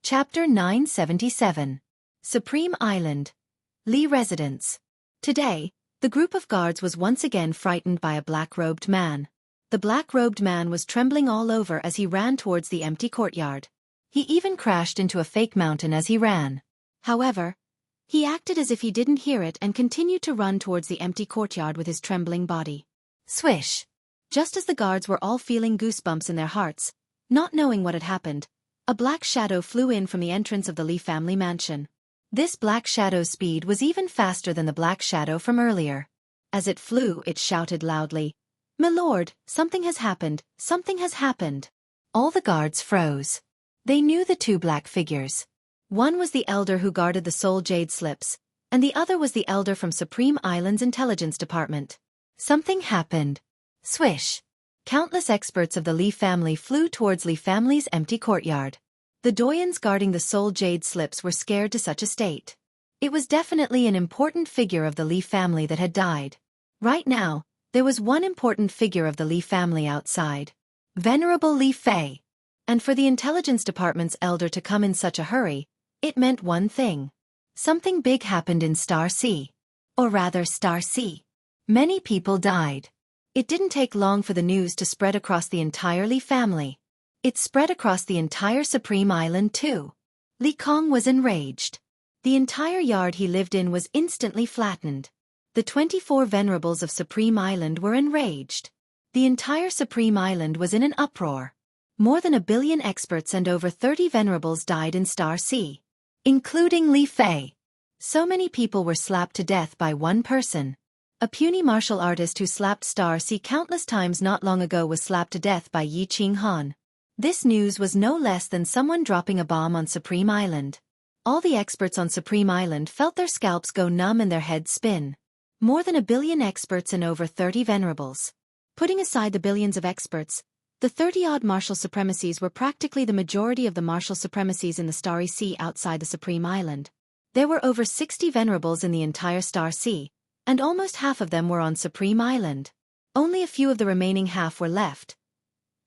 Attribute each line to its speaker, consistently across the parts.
Speaker 1: Chapter 977. Supreme Island. Lee Residence. Today, the group of guards was once again frightened by a black-robed man. The black-robed man was trembling all over as he ran towards the empty courtyard. He even crashed into a fake mountain as he ran. However, he acted as if he didn't hear it and continued to run towards the empty courtyard with his trembling body. Swish! Just as the guards were all feeling goosebumps in their hearts, not knowing what had happened, a black shadow flew in from the entrance of the Lee family mansion. This black shadow's speed was even faster than the black shadow from earlier. As it flew, it shouted loudly, "My lord, something has happened, something has happened." All the guards froze. They knew the two black figures. One was the elder who guarded the soul jade slips, and the other was the elder from Supreme Island's intelligence department. Something happened. Swish! Countless experts of the Lee family flew towards Lee family's empty courtyard. The doyens guarding the soul jade slips were scared to such a state. It was definitely an important figure of the Lee family that had died. Right now, there was one important figure of the Lee family outside. Venerable Lee Fei. And for the intelligence department's elder to come in such a hurry, it meant one thing. Something big happened in Star Sea. Or rather Star Sea. Many people died. It didn't take long for the news to spread across the entire Lee family. It spread across the entire Supreme Island too. Lee Kong was enraged. The entire yard he lived in was instantly flattened. The 24 venerables of Supreme Island were enraged. The entire Supreme Island was in an uproar. More than 1 billion experts and over 30 venerables died in Star Sea, including Lee Fei. So many people were slapped to death by one person. A puny martial artist who slapped Star Sea countless times not long ago was slapped to death by Yi Qinghan. This news was no less than someone dropping a bomb on Supreme Island. All the experts on Supreme Island felt their scalps go numb and their heads spin. More than 1 billion experts and over 30 venerables. Putting aside the billions of experts, the 30-odd martial supremacies were practically the majority of the martial supremacies in the Starry Sea outside the Supreme Island. There were over 60 venerables in the entire Star Sea, and almost half of them were on Supreme Island. Only a few of the remaining half were left.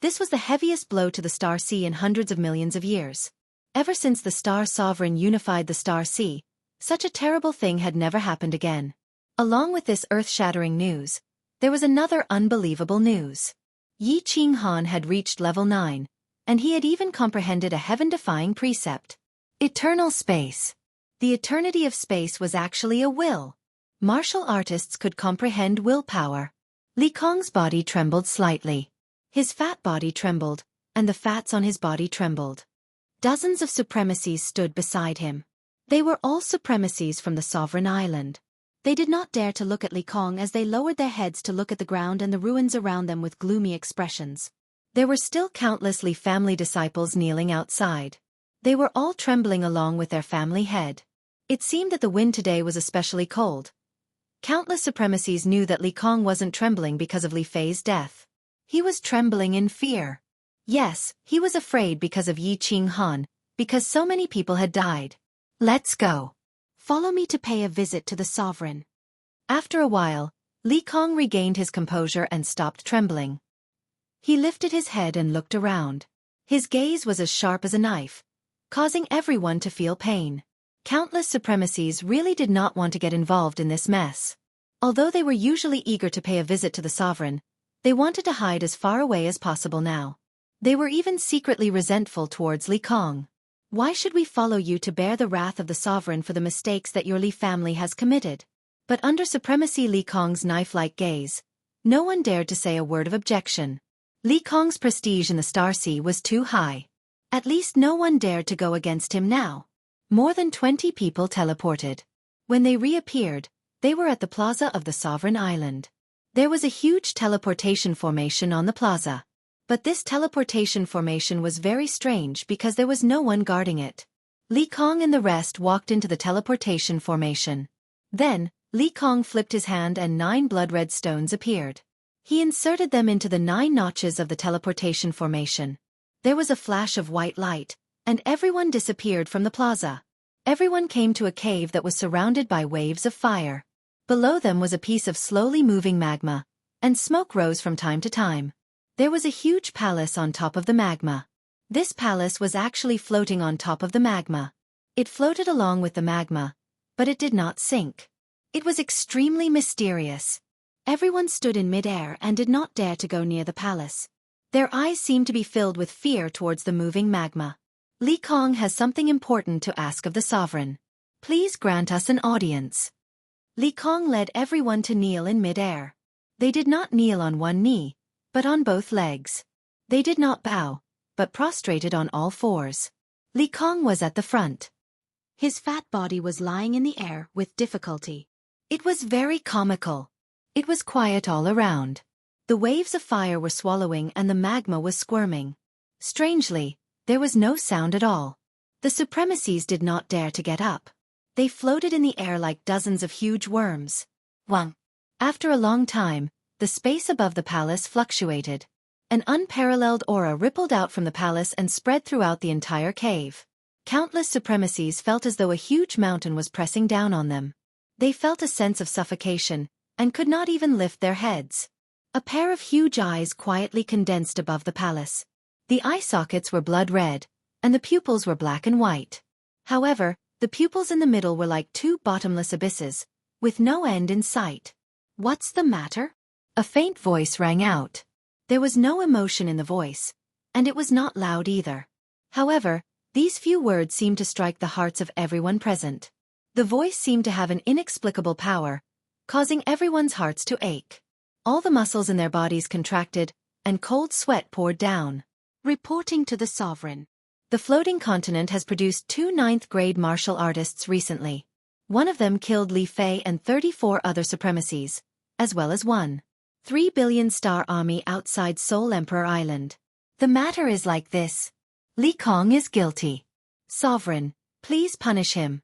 Speaker 1: This was the heaviest blow to the Star Sea in hundreds of millions of years. Ever since the Star Sovereign unified the Star Sea, such a terrible thing had never happened again. Along with this earth-shattering news, there was another unbelievable news. Yi Qinghan had reached level 9, and he had even comprehended a heaven-defying precept. Eternal space. The eternity of space was actually a will. Martial artists could comprehend willpower. Lee Kong's body trembled slightly. His fat body trembled, and the fats on his body trembled. Dozens of supremacies stood beside him. They were all supremacies from the Sovereign Island. They did not dare to look at Lee Kong as they lowered their heads to look at the ground and the ruins around them with gloomy expressions. There were still countless Lee family disciples kneeling outside. They were all trembling along with their family head. It seemed that the wind today was especially cold. Countless supremacies knew that Lee Kong wasn't trembling because of Lee Fei's death. He was trembling in fear. Yes, he was afraid because of Yi Qinghan, because so many people had died. Let's go. Follow me to pay a visit to the Sovereign. After a while, Lee Kong regained his composure and stopped trembling. He lifted his head and looked around. His gaze was as sharp as a knife, causing everyone to feel pain. Countless supremacies really did not want to get involved in this mess. Although they were usually eager to pay a visit to the Sovereign, they wanted to hide as far away as possible now. They were even secretly resentful towards Lee Kong. Why should we follow you to bear the wrath of the Sovereign for the mistakes that your Lee family has committed? But under Supremacy Lee Kong's knife-like gaze, no one dared to say a word of objection. Lee Kong's prestige in the Star Sea was too high. At least no one dared to go against him now. More than 20 people teleported. When they reappeared, they were at the plaza of the Sovereign Island. There was a huge teleportation formation on the plaza. But this teleportation formation was very strange because there was no one guarding it. Lee Kong and the rest walked into the teleportation formation. Then, Lee Kong flipped his hand and 9 blood-red stones appeared. He inserted them into the 9 notches of the teleportation formation. There was a flash of white light, and everyone disappeared from the plaza. Everyone came to a cave that was surrounded by waves of fire. Below them was a piece of slowly moving magma, and smoke rose from time to time. There was a huge palace on top of the magma. This palace was actually floating on top of the magma. It floated along with the magma, but it did not sink. It was extremely mysterious. Everyone stood in midair and did not dare to go near the palace. Their eyes seemed to be filled with fear towards the moving magma. Li Kong has something important to ask of the sovereign. Please grant us an audience. Li Kong led everyone to kneel in midair. They did not kneel on one knee, but on both legs. They did not bow, but prostrated on all fours. Li Kong was at the front. His fat body was lying in the air with difficulty. It was very comical. It was quiet all around. The waves of fire were swallowing and the magma was squirming. Strangely, there was no sound at all. The supremacies did not dare to get up. They floated in the air like dozens of huge worms. Wang. After a long time, the space above the palace fluctuated. An unparalleled aura rippled out from the palace and spread throughout the entire cave. Countless supremacies felt as though a huge mountain was pressing down on them. They felt a sense of suffocation, and could not even lift their heads. A pair of huge eyes quietly condensed above the palace. The eye sockets were blood red, and the pupils were black and white. However, the pupils in the middle were like two bottomless abysses, with no end in sight. What's the matter? A faint voice rang out. There was no emotion in the voice, and it was not loud either. However, these few words seemed to strike the hearts of everyone present. The voice seemed to have an inexplicable power, causing everyone's hearts to ache. All the muscles in their bodies contracted, and cold sweat poured down. Reporting to the sovereign. The floating continent has produced 2 ninth-grade martial artists recently. One of them killed Li Fei and 34 other supremacies, as well as 1.3 billion star army outside Seoul Emperor Island. The matter is like this. Li Kong is guilty. Sovereign, please punish him.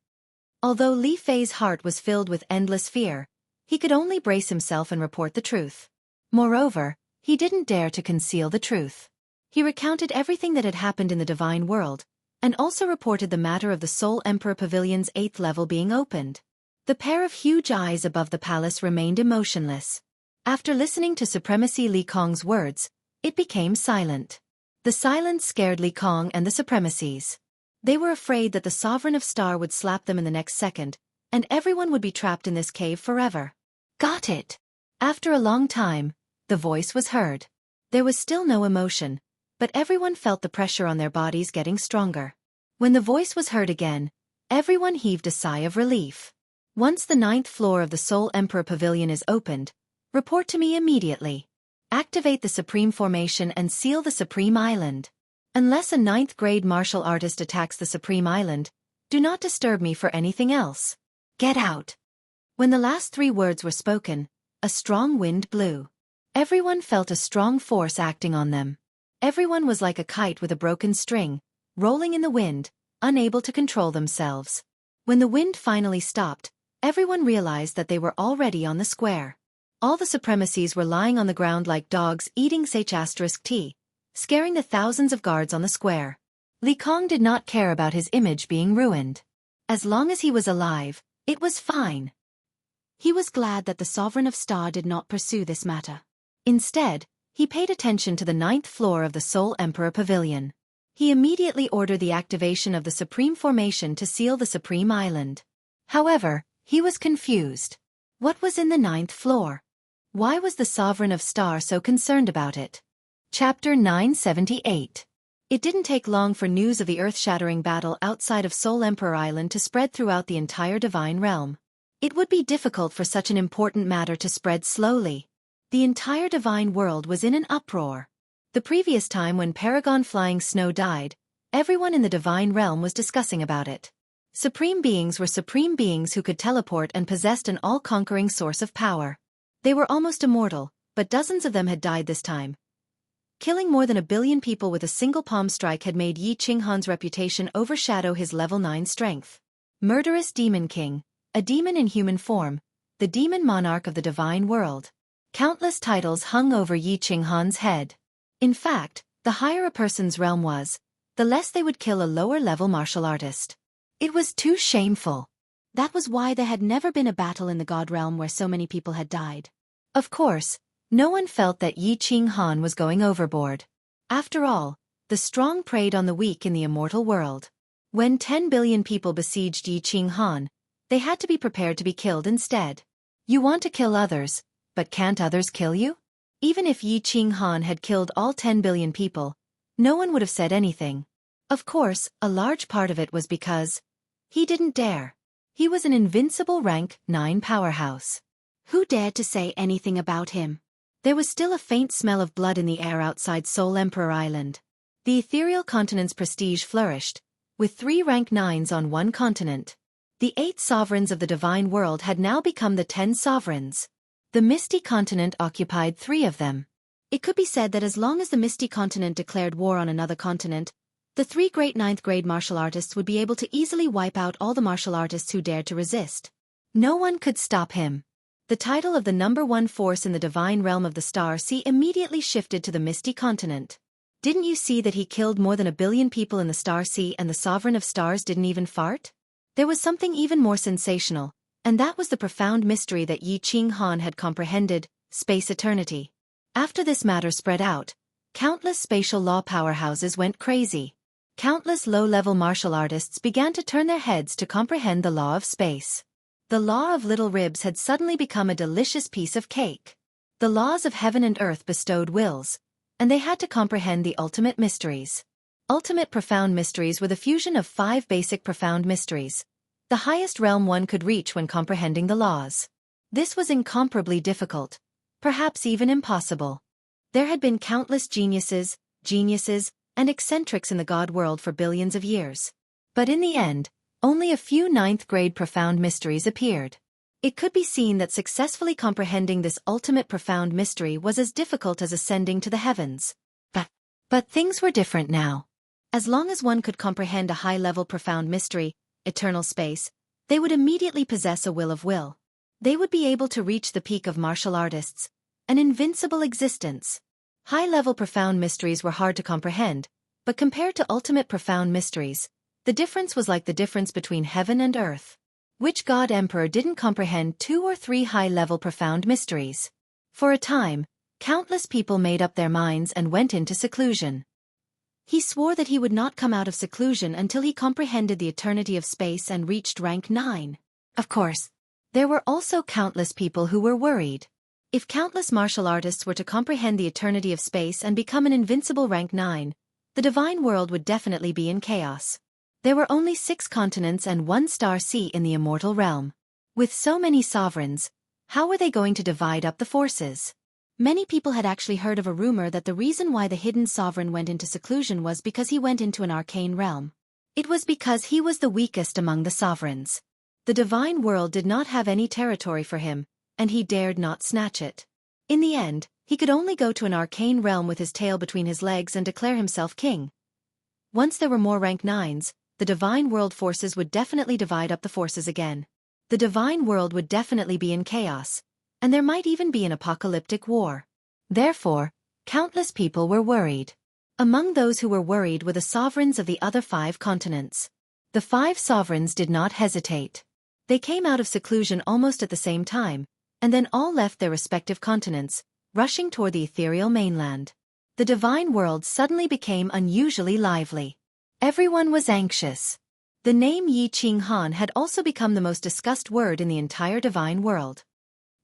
Speaker 1: Although Li Fei's heart was filled with endless fear, he could only brace himself and report the truth. Moreover, he didn't dare to conceal the truth. He recounted everything that had happened in the divine world, and also reported the matter of the Seoul Emperor Pavilion's 8th level being opened. The pair of huge eyes above the palace remained emotionless. After listening to Supremacy Li Kong's words, it became silent. The silence scared Li Kong and the Supremacies. They were afraid that the Sovereign of Star would slap them in the next second, and everyone would be trapped in this cave forever. Got it. After a long time, the voice was heard. There was still no emotion, but everyone felt the pressure on their bodies getting stronger. When the voice was heard again, everyone heaved a sigh of relief. Once the 9th floor of the Seoul Emperor Pavilion is opened, report to me immediately. Activate the Supreme Formation and seal the Supreme Island. Unless a 9th-grade martial artist attacks the Supreme Island, do not disturb me for anything else. Get out. When the last 3 words were spoken, a strong wind blew. Everyone felt a strong force acting on them. Everyone was like a kite with a broken string, rolling in the wind, unable to control themselves. When the wind finally stopped, everyone realized that they were already on the square. All the supremacies were lying on the ground like dogs eating *T, scaring the thousands of guards on the square. Li Kong did not care about his image being ruined. As long as he was alive, it was fine. He was glad that the Sovereign of Star did not pursue this matter. Instead, he paid attention to the 9th floor of the Seoul Emperor Pavilion. He immediately ordered the activation of the Supreme Formation to seal the Supreme Island. However, he was confused. What was in the 9th floor? Why was the Sovereign of Star so concerned about it? Chapter 978. It didn't take long for news of the earth-shattering battle outside of Seoul Emperor Island to spread throughout the entire divine realm. It would be difficult for such an important matter to spread slowly. The entire divine world was in an uproar. The previous time when Paragon Flying Snow died, everyone in the divine realm was discussing about it. Supreme beings were supreme beings who could teleport and possessed an all-conquering source of power. They were almost immortal, but dozens of them had died this time. Killing more than 1 billion people with a single palm strike had made Yi Qinghan's reputation overshadow his level 9 strength. Murderous Demon King, a demon in human form, the demon monarch of the divine world. Countless titles hung over Yi Qinghan's head. In fact, the higher a person's realm was, the less they would kill a lower-level martial artist. It was too shameful. That was why there had never been a battle in the god realm where so many people had died. Of course, no one felt that Yi Qinghan was going overboard. After all, The strong preyed on the weak in the immortal world. When 10 billion people besieged Yi Ching Han, they had to be prepared to be killed instead. You want to kill others, but can't others kill you? Even if Yi Ching Han had killed all 10 billion people, no one would have said anything. Of course, a large part of it was because he didn't dare. He was an invincible rank 9 powerhouse. Who dared to say anything about him? There was still a faint smell of blood in the air outside Soul Emperor Island. The ethereal continent's prestige flourished, with 3 rank 9s on one continent. The 8 sovereigns of the divine world had now become the 10 sovereigns. The Misty Continent occupied 3 of them. It could be said that as long as the Misty Continent declared war on another continent, the 3 great 9th grade martial artists would be able to easily wipe out all the martial artists who dared to resist. No one could stop him. The title of the #1 force in the divine realm of the Star Sea immediately shifted to the Misty Continent. Didn't you see that he killed more than 1 billion people in the Star Sea and the Sovereign of Stars didn't even fart? There was something even more sensational, and that was the profound mystery that Yi Ching Han had comprehended: space eternity. After this matter spread out, countless spatial law powerhouses went crazy. Countless low-level martial artists began to turn their heads to comprehend the law of space. The law of little ribs had suddenly become a delicious piece of cake. The laws of heaven and earth bestowed wills, and they had to comprehend the ultimate mysteries. Ultimate profound mysteries were the fusion of 5 basic profound mysteries, the highest realm one could reach when comprehending the laws. This was incomparably difficult, perhaps even impossible. There had been countless geniuses, and eccentrics in the God world for billions of years. But in the end, only a few 9th grade profound mysteries appeared. It could be seen that successfully comprehending this ultimate profound mystery was as difficult as ascending to the heavens. But things were different now. As long as one could comprehend a high-level profound mystery, eternal space, they would immediately possess a will of will. They would be able to reach the peak of martial artists, an invincible existence. High-level profound mysteries were hard to comprehend, but compared to ultimate profound mysteries, the difference was like the difference between heaven and earth. Which God Emperor didn't comprehend 2 or 3 high-level profound mysteries? For a time, countless people made up their minds and went into seclusion. He swore that he would not come out of seclusion until he comprehended the eternity of space and reached rank 9. Of course, there were also countless people who were worried. If countless martial artists were to comprehend the eternity of space and become an invincible rank 9, the divine world would definitely be in chaos. There were only 6 continents and 1 star sea in the immortal realm. With so many sovereigns, how were they going to divide up the forces? Many people had actually heard of a rumor that the reason why the hidden sovereign went into seclusion was because he went into an arcane realm. It was because he was the weakest among the sovereigns. The divine world did not have any territory for him, and he dared not snatch it. In the end, he could only go to an arcane realm with his tail between his legs and declare himself king. Once there were more rank 9s, the divine world forces would definitely divide up the forces again. The divine world would definitely be in chaos, and there might even be an apocalyptic war. Therefore, countless people were worried. Among those who were worried were the sovereigns of the other 5 continents. The 5 sovereigns did not hesitate. They came out of seclusion almost at the same time, and then all left their respective continents, rushing toward the ethereal mainland. The divine world suddenly became unusually lively. Everyone was anxious. The name Yi Ching Han had also become the most discussed word in the entire divine world.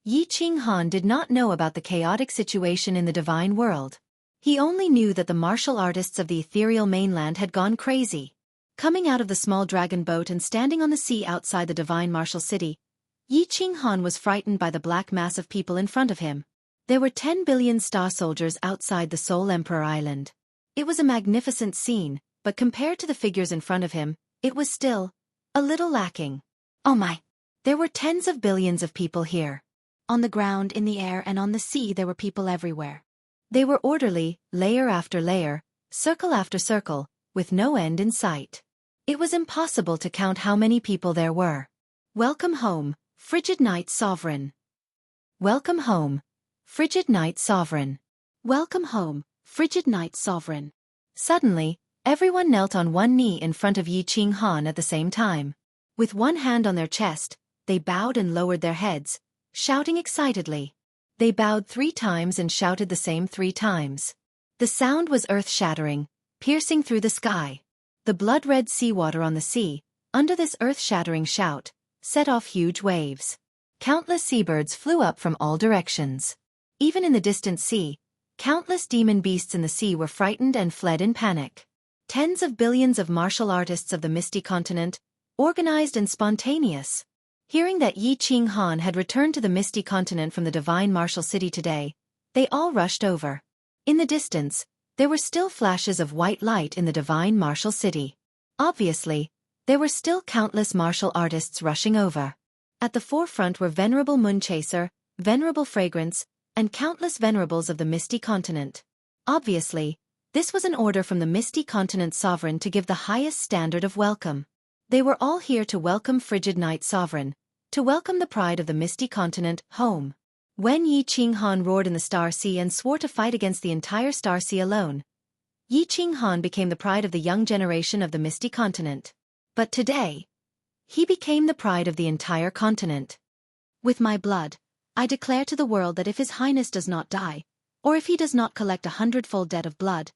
Speaker 1: Yi Ching Han did not know about the chaotic situation in the divine world. He only knew that the martial artists of the ethereal mainland had gone crazy. Coming out of the small dragon boat and standing on the sea outside the divine martial city, Yi Ching Han was frightened by the black mass of people in front of him. There were 10 billion star soldiers outside the Soul Emperor Island. It was a magnificent scene, but compared to the figures in front of him, it was still a little lacking. Oh my! There were tens of billions of people here. On the ground, in the air, and on the sea there were people everywhere. They were orderly, layer after layer, circle after circle, with no end in sight. It was impossible to count how many people there were. Welcome home, frigid night sovereign. Welcome home, frigid night sovereign. Welcome home, frigid night sovereign. Suddenly, everyone knelt on one knee in front of Yi Ching Han at the same time. With one hand on their chest, they bowed and lowered their heads, shouting excitedly. They bowed 3 times and shouted the same 3 times. The sound was earth-shattering, piercing through the sky. The blood-red seawater on the sea, under this earth-shattering shout, set off huge waves. Countless seabirds flew up from all directions. Even in the distant sea, countless demon beasts in the sea were frightened and fled in panic. Tens of billions of martial artists of the Misty Continent, organized and spontaneous. Hearing that Yi Ching Han had returned to the Misty Continent from the Divine Martial City today, they all rushed over. In the distance, there were still flashes of white light in the Divine Martial City. Obviously, there were still countless martial artists rushing over. At the forefront were Venerable Moonchaser, Venerable Fragrance, and countless venerables of the Misty Continent. Obviously, this was an order from the Misty Continent Sovereign to give the highest standard of welcome. They were all here to welcome Frigid Night Sovereign, to welcome the pride of the Misty Continent, home. When Yi Ching Han roared in the Star Sea and swore to fight against the entire Star Sea alone, Yi Ching Han became the pride of the young generation of the Misty Continent. But today, he became the pride of the entire continent. With my blood, I declare to the world that if His Highness does not die, or if he does not collect 100-fold debt of blood,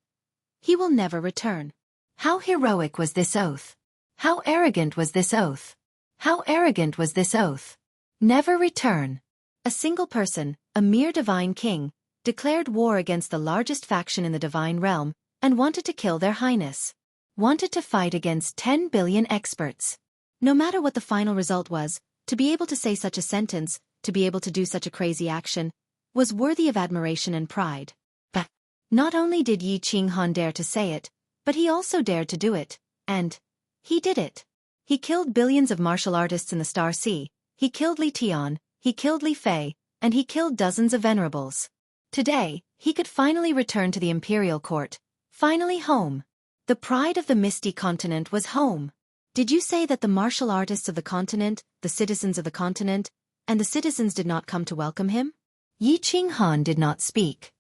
Speaker 1: he will never return. How heroic was this oath! How arrogant was this oath! How arrogant was this oath! Never return. A single person, a mere divine king, declared war against the largest faction in the divine realm, and wanted to kill their highness. Wanted to fight against 10 billion experts. No matter what the final result was, to be able to say such a sentence, to be able to do such a crazy action, was worthy of admiration and pride. But not only did Yi Ching Han dare to say it, but he also dared to do it, and he did it. He killed billions of martial artists in the Star Sea, he killed Li Tian, he killed Li Fei, and he killed dozens of venerables. Today, he could finally return to the imperial court, finally home. The pride of the Misty Continent was home. Did you say that the martial artists of the continent, the citizens of the continent, and the citizens did not come to welcome him? Yi Ching Han did not speak.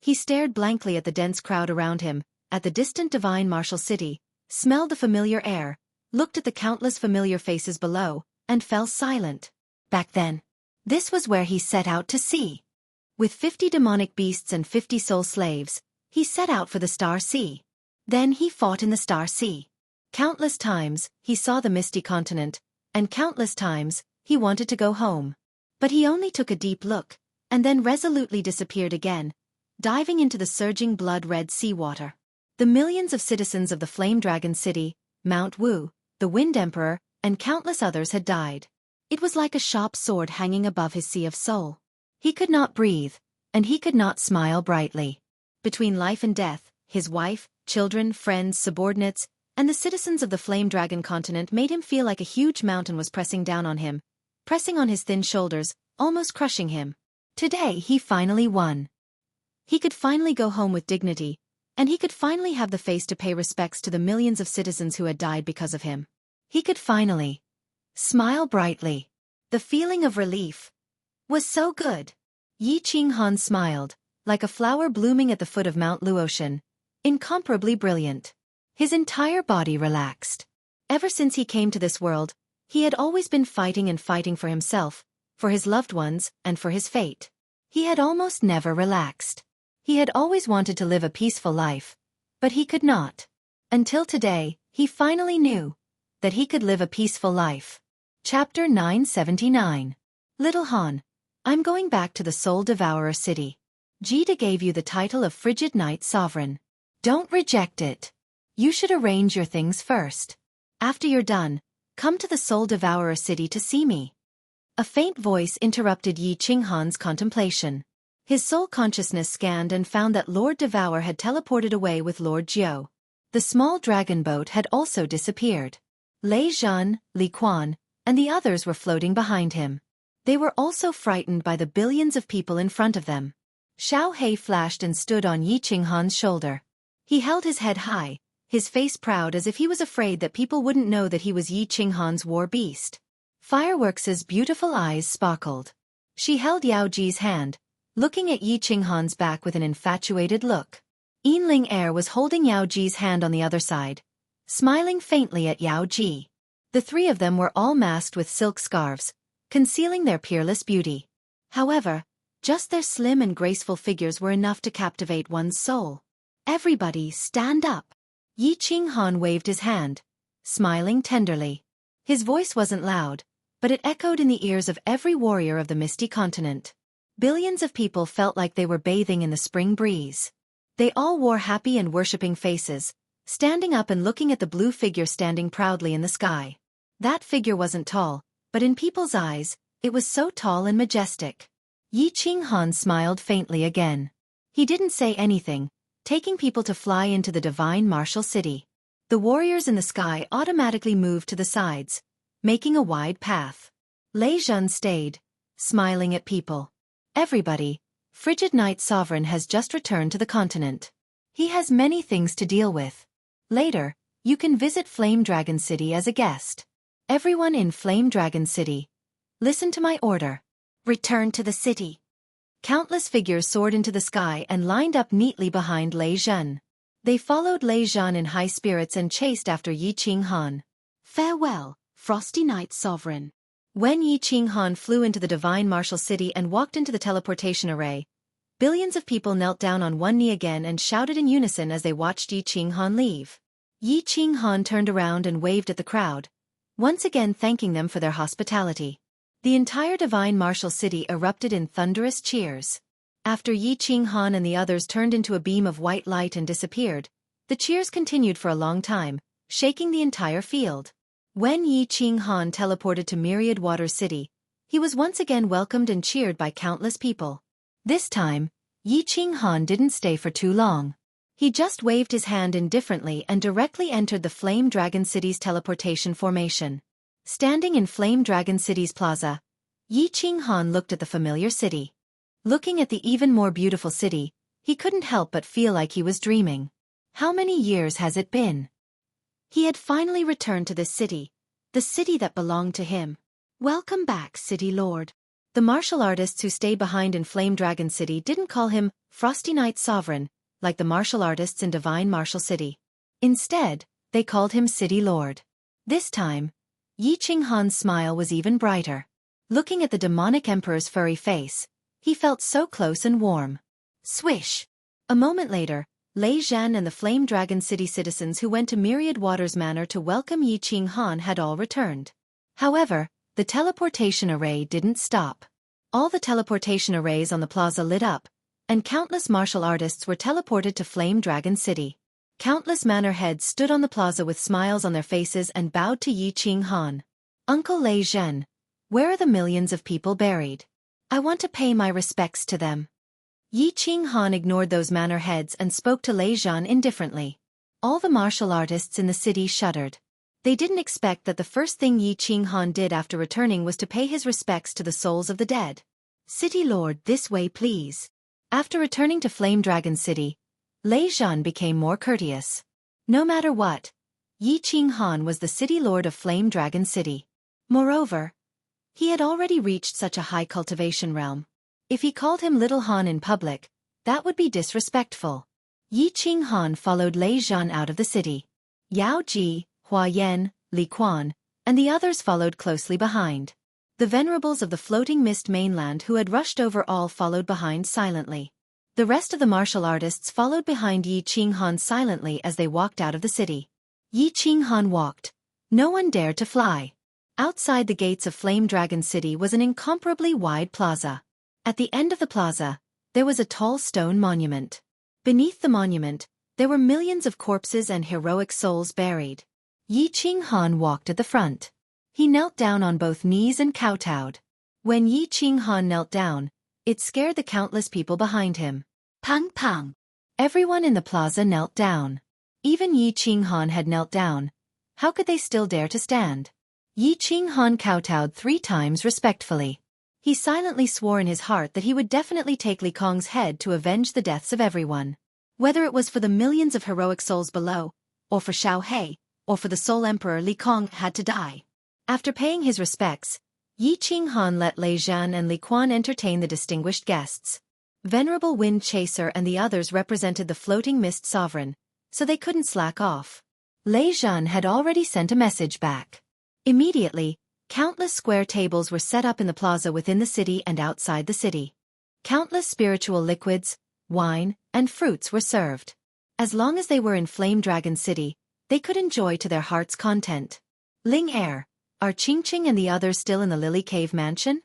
Speaker 1: He stared blankly at the dense crowd around him, at the distant divine martial city, smelled the familiar air, looked at the countless familiar faces below, and fell silent. Back then, this was where he set out to see. With 50 demonic beasts and 50 soul slaves, he set out for the Star Sea. Then he fought in the Star Sea. Countless times, he saw the Misty Continent, and countless times, he wanted to go home. But he only took a deep look, and then resolutely disappeared again, diving into the surging blood-red seawater. The millions of citizens of the Flame Dragon City, Mount Wu, the Wind Emperor, and countless others had died. It was like a sharp sword hanging above his sea of soul. He could not breathe, and he could not smile brightly. Between life and death, his wife, children, friends, subordinates, and the citizens of the Flame Dragon continent made him feel like a huge mountain was pressing down on him, pressing on his thin shoulders, almost crushing him. Today he finally won. He could finally go home with dignity, and he could finally have the face to pay respects to the millions of citizens who had died because of him. He could finally smile brightly. The feeling of relief was so good. Yi Ching Han smiled, like a flower blooming at the foot of Mount Luotian, incomparably brilliant. His entire body relaxed. Ever since he came to this world, he had always been fighting and fighting for himself, for his loved ones, and for his fate. He had almost never relaxed. He had always wanted to live a peaceful life, but he could not. Until today, he finally knew that he could live a peaceful life. Chapter 979. Little Han, I'm going back to the Soul Devourer City. Jida gave you the title of Frigid Night Sovereign. Don't reject it. You should arrange your things first. After you're done, come to the Soul Devourer City to see me. A faint voice interrupted Yi Ching Han's contemplation. His soul consciousness scanned and found that Lord Devour had teleported away with Lord Jiu. The small dragon boat had also disappeared. Lei Zhan, Li Quan, and the others were floating behind him. They were also frightened by the billions of people in front of them. Xiao Hei flashed and stood on Yi Ching Han's shoulder. He held his head high, his face proud as if he was afraid that people wouldn't know that he was Yi Ching Han's war beast. Fireworks' beautiful eyes sparkled. She held Yao Ji's hand, looking at Yi Ching Han's back with an infatuated look. Yinling Air was holding Yao Ji's hand on the other side, smiling faintly at Yao Ji. The three of them were all masked with silk scarves, concealing their peerless beauty. However, just their slim and graceful figures were enough to captivate one's soul. Everybody stand up. Yi Qinghan waved his hand, smiling tenderly. His voice wasn't loud, but it echoed in the ears of every warrior of the misty continent. Billions of people felt like they were bathing in the spring breeze. They all wore happy and worshipping faces, standing up and looking at the blue figure standing proudly in the sky. That figure wasn't tall, but in people's eyes, it was so tall and majestic. Yi Qinghan smiled faintly again. He didn't say anything, taking people to fly into the divine martial city. The warriors in the sky automatically moved to the sides, making a wide path. Lei Zhen stayed, smiling at people. Everybody, Frigid Knight Sovereign has just returned to the continent. He has many things to deal with. Later, you can visit Flame Dragon City as a guest. Everyone in Flame Dragon City, listen to my order. Return to the city. Countless figures soared into the sky and lined up neatly behind Lei Zhen. They followed Lei Zhen in high spirits and chased after Yi Qinghan. Farewell, Frosty Knight Sovereign. When Yi Qinghan flew into the divine martial city and walked into the teleportation array, billions of people knelt down on one knee again and shouted in unison as they watched Yi Qinghan leave. Yi Qinghan turned around and waved at the crowd, once again thanking them for their hospitality. The entire divine martial city erupted in thunderous cheers. After Yi Qinghan and the others turned into a beam of white light and disappeared, the cheers continued for a long time, shaking the entire field. When Yi Qinghan teleported to Myriad Water City, he was once again welcomed and cheered by countless people. This time, Yi Qinghan didn't stay for too long. He just waved his hand indifferently and directly entered the Flame Dragon City's teleportation formation. Standing in Flame Dragon City's plaza, Yi Qinghan looked at the familiar city. Looking at the even more beautiful city, he couldn't help but feel like he was dreaming. How many years has it been? He had finally returned to this city, the city that belonged to him. Welcome back, City Lord. The martial artists who stayed behind in Flame Dragon City didn't call him Frosty Knight Sovereign, like the martial artists in Divine Martial City. Instead, they called him City Lord. This time, Yi Qinghan's smile was even brighter. Looking at the demonic emperor's furry face, he felt so close and warm. Swish! A moment later, Lei Zhen and the Flame Dragon City citizens who went to Myriad Waters Manor to welcome Yi Qinghan had all returned. However, the teleportation array didn't stop. All the teleportation arrays on the plaza lit up, and countless martial artists were teleported to Flame Dragon City. Countless manor heads stood on the plaza with smiles on their faces and bowed to Yi Qinghan. Uncle Lei Zhen, where are the millions of people buried? I want to pay my respects to them. Yi Qinghan ignored those manor heads and spoke to Lei Zhen indifferently. All the martial artists in the city shuddered. They didn't expect that the first thing Yi Qinghan did after returning was to pay his respects to the souls of the dead. City Lord, this way please. After returning to Flame Dragon City, Lei Zhen became more courteous. No matter what, Yi Qinghan was the City Lord of Flame Dragon City. Moreover, he had already reached such a high cultivation realm. If he called him Little Han in public, that would be disrespectful. Yi Qinghan followed Lei Zhen out of the city. Yao Ji, Hua Yan, Li Quan, and the others followed closely behind. The venerables of the floating mist mainland who had rushed over all followed behind silently. The rest of the martial artists followed behind Yi Qinghan silently as they walked out of the city. Yi Qinghan walked. No one dared to fly. Outside the gates of Flame Dragon City was an incomparably wide plaza. At the end of the plaza, there was a tall stone monument. Beneath the monument, there were millions of corpses and heroic souls buried. Yi Qinghan walked at the front. He knelt down on both knees and kowtowed. When Yi Qinghan knelt down, it scared the countless people behind him. Pang pang! Everyone in the plaza knelt down. Even Yi Qinghan had knelt down. How could they still dare to stand? Yi Qinghan kowtowed 3 times respectfully. He silently swore in his heart that he would definitely take Li Kong's head to avenge the deaths of everyone. Whether it was for the millions of heroic souls below, or for Xiao He, or for the Soul Emperor, Li Kong had to die. After paying his respects, Yi Qinghan let Lei Zhen and Li Quan entertain the distinguished guests. Venerable Wind Chaser and the others represented the Floating Mist Sovereign, so they couldn't slack off. Lei Zhen had already sent a message back. Immediately, countless square tables were set up in the plaza within the city and outside the city. Countless spiritual liquids, wine, and fruits were served. As long as they were in Flame Dragon City, they could enjoy to their heart's content. Ling Er, are Qingqing and the others still in the Lily Cave mansion?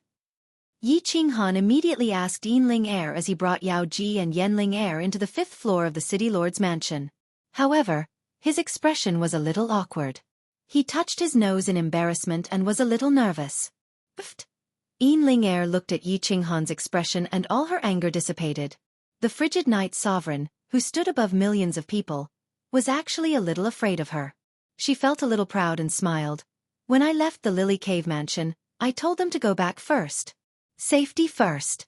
Speaker 1: Yi Qinghan immediately asked Yin Ling Er as he brought Yao Ji and Yen Ling Er into the 5th floor of the city lord's mansion. However, his expression was a little awkward. He touched his nose in embarrassment and was a little nervous. Pfft. Yin Ling Er looked at Yi Qinghan's expression and all her anger dissipated. The frigid night sovereign, who stood above millions of people, was actually a little afraid of her. She felt a little proud and smiled. When I left the Lily Cave mansion, I told them to go back first. Safety first.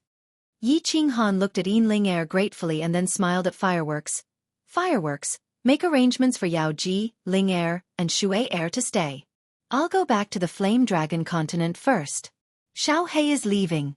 Speaker 1: Yi Qinghan looked at Yin Ling Er gratefully and then smiled at Fireworks. Fireworks, make arrangements for Yao Ji, Ling Er, and Shui Er to stay. I'll go back to the Flame Dragon continent first. Xiao He is leaving.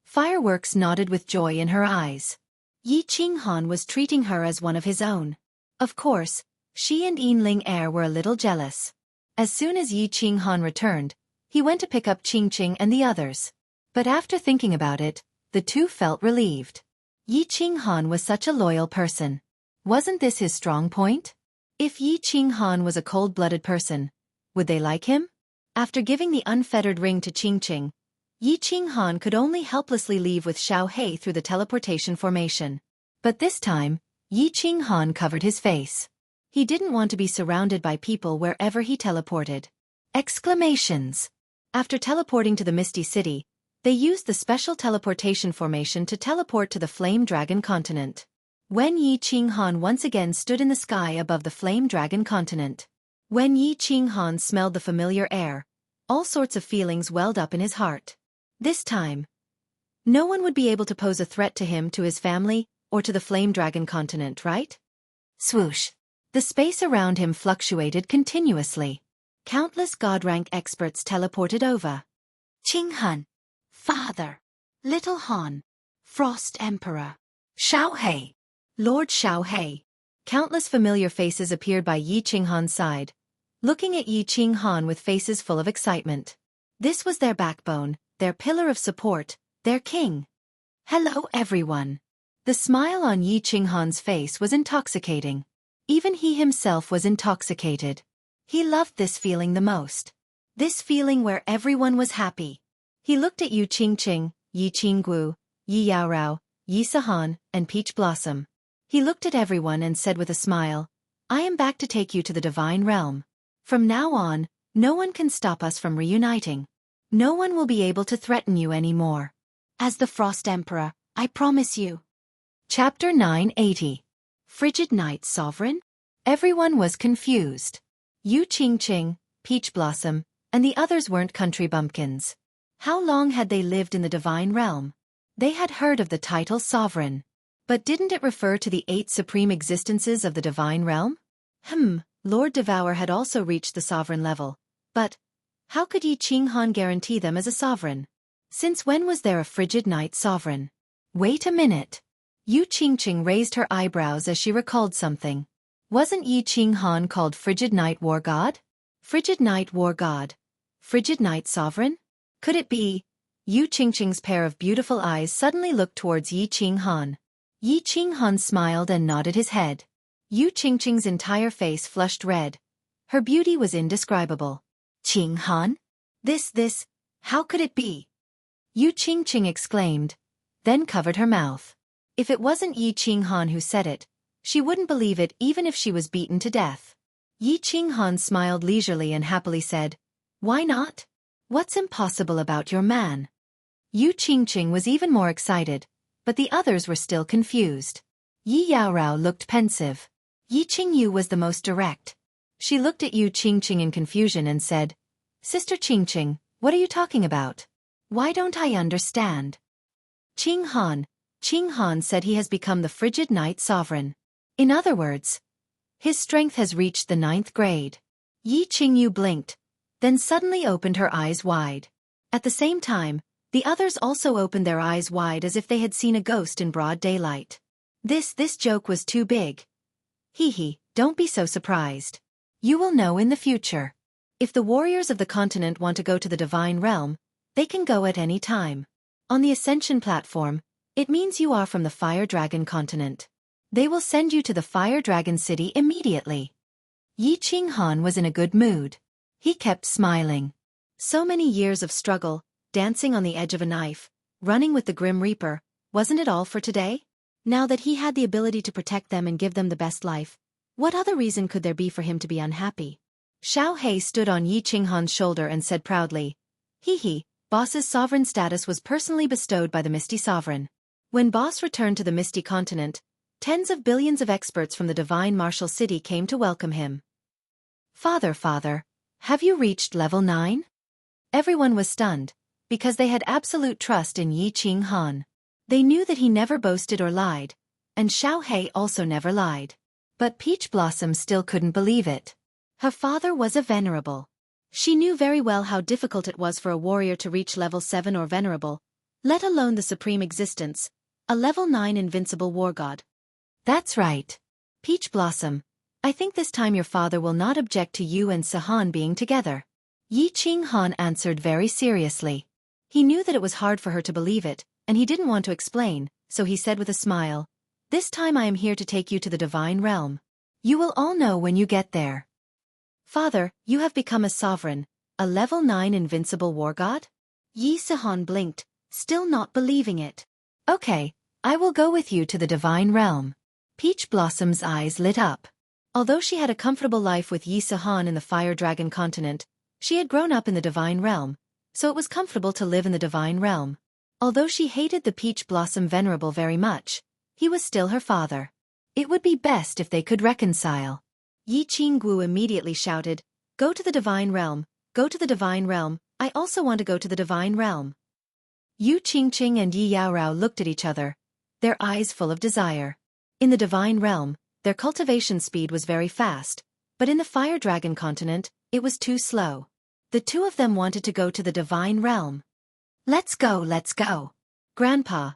Speaker 1: Fireworks nodded with joy in her eyes. Yi Qinghan was treating her as one of his own. Of course, she and Yin Ling Er were a little jealous. As soon as Yi Qinghan returned, he went to pick up Qingqing and the others. But after thinking about it, the two felt relieved. Yi Qinghan was such a loyal person. Wasn't this his strong point? If Yi Qinghan was a cold-blooded person, would they like him? After giving the unfettered ring to Qingqing, Yi Qinghan could only helplessly leave with Xiao He through the teleportation formation. But this time, Yi Qinghan covered his face. He didn't want to be surrounded by people wherever he teleported. Exclamations! After teleporting to the Misty City, they used the special teleportation formation to teleport to the Flame Dragon continent. When Yi Qinghan once again stood in the sky above the Flame Dragon continent. When Yi Qinghan smelled the familiar air, all sorts of feelings welled up in his heart. This time, no one would be able to pose a threat to him, to his family, or to the Flame Dragon continent, right? Swoosh! The space around him fluctuated continuously. Countless God-rank experts teleported over. Qinghan, Father, Little Han, Frost Emperor, Xiao He, Lord Xiao He. Countless familiar faces appeared by Yi Qinghan's side, looking at Yi Qinghan with faces full of excitement. This was their backbone, their pillar of support, their king. Hello everyone. The smile on Yi Qinghan's face was intoxicating. Even he himself was intoxicated. He loved this feeling the most. This feeling where everyone was happy. He looked at Yu Qingqing, Yi Qingguo, Yi Yaorao, Yi Sahan, and Peach Blossom. He looked at everyone and said with a smile, I am back to take you to the divine realm. From now on, no one can stop us from reuniting. No one will be able to threaten you anymore. As the Frost Emperor, I promise you. Chapter 980. Frigid Night Sovereign? Everyone was confused. Yu Qingqing, Peach Blossom, and the others weren't country bumpkins. How long had they lived in the divine realm? They had heard of the title Sovereign. But didn't it refer to the 8 supreme existences of the divine realm? Lord Devour had also reached the sovereign level. But how could Yi Qinghan guarantee them as a sovereign? Since when was there a frigid night sovereign? Wait a minute. Yu Qingqing raised her eyebrows as she recalled something. Wasn't Yi Qinghan called Frigid Night War God? Frigid Night War God. Frigid Night Sovereign? Could it be? Yu Qingqing's pair of beautiful eyes suddenly looked towards Yi Qinghan. Yi Qinghan smiled and nodded his head. Yu Qingqing's entire face flushed red. Her beauty was indescribable. Qinghan? This, how could it be? Yu Qingqing exclaimed, then covered her mouth. If it wasn't Yi Qinghan who said it, she wouldn't believe it even if she was beaten to death. Yi Qinghan smiled leisurely and happily said, Why not? What's impossible about your man? Yu Qingqing was even more excited, but the others were still confused. Yi Yaorao looked pensive. Yi Qingyu was the most direct. She looked at Yu Qingqing in confusion and said, Sister Qingqing, what are you talking about? Why don't I understand? Qinghan said he has become the frigid night sovereign. In other words, his strength has reached the 9th grade. Yi Qingyu blinked, then suddenly opened her eyes wide. At the same time, the others also opened their eyes wide as if they had seen a ghost in broad daylight. This joke was too big. Hee, don't be so surprised. You will know in the future. If the warriors of the continent want to go to the divine realm, they can go at any time. On the ascension platform, it means you are from the Fire Dragon continent. They will send you to the Fire Dragon City immediately. Yi Qinghan was in a good mood. He kept smiling. So many years of struggle, dancing on the edge of a knife, running with the Grim Reaper, wasn't it all for today? Now that he had the ability to protect them and give them the best life, what other reason could there be for him to be unhappy? Xiao Hei stood on Yi Qinghan's shoulder and said proudly, "Hee, Boss's sovereign status was personally bestowed by the Misty Sovereign." When Boss returned to the Misty Continent, tens of billions of experts from the Divine Martial City came to welcome him. Father, have you reached level 9? Everyone was stunned, because they had absolute trust in Yi Qinghan. They knew that he never boasted or lied, and Xiao Hei also never lied. But Peach Blossom still couldn't believe it. Her father was a venerable. She knew very well how difficult it was for a warrior to reach level 7 or venerable, let alone the supreme existence, a level 9 invincible war god. That's right. Peach Blossom, I think this time your father will not object to you and Sahan being together. Yi Qinghan answered very seriously. He knew that it was hard for her to believe it, and he didn't want to explain, so he said with a smile, "This time I am here to take you to the Divine Realm. You will all know when you get there." "Father, you have become a sovereign, a level 9 invincible war god?" Yi Sahan blinked, still not believing it. "Okay, I will go with you to the Divine Realm." Peach Blossom's eyes lit up. Although she had a comfortable life with Yi Sahan in the Fire Dragon continent, she had grown up in the Divine Realm, so it was comfortable to live in the Divine Realm. Although she hated the Peach Blossom Venerable very much, he was still her father. It would be best if they could reconcile. Yi Qingguo immediately shouted, "Go to the Divine Realm, go to the Divine Realm, I also want to go to the Divine Realm." Yu Qingqing and Yi Yaorao looked at each other, their eyes full of desire. In the Divine Realm, their cultivation speed was very fast, but in the Fire Dragon continent, it was too slow. The two of them wanted to go to the Divine Realm. Let's go. Grandpa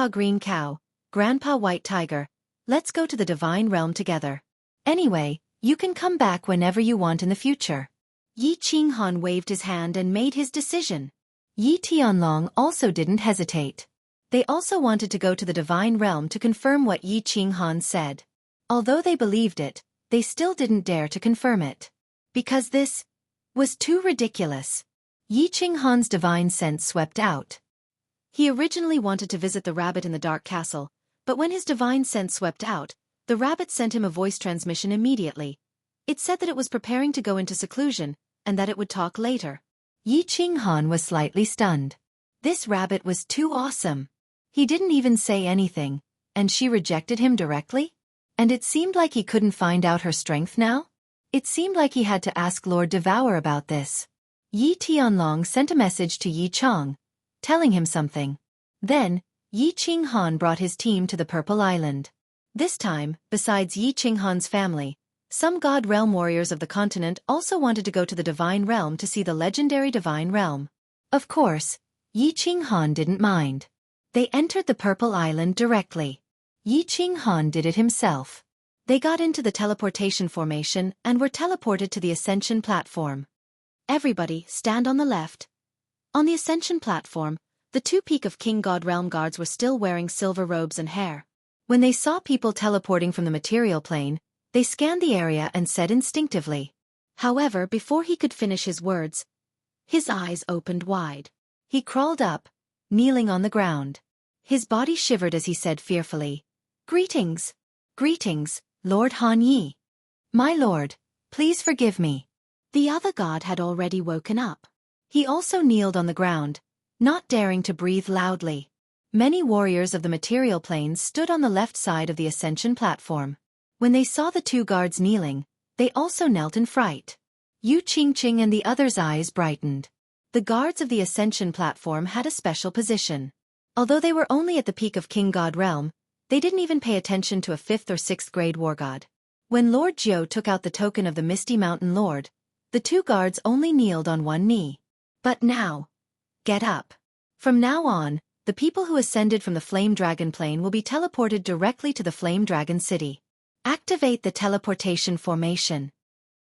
Speaker 1: Green Cow, Grandpa White Tiger, let's go to the Divine Realm together. Anyway, you can come back whenever you want in the future. Yi Qinghan waved his hand and made his decision. Yi Tianlong also didn't hesitate. They also wanted to go to the Divine Realm to confirm what Yi Qinghan said. Although they believed it, they still didn't dare to confirm it. Because this was too ridiculous. Yi Qinghan's divine sense swept out. He originally wanted to visit the rabbit in the Dark Castle, but when his divine sense swept out, the rabbit sent him a voice transmission immediately. It said that it was preparing to go into seclusion, and that it would talk later. Yi Qinghan was slightly stunned. This rabbit was too awesome. He didn't even say anything, and she rejected him directly? And it seemed like he couldn't find out her strength now? It seemed like he had to ask Lord Devour about this. Yi Tianlong sent a message to Yi Chong, telling him something. Then, Yi Qinghan brought his team to the Purple Island. This time, besides Yi Qinghan's family, some God Realm warriors of the continent also wanted to go to the Divine Realm to see the legendary Divine Realm. Of course, Yi Qinghan didn't mind. They entered the Purple Island directly. Yi Qinghan did it himself. They got into the teleportation formation and were teleported to the Ascension platform. Everybody, stand on the left. On the Ascension platform, the two Peak of King God Realm guards were still wearing silver robes and hair. When they saw people teleporting from the material plane, they scanned the area and said instinctively. However, before he could finish his words, his eyes opened wide. He crawled up, kneeling on the ground. His body shivered as he said fearfully, "Greetings, Lord Han Yi. My lord, please forgive me." The other god had already woken up. He also kneeled on the ground, not daring to breathe loudly. Many warriors of the material planes stood on the left side of the Ascension platform. When they saw the two guards kneeling, they also knelt in fright. Yu Qingqing and the others' eyes brightened. The guards of the Ascension platform had a special position. Although they were only at the peak of King God Realm, they didn't even pay attention to a 5th or 6th grade war god. When Lord Jiu took out the token of the Misty Mountain Lord, the two guards only kneeled on one knee. But now, get up. From now on, the people who ascended from the Flame Dragon plane will be teleported directly to the Flame Dragon City. Activate the teleportation formation.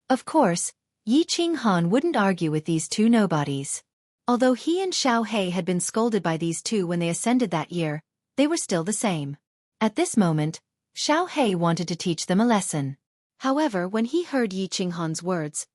Speaker 1: Of course, Yi Qinghan wouldn't argue with these two nobodies. Although he and Xiao Hei had been scolded by these two when they ascended that year, they were still the same. At this moment, Xiao Hei wanted to teach them a lesson. However, when he heard Yi Qinghan's words,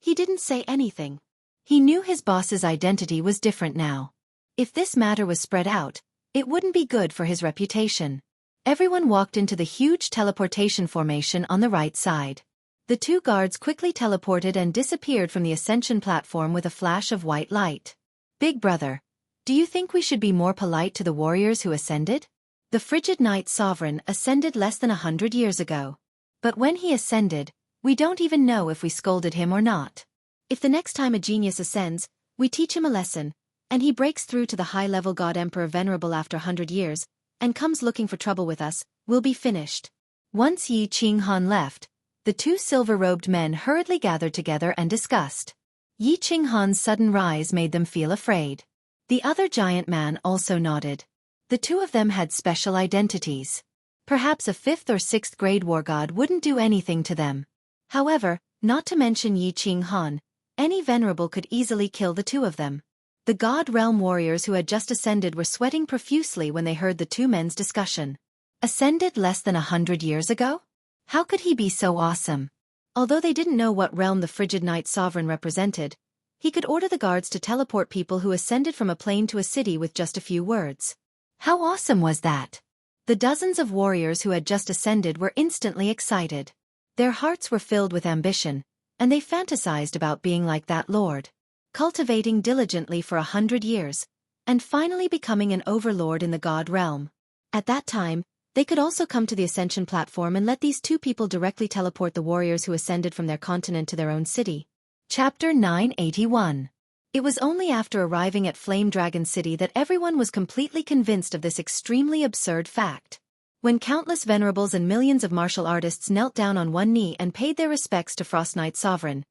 Speaker 1: he didn't say anything. He knew his boss's identity was different now. If this matter was spread out, it wouldn't be good for his reputation. Everyone walked into the huge teleportation formation on the right side. The two guards quickly teleported and disappeared from the ascension platform with a flash of white light. Big brother, do you think we should be more polite to the warriors who ascended? The frigid night sovereign ascended less than 100 years ago. But when he ascended, we don't even know if we scolded him or not. If the next time a genius ascends, we teach him a lesson, and he breaks through to the high-level God Emperor Venerable after 100 years, and comes looking for trouble with us, we'll be finished. Once Yi Qinghan left, the two silver-robed men hurriedly gathered together and discussed. Yi Qinghan's sudden rise made them feel afraid. The other giant man also nodded. The two of them had special identities. Perhaps a 5th or 6th grade war god wouldn't do anything to them. However, not to mention Yi Qinghan, any venerable could easily kill the two of them. The God Realm warriors who had just ascended were sweating profusely when they heard the two men's discussion. Ascended less than 100 years ago? How could he be so awesome? Although they didn't know what realm the frigid night sovereign represented, he could order the guards to teleport people who ascended from a plane to a city with just a few words. How awesome was that? The dozens of warriors who had just ascended were instantly excited. Their hearts were filled with ambition, and they fantasized about being like that lord, cultivating diligently for 100 years, and finally becoming an overlord in the god realm. At that time, they could also come to the ascension platform and let these two people directly teleport the warriors who ascended from their continent to their own city. Chapter 981. It was only after arriving at Flame Dragon City that everyone was completely convinced of this extremely absurd fact. When countless venerables and millions of martial artists knelt down on one knee and paid their respects to Frost Knight Sovereign,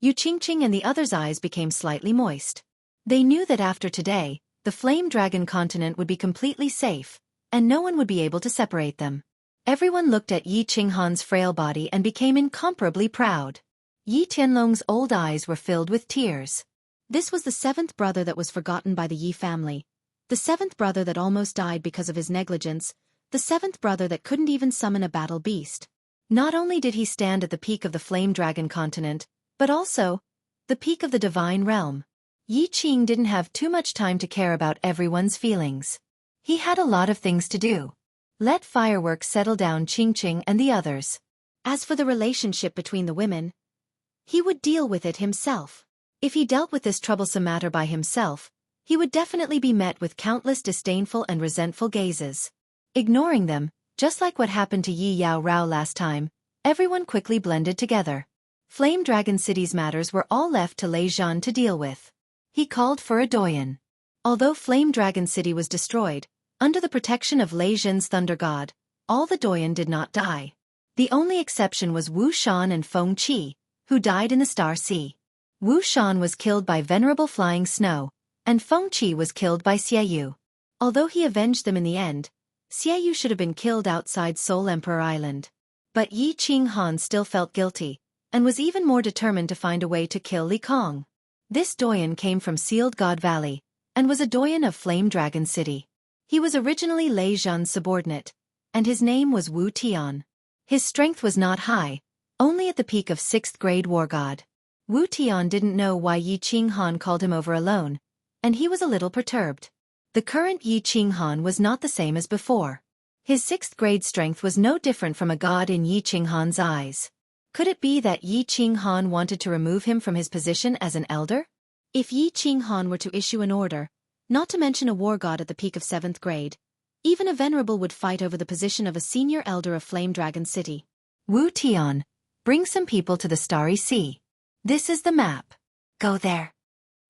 Speaker 1: Yu Qingqing and the others' eyes became slightly moist. They knew that after today, the Flame Dragon continent would be completely safe, and no one would be able to separate them. Everyone looked at Yi Qinghan's frail body and became incomparably proud. Yi Tianlong's old eyes were filled with tears. This was the 7th brother that was forgotten by the Yi family, the 7th brother that almost died because of his negligence, the 7th brother that couldn't even summon a battle beast. Not only did he stand at the peak of the Flame Dragon continent, but also the peak of the divine realm. Yi Qing didn't have too much time to care about everyone's feelings. He had a lot of things to do. Let fireworks settle down Qingqing and the others. As for the relationship between the women, he would deal with it himself. If he dealt with this troublesome matter by himself, he would definitely be met with countless disdainful and resentful gazes. Ignoring them, just like what happened to Yi Yao Rao last time, everyone quickly blended together. Flame Dragon City's matters were all left to Lei Zhan to deal with. He called for a doyen. Although Flame Dragon City was destroyed, under the protection of Lei Zhan's Thunder God, all the doyen did not die. The only exception was Wu Shan and Feng Qi, who died in the Star Sea. Wu Shan was killed by venerable flying snow, and Feng Qi was killed by Xiaoyu. Although he avenged them in the end, Xiaoyu should have been killed outside Soul Emperor Island. But Yi Qinghan still felt guilty, and was even more determined to find a way to kill Li Kong. This doyen came from Sealed God Valley, and was a doyen of Flame Dragon City. He was originally Lei Zhan's subordinate, and his name was Wu Tian. His strength was not high, only at the peak of 6th grade war god. Wu Tian didn't know why Yi Qinghan called him over alone, and he was a little perturbed. The current Yi Qinghan was not the same as before. His 6th grade strength was no different from a god in Yi Qinghan's eyes. Could it be that Yi Qinghan wanted to remove him from his position as an elder? If Yi Qinghan were to issue an order, not to mention a war god at the peak of 7th grade, even a venerable would fight over the position of a senior elder of Flame Dragon City. Wu Tian, bring some people to the Starry Sea. This is the map. Go there.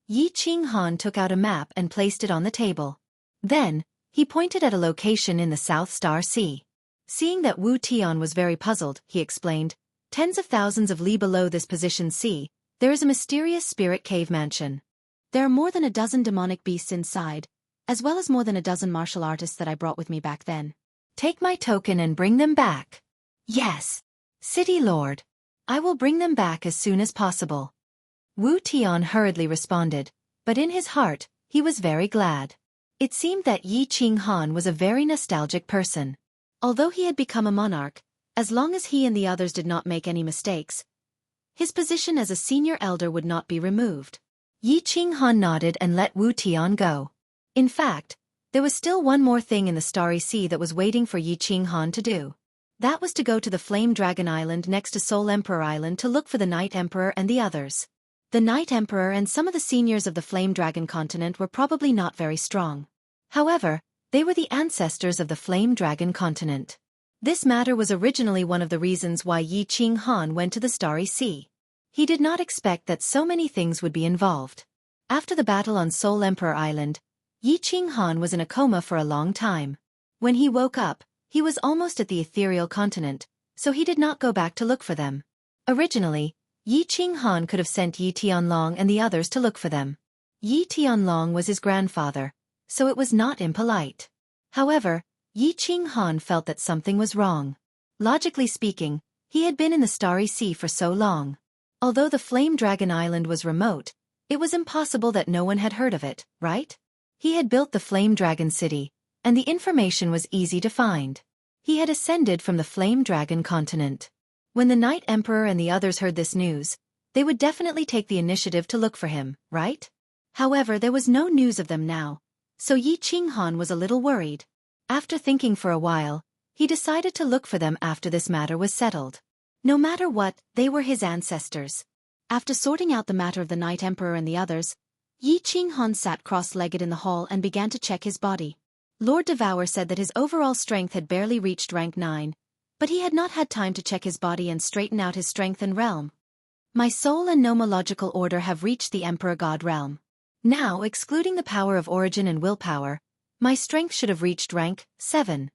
Speaker 1: Yi Qinghan took out a map and placed it on the table. Then, he pointed at a location in the South Star Sea. Seeing that Wu Tian was very puzzled, he explained, tens of thousands of li below this position sea, there is a mysterious spirit cave mansion. There are more than a dozen demonic beasts inside, as well as more than a dozen martial artists that I brought with me back then. Take my token and bring them back. Yes, City Lord. I will bring them back as soon as possible. Wu Tian hurriedly responded, but in his heart, he was very glad. It seemed that Yi Qinghan was a very nostalgic person. Although he had become a monarch, as long as he and the others did not make any mistakes, his position as a senior elder would not be removed. Yi Qinghan nodded and let Wu Tian go. In fact, there was still one more thing in the Starry Sea that was waiting for Yi Qinghan to do. That was to go to the Flame Dragon Island next to Soul Emperor Island to look for the Night Emperor and the others. The Night Emperor and some of the seniors of the Flame Dragon continent were probably not very strong. However, they were the ancestors of the Flame Dragon continent. This matter was originally one of the reasons why Yi Qinghan went to the Starry Sea. He did not expect that so many things would be involved. After the battle on Soul Emperor Island, Yi Qinghan was in a coma for a long time. When he woke up, he was almost at the ethereal continent, so he did not go back to look for them. Originally, Yi Qinghan could have sent Yi Tianlong and the others to look for them. Yi Tianlong was his grandfather, so it was not impolite. However, Yi Qinghan felt that something was wrong. Logically speaking, he had been in the Starry Sea for so long. Although the Flame Dragon Island was remote, it was impossible that no one had heard of it, right? He had built the Flame Dragon City, and the information was easy to find. He had ascended from the Flame Dragon continent. When the Night Emperor and the others heard this news, they would definitely take the initiative to look for him, right? However, there was no news of them now, so Yi Qinghan was a little worried. After thinking for a while, he decided to look for them after this matter was settled. No matter what, they were his ancestors. After sorting out the matter of the Night Emperor and the others, Yi Qinghan sat cross-legged in the hall and began to check his body. Lord Devour said that his overall strength had barely reached rank 9, but he had not had time to check his body and straighten out his strength and realm. My soul and nomological order have reached the Emperor God realm. Now, excluding the power of origin and willpower, my strength should have reached rank 7.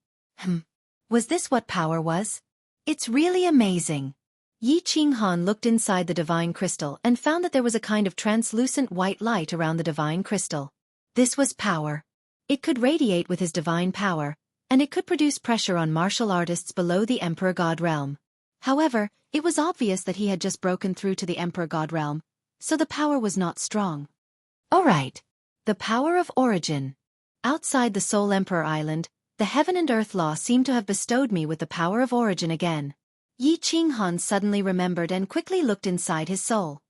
Speaker 1: Was this what power was? It's really amazing. Yi Qinghan looked inside the divine crystal and found that there was a kind of translucent white light around the divine crystal. This was power. It could radiate with his divine power, and it could produce pressure on martial artists below the Emperor God realm. However, it was obvious that he had just broken through to the Emperor God realm, so the power was not strong. Alright. The power of origin. Outside the Soul Emperor Island, the Heaven and Earth Law seemed to have bestowed me with the power of origin again. Yi Qinghan suddenly remembered and quickly looked inside his soul.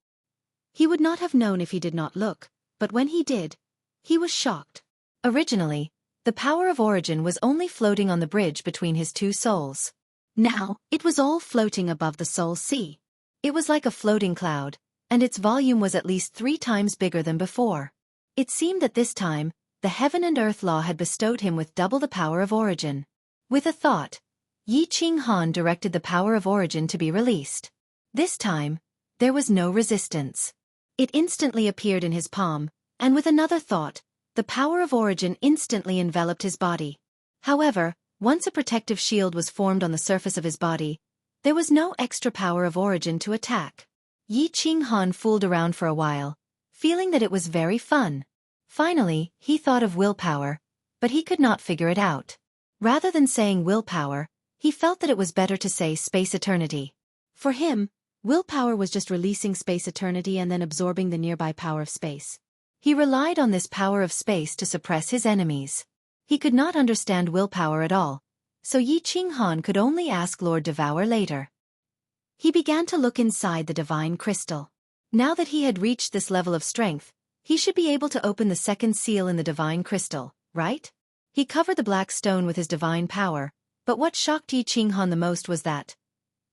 Speaker 1: He would not have known if he did not look, but when he did, he was shocked. Originally, the power of origin was only floating on the bridge between his two souls. Now, it was all floating above the soul sea. It was like a floating cloud, and its volume was at least 3 times bigger than before. It seemed that this time, the Heaven and Earth Law had bestowed him with double the power of origin. With a thought, Yi Qinghan directed the power of origin to be released. This time, there was no resistance. It instantly appeared in his palm, and with another thought, the power of origin instantly enveloped his body. However, once a protective shield was formed on the surface of his body, there was no extra power of origin to attack. Yi Qinghan fooled around for a while, feeling that it was very fun. Finally, he thought of willpower, but he could not figure it out. Rather than saying willpower, he felt that it was better to say space eternity. For him, willpower was just releasing space eternity and then absorbing the nearby power of space. He relied on this power of space to suppress his enemies. He could not understand willpower at all, so Yi Qinghan could only ask Lord Devour later. He began to look inside the divine crystal. Now that he had reached this level of strength, he should be able to open the second seal in the divine crystal, right? He covered the black stone with his divine power, but what shocked Yi Qinghan the most was that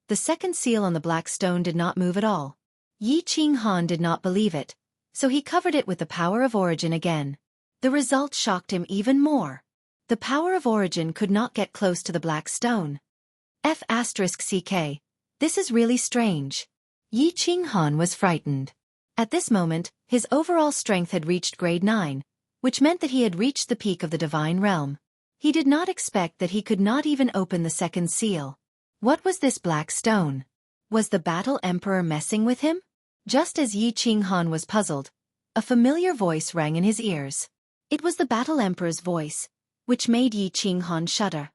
Speaker 1: the second seal on the black stone did not move at all. Yi Qinghan did not believe it, so he covered it with the power of origin again. The result shocked him even more. The power of origin could not get close to the black stone. F***ck. This is really strange. Yi Qinghan was frightened. At this moment, his overall strength had reached grade 9, which meant that he had reached the peak of the divine realm. He did not expect that he could not even open the second seal. What was this black stone? Was the Battle Emperor messing with him? Just as Yi Qinghan was puzzled, a familiar voice rang in his ears. It was the Battle Emperor's voice, which made Yi Qinghan shudder.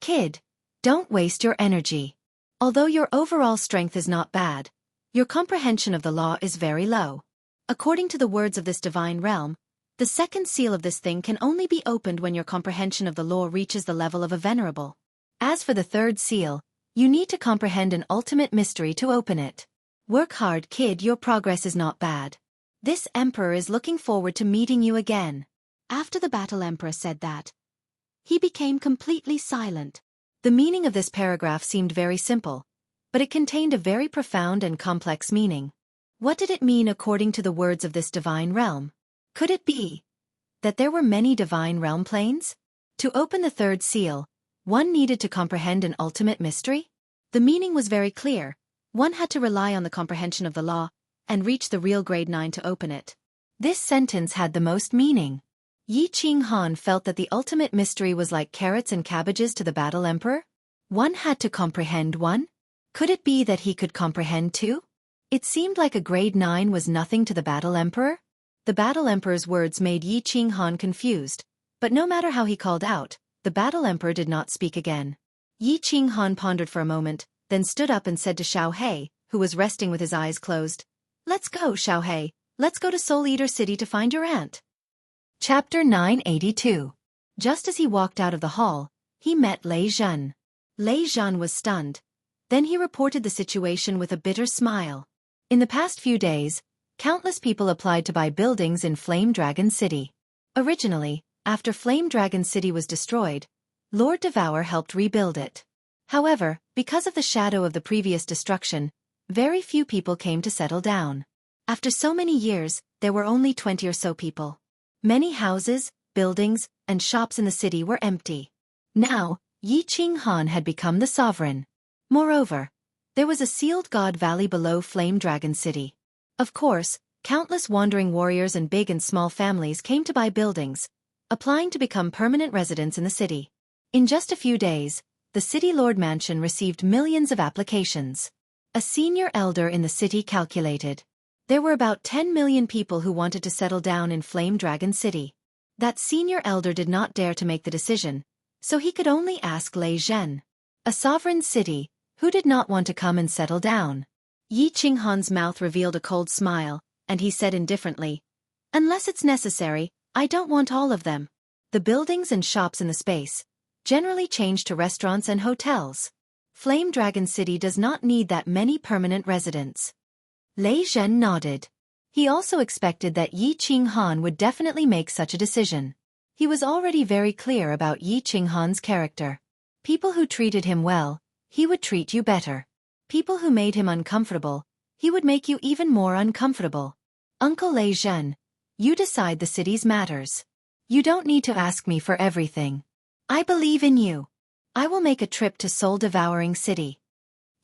Speaker 1: Kid, don't waste your energy. Although your overall strength is not bad, your comprehension of the law is very low. According to the words of this divine realm, the second seal of this thing can only be opened when your comprehension of the law reaches the level of a venerable. As for the third seal, you need to comprehend an ultimate mystery to open it. Work hard, kid, your progress is not bad. This emperor is looking forward to meeting you again. After the battle emperor said that, he became completely silent. The meaning of this paragraph seemed very simple, but it contained a very profound and complex meaning. What did it mean according to the words of this divine realm? Could it be that there were many divine realm planes? To open the third seal, one needed to comprehend an ultimate mystery? The meaning was very clear. One had to rely on the comprehension of the law and reach the real grade 9 to open it. This sentence had the most meaning. Yi Qinghan felt that the ultimate mystery was like carrots and cabbages to the battle emperor. One had to comprehend one? Could it be that he could comprehend two? It seemed like a grade 9 was nothing to the battle emperor. The battle emperor's words made Yi Qinghan confused, but no matter how he called out, the battle emperor did not speak again. Yi Qinghan pondered for a moment, then stood up and said to Xiaohei, who was resting with his eyes closed, "Let's go, Xiaohei. Let's go to Soul Eater City to find your aunt." Chapter 982. Just as he walked out of the hall, he met Lei Zhen. Lei Zhen was stunned. Then he reported the situation with a bitter smile. In the past few days, countless people applied to buy buildings in Flame Dragon City. Originally, after Flame Dragon City was destroyed, Lord Devour helped rebuild it. However, because of the shadow of the previous destruction, very few people came to settle down. After so many years, there were only 20 or so people. Many houses, buildings, and shops in the city were empty. Now, Yi Qinghan had become the sovereign. Moreover, there was a sealed god valley below Flame Dragon City. Of course, countless wandering warriors and big and small families came to buy buildings, applying to become permanent residents in the city. In just a few days, the City Lord Mansion received millions of applications. A senior elder in the city calculated. There were about 10 million people who wanted to settle down in Flame Dragon City. That senior elder did not dare to make the decision, so he could only ask Lei Zhen. A sovereign city, who did not want to come and settle down? Yi Qinghan's mouth revealed a cold smile, and he said indifferently, "Unless it's necessary, I don't want all of them." The buildings and shops in the space generally changed to restaurants and hotels. Flame Dragon City does not need that many permanent residents. Lei Zhen nodded. He also expected that Yi Qinghan would definitely make such a decision. He was already very clear about Yi Qinghan's character. People who treated him well, he would treat you better. People who made him uncomfortable, he would make you even more uncomfortable. Uncle Lei Zhen, you decide the city's matters. You don't need to ask me for everything. I believe in you. I will make a trip to Soul Devouring City.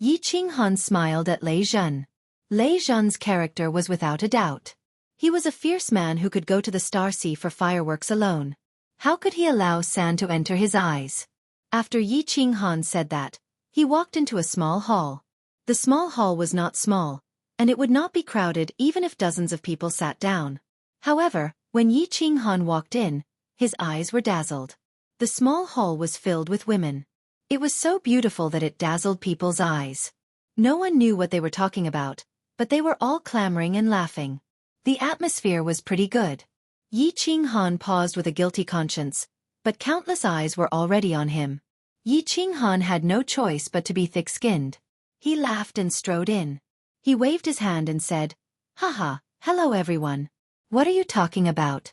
Speaker 1: Yi Qinghan smiled at Lei Zhen. Lei Zhen's character was without a doubt. He was a fierce man who could go to the Star Sea for fireworks alone. How could he allow sand to enter his eyes? After Yi Qinghan said that, he walked into a small hall. The small hall was not small, and it would not be crowded even if dozens of people sat down. However, when Yi Qinghan walked in, his eyes were dazzled. The small hall was filled with women. It was so beautiful that it dazzled people's eyes. No one knew what they were talking about, but they were all clamoring and laughing. The atmosphere was pretty good. Yi Qinghan paused with a guilty conscience, but countless eyes were already on him. Yi Qinghan had no choice but to be thick-skinned. He laughed and strode in. He waved his hand and said, "Haha, hello everyone. What are you talking about?"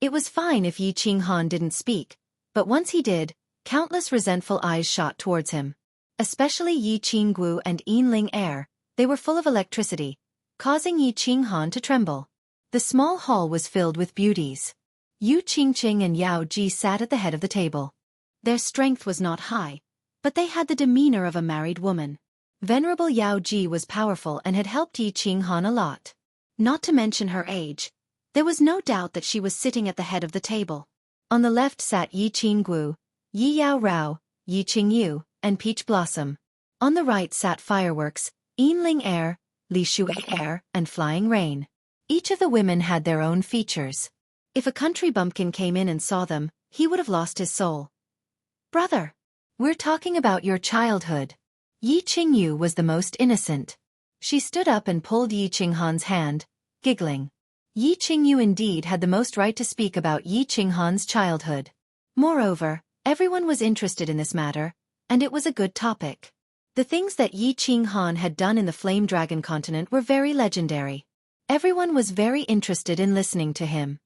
Speaker 1: It was fine if Yi Qinghan didn't speak, but once he did, countless resentful eyes shot towards him. Especially Yi Qingguo and Yinling Air, they were full of electricity, causing Yi Qinghan to tremble. The small hall was filled with beauties. Yu Qingqing and Yao Ji sat at the head of the table. Their strength was not high, but they had the demeanor of a married woman. Venerable Yao Ji was powerful and had helped Yi Qinghan a lot. Not to mention her age, there was no doubt that she was sitting at the head of the table. On the left sat Yi Qingguo, Yi Yao Rao, Yi Qingyu, and Peach Blossom. On the right sat Fireworks, Yinling Air, Li Shui Air, and Flying Rain. Each of the women had their own features. If a country bumpkin came in and saw them, he would have lost his soul. "Brother, we're talking about your childhood." Yi Qingyu was the most innocent. She stood up and pulled Yi Qinghan's hand, giggling. Yi Qingyu indeed had the most right to speak about Yi Qinghan's childhood. Moreover, everyone was interested in this matter, and it was a good topic. The things that Yi Qinghan had done in the Flame Dragon continent were very legendary. Everyone was very interested in listening to him.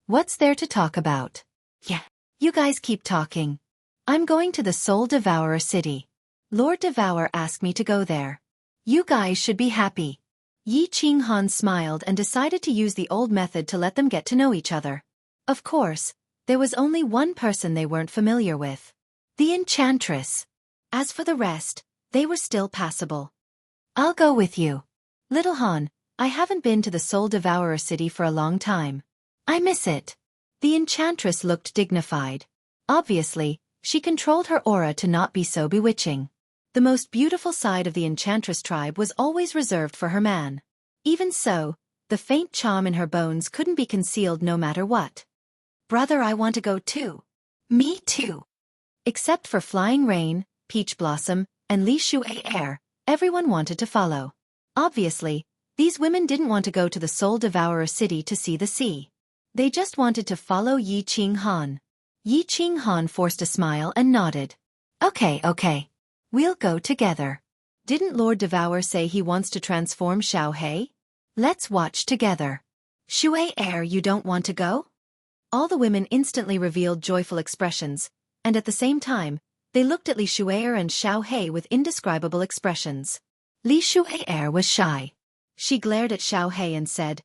Speaker 1: What's there to talk about? Yeah, you guys keep talking. I'm going to the Soul Devourer city. Lord Devour asked me to go there. You guys should be happy. Yi Qinghan smiled and decided to use the old method to let them get to know each other. Of course, there was only one person they weren't familiar with. The Enchantress. As for the rest, they were still passable. I'll go with you. Little Han, I haven't been to the Soul Devourer city for a long time. I miss it. The Enchantress looked dignified. Obviously, she controlled her aura to not be so bewitching. The most beautiful side of the Enchantress tribe was always reserved for her man. Even so, the faint charm in her bones couldn't be concealed no matter what. Brother, I want to go too. Me too. Except for Flying Rain, Peach Blossom, and Li Shuai, everyone wanted to follow. Obviously, these women didn't want to go to the Soul Devourer city to see the sea. They just wanted to follow Yi Qinghan. Yi Qinghan forced a smile and nodded. Okay. We'll go together. Didn't Lord Devour say he wants to transform Xiaohei? Let's watch together. Shuai, you don't want to go? All the women instantly revealed joyful expressions, and at the same time, they looked at Li Shuai and Xiaohei with indescribable expressions. Li Shuai was shy. She glared at Xiaohei and said,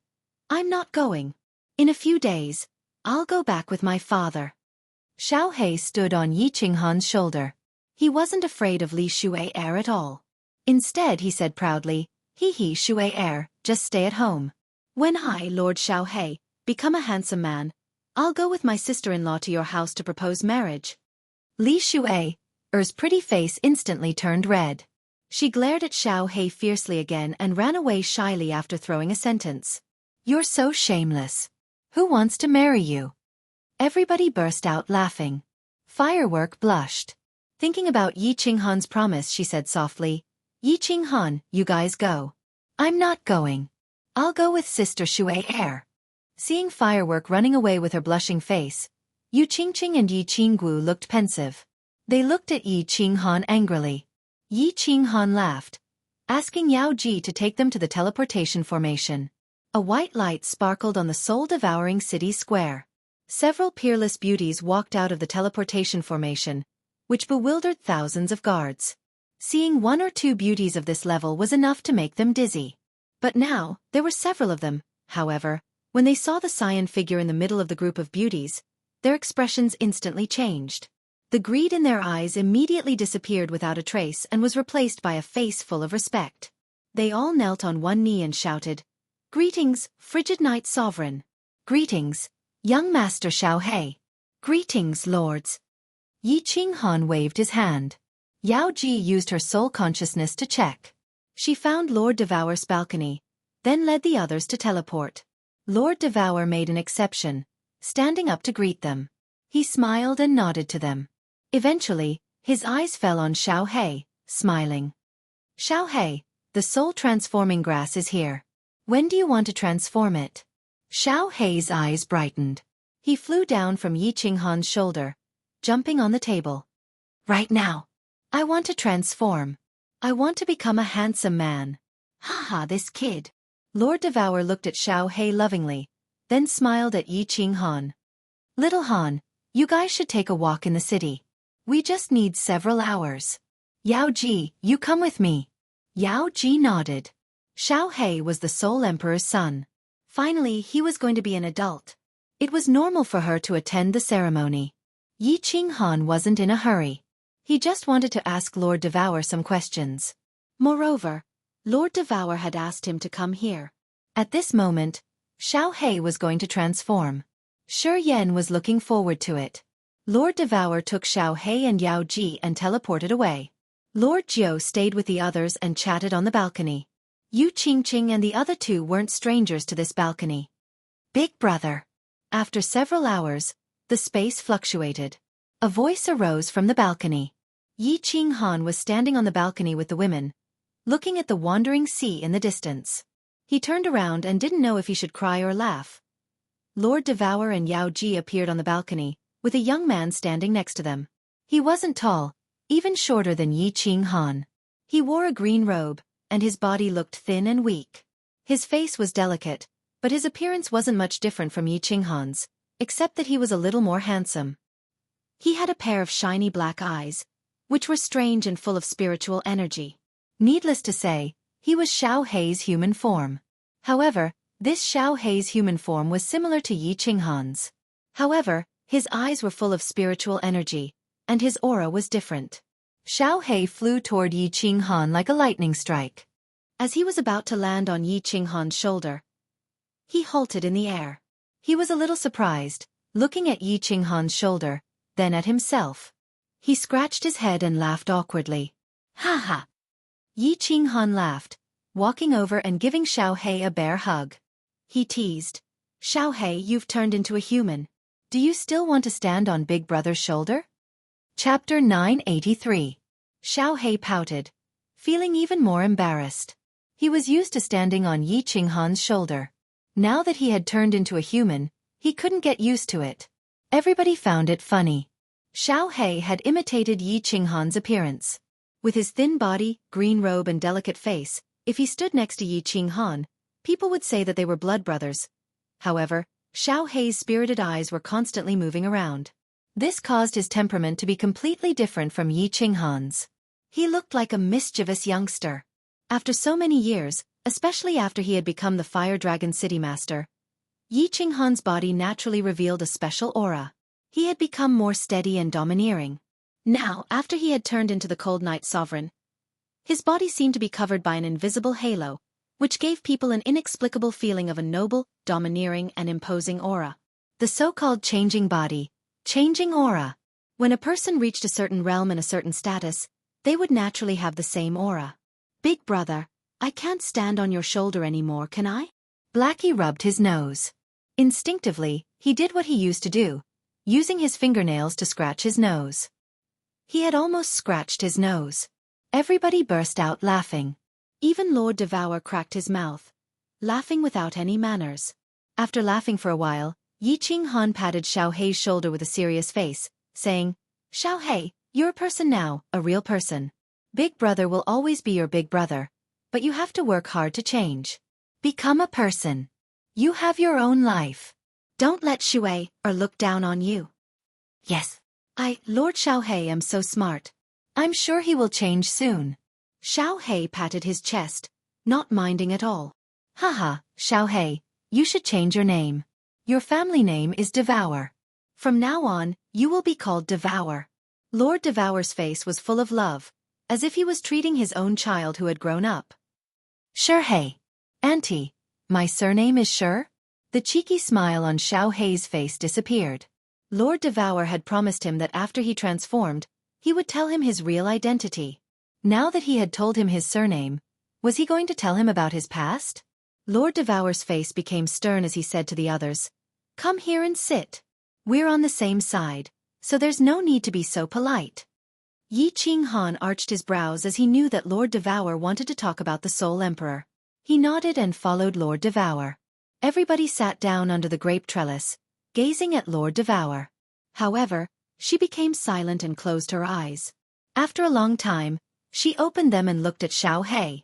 Speaker 1: I'm not going. In a few days, I'll go back with my father. Xiaohei stood on Yi Qinghan's shoulder. He wasn't afraid of Li Shuai at all. Instead, he said proudly, He Shuai, just stay at home. When I, Lord Xiaohei, become a handsome man, I'll go with my sister-in-law to your house to propose marriage. Li Shuai's pretty face instantly turned red. She glared at Xiaohei fiercely again and ran away shyly after throwing a sentence. You're so shameless. Who wants to marry you? Everybody burst out laughing. Firework blushed. Thinking about Yi Qinghan's promise, she said softly, Yi Qinghan, you guys go. I'm not going. I'll go with Sister Shuai. Seeing Firework running away with her blushing face, Yu Qingqing and Yi Qinggu looked pensive. They looked at Yi Qinghan angrily. Yi Qinghan laughed, asking Yao Ji to take them to the teleportation formation. A white light sparkled on the soul-devouring city square. Several peerless beauties walked out of the teleportation formation, which bewildered thousands of guards. Seeing one or two beauties of this level was enough to make them dizzy. But now, there were several of them. However, when they saw the cyan figure in the middle of the group of beauties, their expressions instantly changed. The greed in their eyes immediately disappeared without a trace and was replaced by a face full of respect. They all knelt on one knee and shouted, Greetings, frigid Knight Sovereign. Greetings, young Master Xiaohei. Greetings, lords. Yi Qinghan waved his hand. Yao Ji used her soul consciousness to check. She found Lord Devour's balcony, then led the others to teleport. Lord Devour made an exception, standing up to greet them. He smiled and nodded to them. Eventually, his eyes fell on Xiaohei, smiling. Xiaohei, the soul-transforming grass is here. When do you want to transform it? Xiaohei's eyes brightened. He flew down from Yi Qinghan's shoulder, jumping on the table. Right now. I want to transform. I want to become a handsome man. Haha, this kid. Lord Devour looked at Xiaohei lovingly, then smiled at Yi Qinghan. Little Han, you guys should take a walk in the city. We just need several hours. Yao Ji, you come with me. Yao Ji nodded. Xiaohei was the Soul Emperor's son. Finally, he was going to be an adult. It was normal for her to attend the ceremony. Yi Qinghan wasn't in a hurry. He just wanted to ask Lord Devour some questions. Moreover, Lord Devour had asked him to come here. At this moment, Xiaohei was going to transform. Shi Yan was looking forward to it. Lord Devour took Xiaohei and Yao Ji and teleported away. Lord Jiu stayed with the others and chatted on the balcony. Yu Qingqing and the other two weren't strangers to this balcony. Big brother. After several hours, the space fluctuated. A voice arose from the balcony. Yi Qinghan was standing on the balcony with the women, looking at the wandering sea in the distance. He turned around and didn't know if he should cry or laugh. Lord Devour and Yao Ji appeared on the balcony, with a young man standing next to them. He wasn't tall, even shorter than Yi Qinghan. He wore a green robe, and his body looked thin and weak. His face was delicate, but his appearance wasn't much different from Yi Qinghan's, except that he was a little more handsome. He had a pair of shiny black eyes, which were strange and full of spiritual energy. Needless to say, he was Xiao Hei's human form. However, this Xiao Hei's human form was similar to Yi Qinghan's. However, his eyes were full of spiritual energy, and his aura was different. Xiao Hei flew toward Yi Qinghan like a lightning strike. As he was about to land on Yi Qinghan's shoulder, he halted in the air. He was a little surprised, looking at Yi Qinghan's shoulder, then at himself. He scratched his head and laughed awkwardly. Ha ha! Yi Qinghan laughed, walking over and giving Xiao Hei a bear hug. He teased, "Xiao Hei, you've turned into a human. Do you still want to stand on Big Brother's shoulder?" Chapter 983. Xiao Hei pouted, feeling even more embarrassed. He was used to standing on Yi Qinghan's shoulder. Now that he had turned into a human, he couldn't get used to it. Everybody found it funny. Xiao Hei had imitated Yi Qinghan's appearance. With his thin body, green robe and delicate face, if he stood next to Yi Qinghan, people would say that they were blood brothers. However, Xiao Hei's spirited eyes were constantly moving around. This caused his temperament to be completely different from Yi Qinghan's. He looked like a mischievous youngster. After so many years, especially after he had become the Fire Dragon City Master, Yi Qinghan's body naturally revealed a special aura. He had become more steady and domineering. Now, after he had turned into the Cold Night Sovereign, his body seemed to be covered by an invisible halo, which gave people an inexplicable feeling of a noble, domineering and imposing aura. The so-called changing body, changing aura. When a person reached a certain realm and a certain status, they would naturally have the same aura. "Big brother, I can't stand on your shoulder anymore, can I?" Blackie rubbed his nose. Instinctively, he did what he used to do, using his fingernails to scratch his nose. He had almost scratched his nose. Everybody burst out laughing. Even Lord Devour cracked his mouth, laughing without any manners. After laughing for a while, Yi Qinghan patted Xiao Hei's shoulder with a serious face, saying, "Xiao Hei, you're a person now, a real person. Big brother will always be your big brother, but you have to work hard to change. Become a person. You have your own life. Don't let Shui or look down on you." "Yes. Lord Xiao Hei, am so smart. I'm sure he will change soon." Xiao Hei patted his chest, not minding at all. "Haha, Xiao Hei, you should change your name. Your family name is Devour. From now on, you will be called Devour." Lord Devour's face was full of love, as if he was treating his own child who had grown up. "Sure, Hei. Auntie, my surname is Sure?" The cheeky smile on Xiao Hei's face disappeared. Lord Devour had promised him that after he transformed, he would tell him his real identity. Now that he had told him his surname, was he going to tell him about his past? Lord Devour's face became stern as he said to the others, "Come here and sit. We're on the same side, so there's no need to be so polite." Yi Qinghan arched his brows as he knew that Lord Devour wanted to talk about the Soul Emperor. He nodded and followed Lord Devour. Everybody sat down under the grape trellis, gazing at Lord Devour. However, she became silent and closed her eyes. After a long time, she opened them and looked at Xiao Hei.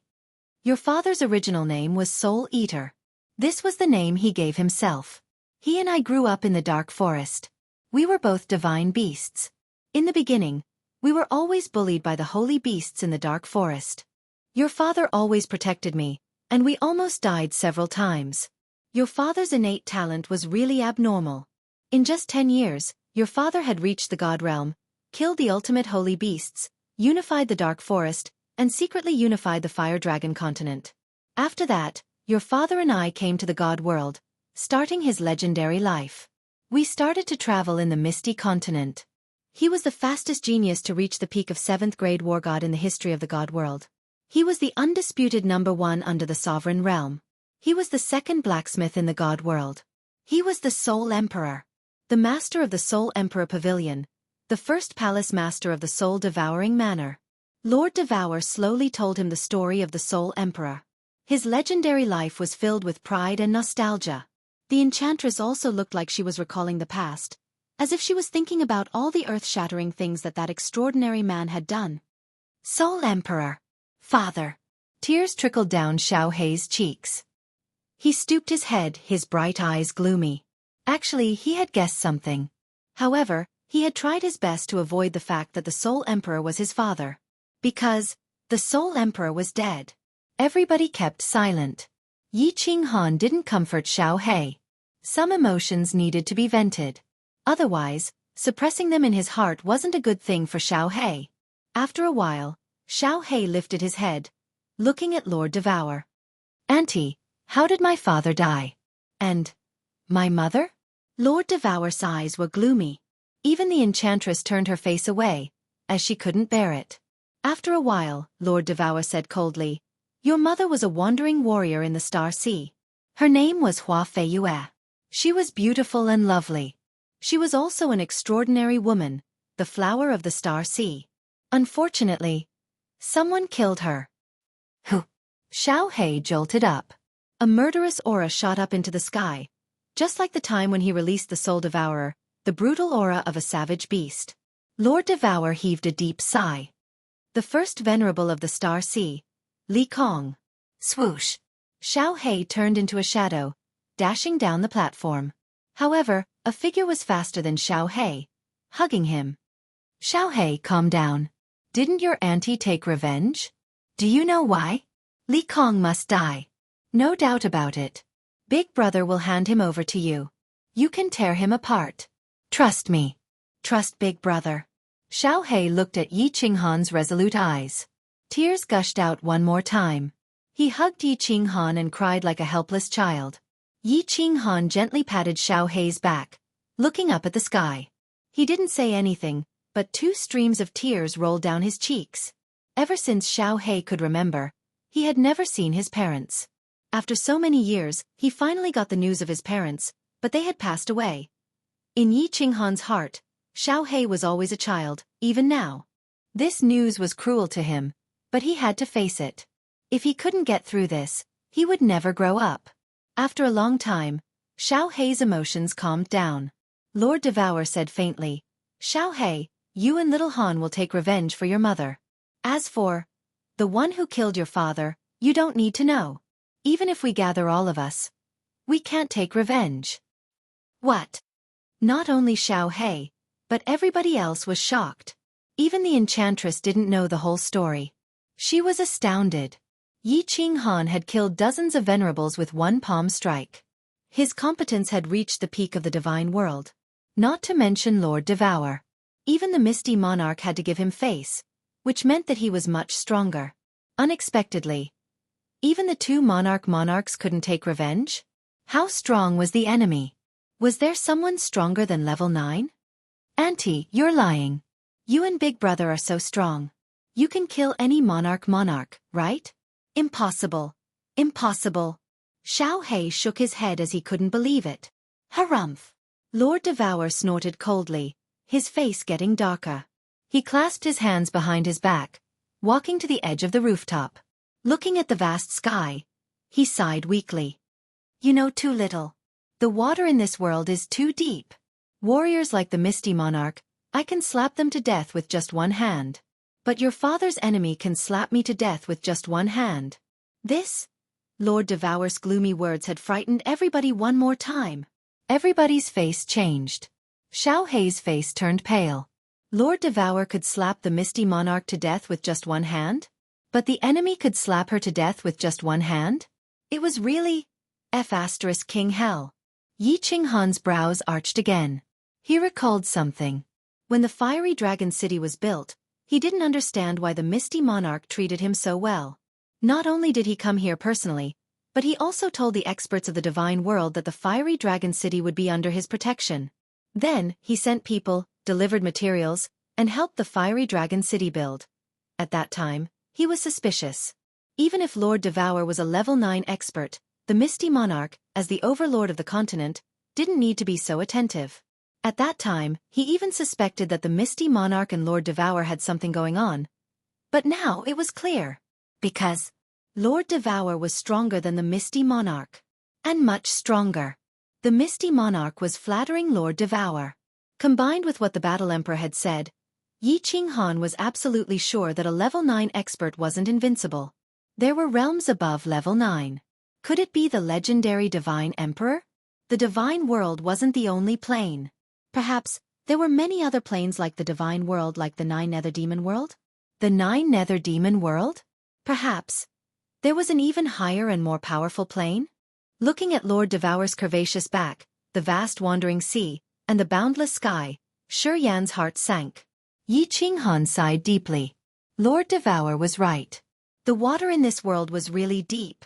Speaker 1: "Your father's original name was Soul Eater. This was the name he gave himself. He and I grew up in the dark forest. We were both divine beasts. In the beginning, we were always bullied by the holy beasts in the dark forest. Your father always protected me, and we almost died several times. Your father's innate talent was really abnormal. In just 10 years, your father had reached the God realm, killed the ultimate holy beasts, unified the dark forest, and secretly unified the Fire Dragon continent. After that, your father and I came to the God world, starting his legendary life. We started to travel in the Misty Continent. He was the fastest genius to reach the peak of 7th grade war god in the history of the God world. He was the undisputed #1 under the sovereign realm. He was the second blacksmith in the God world. He was the Soul Emperor, the master of the Soul Emperor Pavilion, the first palace master of the Soul Devouring Manor. Lord Devour slowly told him the story of the Soul Emperor. His legendary life was filled with pride and nostalgia. The enchantress also looked like she was recalling the past, as if she was thinking about all the earth-shattering things that extraordinary man had done. Soul Emperor. Father. Tears trickled down Xiao Hei's cheeks. He stooped his head, his bright eyes gloomy. Actually, he had guessed something. However, he had tried his best to avoid the fact that the Soul Emperor was his father. Because the Soul Emperor was dead. Everybody kept silent. Yi Qinghan didn't comfort Xiao Hei. Some emotions needed to be vented. Otherwise, suppressing them in his heart wasn't a good thing for Xiao Hei. After a while, Xiao Hei lifted his head, looking at Lord Devour. Auntie, how did my father die? And my mother? Lord Devour's eyes were gloomy. Even the enchantress turned her face away, as she couldn't bear it. After a while, Lord Devour said coldly, Your mother was a wandering warrior in the Star Sea. Her name was Hua Fei Yue. She was beautiful and lovely. She was also an extraordinary woman, the flower of the Star Sea. Unfortunately, someone killed her. Who? Xiao Hei jolted up. A murderous aura shot up into the sky, just like the time when he released the Soul Devourer, the brutal aura of a savage beast. Lord Devour heaved a deep sigh. The first venerable of the Star Sea, Li Kong. Swoosh! Xiao Hei turned into a shadow, dashing down the platform. However, a figure was faster than Xiao Hei, hugging him. Xiao Hei, calm down. Didn't your auntie take revenge? Do you know why? Li Kong must die. No doubt about it. Big Brother will hand him over to you. You can tear him apart. Trust me. Trust Big Brother. Xiao Hei looked at Yi Qinghan's resolute eyes. Tears gushed out one more time. He hugged Yi Qinghan and cried like a helpless child. Yi Qinghan gently patted Xiao Hei's back, looking up at the sky. He didn't say anything, but 2 streams of tears rolled down his cheeks. Ever since Xiao Hei could remember, he had never seen his parents. After so many years, he finally got the news of his parents, but they had passed away. In Yi Qinghan's heart, Xiao Hei was always a child, even now. This news was cruel to him, but he had to face it. If he couldn't get through this, he would never grow up. After a long time, Xiao Hei's emotions calmed down. Lord Devour said faintly, Xiao Hei, you and little Han will take revenge for your mother. As for the one who killed your father, you don't need to know. Even if we gather all of us, we can't take revenge. What? Not only Xiao Hei, but everybody else was shocked. Even the enchantress didn't know the whole story. She was astounded. Yi Qinghan had killed dozens of venerables with one palm strike. His competence had reached the peak of the divine world. Not to mention Lord Devour. Even the Misty Monarch had to give him face, which meant that he was much stronger. Unexpectedly, even the 2 monarchs couldn't take revenge? How strong was the enemy? Was there someone stronger than level 9? Auntie, you're lying. You and Big Brother are so strong. You can kill any monarch, right? Impossible. Impossible. Xiao Hei shook his head as he couldn't believe it. Harumph. Lord Devour snorted coldly, his face getting darker. He clasped his hands behind his back, walking to the edge of the rooftop. Looking at the vast sky, he sighed weakly. You know too little. The water in this world is too deep. Warriors like the Misty Monarch, I can slap them to death with just one hand. But your father's enemy can slap me to death with just one hand. This? Lord Devour's gloomy words had frightened everybody one more time. Everybody's face changed. Xiao Hei's face turned pale. Lord Devour could slap the Misty Monarch to death with just one hand? But the enemy could slap her to death with just one hand? It was really King Hell. Yi Qinghan's brows arched again. He recalled something. When the fiery dragon city was built, he didn't understand why the Misty Monarch treated him so well. Not only did he come here personally, but he also told the experts of the divine world that the fiery dragon city would be under his protection. Then, he sent people, delivered materials, and helped the fiery dragon city build. At that time, he was suspicious. Even if Lord Devour was a level 9 expert, the Misty Monarch, as the overlord of the continent, didn't need to be so attentive. At that time, he even suspected that the Misty Monarch and Lord Devour had something going on. But now it was clear. Because Lord Devour was stronger than the Misty Monarch. And much stronger. The Misty Monarch was flattering Lord Devour. Combined with what the Battle Emperor had said, Yi Qinghan was absolutely sure that a level 9 expert wasn't invincible. There were realms above level 9. Could it be the legendary Divine Emperor? The Divine World wasn't the only plane. Perhaps, there were many other planes like the Divine World, like the 9 Nether Demon World? The 9 Nether Demon World? Perhaps, there was an even higher and more powerful plane? Looking at Lord Devour's curvaceous back, the vast wandering sea, and the boundless sky, Shi Yan's heart sank. Yi Qinghan sighed deeply. Lord Devour was right. The water in this world was really deep.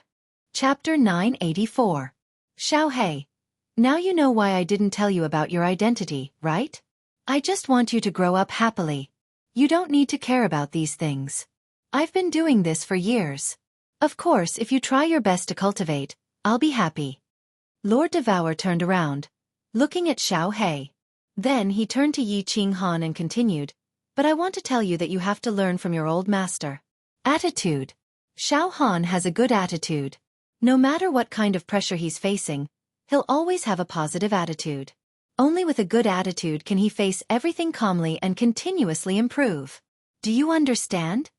Speaker 1: Chapter 984. Xiaohei. Now you know why I didn't tell you about your identity, right? I just want you to grow up happily. You don't need to care about these things. I've been doing this for years. Of course, if you try your best to cultivate, I'll be happy. Lord Devour turned around, looking at Xiaohei. Then he turned to Yi Qinghan and continued, but I want to tell you that you have to learn from your old master. Attitude. Xiao Han has a good attitude. No matter what kind of pressure he's facing, he'll always have a positive attitude. Only with a good attitude can he face everything calmly and continuously improve. Do you understand?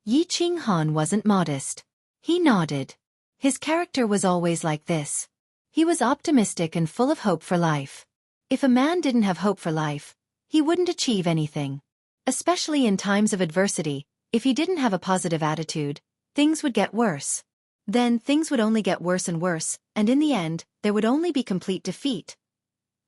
Speaker 1: Yi Qinghan wasn't modest. He nodded. His character was always like this. He was optimistic and full of hope for life. If a man didn't have hope for life, he wouldn't achieve anything. Especially in times of adversity, if he didn't have a positive attitude, things would get worse. Then things would only get worse and worse, and in the end, there would only be complete defeat.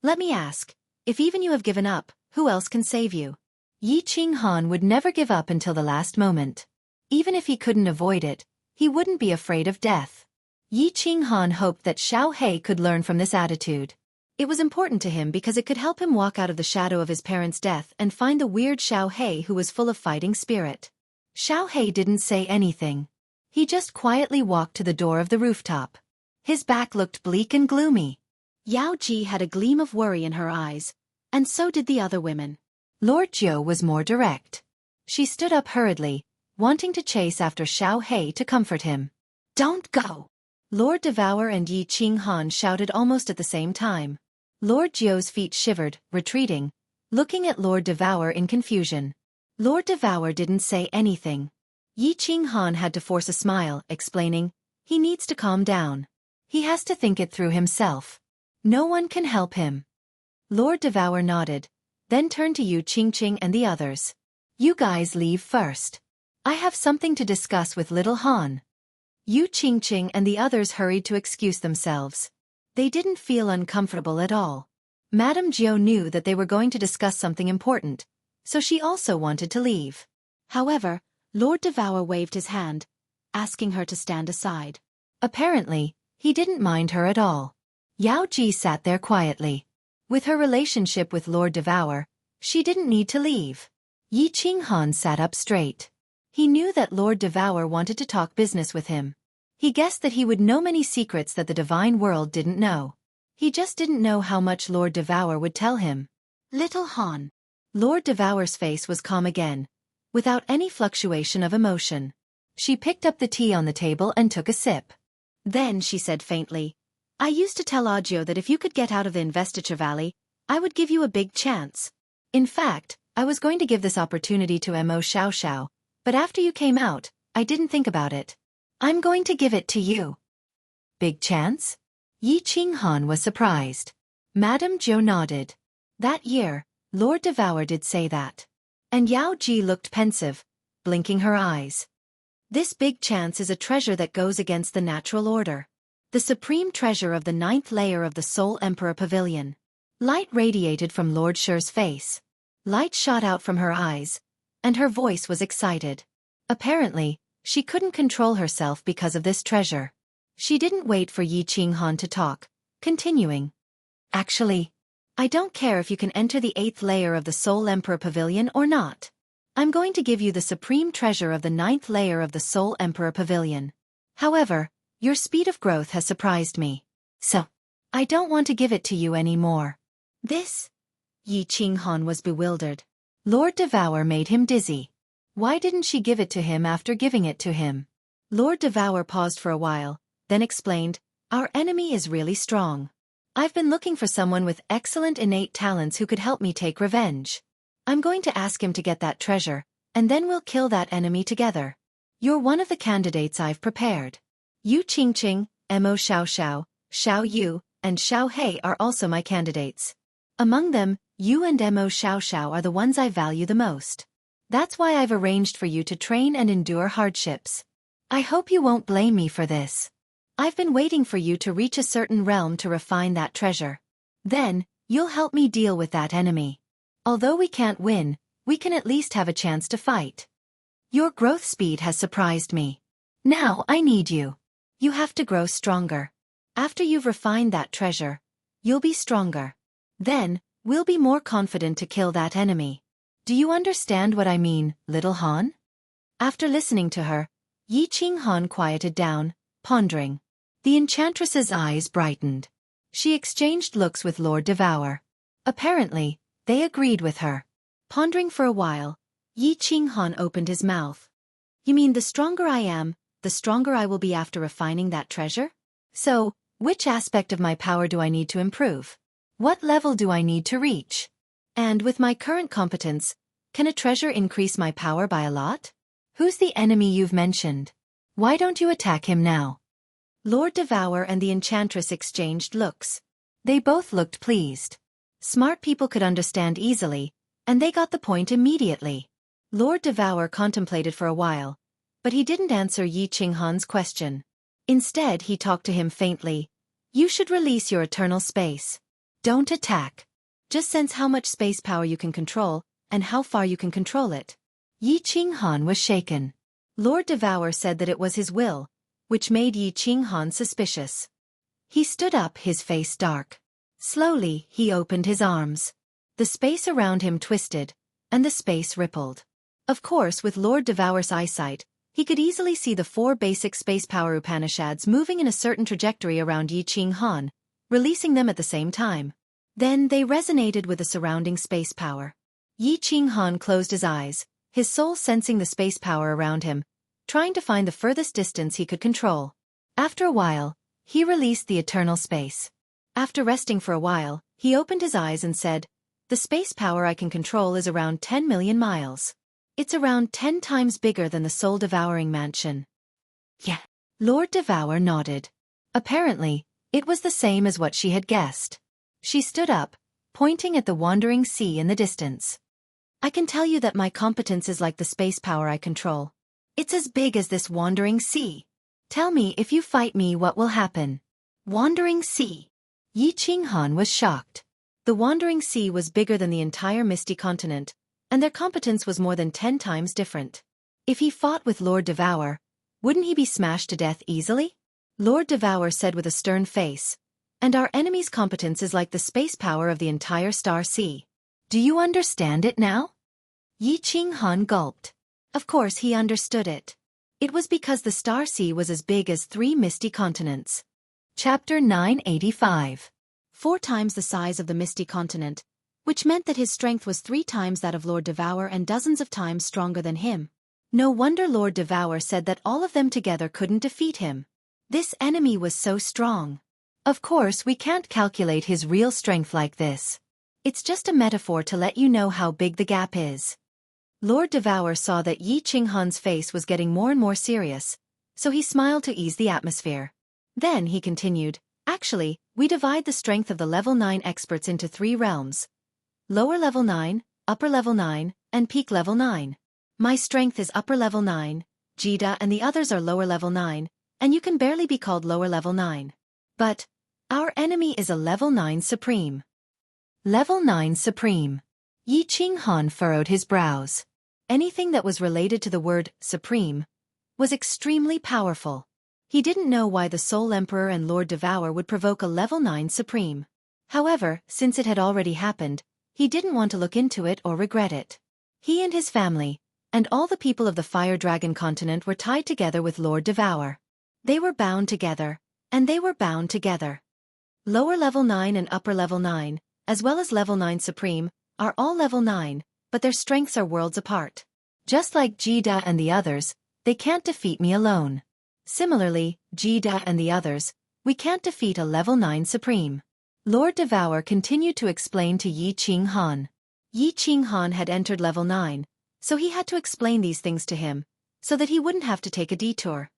Speaker 1: Let me ask, if even you have given up, who else can save you? Yi Qinghan would never give up until the last moment. Even if he couldn't avoid it, he wouldn't be afraid of death. Yi Qinghan hoped that Xiaohei could learn from this attitude. It was important to him because it could help him walk out of the shadow of his parents' death and find the weird Xiaohei who was full of fighting spirit. Xiaohei didn't say anything. He just quietly walked to the door of the rooftop. His back looked bleak and gloomy. Yao Ji had a gleam of worry in her eyes, and so did the other women. Lord Jiu was more direct. She stood up hurriedly, wanting to chase after Xiaohei to comfort him. Don't go! Lord Devour and Yi Qinghan shouted almost at the same time. Lord Jiu's feet shivered, retreating, looking at Lord Devour in confusion. Lord Devour didn't say anything. Yi Qinghan had to force a smile, explaining, he needs to calm down. He has to think it through himself. No one can help him. Lord Devour nodded, then turned to Yu Qingqing and the others. You guys leave first. I have something to discuss with little Han. Yu Qingqing and the others hurried to excuse themselves. They didn't feel uncomfortable at all. Madame Jiu knew that they were going to discuss something important, so she also wanted to leave. However, Lord Devour waved his hand, asking her to stand aside. Apparently, he didn't mind her at all. Yao Ji sat there quietly. With her relationship with Lord Devour, she didn't need to leave. Yi Qinghan sat up straight. He knew that Lord Devour wanted to talk business with him. He guessed that he would know many secrets that the Divine World didn't know. He just didn't know how much Lord Devour would tell him. Little Han. Lord Devour's face was calm again, without any fluctuation of emotion. She picked up the tea on the table and took a sip. Then she said faintly, I used to tell Audio that if you could get out of the Investiture Valley, I would give you a big chance. In fact, I was going to give this opportunity to Mo Xiaoxiao, but after you came out, I didn't think about it. I'm going to give it to you. Big chance? Yi Qinghan was surprised. Madame Jiu nodded. That year, Lord Devour did say that. And Yao Ji looked pensive, blinking her eyes. This big chance is a treasure that goes against the natural order. The supreme treasure of the 9th layer of the Soul Emperor Pavilion. Light radiated from Lord Shi's face. Light shot out from her eyes, and her voice was excited. Apparently, she couldn't control herself because of this treasure. She didn't wait for Yi Qinghan to talk, continuing. Actually, I don't care if you can enter the 8th layer of the Soul Emperor Pavilion or not. I'm going to give you the supreme treasure of the 9th layer of the Soul Emperor Pavilion. However, your speed of growth has surprised me. So, I don't want to give it to you anymore. This? Yi Qinghan was bewildered. Lord Devour made him dizzy. Why didn't she give it to him after giving it to him? Lord Devour paused for a while, then explained, our enemy is really strong. I've been looking for someone with excellent innate talents who could help me take revenge. I'm going to ask him to get that treasure, and then we'll kill that enemy together. You're one of the candidates I've prepared. Yu Qingqing, Mo Xiao Xiao, Xiao Yu, and Xiao Hei are also my candidates. Among them, you and Mo Xiao Xiao are the ones I value the most. That's why I've arranged for you to train and endure hardships. I hope you won't blame me for this. I've been waiting for you to reach a certain realm to refine that treasure. Then, you'll help me deal with that enemy. Although we can't win, we can at least have a chance to fight. Your growth speed has surprised me. Now I need you. You have to grow stronger. After you've refined that treasure, you'll be stronger. Then, we'll be more confident to kill that enemy. Do you understand what I mean, little Han? After listening to her, Yi Qing Han quieted down, pondering. The enchantress's eyes brightened. She exchanged looks with Lord Devour. Apparently, they agreed with her. Pondering for a while, Yi Qing Han opened his mouth. You mean the stronger I am, the stronger I will be after refining that treasure? So, which aspect of my power do I need to improve? What level do I need to reach? And with my current competence, can a treasure increase my power by a lot? Who's the enemy you've mentioned? Why don't you attack him now? Lord Devour and the enchantress exchanged looks. They both looked pleased. Smart people could understand easily, and they got the point immediately. Lord Devour contemplated for a while, but he didn't answer Yi Qing Han's question. Instead, he talked to him faintly. You should release your eternal space. Don't attack. Just sense how much space power you can control, and how far you can control it. Yi Qing Han was shaken. Lord Devour said that it was his will, which made Yi Qing Han suspicious. He stood up, his face dark. Slowly, he opened his arms. The space around him twisted, and the space rippled. Of course, with Lord Devour's eyesight, he could easily see the 4 basic space power Upanishads moving in a certain trajectory around Yi Qing Han, releasing them at the same time. Then they resonated with the surrounding space power. Yi Qing Han closed his eyes, his soul sensing the space power around him, trying to find the furthest distance he could control. After a while, he released the eternal space. After resting for a while, he opened his eyes and said, the space power I can control is around 10 million miles. It's around 10 times bigger than the soul-devouring mansion. Yeah. Lord Devour nodded. Apparently, it was the same as what she had guessed. She stood up, pointing at the wandering sea in the distance. I can tell you that my competence is like the space power I control. It's as big as this wandering sea. Tell me, if you fight me, what will happen? Wandering sea. Yi Qing Han was shocked. The wandering sea was bigger than the entire Misty Continent, and their competence was more than 10 times different. If he fought with Lord Devour, wouldn't he be smashed to death easily? Lord Devour said with a stern face, and our enemy's competence is like the space power of the entire Star Sea. Do you understand it now? Yi Qing Han gulped. Of course he understood it. It was because the Star Sea was as big as 3 misty continents. Chapter 985. 4 times the size of the Misty Continent, which meant that his strength was 3 times that of Lord Devour and dozens of times stronger than him. No wonder Lord Devour said that all of them together couldn't defeat him. This enemy was so strong. Of course, we can't calculate his real strength like this. It's just a metaphor to let you know how big the gap is. Lord Devour saw that Yi Qing Han's face was getting more and more serious, so he smiled to ease the atmosphere. Then he continued, actually, we divide the strength of the level 9 experts into 3 realms. Lower level 9, upper level 9, and peak level 9. My strength is upper level 9, Jida and the others are lower level 9, and you can barely be called lower level 9. But our enemy is a level 9 supreme. Level 9 supreme. Yi Qing Han furrowed his brows. Anything that was related to the word supreme was extremely powerful. He didn't know why the Soul Emperor and Lord Devour would provoke a level 9 supreme. However, since it had already happened, he didn't want to look into it or regret it. He and his family, and all the people of the Fire Dragon continent were tied together with Lord Devour. They were bound together, and they were bound together. Lower level 9 and upper level 9, as well as level 9 supreme, are all level 9, but their strengths are worlds apart. Just like Jida and the others, they can't defeat me alone. Similarly, Jida and the others, we can't defeat a level 9 supreme. Lord Devour continued to explain to Yi Qinghan. Yi Qinghan had entered level 9, so he had to explain these things to him, so that he wouldn't have to take a detour.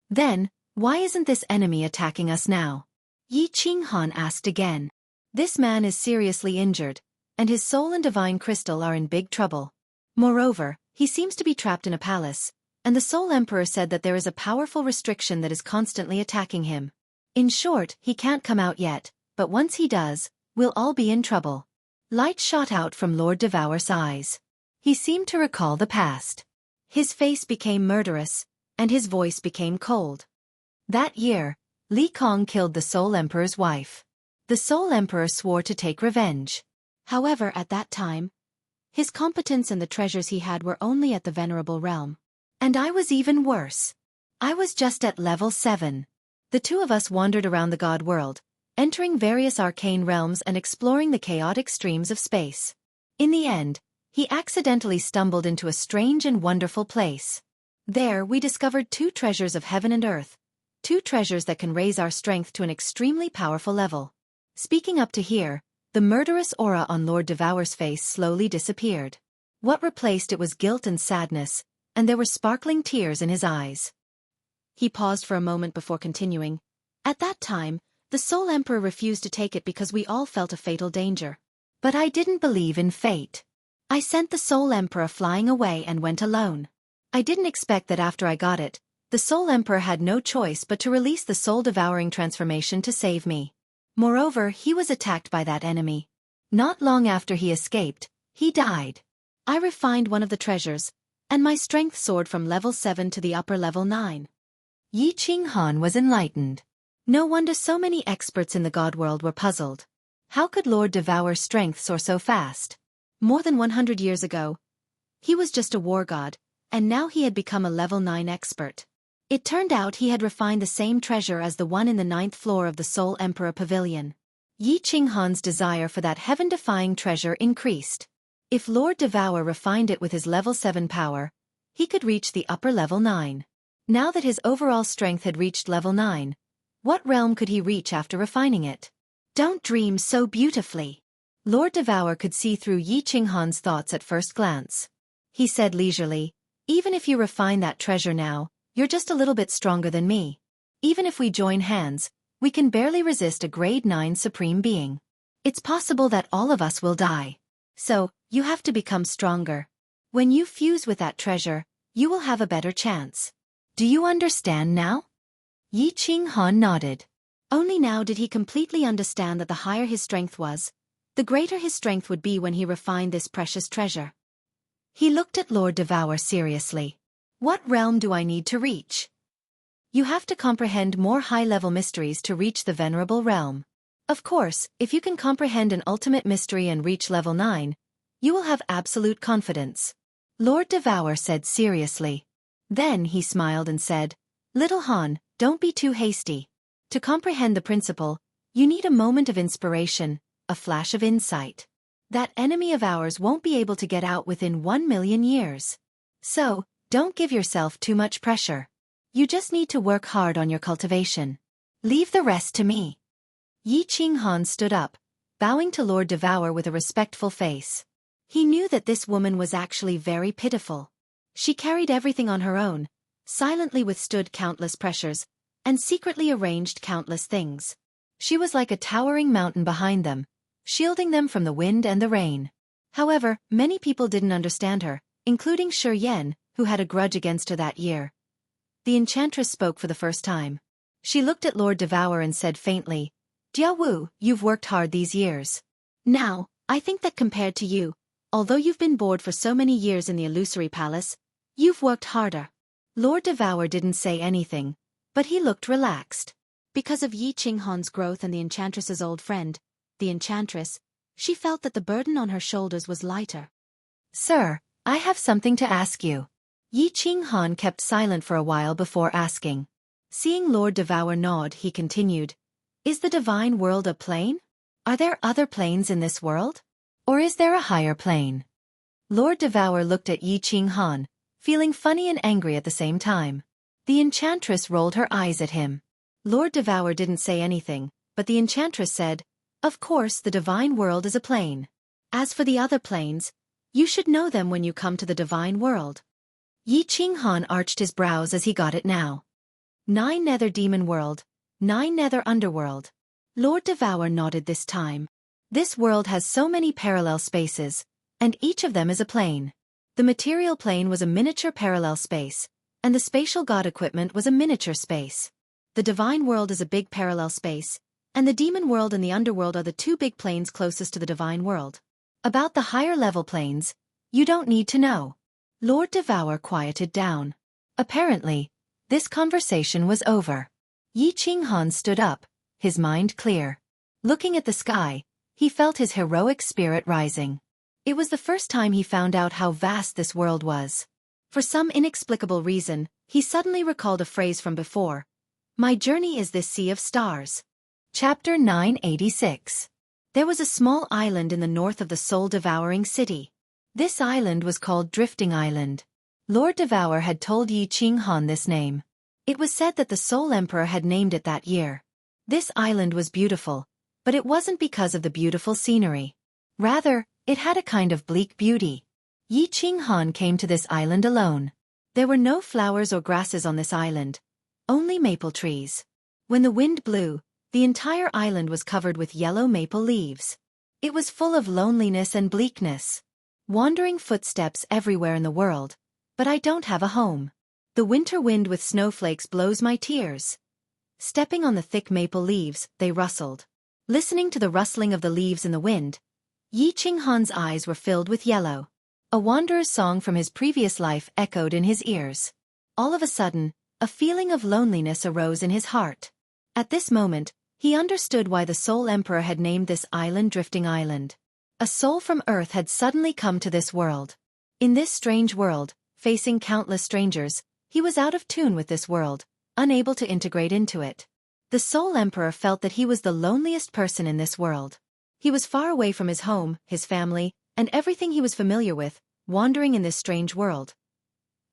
Speaker 1: Then, why isn't this enemy attacking us now? Yi Qinghan asked again. This man is seriously injured, and his soul and divine crystal are in big trouble. Moreover, he seems to be trapped in a palace, and the Soul Emperor said that there is a powerful restriction that is constantly attacking him. In short, he can't come out yet, but once he does, we'll all be in trouble. Light shot out from Lord Devour's eyes. He seemed to recall the past. His face became murderous, and his voice became cold. That year, Li Kong killed the Soul Emperor's wife. The Soul Emperor swore to take revenge. However, at that time, his competence and the treasures he had were only at the Venerable Realm. And I was even worse. I was just at level 7. The two of us wandered around the God world, entering various arcane realms and exploring the chaotic streams of space. In the end, he accidentally stumbled into a strange and wonderful place. There we discovered 2 treasures of heaven and earth, 2 treasures that can raise our strength to an extremely powerful level. Speaking up to here, the murderous aura on Lord Devour's face slowly disappeared. What replaced it was guilt and sadness, and there were sparkling tears in his eyes. He paused for a moment before continuing. At that time, the Soul Emperor refused to take it because we all felt a fatal danger. But I didn't believe in fate. I sent the Soul Emperor flying away and went alone. I didn't expect that after I got it, the Soul Emperor had no choice but to release the soul-devouring transformation to save me. Moreover, he was attacked by that enemy. Not long after he escaped, he died. I refined one of the treasures, and my strength soared from level 7 to the upper level 9. Yi Qinghan was enlightened. No wonder so many experts in the God world were puzzled. How could Lord Devour's strength soar so fast? More than 100 years ago, he was just a war god, and now he had become a level 9 expert. It turned out he had refined the same treasure as the one in the 9th floor of the Soul Emperor Pavilion. Yi Qinghan's desire for that heaven-defying treasure increased. If Lord Devour refined it with his level 7 power, he could reach the upper level 9. Now that his overall strength had reached level 9, what realm could he reach after refining it? Don't dream so beautifully. Lord Devour could see through Yi Qinghan's thoughts at first glance. He said leisurely, even if you refine that treasure now, you're just a little bit stronger than me. Even if we join hands, we can barely resist a grade 9 supreme being. It's possible that all of us will die. So, you have to become stronger. When you fuse with that treasure, you will have a better chance. Do you understand now? Yi Qinghan nodded. Only now did he completely understand that the higher his strength was, the greater his strength would be when he refined this precious treasure. He looked at Lord Devour seriously. What realm do I need to reach? You have to comprehend more high-level mysteries to reach the Venerable Realm. Of course, if you can comprehend an ultimate mystery and reach level 9, you will have absolute confidence. Lord Devour said seriously. Then he smiled and said, Little Han, don't be too hasty. To comprehend the principle, you need a moment of inspiration, a flash of insight. That enemy of ours won't be able to get out within 1,000,000 years. So, don't give yourself too much pressure. You just need to work hard on your cultivation. Leave the rest to me. Yi Qinghan stood up, bowing to Lord Devour with a respectful face. He knew that this woman was actually very pitiful. She carried everything on her own, silently withstood countless pressures, and secretly arranged countless things. She was like a towering mountain behind them, shielding them from the wind and the rain. However, many people didn't understand her, including Shi Yan, who had a grudge against her that year. The enchantress spoke for the first time. She looked at Lord Devour and said faintly, Jia Wu, you've worked hard these years. Now, I think that compared to you, although you've been bored for so many years in the illusory palace, you've worked harder. Lord Devour didn't say anything, but he looked relaxed. Because of Yi Qinghan's growth and the enchantress's old friend, the enchantress, she felt that the burden on her shoulders was lighter. Sir, I have something to ask you. Yi Qinghan kept silent for a while before asking. Seeing Lord Devour nod, he continued, Is the divine world a plane? Are there other planes in this world? Or is there a higher plane? Lord Devour looked at Yi Qinghan, feeling funny and angry at the same time. The enchantress rolled her eyes at him. Lord Devour didn't say anything, but the enchantress said, Of course, the divine world is a plane. As for the other planes, you should know them when you come to the divine world. Yi Qinghan arched his brows as he got it now. 9 Nether Demon World, 9 Nether Underworld. Lord Devour nodded this time. This world has so many parallel spaces, and each of them is a plane. The material plane was a miniature parallel space, and the spatial god equipment was a miniature space. The divine world is a big parallel space, and the demon world and the underworld are the 2 big planes closest to the divine world. About the higher level planes, you don't need to know. Lord Devour quieted down. Apparently, this conversation was over. Yi Qinghan stood up, his mind clear. Looking at the sky, he felt his heroic spirit rising. It was the first time he found out how vast this world was. For some inexplicable reason, he suddenly recalled a phrase from before. My journey is this sea of stars. Chapter 986. There was a small island in the north of the soul-devouring city. This island was called Drifting Island. Lord Devour had told Yi Qinghan this name. It was said that the Soul Emperor had named it that year. This island was beautiful, but it wasn't because of the beautiful scenery. Rather, it had a kind of bleak beauty. Yi Qinghan came to this island alone. There were no flowers or grasses on this island, only maple trees. When the wind blew, the entire island was covered with yellow maple leaves. It was full of loneliness and bleakness. Wandering footsteps everywhere in the world, but I don't have a home. The winter wind with snowflakes blows my tears. Stepping on the thick maple leaves, they rustled. Listening to the rustling of the leaves in the wind, Yi Qinghan's eyes were filled with yellow. A wanderer's song from his previous life echoed in his ears. All of a sudden, a feeling of loneliness arose in his heart. At this moment, he understood why the Soul Emperor had named this island Drifting Island. A soul from Earth had suddenly come to this world. In this strange world, facing countless strangers, he was out of tune with this world, unable to integrate into it. The Soul Emperor felt that he was the loneliest person in this world. He was far away from his home, his family, and everything he was familiar with, wandering in this strange world.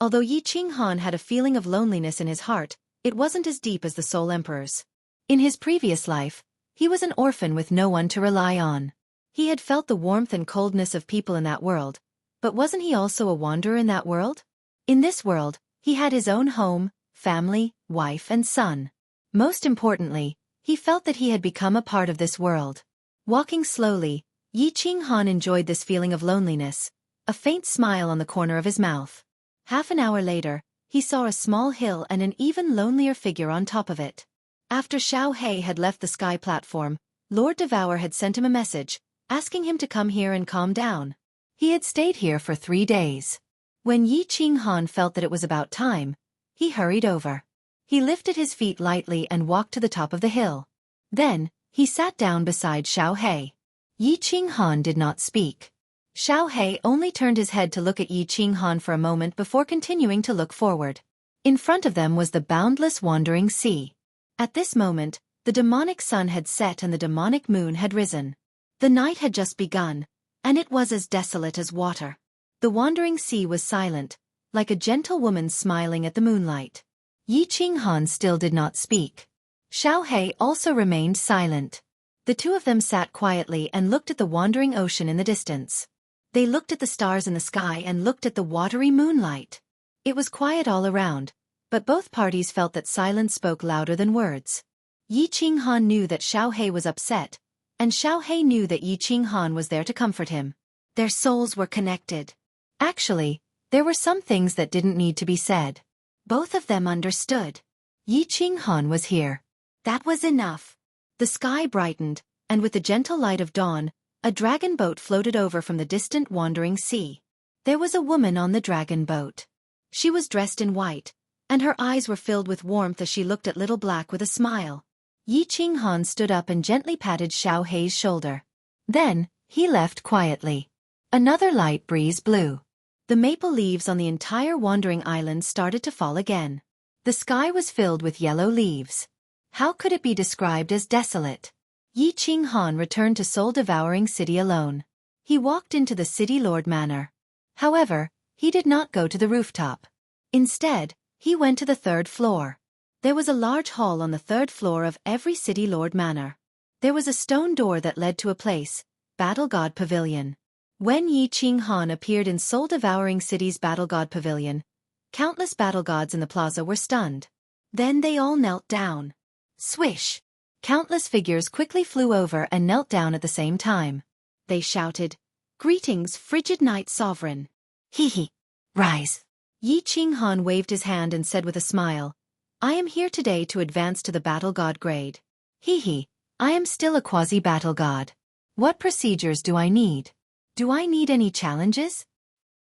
Speaker 1: Although Yi Qinghan had a feeling of loneliness in his heart, it wasn't as deep as the Soul Emperor's. In his previous life, he was an orphan with no one to rely on. He had felt the warmth and coldness of people in that world, but wasn't he also a wanderer in that world? In this world, he had his own home, family, wife and son. Most importantly, he felt that he had become a part of this world. Walking slowly, Yi Qinghan enjoyed this feeling of loneliness, a faint smile on the corner of his mouth. Half an hour later, he saw a small hill and an even lonelier figure on top of it. After Xiao He had left the sky platform, Lord Devour had sent him a message, asking him to come here and calm down. He had stayed here for 3 days. When Yi Qinghan felt that it was about time, he hurried over. He lifted his feet lightly and walked to the top of the hill. Then, he sat down beside Xiao He. Yi Qinghan did not speak. Xiao He only turned his head to look at Yi Qinghan for a moment before continuing to look forward. In front of them was the boundless wandering sea. At this moment, the demonic sun had set and the demonic moon had risen. The night had just begun, and it was as desolate as water. The wandering sea was silent, like a gentle woman smiling at the moonlight. Yi Qinghan still did not speak. Xiao He also remained silent. The two of them sat quietly and looked at the wandering ocean in the distance. They looked at the stars in the sky and looked at the watery moonlight. It was quiet all around, but both parties felt that silence spoke louder than words. Yi Qinghan knew that Xiao He was upset, and Xiao He knew that Yi Qinghan was there to comfort him. Their souls were connected. Actually, there were some things that didn't need to be said. Both of them understood. Yi Qinghan was here. That was enough. The sky brightened, and with the gentle light of dawn, a dragon boat floated over from the distant wandering sea. There was a woman on the dragon boat. She was dressed in white, and her eyes were filled with warmth as she looked at Little Black with a smile. Yi Qinghan stood up and gently patted Xiao He's shoulder. Then, he left quietly. Another light breeze blew. The maple leaves on the entire wandering island started to fall again. The sky was filled with yellow leaves. How could it be described as desolate? Yi Qinghan returned to soul-devouring city alone. He walked into the City Lord Manor. However, he did not go to the rooftop. Instead, he went to the 3rd floor. There was a large hall on the 3rd floor of every City Lord Manor. There was a stone door that led to a place, Battle God Pavilion. When Yi Ching Han appeared in soul-devouring city's Battle God Pavilion, countless battle gods in the plaza were stunned. Then they all knelt down. Swish! Countless figures quickly flew over and knelt down at the same time. They shouted, "Greetings, frigid night sovereign." Hee. Rise. Yi Ching Han waved his hand and said with a smile, "I am here today to advance to the battle god grade. Hee. I am still a quasi-battle god. What procedures do I need? Do I need any challenges?"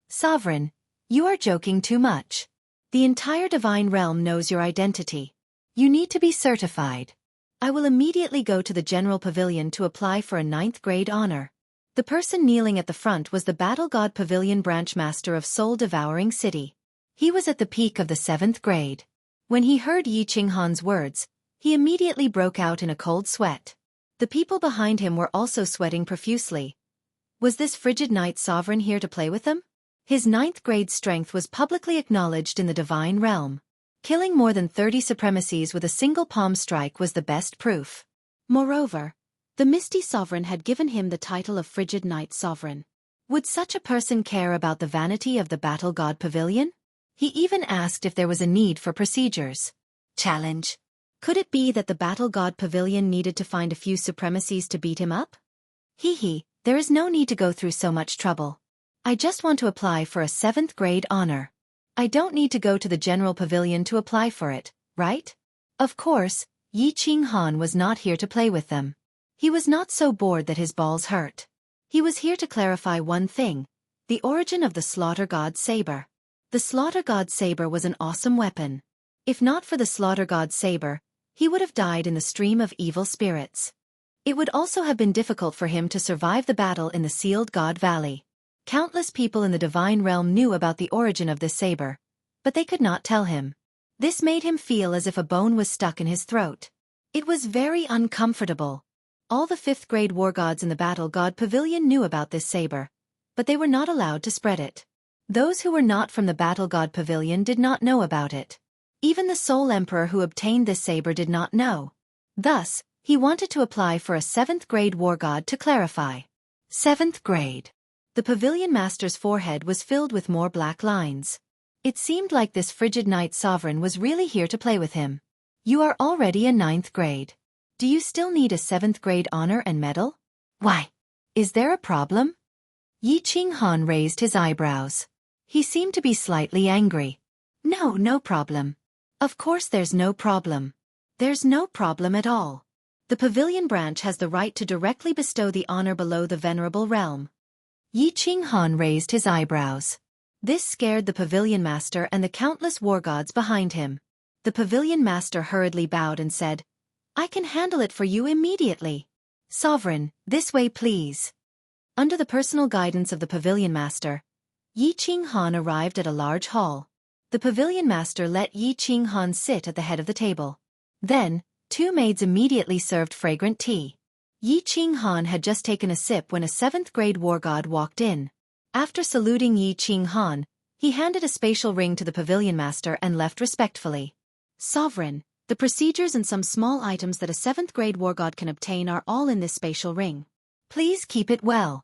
Speaker 1: Sovereign, you are joking too much. The entire divine realm knows your identity. You need to be certified. I will immediately go to the General Pavilion to apply for a 9th grade honor. The person kneeling at the front was the Battle God Pavilion branch master of Soul-Devouring City. He was at the peak of the 7th grade. When he heard Yi Ching Han's words, he immediately broke out in a cold sweat. The people behind him were also sweating profusely. Was this frigid night sovereign here to play with them? His 9th grade strength was publicly acknowledged in the divine realm. Killing more than 30 supremacies with a single palm strike was the best proof. Moreover, the Misty Sovereign had given him the title of Frigid Night Sovereign. Would such a person care about the vanity of the Battle God Pavilion? He even asked if there was a need for procedures. Challenge. Could it be that the Battle God Pavilion needed to find a few supremacies to beat him up? Hee, there is no need to go through so much trouble. I just want to apply for a 7th grade honor. I don't need to go to the General Pavilion to apply for it, right? Of course, Yi Ching Han was not here to play with them. He was not so bored that his balls hurt. He was here to clarify one thing, the origin of the Slaughter God Saber. The Slaughter God Saber was an awesome weapon. If not for the Slaughter God Saber, he would have died in the stream of evil spirits. It would also have been difficult for him to survive the battle in the Sealed God Valley. Countless people in the divine realm knew about the origin of this saber, but they could not tell him. This made him feel as if a bone was stuck in his throat. It was very uncomfortable. All the 5th grade war gods in the Battle God Pavilion knew about this saber, but they were not allowed to spread it. Those who were not from the Battle God Pavilion did not know about it. Even the Soul Emperor who obtained this saber did not know. Thus, he wanted to apply for a 7th grade war god to clarify. 7th grade. The Pavilion Master's forehead was filled with more black lines. It seemed like this frigid night sovereign was really here to play with him. You are already a 9th grade. Do you still need a 7th grade honor and medal? Why? Is there a problem? Yi Ching Han raised his eyebrows. He seemed to be slightly angry. No problem. Of course there's no problem. There's no problem at all. The Pavilion branch has the right to directly bestow the honor below the Venerable Realm. Yi Ching Han raised his eyebrows. This scared the Pavilion Master and the countless war gods behind him. The Pavilion Master hurriedly bowed and said, "I can handle it for you immediately. Sovereign, this way please." Under the personal guidance of the Pavilion Master, Yi Ching Han arrived at a large hall. The Pavilion Master let Yi Ching Han sit at the head of the table. Then, 2 maids immediately served fragrant tea. Yi Ching Han had just taken a sip when a 7th grade war god walked in. After saluting Yi Ching Han, he handed a spatial ring to the Pavilion Master and left respectfully. "Sovereign, the procedures and some small items that a 7th grade war god can obtain are all in this spatial ring. Please keep it well."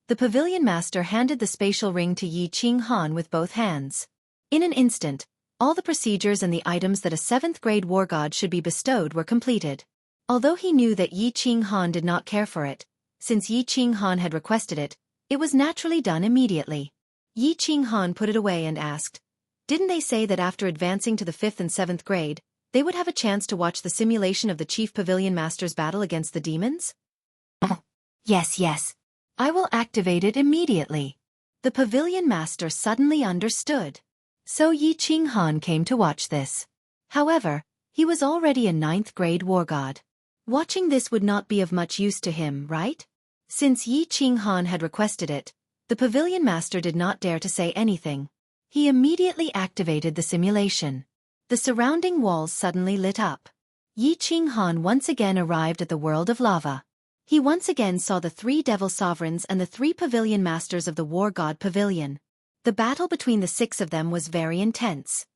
Speaker 1: The Pavilion Master handed the spatial ring to Yi Ching Han with both hands. In an instant, all the procedures and the items that a 7th grade war god should be bestowed were completed. Although he knew that Yi Ching Han did not care for it, since Yi Ching Han had requested it, it was naturally done immediately. Yi Ching Han put it away and asked, "Didn't they say that after advancing to the 5th and 7th grade, they would have a chance to watch the simulation of the Chief Pavilion Master's battle against the demons?" Yes. I will activate it immediately." The Pavilion Master suddenly understood. So Yi Ching Han came to watch this. However, he was already a 9th grade war god. Watching this would not be of much use to him, right? Since Yi Ching Han had requested it, the Pavilion Master did not dare to say anything. He immediately activated the simulation. The surrounding walls suddenly lit up. Yi Ching Han once again arrived at the world of lava. He once again saw the 3 devil sovereigns and the 3 Pavilion Masters of the War God Pavilion. The battle between the 6 of them was very intense.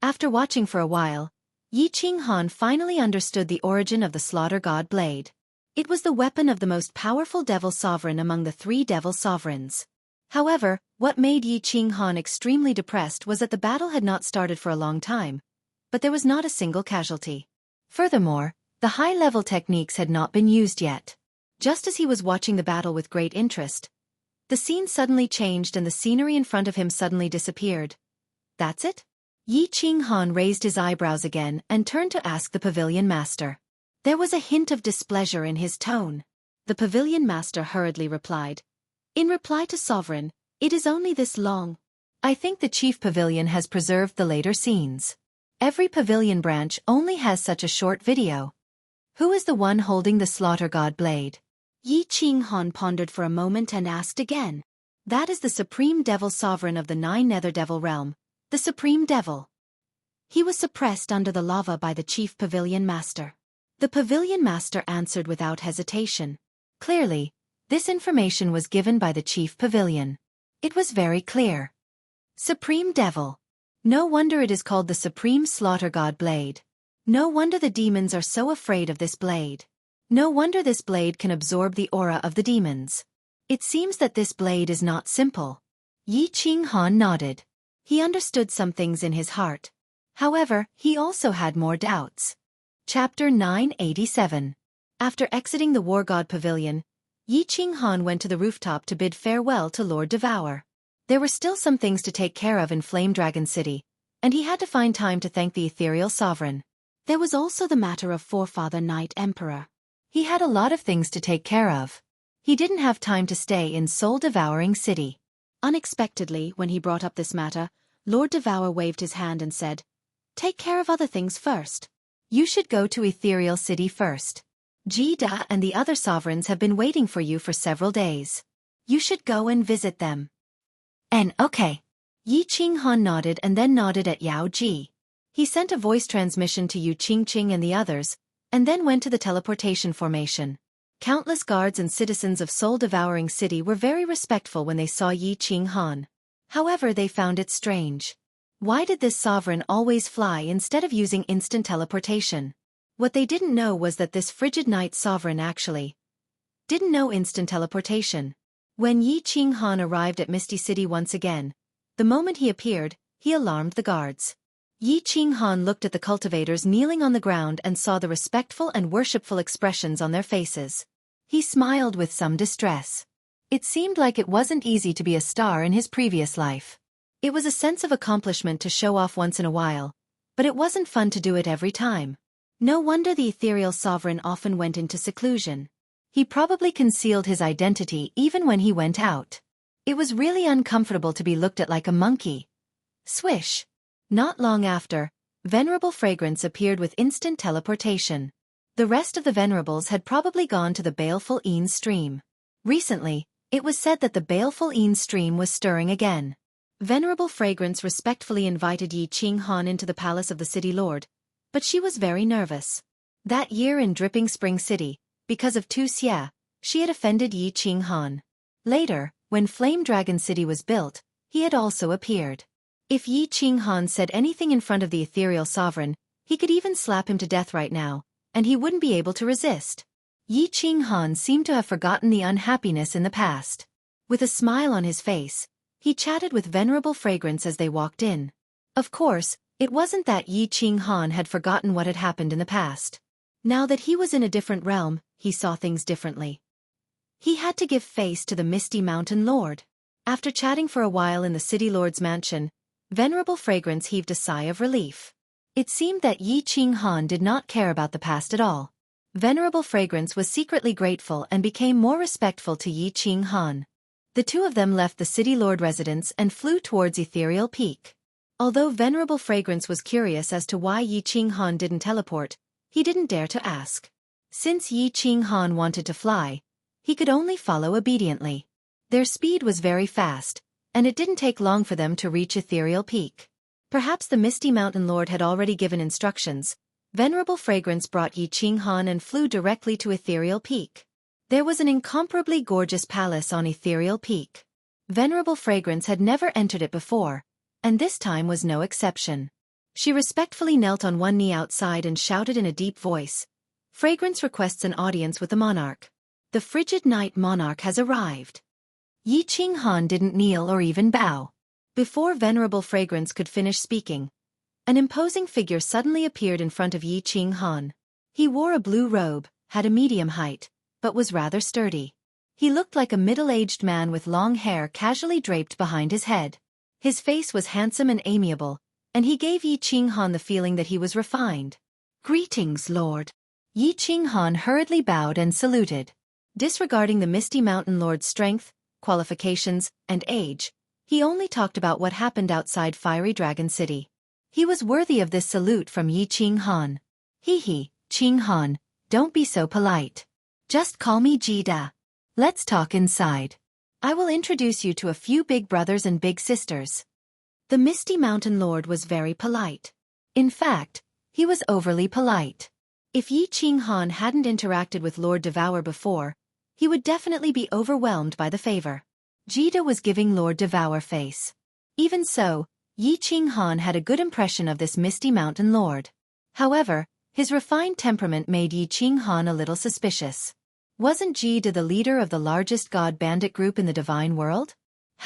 Speaker 1: After watching for a while, Yi Ching Han finally understood the origin of the Slaughter God Blade. It was the weapon of the most powerful devil sovereign among the 3 devil sovereigns. However, what made Yi Qinghan extremely depressed was that the battle had not started for a long time, but there was not a single casualty. Furthermore, the high-level techniques had not been used yet. Just as he was watching the battle with great interest, the scene suddenly changed and the scenery in front of him suddenly disappeared. That's it? Yi Qinghan raised his eyebrows again and turned to ask the pavilion master. There was a hint of displeasure in his tone. The pavilion master hurriedly replied, "In reply to Sovereign, it is only this long. I think the chief pavilion has preserved the later scenes. Every pavilion branch only has such a short video." "Who is the one holding the slaughter god blade?" Yi Qinghan pondered for a moment and asked again. "That is the supreme devil sovereign of the 9 nether devil realm, the supreme devil. He was suppressed under the lava by the chief pavilion master." The pavilion master answered without hesitation. Clearly, this information was given by the chief pavilion. It was very clear. Supreme devil. No wonder it is called the supreme slaughter god blade. No wonder the demons are so afraid of this blade. No wonder this blade can absorb the aura of the demons. It seems that this blade is not simple. Yi Qinghan nodded. He understood some things in his heart. However, he also had more doubts. Chapter 987. After exiting the War God Pavilion, Yi Qinghan went to the rooftop to bid farewell to Lord Devour. There were still some things to take care of in Flame Dragon City, and he had to find time to thank the ethereal sovereign. There was also the matter of Forefather Night Emperor. He had a lot of things to take care of. He didn't have time to stay in Soul-Devouring City. Unexpectedly, when he brought up this matter, Lord Devour waved his hand and said, "Take care of other things first. You should go to Ethereal City first. Jida and the other sovereigns have been waiting for you for several days. You should go and visit them." Okay. Yi Qinghan nodded and then nodded at Yao Ji. He sent a voice transmission to Yu Qingqing and the others, and then went to the teleportation formation. Countless guards and citizens of Soul-Devouring City were very respectful when they saw Yi Qinghan. However, they found it strange. Why did this sovereign always fly instead of using instant teleportation? What they didn't know was that this frigid night sovereign actually didn't know instant teleportation. When Yi Qinghan arrived at Misty City once again, the moment he appeared, he alarmed the guards. Yi Qinghan looked at the cultivators kneeling on the ground and saw the respectful and worshipful expressions on their faces. He smiled with some distress. It seemed like it wasn't easy to be a star in his previous life. It was a sense of accomplishment to show off once in a while, but it wasn't fun to do it every time. No wonder the ethereal sovereign often went into seclusion. He probably concealed his identity even when he went out. It was really uncomfortable to be looked at like a monkey. Swish! Not long after, Venerable Fragrance appeared with instant teleportation. The rest of the Venerables had probably gone to the Baleful Een stream. Recently, it was said that the Baleful Een stream was stirring again. Venerable Fragrance respectfully invited Yi Qinghan into the palace of the city lord, but she was very nervous. That year in Dripping Spring City, because of Tu Xie, she had offended Yi Qinghan. Later, when Flame Dragon City was built, he had also appeared. If Yi Qinghan said anything in front of the ethereal sovereign, he could even slap him to death right now, and he wouldn't be able to resist. Yi Qinghan seemed to have forgotten the unhappiness in the past. With a smile on his face, he chatted with Venerable Fragrance as they walked in. Of course, it wasn't that Yi Qinghan had forgotten what had happened in the past. Now that he was in a different realm, he saw things differently. He had to give face to the Misty Mountain Lord. After chatting for a while in the City Lord's mansion, Venerable Fragrance heaved a sigh of relief. It seemed that Yi Qinghan did not care about the past at all. Venerable Fragrance was secretly grateful and became more respectful to Yi Qinghan. The two of them left the City Lord residence and flew towards Ethereal Peak. Although Venerable Fragrance was curious as to why Yi Qinghan didn't teleport, he didn't dare to ask. Since Yi Qinghan wanted to fly, he could only follow obediently. Their speed was very fast, and it didn't take long for them to reach Ethereal Peak. Perhaps the Misty Mountain Lord had already given instructions. Venerable Fragrance brought Yi Qinghan and flew directly to Ethereal Peak. There was an incomparably gorgeous palace on Ethereal Peak. Venerable Fragrance had never entered it before, and this time was no exception. She respectfully knelt on one knee outside and shouted in a deep voice, Fragrance requests an audience with the monarch. The frigid night monarch has arrived. Yi Qinghan didn't kneel or even bow. Before Venerable Fragrance could finish speaking, an imposing figure suddenly appeared in front of Yi Qinghan. He wore a blue robe, had a medium height, but was rather sturdy. He looked like a middle-aged man with long hair casually draped behind his head. His face was handsome and amiable, and he gave Yi Qinghan the feeling that he was refined. "Greetings, Lord." Yi Qinghan hurriedly bowed and saluted. Disregarding the Misty Mountain Lord's strength, qualifications, and age, he only talked about what happened outside Fiery Dragon City. He was worthy of this salute from Yi Qinghan. Hee, Qinghan, don't be so polite. Just call me Jida. Let's talk inside. I will introduce you to a few big brothers and big sisters. The Misty Mountain Lord was very polite. In fact, he was overly polite. If Yi Qinghan hadn't interacted with Lord Devour before, he would definitely be overwhelmed by the favor. Jida was giving Lord Devour face. Even so, Yi Qinghan had a good impression of this Misty Mountain Lord. However, his refined temperament made Yi Qinghan a little suspicious. Wasn't Jida the leader of the largest god bandit group in the divine world?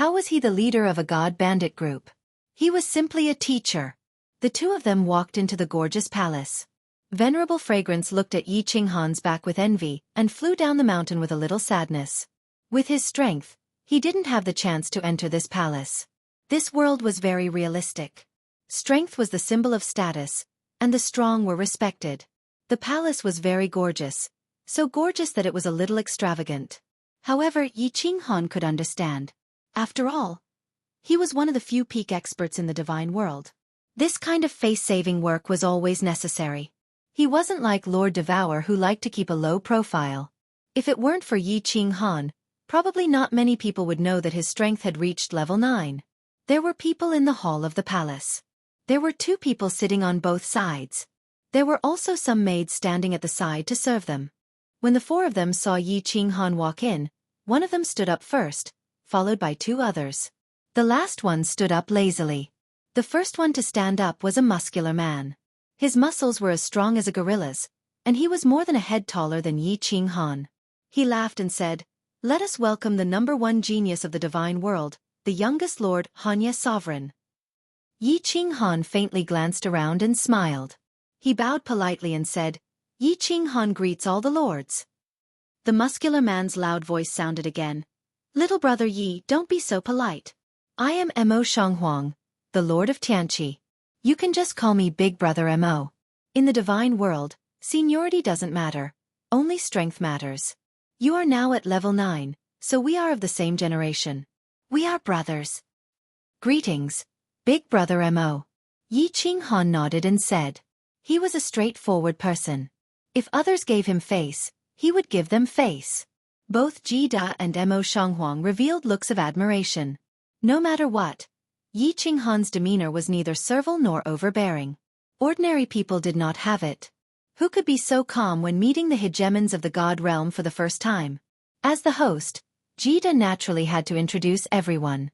Speaker 1: How was he the leader of a god bandit group? He was simply a teacher. The two of them walked into the gorgeous palace. Venerable Fragrance looked at Yi Qinghan's back with envy and flew down the mountain with a little sadness. With his strength, he didn't have the chance to enter this palace. This world was very realistic. Strength was the symbol of status, and the strong were respected. The palace was very gorgeous, so gorgeous that it was a little extravagant. However, Yi Qinghan could understand. After all, he was one of the few peak experts in the divine world. This kind of face-saving work was always necessary. He wasn't like Lord Devour who liked to keep a low profile. If it weren't for Yi Qinghan, probably not many people would know that his strength had reached level 9. There were people in the hall of the palace. There were 2 people sitting on both sides. There were also some maids standing at the side to serve them. When the 4 of them saw Yi Qinghan walk in, one of them stood up first, followed by 2 others. The last one stood up lazily. The first one to stand up was a muscular man. His muscles were as strong as a gorilla's, and he was more than a head taller than Yi Qinghan. He laughed and said, "Let us welcome the #1 genius of the divine world, the youngest Lord Hanya Sovereign." Yi Qinghan faintly glanced around and smiled. He bowed politely and said, "Yi Qinghan greets all the lords." The muscular man's loud voice sounded again. "Little brother Yi, don't be so polite. I am Mo Shanghuang, the Lord of Tianqi. You can just call me Big Brother Mo. In the divine world, seniority doesn't matter, only strength matters. You are now at level 9, so we are of the same generation. We are brothers." "Greetings, Big Brother Mo." Yi Qinghan nodded and said. He was a straightforward person. If others gave him face, he would give them face. Both Jida and Mo Shanghuang revealed looks of admiration. No matter what, Yi Qinghan's demeanor was neither servile nor overbearing. Ordinary people did not have it. Who could be so calm when meeting the hegemons of the god realm for the first time? As the host, Jida naturally had to introduce everyone.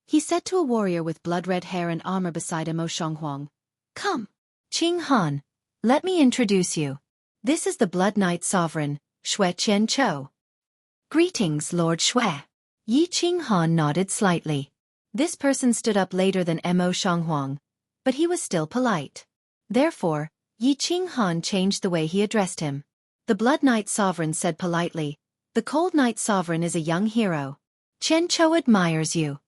Speaker 1: He said to a warrior with blood-red hair and armor beside Mo Shanghuang, "Come, Qinghan, let me introduce you. This is the Blood Knight Sovereign, Xue Qianqiu." "Greetings, Lord Xue." Yi Qinghan nodded slightly. This person stood up later than Mo Shanghuang, but he was still polite. Therefore, Yi Qinghan changed the way he addressed him. The Blood Knight Sovereign said politely, "The Cold Knight Sovereign is a young hero. Qianqiu admires you.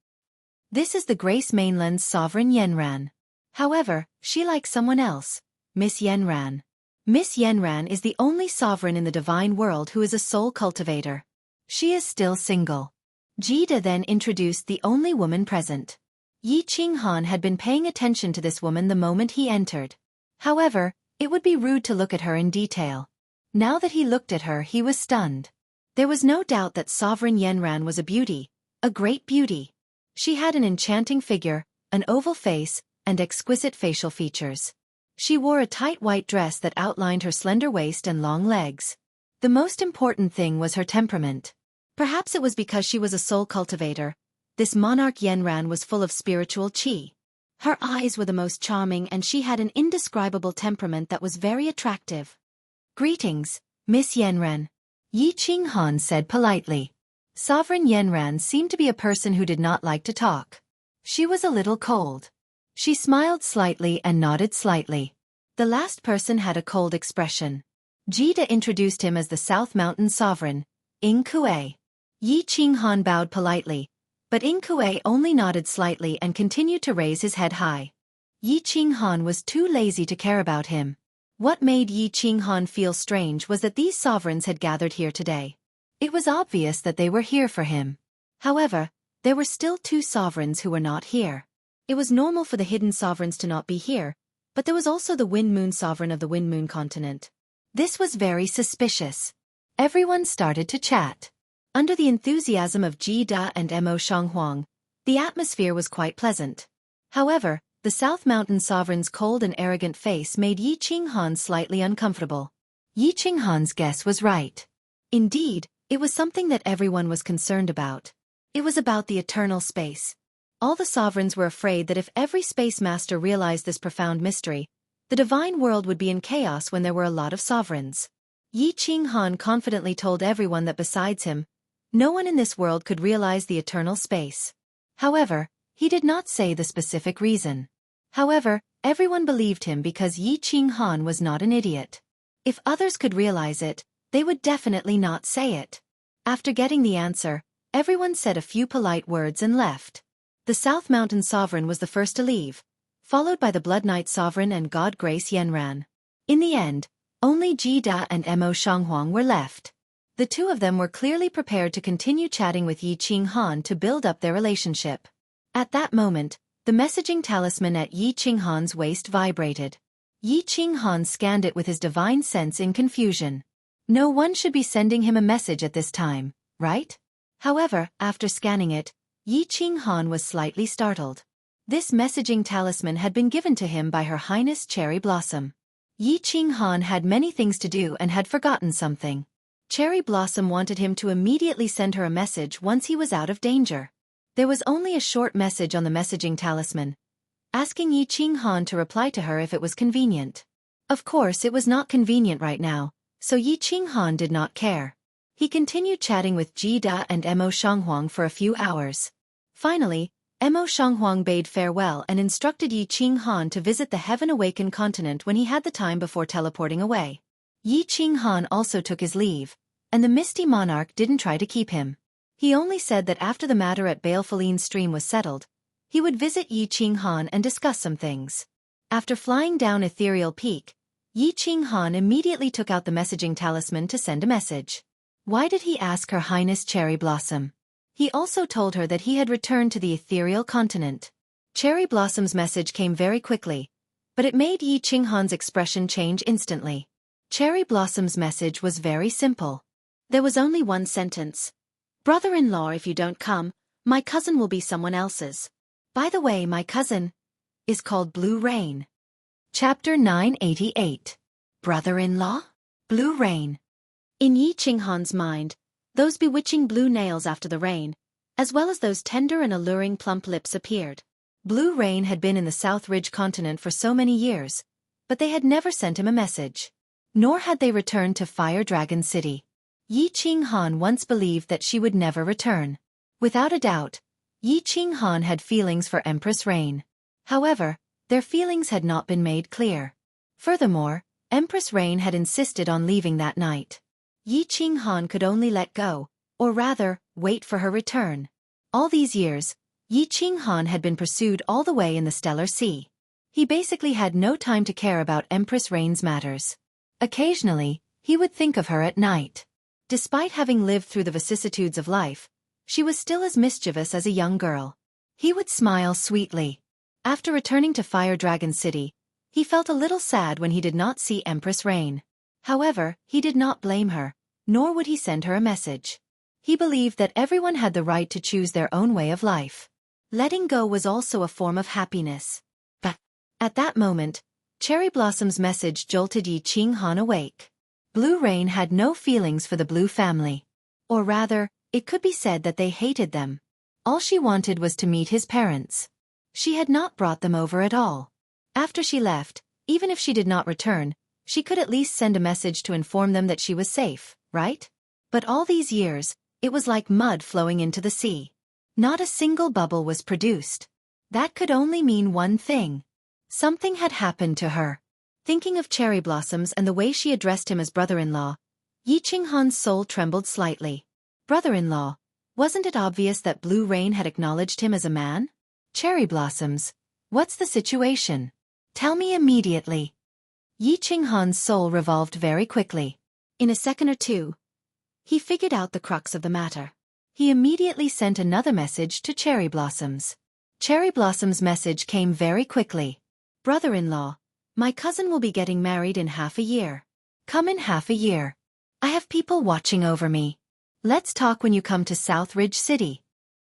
Speaker 1: This is the Grace Mainland's Sovereign Yenran. However, she likes someone else, Miss Yenran. Miss Yenran is the only sovereign in the divine world who is a soul cultivator. She is still single." Jida then introduced the only woman present. Yi Qinghan had been paying attention to this woman the moment he entered. However, it would be rude to look at her in detail. Now that he looked at her, he was stunned. There was no doubt that Sovereign Yenran was a beauty, a great beauty. She had an enchanting figure, an oval face, and exquisite facial features. She wore a tight white dress that outlined her slender waist and long legs. The most important thing was her temperament. Perhaps it was because she was a soul cultivator. This monarch Yenran was full of spiritual qi. Her eyes were the most charming and she had an indescribable temperament that was very attractive. Greetings, Miss Yenran. Yi Qinghan said politely. Sovereign Yenran seemed to be a person who did not like to talk. She was a little cold. She smiled slightly and nodded slightly. The last person had a cold expression. Jida introduced him as the South Mountain Sovereign, Ing Kuei. Yi Qinghan bowed politely, but Ing Kuei only nodded slightly and continued to raise his head high. Yi Qinghan was too lazy to care about him. What made Yi Qinghan feel strange was that these sovereigns had gathered here today. It was obvious that they were here for him. However, there were still two sovereigns who were not here. It was normal for the hidden sovereigns to not be here, but there was also the Wind Moon sovereign of the Wind Moon continent. This was very suspicious. Everyone started to chat. Under the enthusiasm of Ji Da and Mo Shanghuang, the atmosphere was quite pleasant. However, the South Mountain Sovereign's cold and arrogant face made Yi Qinghan slightly uncomfortable. Yi Qinghan's guess was right. Indeed, it was something that everyone was concerned about. It was about the eternal space. All the sovereigns were afraid that if every space master realized this profound mystery, the divine world would be in chaos when there were a lot of sovereigns. Yi Qinghan confidently told everyone that besides him, no one in this world could realize the eternal space. However, he did not say the specific reason. However, everyone believed him because Yi Qinghan was not an idiot. If others could realize it, they would definitely not say it. After getting the answer, everyone said a few polite words and left. The South Mountain Sovereign was the first to leave, followed by the Blood Knight Sovereign and God Grace Yenran. In the end, only Ji Da and Mo Shanghuang were left. The two of them were clearly prepared to continue chatting with Yi Qinghan to build up their relationship. At that moment, the messaging talisman at Yi Qinghan's waist vibrated. Yi Qinghan scanned it with his divine sense in confusion. No one should be sending him a message at this time, right? However, after scanning it, Yi Qinghan was slightly startled. This messaging talisman had been given to him by Her Highness Cherry Blossom. Yi Qinghan had many things to do and had forgotten something. Cherry Blossom wanted him to immediately send her a message once he was out of danger. There was only a short message on the messaging talisman, asking Yi Qinghan to reply to her if it was convenient. Of course it was not convenient right now, so Yi Qinghan did not care. He continued chatting with Ji Da and Mo Shanghuang for a few hours. Finally, Mo Shanghuang bade farewell and instructed Yi Qinghan to visit the Heaven-Awakened continent when he had the time before teleporting away. Yi Qinghan also took his leave, and the Misty Monarch didn't try to keep him. He only said that after the matter at Balefaline's stream was settled, he would visit Yi Qinghan and discuss some things. After flying down Ethereal Peak, Yi Qinghan immediately took out the messaging talisman to send a message. Why did he ask Her Highness Cherry Blossom? He also told her that he had returned to the ethereal continent. Cherry Blossom's message came very quickly, but it made Yi Qinghan's expression change instantly. Cherry Blossom's message was very simple. There was only one sentence. Brother-in-law, if you don't come, my cousin will be someone else's. By the way, my cousin is called Blue Rain. Chapter 988. Brother-in-law? Blue Rain. In Yi Qinghan's mind, those bewitching blue nails after the rain, as well as those tender and alluring plump lips appeared. Blue Rain had been in the South Ridge continent for so many years, but they had never sent him a message. Nor had they returned to Fire Dragon City. Yi Qinghan once believed that she would never return. Without a doubt, Yi Qinghan had feelings for Empress Rain. However, their feelings had not been made clear. Furthermore, Empress Rain had insisted on leaving that night. Yi Qinghan could only let go, or rather, wait for her return. All these years, Yi Qinghan had been pursued all the way in the Stellar Sea. He basically had no time to care about Empress Rain's matters. Occasionally, he would think of her at night. Despite having lived through the vicissitudes of life, she was still as mischievous as a young girl. He would smile sweetly. After returning to Fire Dragon City, he felt a little sad when he did not see Empress Rain. However, he did not blame her, nor would he send her a message. He believed that everyone had the right to choose their own way of life. Letting go was also a form of happiness. But at that moment, Cherry Blossom's message jolted Yi Qinghan awake. Blue Rain had no feelings for the Blue family. Or rather, it could be said that they hated them. All she wanted was to meet his parents. She had not brought them over at all. After she left, even if she did not return, She could at least send a message to inform them that she was safe, right? But all these years, it was like mud flowing into the sea. Not a single bubble was produced. That could only mean one thing. Something had happened to her. Thinking of Cherry Blossoms and the way she addressed him as brother-in-law, Yi Qinghan's soul trembled slightly. Brother-in-law, wasn't it obvious that Blue Rain had acknowledged him as a man? Cherry Blossoms, what's the situation? Tell me immediately. Yi Qinghan's soul revolved very quickly. In a second or two, he figured out the crux of the matter. He immediately sent another message to Cherry Blossoms. Cherry Blossom's message came very quickly. Brother-in-law, my cousin will be getting married in half a year. Come in half a year. I have people watching over me. Let's talk when you come to South Ridge City.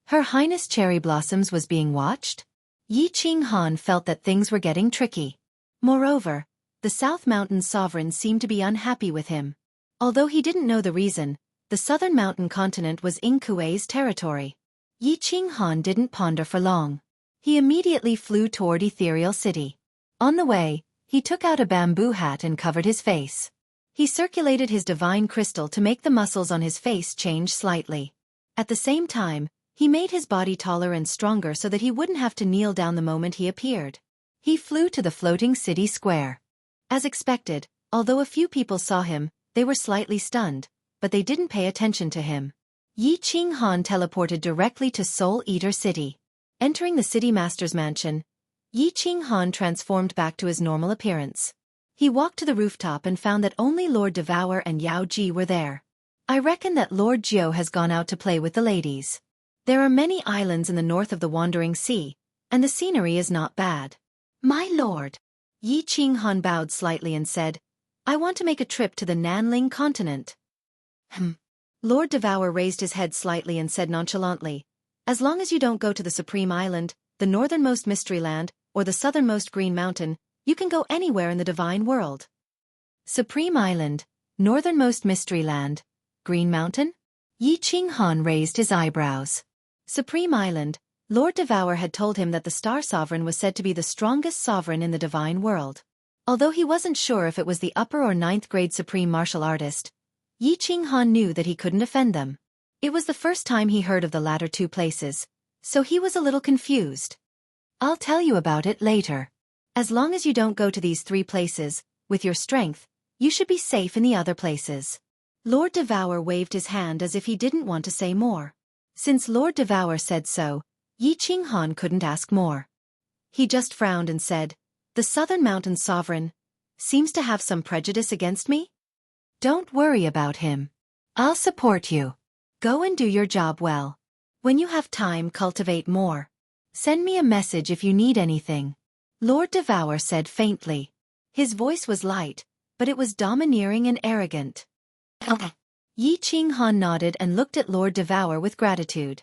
Speaker 1: Her Highness Cherry Blossoms was being watched? Yi Qinghan felt that things were getting tricky. Moreover, the South Mountain Sovereign seemed to be unhappy with him. Although he didn't know the reason, the Southern Mountain Continent was Ing Kuei's territory. Yi Qinghan didn't ponder for long. He immediately flew toward Ethereal City. On the way, he took out a bamboo hat and covered his face. He circulated his divine crystal to make the muscles on his face change slightly. At the same time, he made his body taller and stronger so that he wouldn't have to kneel down the moment he appeared. He flew to the floating city square. As expected, although a few people saw him, they were slightly stunned, but they didn't pay attention to him. Yi Qinghan teleported directly to Soul Eater City. Entering the city master's mansion, Yi Qinghan transformed back to his normal appearance. He walked to the rooftop and found that only Lord Devour and Yao Ji were there. I reckon that Lord Jiu has gone out to play with the ladies. There are many islands in the north of the Wandering Sea, and the scenery is not bad. My lord. Yi Qinghan bowed slightly and said, I want to make a trip to the Nanling continent. Lord Devour raised his head slightly and said nonchalantly, as long as you don't go to the Supreme Island, the northernmost Mystery Land, or the southernmost Green Mountain, you can go anywhere in the divine world. Supreme Island, northernmost Mystery Land, Green Mountain? Yi Qinghan raised his eyebrows. Supreme Island, Lord Devour had told him that the Star Sovereign was said to be the strongest sovereign in the divine world. Although he wasn't sure if it was the upper or ninth grade supreme martial artist, Yi Qinghan knew that he couldn't offend them. It was the first time he heard of the latter two places, so he was a little confused. I'll tell you about it later. As long as you don't go to these three places, with your strength, you should be safe in the other places. Lord Devour waved his hand as if he didn't want to say more. Since Lord Devour said so, Yi Qinghan couldn't ask more. He just frowned and said, the Southern Mountain Sovereign seems to have some prejudice against me? Don't worry about him. I'll support you. Go and do your job well. When you have time, cultivate more. Send me a message if you need anything. Lord Devour said faintly. His voice was light, but it was domineering and arrogant. Yi Qinghan nodded and looked at Lord Devour with gratitude.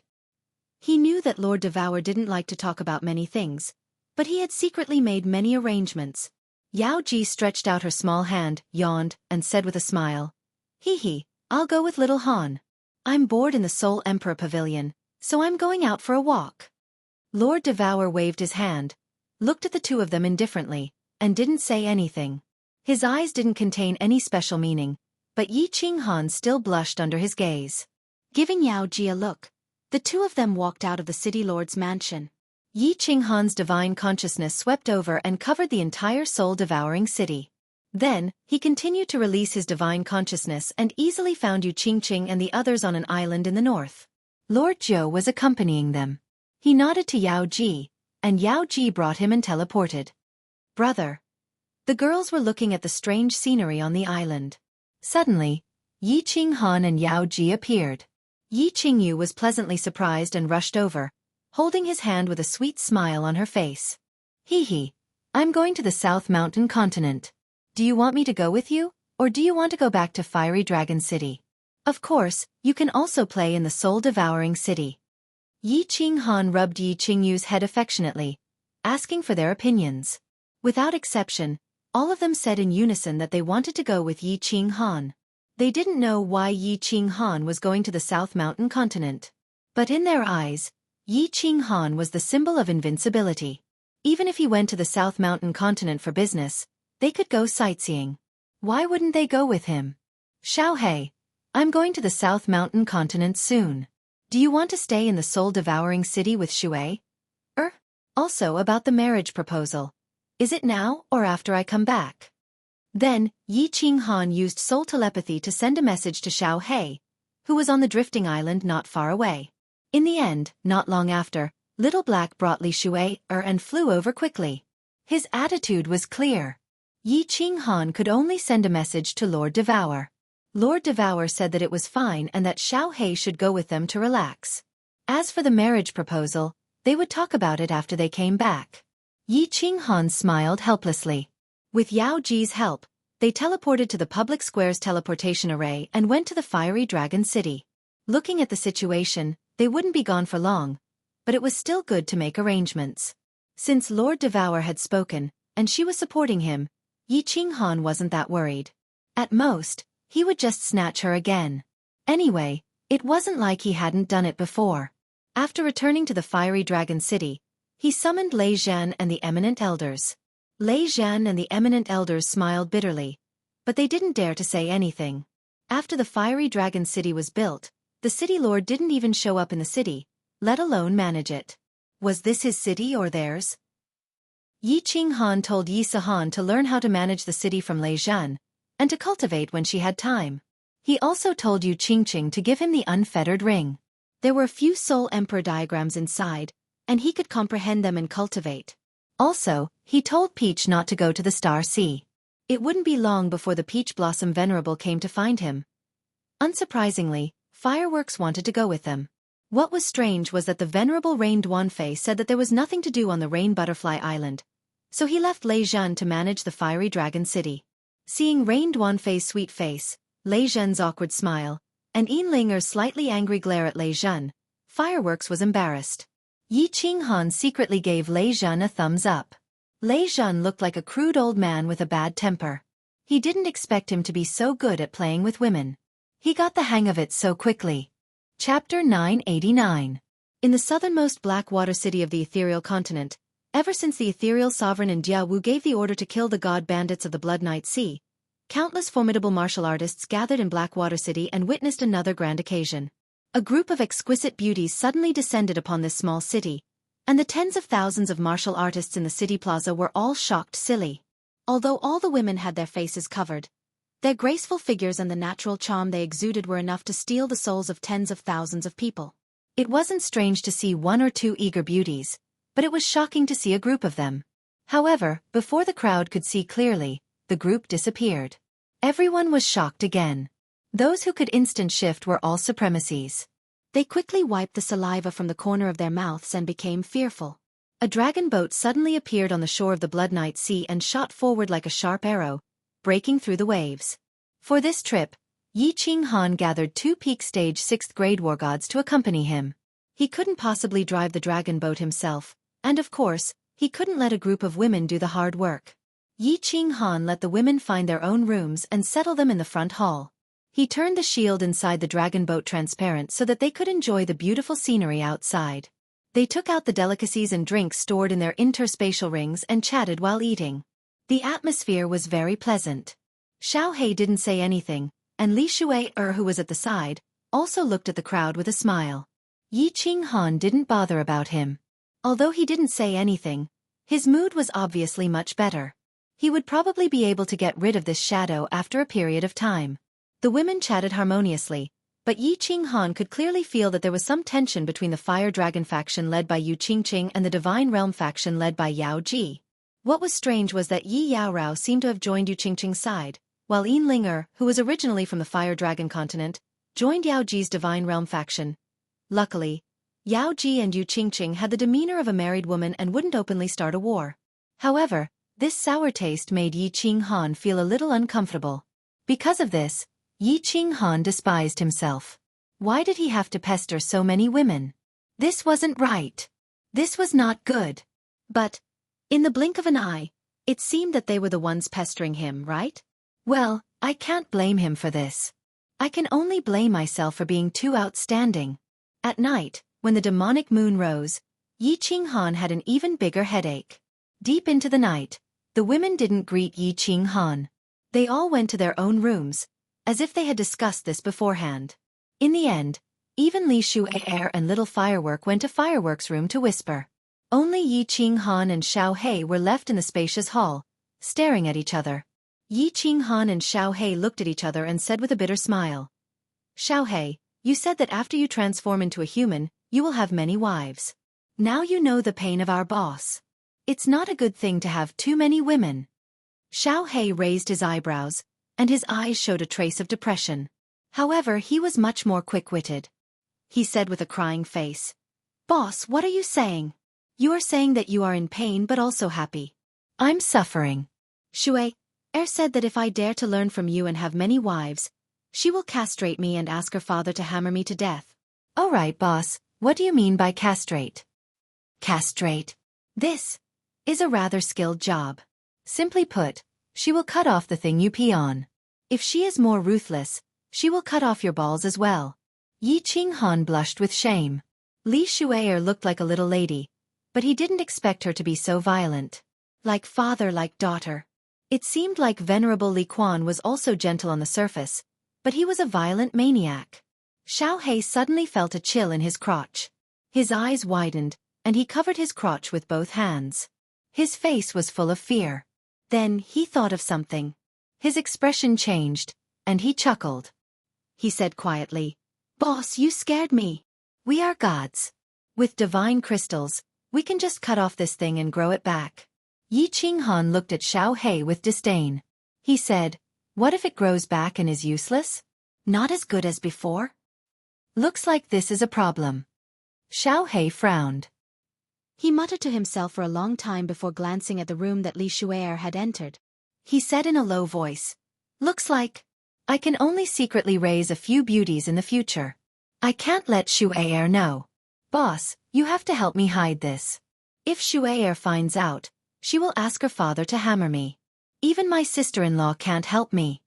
Speaker 1: He knew that Lord Devour didn't like to talk about many things, but he had secretly made many arrangements. Yao Ji stretched out her small hand, yawned, and said with a smile, Hee, I'll go with little Han. I'm bored in the Soul Emperor Pavilion, so I'm going out for a walk. Lord Devour waved his hand, looked at the two of them indifferently, and didn't say anything. His eyes didn't contain any special meaning, but Yi Qinghan still blushed under his gaze. Giving Yao Ji a look, the two of them walked out of the city lord's mansion. Yi Qinghan's divine consciousness swept over and covered the entire soul-devouring city. Then, he continued to release his divine consciousness and easily found Yu Qingqing and the others on an island in the north. Lord Jiu was accompanying them. He nodded to Yao Ji, and Yao Ji brought him and teleported. Brother. The girls were looking at the strange scenery on the island. Suddenly, Yi Qinghan and Yao Ji appeared. Yi Qingyu was pleasantly surprised and rushed over, holding his hand with a sweet smile on her face. Hee, I'm going to the South Mountain Continent. Do you want me to go with you, or do you want to go back to Fiery Dragon City? Of course, you can also play in the soul-devouring city. Yi Qinghan rubbed Yi Qingyu's head affectionately, asking for their opinions. Without exception, all of them said in unison that they wanted to go with Yi Qinghan. They didn't know why Yi Qinghan was going to the South Mountain Continent. But in their eyes, Yi Qinghan was the symbol of invincibility. Even if he went to the South Mountain Continent for business, they could go sightseeing. Why wouldn't they go with him? Xiaohei, I'm going to the South Mountain continent soon. Do you want to stay in the soul-devouring city with Shui? Also about the marriage proposal. Is it now or after I come back? Then, Yi Qinghan used soul telepathy to send a message to Xiaohei, who was on the drifting island not far away. In the end, not long after, Little Black brought Li Shui and flew over quickly. His attitude was clear. Yi Qinghan could only send a message to Lord Devour. Lord Devour said that it was fine and that Xiaohei should go with them to relax. As for the marriage proposal, they would talk about it after they came back. Yi Qinghan smiled helplessly. With Yao Ji's help, they teleported to the public square's teleportation array and went to the fiery dragon city. Looking at the situation, they wouldn't be gone for long, but it was still good to make arrangements. Since Lord Devour had spoken, and she was supporting him, Yi Qinghan wasn't that worried. At most, he would just snatch her again. Anyway, it wasn't like he hadn't done it before. After returning to the fiery dragon city, he summoned Lei Zhan and the eminent elders. Lei Zhan and the eminent elders smiled bitterly, but they didn't dare to say anything. After the fiery dragon city was built, the city lord didn't even show up in the city, let alone manage it. Was this his city or theirs? Yi Qinghan told Yi Sihan to learn how to manage the city from Lei Zhan, and to cultivate when she had time. He also told Yu Qingqing to give him the unfettered ring. There were a few Soul Emperor diagrams inside, and he could comprehend them and cultivate. Also, he told Peach not to go to the Star Sea. It wouldn't be long before the Peach Blossom Venerable came to find him. Unsurprisingly, Fireworks wanted to go with them. What was strange was that the Venerable Rain Duanfei said that there was nothing to do on the Rain Butterfly Island, so he left Lei Zhan to manage the fiery dragon city. Seeing Rain Duanfei's sweet face, Lei Zhan's awkward smile, and Yinlinger's slightly angry glare at Lei Zhan, Fireworks was embarrassed. Yi Qinghan secretly gave Lei Zhan a thumbs up. Lei Zhan looked like a crude old man with a bad temper. He didn't expect him to be so good at playing with women. He got the hang of it so quickly. Chapter 989. In the southernmost Blackwater city of the ethereal continent, ever since the ethereal sovereign in Diawu gave the order to kill the god bandits of the Blood Night Sea, countless formidable martial artists gathered in Blackwater City and witnessed another grand occasion. A group of exquisite beauties suddenly descended upon this small city, and the tens of thousands of martial artists in the city plaza were all shocked silly. Although all the women had their faces covered, their graceful figures and the natural charm they exuded were enough to steal the souls of tens of thousands of people. It wasn't strange to see one or two eager beauties, but it was shocking to see a group of them. However, before the crowd could see clearly, the group disappeared. Everyone was shocked again. Those who could instant shift were all supremacies. They quickly wiped the saliva from the corner of their mouths and became fearful. A dragon boat suddenly appeared on the shore of the Blood Night Sea and shot forward like a sharp arrow, breaking through the waves. For this trip, Yi Qinghan gathered 2 peak stage 6th grade war gods to accompany him. He couldn't possibly drive the dragon boat himself, and of course, he couldn't let a group of women do the hard work. Yi Qinghan let the women find their own rooms and settle them in the front hall. He turned the shield inside the dragon boat transparent so that they could enjoy the beautiful scenery outside. They took out the delicacies and drinks stored in their interspatial rings and chatted while eating. The atmosphere was very pleasant. Xiaohei didn't say anything, and Li Shui, who was at the side, also looked at the crowd with a smile. Yi Qinghan didn't bother about him. Although he didn't say anything, his mood was obviously much better. He would probably be able to get rid of this shadow after a period of time. The women chatted harmoniously, but Yi Qinghan could clearly feel that there was some tension between the Fire Dragon faction led by Yu Qingqing and the Divine Realm faction led by Yao Ji. What was strange was that Yi Yaorao seemed to have joined Yu Qingqing's side, while Yinlinger, who was originally from the Fire Dragon continent, joined Yao Ji's Divine Realm faction. Luckily, Yao Ji and Yu Qingqing had the demeanor of a married woman and wouldn't openly start a war. However, this sour taste made Yi Qinghan feel a little uncomfortable. Because of this, Yi Qinghan despised himself. Why did he have to pester so many women? This wasn't right. This was not good. But, in the blink of an eye, it seemed that they were the ones pestering him, right? Well, I can't blame him for this. I can only blame myself for being too outstanding. At night, when the demonic moon rose, Yi Qinghan had an even bigger headache. Deep into the night, the women didn't greet Yi Qinghan. They all went to their own rooms, as if they had discussed this beforehand. In the end, even Li Shu'er and Little Firework went to Firework's room to whisper. Only Yi Qinghan and Xiao Hei were left in the spacious hall, staring at each other. Yi Qinghan and Xiao Hei looked at each other and said with a bitter smile. Xiao Hei, you said that after you transform into a human, you will have many wives. Now you know the pain of our boss. It's not a good thing to have too many women. Xiao Hei raised his eyebrows, and his eyes showed a trace of depression. However, he was much more quick-witted. He said with a crying face, Boss, what are you saying? You are saying that you are in pain but also happy. I'm suffering. Shu'er said that if I dare to learn from you and have many wives, she will castrate me and ask her father to hammer me to death. All right, boss, what do you mean by castrate? Castrate. This is a rather skilled job. Simply put, she will cut off the thing you pee on. If she is more ruthless, she will cut off your balls as well. Yi Qinghan blushed with shame. Li Shu'er looked like a little lady, but he didn't expect her to be so violent. Like father, like daughter. It seemed like Venerable Li Quan was also gentle on the surface, but he was a violent maniac. Xiao Hei suddenly felt a chill in his crotch. His eyes widened, and he covered his crotch with both hands. His face was full of fear. Then he thought of something. His expression changed, and he chuckled. He said quietly, Boss, you scared me. We are gods. With divine crystals, we can just cut off this thing and grow it back. Yi Qinghan looked at Xiao Hei with disdain. He said, What if it grows back and is useless? Not as good as before? Looks like this is a problem. Xiao Hei frowned. He muttered to himself for a long time before glancing at the room that Li Shu'er had entered. He said in a low voice, Looks like I can only secretly raise a few beauties in the future. I can't let Shu'er know. Boss, you have to help me hide this. If Shu'er finds out, she will ask her father to hammer me. Even my sister-in-law can't help me.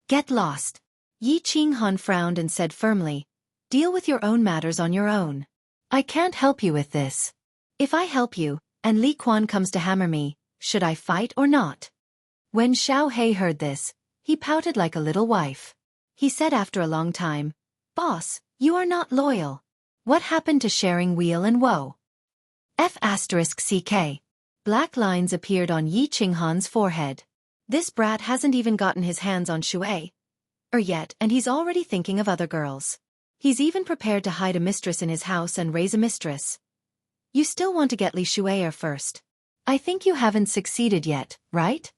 Speaker 1: Get lost. Yi Qinghan frowned and said firmly, Deal with your own matters on your own. I can't help you with this. If I help you, and Li Quan comes to hammer me, should I fight or not? When Xiao Hei heard this, he pouted like a little wife. He said after a long time, Boss, you are not loyal. What happened to sharing weal and woe? F***ck. Black lines appeared on Yi Qinghan's forehead. This brat hasn't even gotten his hands on Shu'er yet, and he's already thinking of other girls. He's even prepared to hide a mistress in his house and raise a mistress. You still want to get Li Shu'er first. I think you haven't succeeded yet, right?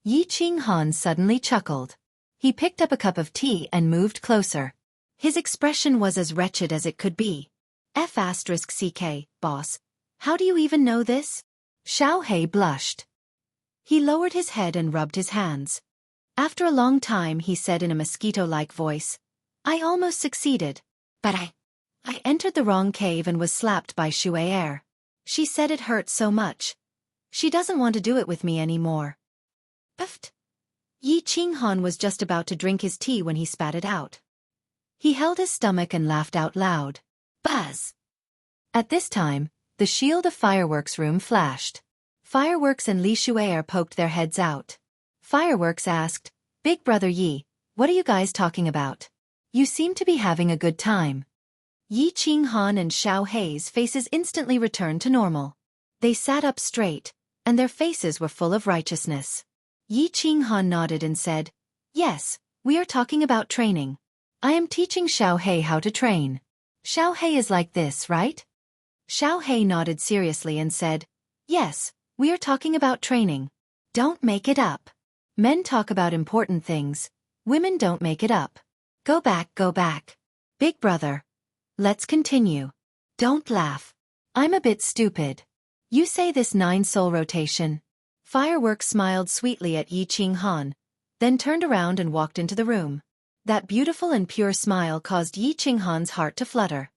Speaker 1: Yi Qinghan suddenly chuckled. He picked up a cup of tea and moved closer. His expression was as wretched as it could be. F***ck, boss. How do you even know this? Xiao Hei blushed. He lowered his head and rubbed his hands. After a long time he said in a mosquito-like voice, I almost succeeded, but I entered the wrong cave and was slapped by Shu'er. She said it hurt so much. She doesn't want to do it with me anymore. Puffed. Yi Qinghan was just about to drink his tea when he spat it out. He held his stomach and laughed out loud. Buzz! At this time, the shield of Fireworks' room flashed. Fireworks and Li Shu'er poked their heads out. Fireworks asked, Big Brother Yi, what are you guys talking about? You seem to be having a good time. Yi Qinghan and Xiao Hei's faces instantly returned to normal. They sat up straight, and their faces were full of righteousness. Yi Qinghan nodded and said, Yes, we are talking about training. I am teaching Xiao Hei how to train. Xiao Hei is like this, right? Xiao Hei nodded seriously and said, Yes, we are talking about training. Don't make it up. Men talk about important things. Women don't make it up. Go back, go back. Big brother. Let's continue. Don't laugh. I'm a bit stupid. You say this 9-soul rotation. Fireworks smiled sweetly at Yi Qinghan, then turned around and walked into the room. That beautiful and pure smile caused Yi Qinghan's heart to flutter.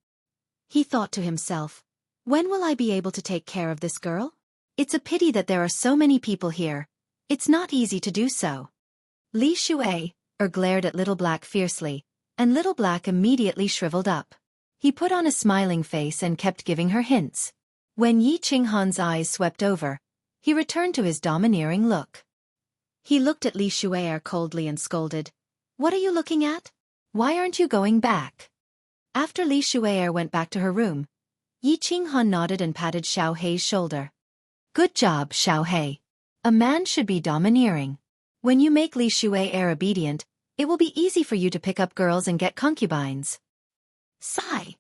Speaker 1: He thought to himself, when will I be able to take care of this girl? It's a pity that there are so many people here. It's not easy to do so. Li Shu'er glared at Little Black fiercely, and Little Black immediately shriveled up. He put on a smiling face and kept giving her hints. When Yi Qinghan's eyes swept over, he returned to his domineering look. He looked at Li Shu'er coldly and scolded. What are you looking at? Why aren't you going back? After Li Shu'er went back to her room, Yi Qinghan nodded and patted Xiao Hei's shoulder. Good job, Xiao Hei. A man should be domineering. When you make Li Shu'er obedient, it will be easy for you to pick up girls and get concubines. Sigh.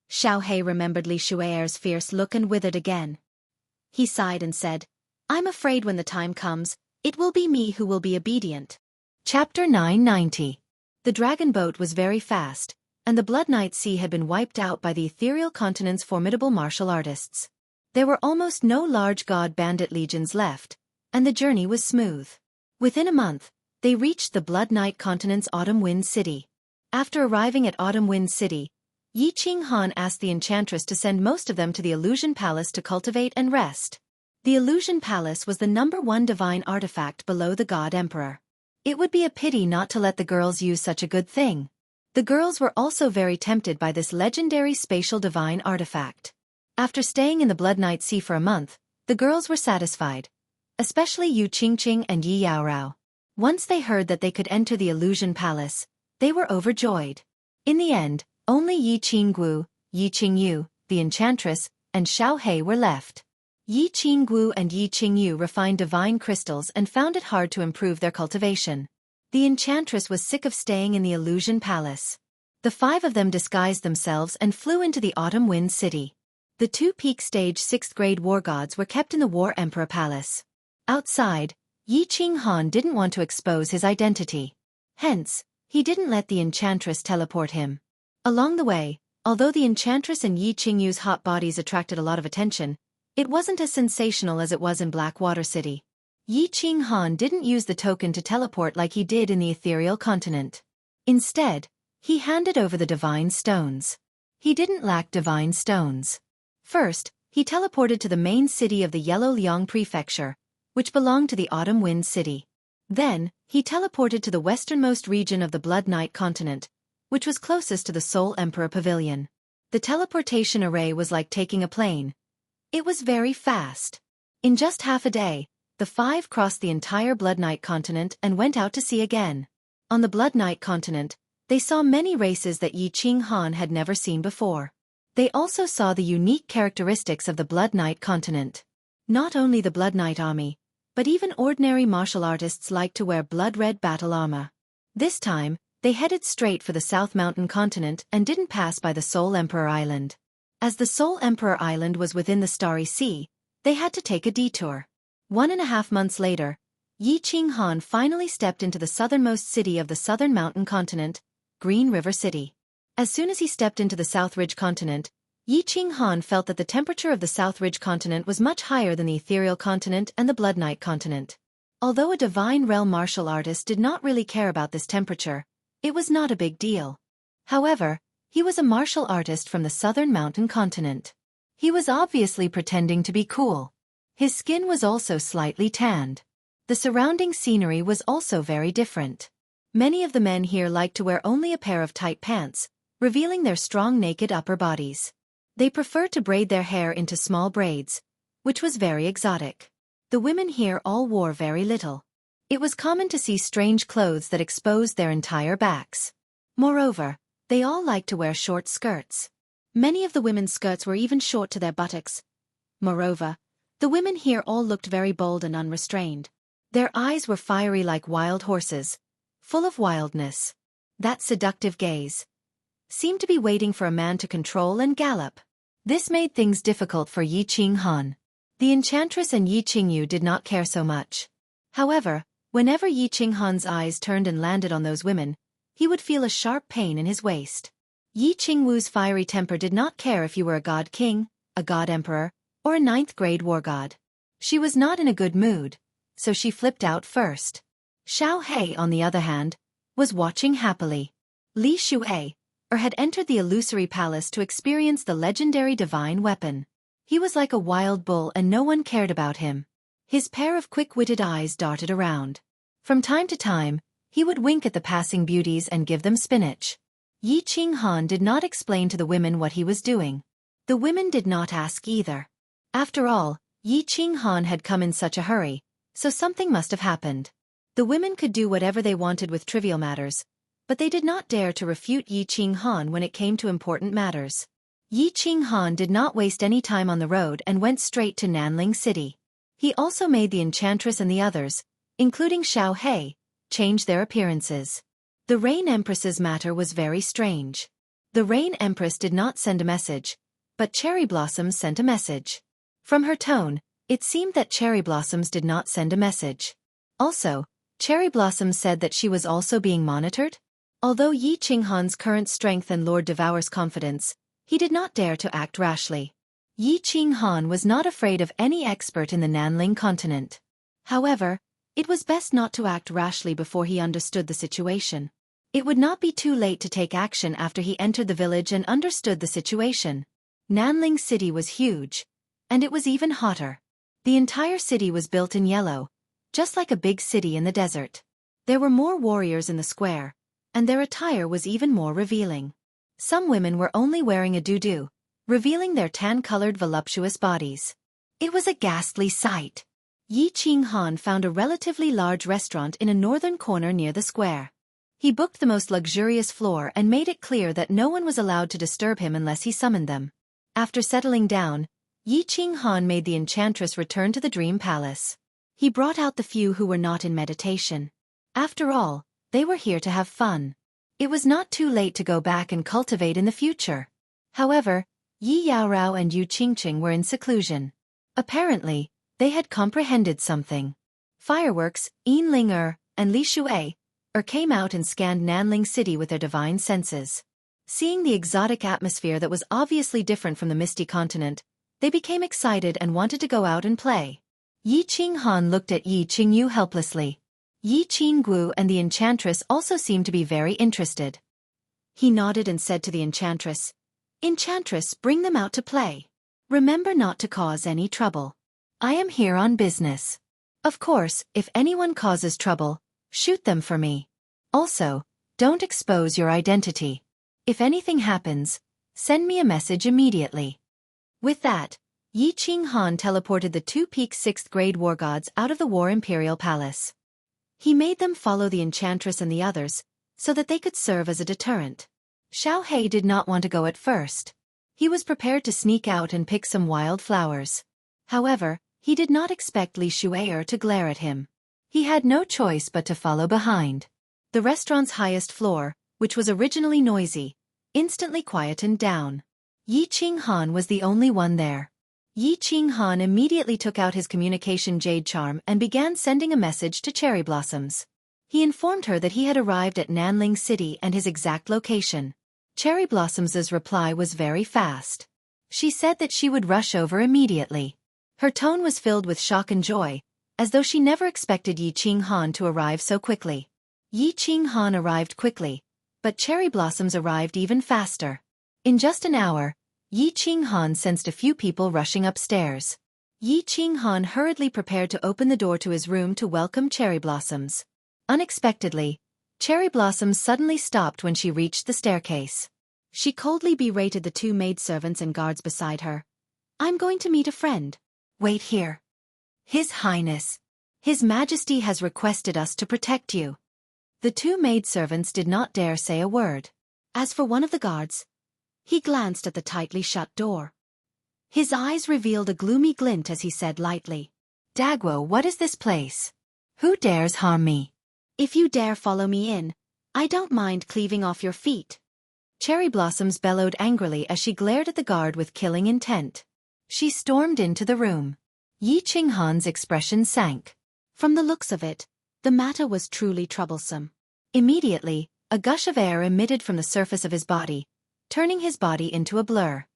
Speaker 1: Xiao Hei remembered Li Shu'er's fierce look and withered again. He sighed and said, I'm afraid when the time comes, it will be me who will be obedient. Chapter 990. The dragon boat was very fast, and the Blood Night Sea had been wiped out by the ethereal continent's formidable martial artists. There were almost no large god bandit legions left, and the journey was smooth. Within a month, they reached the Blood Night continent's Autumn Wind City. After arriving at Autumn Wind City, Yi Qinghan asked the enchantress to send most of them to the Illusion Palace to cultivate and rest. The Illusion Palace was the #1 divine artifact below the God Emperor. It would be a pity not to let the girls use such a good thing. The girls were also very tempted by this legendary spatial divine artifact. After staying in the Blood Night Sea for a month, the girls were satisfied, especially Yu Qingqing and Yi Yaorao. Once they heard that they could enter the Illusion Palace, they were overjoyed. In the end, only Yi Qingguo, Yi Qingyu, the enchantress, and Xiao Hei were left. Yi Qingguo and Yi Qingyu refined divine crystals and found it hard to improve their cultivation. The enchantress was sick of staying in the Illusion Palace. The 5 of them disguised themselves and flew into the Autumn Wind City. The 2 peak stage 6th grade war gods were kept in the War Emperor Palace. Outside, Yi Qinghan didn't want to expose his identity. Hence, he didn't let the enchantress teleport him. Along the way, although the enchantress and Yi Qingyu's hot bodies attracted a lot of attention, it wasn't as sensational as it was in Blackwater City. Yi Qinghan didn't use the token to teleport like he did in the ethereal continent. Instead, he handed over the divine stones. He didn't lack divine stones. First, he teleported to the main city of the Yellow Liang Prefecture, which belonged to the Autumn Wind City. Then, he teleported to the westernmost region of the Blood Night continent, which was closest to the Soul Emperor Pavilion. The teleportation array was like taking a plane. It was very fast. In just half a day, the 5 crossed the entire Blood Night continent and went out to sea again. On the Blood Night continent, they saw many races that Yi Qinghan had never seen before. They also saw the unique characteristics of the Blood Night continent. Not only the Blood Night army, but even ordinary martial artists liked to wear blood-red battle armor. This time, they headed straight for the South Mountain continent and didn't pass by the Soul Emperor Island. As the Soul Emperor Island was within the Starry Sea, they had to take a detour. 1.5 months later, Yi Qinghan finally stepped into the southernmost city of the Southern Mountain continent, Green River City. As soon as he stepped into the South Ridge continent, Yi Qinghan felt that the temperature of the South Ridge continent was much higher than the ethereal continent and the Blood Night continent. Although a divine realm martial artist did not really care about this temperature, it was not a big deal. However, he was a martial artist from the Southern Mountain continent. He was obviously pretending to be cool. His skin was also slightly tanned. The surrounding scenery was also very different. Many of the men here liked to wear only a pair of tight pants, revealing their strong naked upper bodies. They preferred to braid their hair into small braids, which was very exotic. The women here all wore very little. It was common to see strange clothes that exposed their entire backs. Moreover, they all liked to wear short skirts. Many of the women's skirts were even short to their buttocks. Moreover, the women here all looked very bold and unrestrained. Their eyes were fiery like wild horses, full of wildness. That seductive gaze seemed to be waiting for a man to control and gallop. This made things difficult for Yi Qinghan. The enchantress and Yi Qingyu did not care so much. However, whenever Yi Qinghan's eyes turned and landed on those women, he would feel a sharp pain in his waist. Yi Qingwu's fiery temper did not care if you were a god king, a god emperor, or a 9th grade war god. She was not in a good mood, so she flipped out first. Xiao Hei, on the other hand, was watching happily. Li Shu'er had entered the illusory palace to experience the legendary divine weapon. He was like a wild bull and no one cared about him. His pair of quick-witted eyes darted around. From time to time, he would wink at the passing beauties and give them spinach. Yi Qinghan did not explain to the women what he was doing. The women did not ask either. After all, Yi Qinghan had come in such a hurry, so something must have happened. The women could do whatever they wanted with trivial matters, but they did not dare to refute Yi Qinghan when it came to important matters. Yi Qinghan did not waste any time on the road and went straight to Nanling City. He also made the Enchantress and the others, including Xiao He, change their appearances. The Rain Empress's matter was very strange. The Rain Empress did not send a message, but Cherry Blossoms sent a message. From her tone, it seemed that Cherry Blossoms did not send a message. Also, Cherry Blossoms said that she was also being monitored. Although Yi Qinghan's current strength and Lord Devour's confidence, he did not dare to act rashly. Yi Qinghan was not afraid of any expert in the Nanling continent. However, it was best not to act rashly before he understood the situation. It would not be too late to take action after he entered the village and understood the situation. Nanling City was huge, and it was even hotter. The entire city was built in yellow, just like a big city in the desert. There were more warriors in the square, and their attire was even more revealing. Some women were only wearing a doo-doo, revealing their tan-colored voluptuous bodies. It was a ghastly sight. Yi Qinghan found a relatively large restaurant in a northern corner near the square. He booked the most luxurious floor and made it clear that no one was allowed to disturb him unless he summoned them. After settling down, Yi Qinghan made the Enchantress return to the Dream Palace. He brought out the few who were not in meditation. After all, they were here to have fun. It was not too late to go back and cultivate in the future. However, Yi Yaorao and Yu Qingqing were in seclusion. Apparently, they had comprehended something. Fireworks, Yin Ling and Li Shui came out and scanned Nanling City with their divine senses. Seeing the exotic atmosphere that was obviously different from the misty continent, they became excited and wanted to go out and play. Yi Qinghan looked at Yi Qingyu helplessly. Yi Qingguo and the Enchantress also seemed to be very interested. He nodded and said to the Enchantress, "Enchantress, bring them out to play. Remember not to cause any trouble. I am here on business. Of course, if anyone causes trouble, shoot them for me. Also, don't expose your identity. If anything happens, send me a message immediately." With that, Yi Qinghan teleported the two peak 6th grade war gods out of the War Imperial Palace. He made them follow the Enchantress and the others, so that they could serve as a deterrent. Xiao He did not want to go at first. He was prepared to sneak out and pick some wild flowers. However, he did not expect Li Shuier to glare at him. He had no choice but to follow behind. The restaurant's highest floor, which was originally noisy, instantly quietened down. Yi Qinghan was the only one there. Yi Qinghan immediately took out his communication jade charm and began sending a message to Cherry Blossoms. He informed her that he had arrived at Nanling City and his exact location. Cherry Blossoms's reply was very fast. She said that she would rush over immediately. Her tone was filled with shock and joy, as though she never expected Yi Qinghan to arrive so quickly. Yi Qinghan arrived quickly, but Cherry Blossoms arrived even faster. In just an hour, Yi Qinghan sensed a few people rushing upstairs. Yi Qinghan hurriedly prepared to open the door to his room to welcome Cherry Blossoms. Unexpectedly, Cherry Blossoms suddenly stopped when she reached the staircase. She coldly berated the two maidservants and guards beside her. "I'm going to meet a friend. Wait here. His Highness, His Majesty has requested us to protect you." The two maidservants did not dare say a word. As for one of the guards, he glanced at the tightly shut door. His eyes revealed a gloomy glint as he said lightly, "Dagwo, what is this place? Who dares harm me? If you dare follow me in, I don't mind cleaving off your feet." Cherry Blossoms bellowed angrily as she glared at the guard with killing intent. She stormed into the room. Yi Qinghan's expression sank. From the looks of it, the matter was truly troublesome. Immediately, a gush of air emitted from the surface of his body, turning his body into a blur.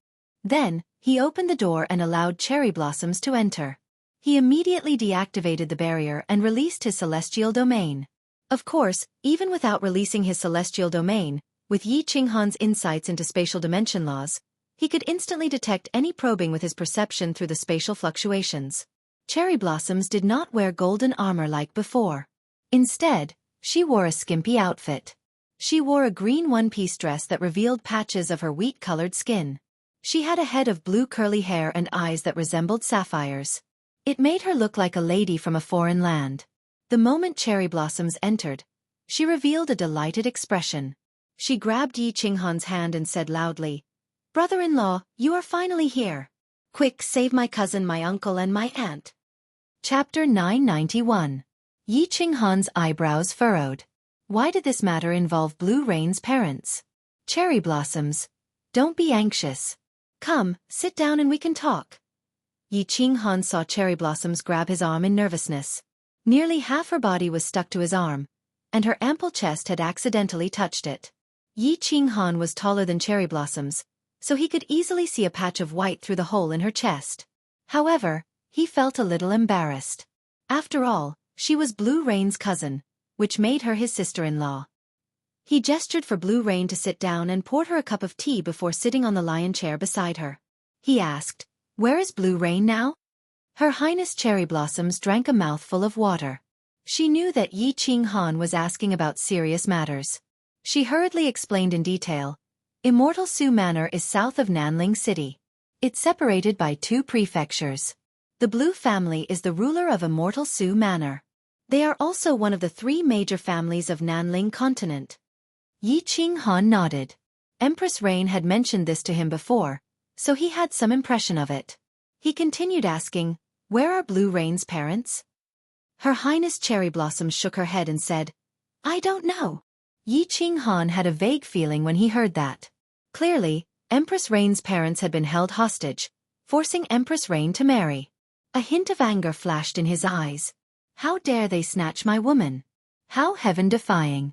Speaker 1: Then, he opened the door and allowed Cherry Blossoms to enter. He immediately deactivated the barrier and released his celestial domain. Of course, even without releasing his celestial domain, with Yi Qinghan's insights into spatial dimension laws, he could instantly detect any probing with his perception through the spatial fluctuations. Cherry Blossoms did not wear golden armor like before. Instead, she wore a skimpy outfit. She wore a green one-piece dress that revealed patches of her wheat-colored skin. She had a head of blue curly hair and eyes that resembled sapphires. It made her look like a lady from a foreign land. The moment Cherry Blossoms entered, she revealed a delighted expression. She grabbed Yi Qinghan's hand and said loudly, "Brother-in-law, you are finally here. Quick, save my cousin, my uncle, and my aunt." Chapter 991. Yi Qinghan's eyebrows furrowed. Why did this matter involve Blue Rain's parents? Cherry Blossoms, don't be anxious. Come, sit down and we can talk. Yi Qinghan saw Cherry Blossoms grab his arm in nervousness. Nearly half her body was stuck to his arm, and her ample chest had accidentally touched it. Yi Qinghan was taller than Cherry Blossoms, so he could easily see a patch of white through the hole in her chest. However, he felt a little embarrassed. After all, she was Blue Rain's cousin, which made her his sister-in-law. He gestured for Blue Rain to sit down and poured her a cup of tea before sitting on the lion chair beside her. He asked, "Where is Blue Rain now?" Her Highness Cherry Blossoms drank a mouthful of water. She knew that Yi Qinghan was asking about serious matters. She hurriedly explained in detail, "Immortal Su Manor is south of Nanling City. It's separated by 2 prefectures. The Blue family is the ruler of Immortal Su Manor. They are also one of the 3 major families of Nanling Continent." Yi Qinghan nodded. Empress Rain had mentioned this to him before, so he had some impression of it. He continued asking, "Where are Blue Rain's parents?" Her Highness Cherry Blossom shook her head and said, "I don't know." Yi Qinghan had a vague feeling when he heard that. Clearly, Empress Rain's parents had been held hostage, forcing Empress Rain to marry. A hint of anger flashed in his eyes. How dare they snatch my woman? How heaven-defying.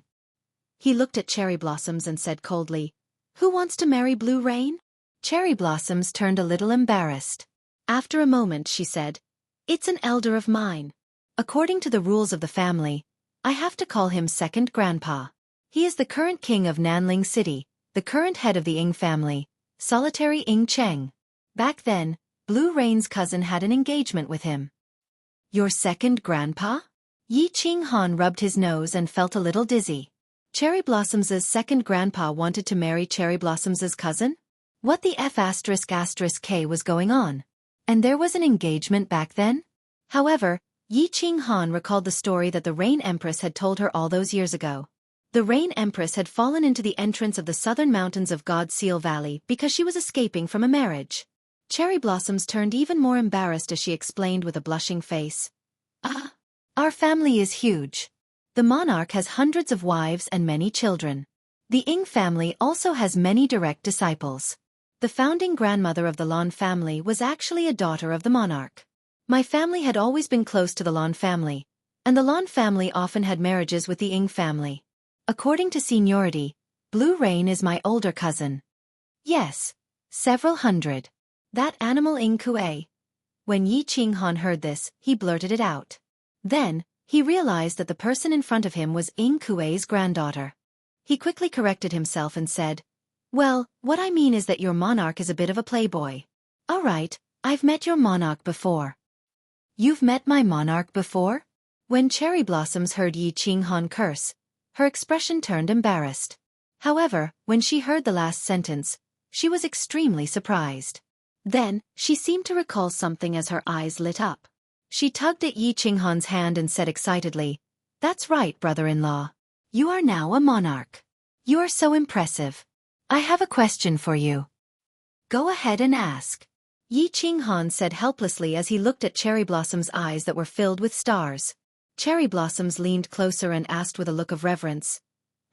Speaker 1: He looked at Cherry Blossoms and said coldly, "Who wants to marry Blue Rain?" Cherry Blossoms turned a little embarrassed. After a moment she said, "It's an elder of mine. According to the rules of the family, I have to call him second grandpa. He is the current king of Nanling City, the current head of the Ing family, solitary Ing Cheng. Back then, Blue Rain's cousin had an engagement with him." "Your second grandpa?" Yi Qinghan rubbed his nose and felt a little dizzy. Cherry Blossoms's second grandpa wanted to marry Cherry Blossoms's cousin? What the F***K was going on? And there was an engagement back then? However, Yi Qinghan recalled the story that the Rain Empress had told her all those years ago. The Rain Empress had fallen into the entrance of the southern mountains of God Seal Valley because she was escaping from a marriage. Cherry Blossoms turned even more embarrassed as she explained with a blushing face. Our family is huge. The monarch has hundreds of wives and many children. The Ing family also has many direct disciples. The founding grandmother of the Lan family was actually a daughter of the monarch. My family had always been close to the Lan family, and the Lan family often had marriages with the Ing family. According to seniority, Blue Rain is my older cousin. Yes, several hundred. That animal Ing Kue. When Yi Qinghan heard this, he blurted it out. Then, he realized that the person in front of him was Ing Kue's granddaughter. He quickly corrected himself and said, "Well, what I mean is that your monarch is a bit of a playboy." "All right, I've met your monarch before." "You've met my monarch before?" When Cherry Blossoms heard Yi Qinghan curse, her expression turned embarrassed. However, when she heard the last sentence, she was extremely surprised. Then, she seemed to recall something as her eyes lit up. She tugged at Yi Qinghan's hand and said excitedly, "That's right, brother-in-law. You are now a monarch. You are so impressive. I have a question for you." "Go ahead and ask." Yi Qinghan said helplessly as he looked at Cherry Blossom's eyes that were filled with stars. Cherry Blossoms leaned closer and asked with a look of reverence,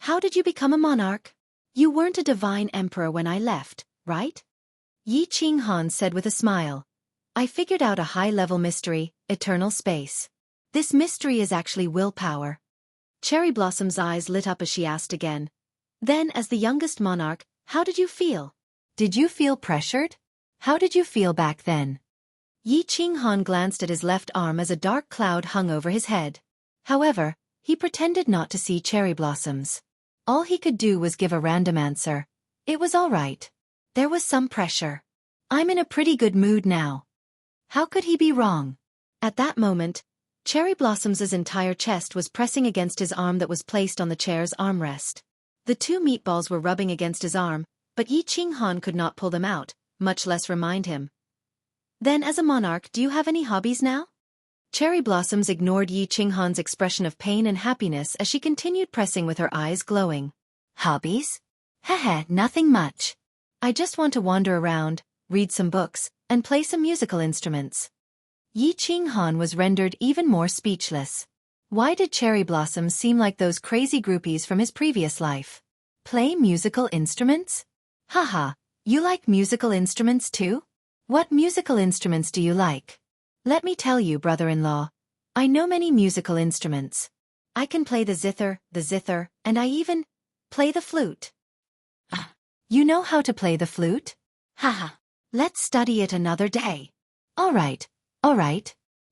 Speaker 1: "How did you become a monarch? You weren't a divine emperor when I left, right?" Yi Qinghan said with a smile, "I figured out a high-level mystery, eternal space. This mystery is actually willpower." Cherry Blossom's eyes lit up as she asked again, "Then as the youngest monarch, how did you feel? Did you feel pressured? How did you feel back then?" Yi Qinghan glanced at his left arm as a dark cloud hung over his head. However, he pretended not to see Cherry Blossoms. All he could do was give a random answer. It was all right. There was some pressure. I'm in a pretty good mood now. How could he be wrong? At that moment, Cherry Blossoms's entire chest was pressing against his arm that was placed on the chair's armrest. The 2 meatballs were rubbing against his arm, but Yi Qinghan could not pull them out, much less remind him. "Then as a monarch, do you have any hobbies now?" Cherry Blossoms ignored Yi Qinghan's expression of pain and happiness as she continued pressing with her eyes glowing. Hobbies? Heh, nothing much. I just want to wander around, read some books, and play some musical instruments. Yi Qinghan was rendered even more speechless. Why did Cherry Blossoms seem like those crazy groupies from his previous life? Play musical instruments? Haha, you like musical instruments too? What musical instruments do you like? Let me tell you, brother-in-law, I know many musical instruments. I can play the zither, and I even play the flute. You know how to play the flute? Haha, let's study it another day. All right.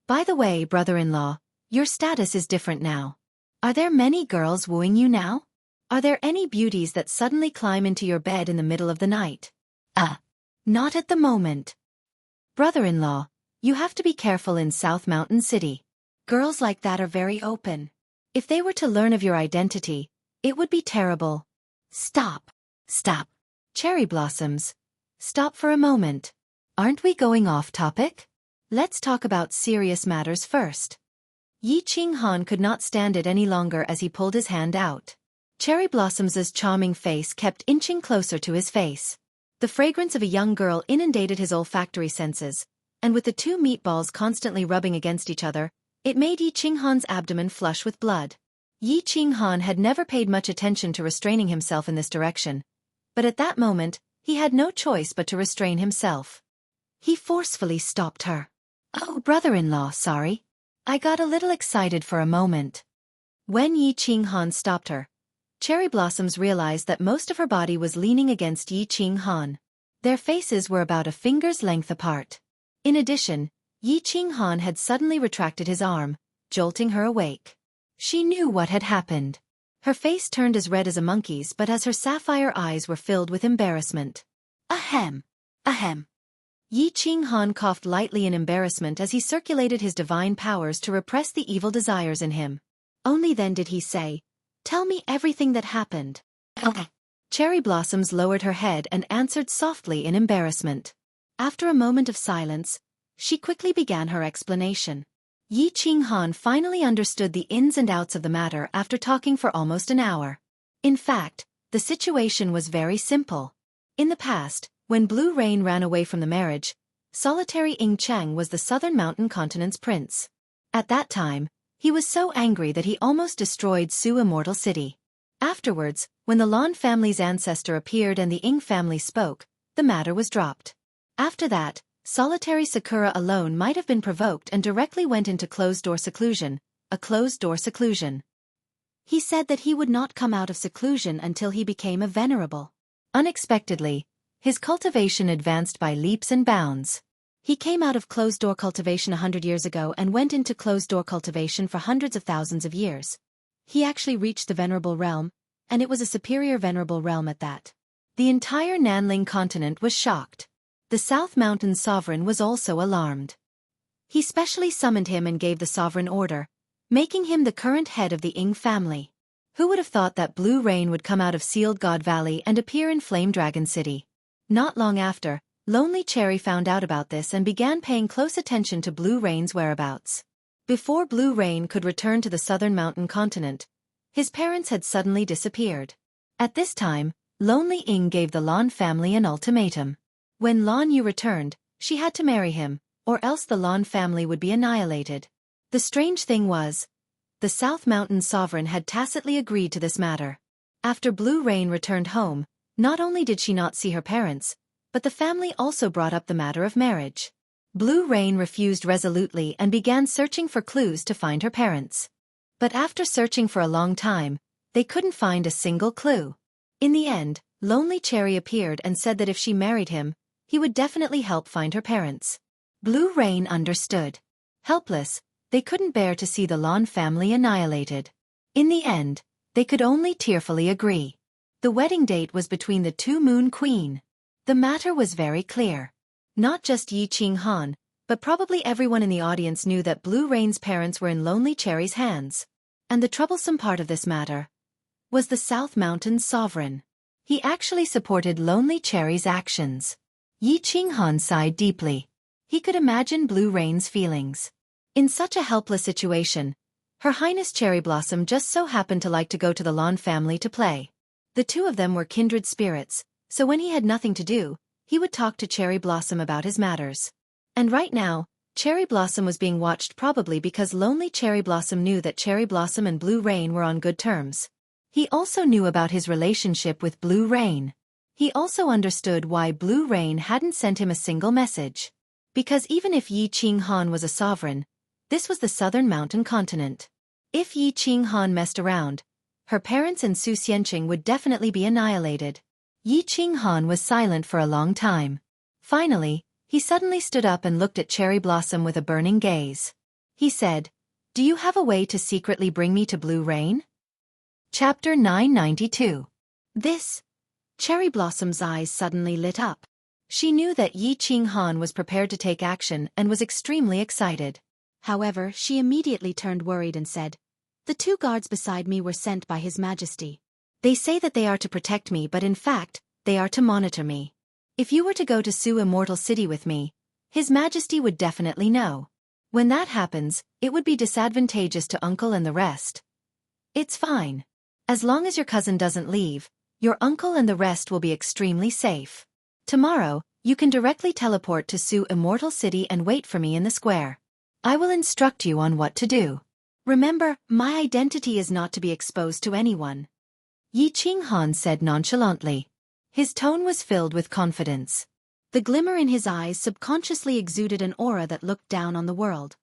Speaker 1: By the way, brother-in-law, your status is different now. Are there many girls wooing you now? Are there any beauties that suddenly climb into your bed in the middle of the night? Not at the moment. Brother-in-law, you have to be careful in South Mountain City. Girls like that are very open. If they were to learn of your identity, it would be terrible. Stop. Cherry Blossoms. Stop for a moment. Aren't we going off topic? Let's talk about serious matters first. Yi Qinghan could not stand it any longer as he pulled his hand out. Cherry Blossoms's charming face kept inching closer to his face. The fragrance of a young girl inundated his olfactory senses, and with the two meatballs constantly rubbing against each other, it made Yi Qinghan's abdomen flush with blood. Yi Qinghan had never paid much attention to restraining himself in this direction, but at that moment, he had no choice but to restrain himself. He forcefully stopped her. Oh, brother-in-law, sorry. I got a little excited for a moment. When Yi Qinghan stopped her, Cherry Blossoms realized that most of her body was leaning against Yi Qinghan. Their faces were about a finger's length apart. In addition, Yi Qinghan had suddenly retracted his arm, jolting her awake. She knew what had happened. Her face turned as red as a monkey's, but as her sapphire eyes were filled with embarrassment. Ahem. Yi Qinghan coughed lightly in embarrassment as he circulated his divine powers to repress the evil desires in him. Only then did he say, "Tell me everything that happened." Cherry Blossoms lowered her head and answered softly in embarrassment. After a moment of silence, she quickly began her explanation. Yi Qinghan finally understood the ins and outs of the matter after talking for almost an hour. In fact, the situation was very simple. In the past, when Blue Rain ran away from the marriage, solitary Cheng was the Southern Mountain Continent's prince. At that time, he was so angry that he almost destroyed Su Immortal City. Afterwards, when the Lan family's ancestor appeared and the family spoke, the matter was dropped. After that, solitary Sakura alone might have been provoked and directly went into closed-door seclusion, a closed-door seclusion. He said that he would not come out of seclusion until he became a venerable. Unexpectedly, his cultivation advanced by leaps and bounds. He came out of closed-door cultivation 100 years ago and went into closed-door cultivation for hundreds of thousands of years. He actually reached the venerable realm, and it was a superior venerable realm at that. The entire Nanling continent was shocked. The South Mountain sovereign was also alarmed. He specially summoned him and gave the sovereign order, making him the current head of the family. Who would have thought that Blue Rain would come out of Sealed God Valley and appear in Flame Dragon City? Not long after, Lonely Cherry found out about this and began paying close attention to Blue Rain's whereabouts. Before Blue Rain could return to the Southern Mountain continent, his parents had suddenly disappeared. At this time, Lonely gave the Lan family an ultimatum. When Lan Yu returned, she had to marry him, or else the Lan family would be annihilated. The strange thing was, the South Mountain sovereign had tacitly agreed to this matter. After Blue Rain returned home, not only did she not see her parents, but the family also brought up the matter of marriage. Blue Rain refused resolutely and began searching for clues to find her parents. But after searching for a long time, they couldn't find a single clue. In the end, Lonely Cherry appeared and said that if she married him, he would definitely help find her parents. Blue Rain understood. Helpless, they couldn't bear to see the Lan family annihilated. In the end, they could only tearfully agree. The wedding date was between the two Moon Queen. The matter was very clear. Not just Yi Qinghan, but probably everyone in the audience knew that Blue Rain's parents were in Lonely Cherry's hands. And the troublesome part of this matter was the South Mountain sovereign. He actually supported Lonely Cherry's actions. Yi Qinghan sighed deeply. He could imagine Blue Rain's feelings. In such a helpless situation, Her Highness Cherry Blossom just so happened to like to go to the Lawn family to play. The two of them were kindred spirits, so when he had nothing to do, he would talk to Cherry Blossom about his matters. And right now, Cherry Blossom was being watched probably because lonely Cherry Blossom knew that Cherry Blossom and Blue Rain were on good terms. He also knew about his relationship with Blue Rain. He also understood why Blue Rain hadn't sent him a single message. Because even if Yi Ching Han was a sovereign, this was the southern mountain continent. If Yi Ching Han messed around, her parents and Su Xianqing would definitely be annihilated. Yi Ching Han was silent for a long time. Finally, he suddenly stood up and looked at Cherry Blossom with a burning gaze. He said, "Do you have a way to secretly bring me to Blue Rain?" Chapter 992. Cherry Blossom's eyes suddenly lit up. She knew that Yi Ching Han was prepared to take action and was extremely excited. However, she immediately turned worried and said, "The two guards beside me were sent by His Majesty. They say that they are to protect me, but in fact, they are to monitor me. If you were to go to Su Immortal City with me, His Majesty would definitely know. When that happens, it would be disadvantageous to Uncle and the rest. It's fine. As long as your cousin doesn't leave, your uncle and the rest will be extremely safe. Tomorrow, you can directly teleport to Su Immortal City and wait for me in the square. I will instruct you on what to do. Remember, my identity is not to be exposed to anyone." Yi Ching Han said nonchalantly. His tone was filled with confidence. The glimmer in his eyes subconsciously exuded an aura that looked down on the world.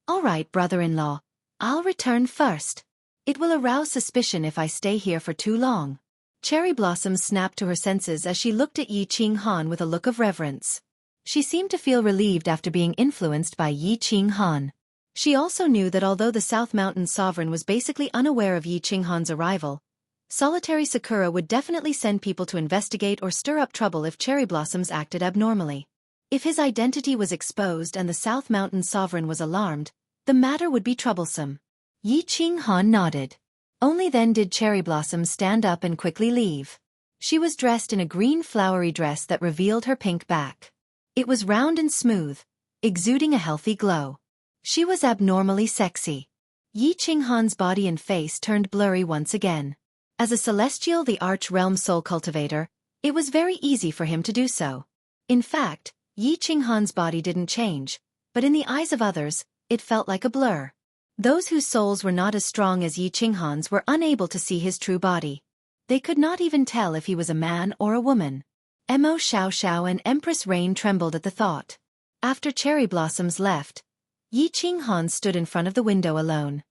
Speaker 1: "All right, brother-in-law, I'll return first. It will arouse suspicion if I stay here for too long." Cherry Blossom snapped to her senses as she looked at Yi Ching Han with a look of reverence. She seemed to feel relieved after being influenced by Yi Ching Han. She also knew that although the South Mountain Sovereign was basically unaware of Yi Ching Han's arrival, Solitary Sakura would definitely send people to investigate or stir up trouble if Cherry Blossoms acted abnormally. If his identity was exposed and the South Mountain Sovereign was alarmed, the matter would be troublesome. Yi Ching Han nodded. Only then did Cherry Blossom stand up and quickly leave. She was dressed in a green flowery dress that revealed her pink back. It was round and smooth, exuding a healthy glow. She was abnormally sexy. Yi Ching Han's body and face turned blurry once again. As a celestial the Arch-Realm Soul Cultivator, it was very easy for him to do so. In fact, Yi Ching Han's body didn't change, but in the eyes of others, it felt like a blur. Those whose souls were not as strong as Yi Ching Han's were unable to see his true body. They could not even tell if he was a man or a woman. Mo Xiao Xiao and Empress Rain trembled at the thought. After Cherry Blossoms left, Yi Ching Han stood in front of the window alone.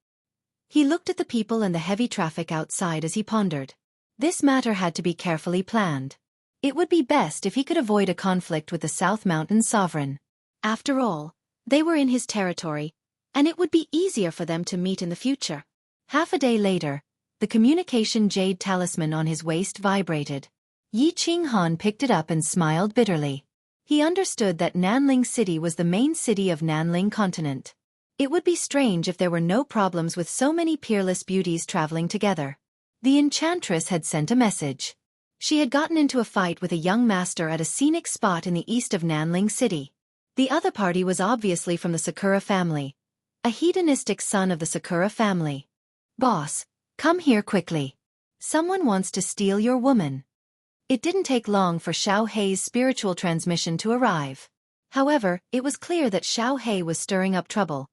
Speaker 1: He looked at the people and the heavy traffic outside as he pondered. This matter had to be carefully planned. It would be best if he could avoid a conflict with the South Mountain Sovereign. After all, they were in his territory, and it would be easier for them to meet in the future. Half a day later, the communication jade talisman on his waist vibrated. Yi Ching Han picked it up and smiled bitterly. He understood that Nanling City was the main city of Nanling Continent. It would be strange if there were no problems with so many peerless beauties traveling together. The Enchantress had sent a message. She had gotten into a fight with a young master at a scenic spot in the east of Nanling City. The other party was obviously from the Sakura family, a hedonistic son of the Sakura family. "Boss, come here quickly. Someone wants to steal your woman." It didn't take long for Xiao Hei's spiritual transmission to arrive. However, it was clear that Xiao Hei was stirring up trouble,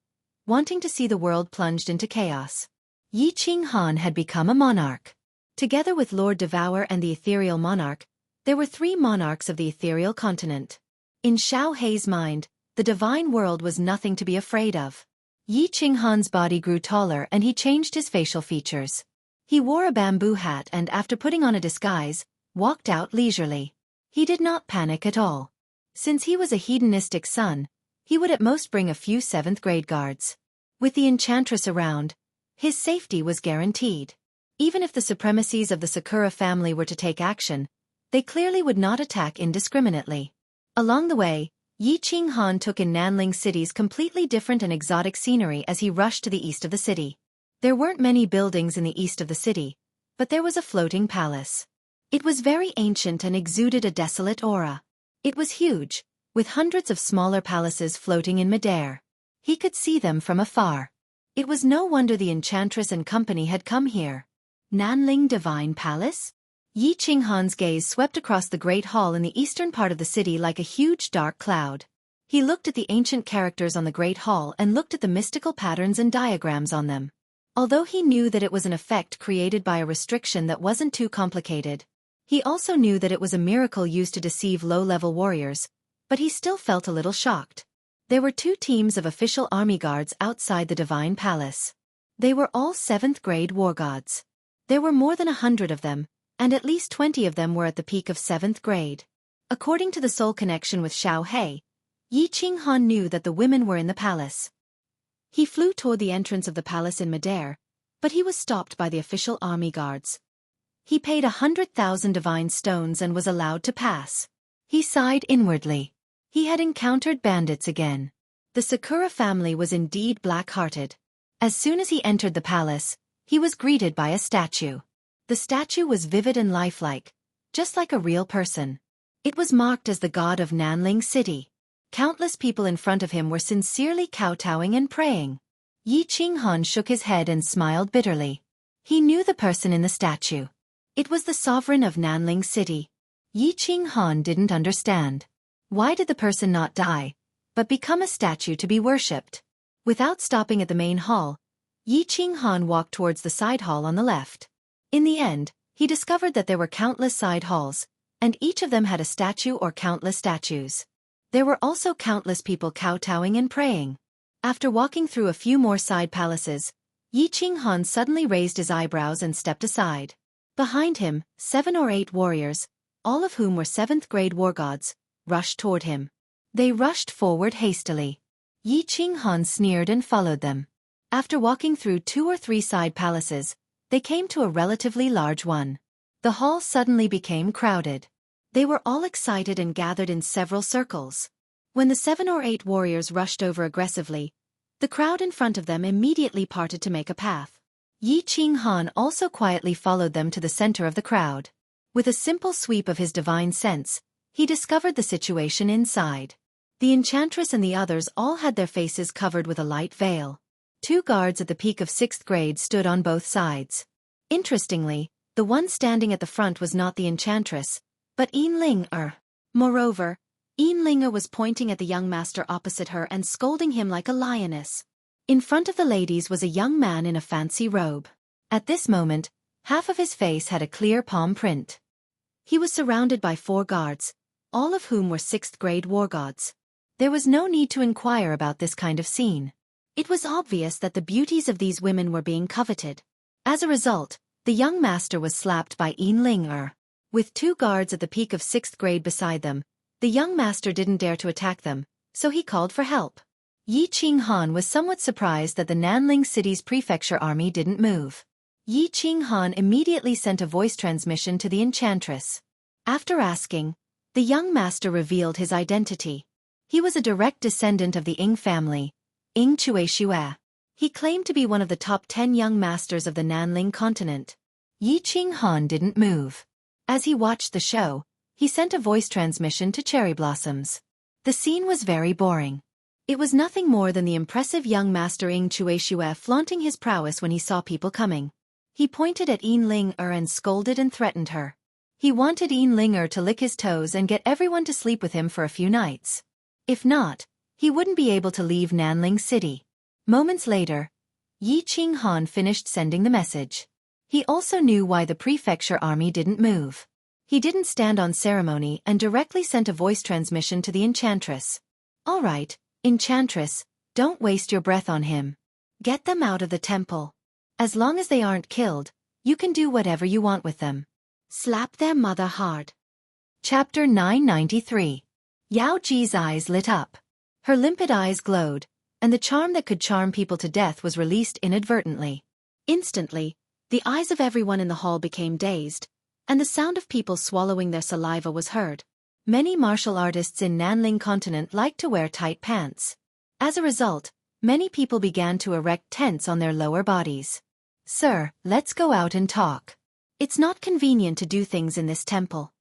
Speaker 1: wanting to see the world plunged into chaos. Yi Ching Han had become a monarch. Together with Lord Devour and the ethereal monarch, there were 3 monarchs of the ethereal continent. In Xiao Hei's mind, the divine world was nothing to be afraid of. Yi Ching Han's body grew taller and he changed his facial features. He wore a bamboo hat and after putting on a disguise, walked out leisurely. He did not panic at all. Since he was a hedonistic son, he would at most bring a few 7th-grade guards. With the Enchantress around, his safety was guaranteed. Even if the supremacies of the Sakura family were to take action, they clearly would not attack indiscriminately. Along the way, Yi Ching Han took in Nanling City's completely different and exotic scenery as he rushed to the east of the city. There weren't many buildings in the east of the city, but there was a floating palace. It was very ancient and exuded a desolate aura. It was huge, with hundreds of smaller palaces floating in midair. He could see them from afar. It was no wonder the enchantress and company had come here. Nanling Divine Palace? Yi Qinghan's gaze swept across the great hall in the eastern part of the city like a huge dark cloud. He looked at the ancient characters on the great hall and looked at the mystical patterns and diagrams on them. Although he knew that it was an effect created by a restriction that wasn't too complicated, he also knew that it was a miracle used to deceive low-level warriors, but he still felt a little shocked. There were 2 teams of official army guards outside the Divine Palace. They were all 7th-grade war gods. There were more than 100 of them, and at least 20 of them were at the peak of 7th grade. According to the soul connection with Xiao He, Yi Qinghan knew that the women were in the palace. He flew toward the entrance of the palace in midair, but he was stopped by the official army guards. He paid 100,000 divine stones and was allowed to pass. He sighed inwardly. He had encountered bandits again. The Sakura family was indeed black-hearted. As soon as he entered the palace, he was greeted by a statue. The statue was vivid and lifelike, just like a real person. It was marked as the god of Nanling City. Countless people in front of him were sincerely kowtowing and praying. Yi Qinghan shook his head and smiled bitterly. He knew the person in the statue. It was the sovereign of Nanling City. Yi Qinghan didn't understand. Why did the person not die, but become a statue to be worshipped? Without stopping at the main hall, Yi Qinghan walked towards the side hall on the left. In the end, he discovered that there were countless side halls, and each of them had a statue or countless statues. There were also countless people kowtowing and praying. After walking through a few more side palaces, Yi Qinghan suddenly raised his eyebrows and stepped aside. Behind him, 7 or 8 warriors, all of whom were 7th-grade war gods, rushed toward him. They rushed forward hastily. Yi Qinghan sneered and followed them. After walking through 2 or 3 side palaces, they came to a relatively large one. The hall suddenly became crowded. They were all excited and gathered in several circles. When the 7 or 8 warriors rushed over aggressively, the crowd in front of them immediately parted to make a path. Yi Qinghan also quietly followed them to the center of the crowd. With a simple sweep of his divine sense, he discovered the situation inside. The enchantress and the others all had their faces covered with a light veil. 2 guards at the peak of 6th grade stood on both sides. Interestingly, the one standing at the front was not the enchantress, but Enling-er. Moreover, Enling-er was pointing at the young master opposite her and scolding him like a lioness. In front of the ladies was a young man in a fancy robe. At this moment, half of his face had a clear palm print. He was surrounded by 4 guards, all of whom were 6th-grade war gods. There was no need to inquire about this kind of scene. It was obvious that the beauties of these women were being coveted. As a result, the young master was slapped by Enling-er. With 2 guards at the peak of 6th grade beside them, the young master didn't dare to attack them, so he called for help. Yi Qinghan was somewhat surprised that the Nanling City's prefecture army didn't move. Yi Qinghan immediately sent a voice transmission to the enchantress. After asking, the young master revealed his identity. He was a direct descendant of the Ing family, Ing Chueshue. He claimed to be one of the top 10 young masters of the Nanling continent. Yi Qinghan didn't move. As he watched the show, he sent a voice transmission to Cherry Blossoms. The scene was very boring. It was nothing more than the impressive young master Ing Chueshue flaunting his prowess when he saw people coming. He pointed at Enling-er and scolded and threatened her. He wanted Enling-er to lick his toes and get everyone to sleep with him for a few nights. If not, he wouldn't be able to leave Nanling City. Moments later, Yi Qinghan finished sending the message. He also knew why the prefecture army didn't move. He didn't stand on ceremony and directly sent a voice transmission to the enchantress. "All right, Enchantress, don't waste your breath on him. Get them out of the temple. As long as they aren't killed, you can do whatever you want with them. Slap their mother hard." Chapter 993. Yao Ji's eyes lit up. Her limpid eyes glowed, and the charm that could charm people to death was released inadvertently. Instantly, the eyes of everyone in the hall became dazed, and the sound of people swallowing their saliva was heard. Many martial artists in Nanling continent like to wear tight pants. As a result, many people began to erect tents on their lower bodies. "Sir, let's go out and talk. It's not convenient to do things in this temple."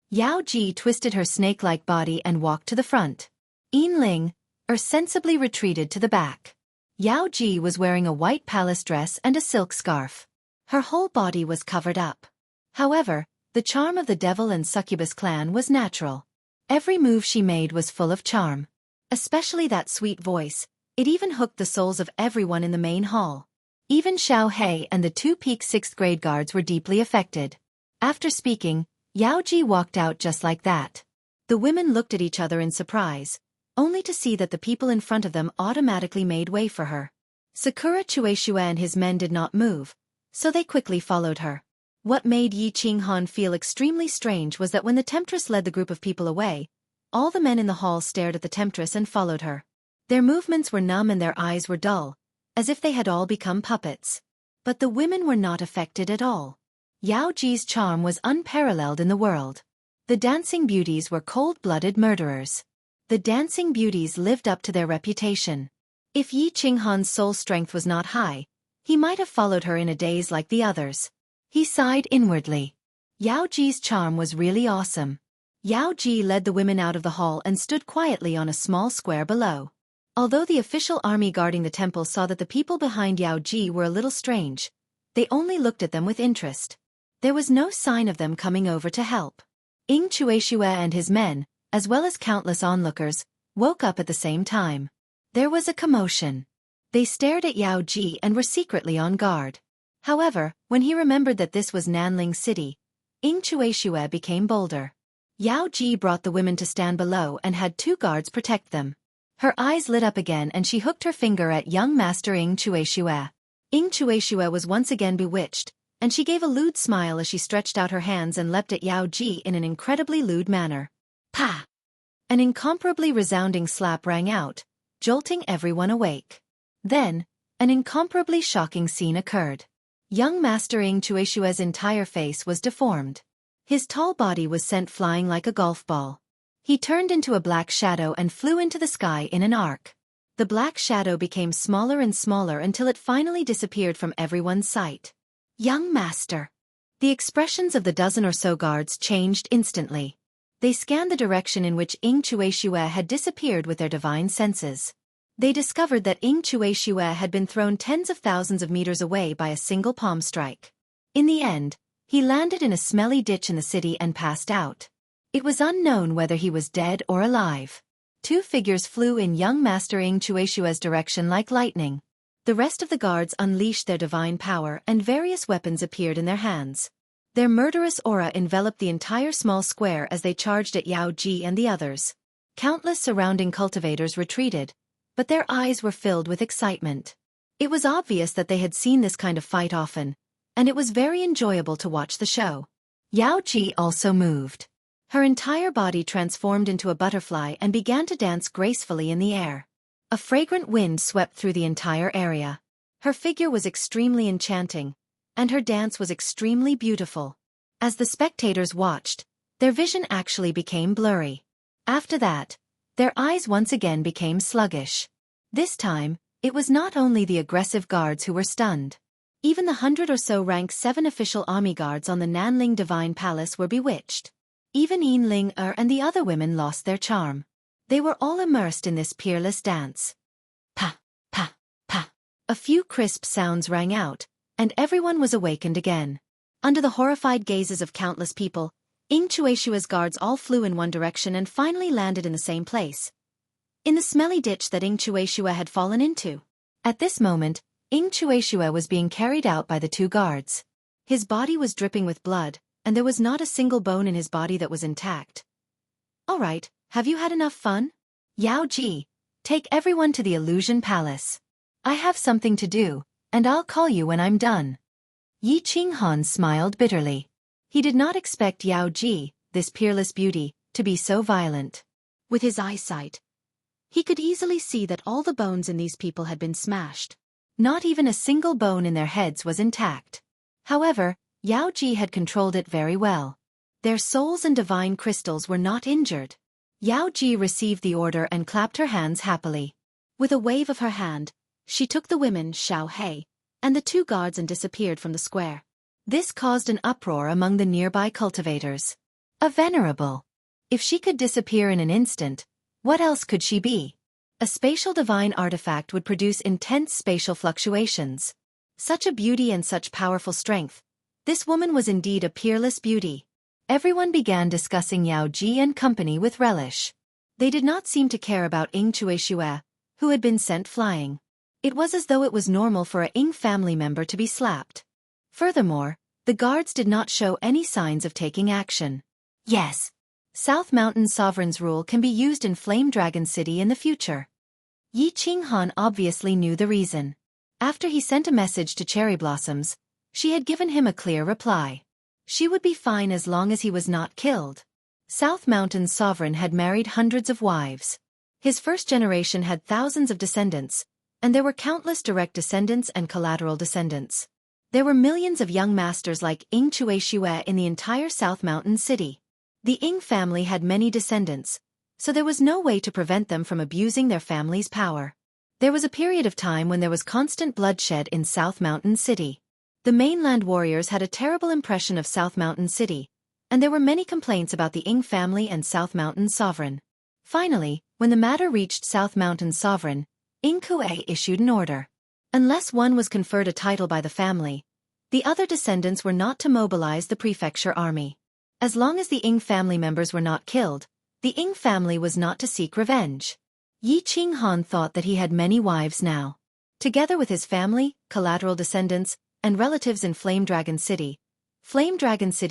Speaker 1: Yao Ji twisted her snake-like body and walked to the front. "Enling, sensibly retreated to the back. Yao Ji was wearing a white palace dress and a silk scarf. Her whole body was covered up. However, the charm of the devil and succubus clan was natural. Every move she made was full of charm. Especially that sweet voice, it even hooked the souls of everyone in the main hall. Even Xiao Hei and the two peak 6th grade guards were deeply affected. After speaking, Yao Ji walked out just like that. The women looked at each other in surprise, only to see that the people in front of them automatically made way for her. Sakura Chueshua and his men did not move, so they quickly followed her. What made Yi Qinghan feel extremely strange was that when the temptress led the group of people away, all the men in the hall stared at the temptress and followed her. Their movements were numb and their eyes were dull, as if they had all become puppets. But the women were not affected at all. Yao Ji's charm was unparalleled in the world. The dancing beauties were cold-blooded murderers. The dancing beauties lived up to their reputation. If Yi Qinghan's soul strength was not high, he might have followed her in a daze like the others. He sighed inwardly. Yao Ji's charm was really awesome. Yao Ji led the women out of the hall and stood quietly on a small square below. Although the official army guarding the temple saw that the people behind Yao Ji were a little strange, they only looked at them with interest. There was no sign of them coming over to help. Ing Chueshua and his men, as well as countless onlookers, woke up at the same time. There was a commotion. They stared at Yao Ji and were secretly on guard. However, when he remembered that this was Nanling City, Ing Chueshua became bolder. Yao Ji brought the women to stand below and had 2 guards protect them. Her eyes lit up again and she hooked her finger at young master Ing Chueshua. Ing Chueshua was once again bewitched, and she gave a lewd smile as she stretched out her hands and leapt at Yao Ji in an incredibly lewd manner. Pa! An incomparably resounding slap rang out, jolting everyone awake. Then, an incomparably shocking scene occurred. Young master Ing Chueshua's entire face was deformed. His tall body was sent flying like a golf ball. He turned into a black shadow and flew into the sky in an arc. The black shadow became smaller and smaller until it finally disappeared from everyone's sight. Young master! The expressions of the dozen or so guards changed instantly. They scanned the direction in which Ing Chueshua had disappeared with their divine senses. They discovered that Ing Chueshua had been thrown tens of thousands of meters away by a single palm strike. In the end, he landed in a smelly ditch in the city and passed out. It was unknown whether he was dead or alive. 2 figures flew in young master Ing Chueshua's direction like lightning. The rest of the guards unleashed their divine power and various weapons appeared in their hands. Their murderous aura enveloped the entire small square as they charged at Yao Ji and the others. Countless surrounding cultivators retreated, but their eyes were filled with excitement. It was obvious that they had seen this kind of fight often, and it was very enjoyable to watch the show. Yao Ji also moved. Her entire body transformed into a butterfly and began to dance gracefully in the air. A fragrant wind swept through the entire area. Her figure was extremely enchanting, and her dance was extremely beautiful. As the spectators watched, their vision actually became blurry. After that, their eyes once again became sluggish. This time, it was not only the aggressive guards who were stunned. Even the 100 or so rank 7 official army guards on the Nanling Divine Palace were bewitched. Even Yin Ling and the other women lost their charm. They were all immersed in this peerless dance. Pa, pa, pa. A few crisp sounds rang out, and everyone was awakened again. Under the horrified gazes of countless people, Ing Chueshua's guards all flew in one direction and finally landed in the same place. In the smelly ditch that Ing Chueshua had fallen into. At this moment, Ing Chueshua was being carried out by the 2 guards. His body was dripping with blood, and there was not a single bone in his body that was intact. All right, have you had enough fun? Yao Ji, take everyone to the Illusion Palace. I have something to do, and I'll call you when I'm done. Yi Qinghan smiled bitterly. He did not expect Yao Ji, this peerless beauty, to be so violent. With his eyesight, he could easily see that all the bones in these people had been smashed. Not even a single bone in their heads was intact. However, Yao Ji had controlled it very well. Their souls and divine crystals were not injured. Yao Ji received the order and clapped her hands happily. With a wave of her hand, she took the women, Xiao Hei, and the 2 guards and disappeared from the square. This caused an uproar among the nearby cultivators. A venerable. If she could disappear in an instant, what else could she be? A spatial divine artifact would produce intense spatial fluctuations. Such a beauty and such powerful strength. This woman was indeed a peerless beauty. Everyone began discussing Yao Ji and company with relish. They did not seem to care about Ying Chueshue, who had been sent flying. It was as though it was normal for a Ying family member to be slapped. Furthermore, the guards did not show any signs of taking action. Yes. South Mountain Sovereign's rule can be used in Flame Dragon City in the future. Yi Qinghan obviously knew the reason. After he sent a message to Cherry Blossoms, she had given him a clear reply. She would be fine as long as he was not killed. South Mountain's sovereign had married hundreds of wives. His first generation had thousands of descendants, and there were countless direct descendants and collateral descendants. There were millions of young masters like Ying Chueshue in the entire South Mountain City. The Ying family had many descendants, so there was no way to prevent them from abusing their family's power. There was a period of time when there was constant bloodshed in South Mountain City. The mainland warriors had a terrible impression of South Mountain City, and there were many complaints about the Ying family and South Mountain sovereign. Finally, when the matter reached South Mountain sovereign, Ying Kue issued an order. Unless one was conferred a title by the family, the other descendants were not to mobilize the prefecture army. As long as the Ying family members were not killed, the Ying family was not to seek revenge. Yi Qinghan thought that he had many wives now. Together with his family, collateral descendants, and relatives in Flame Dragon City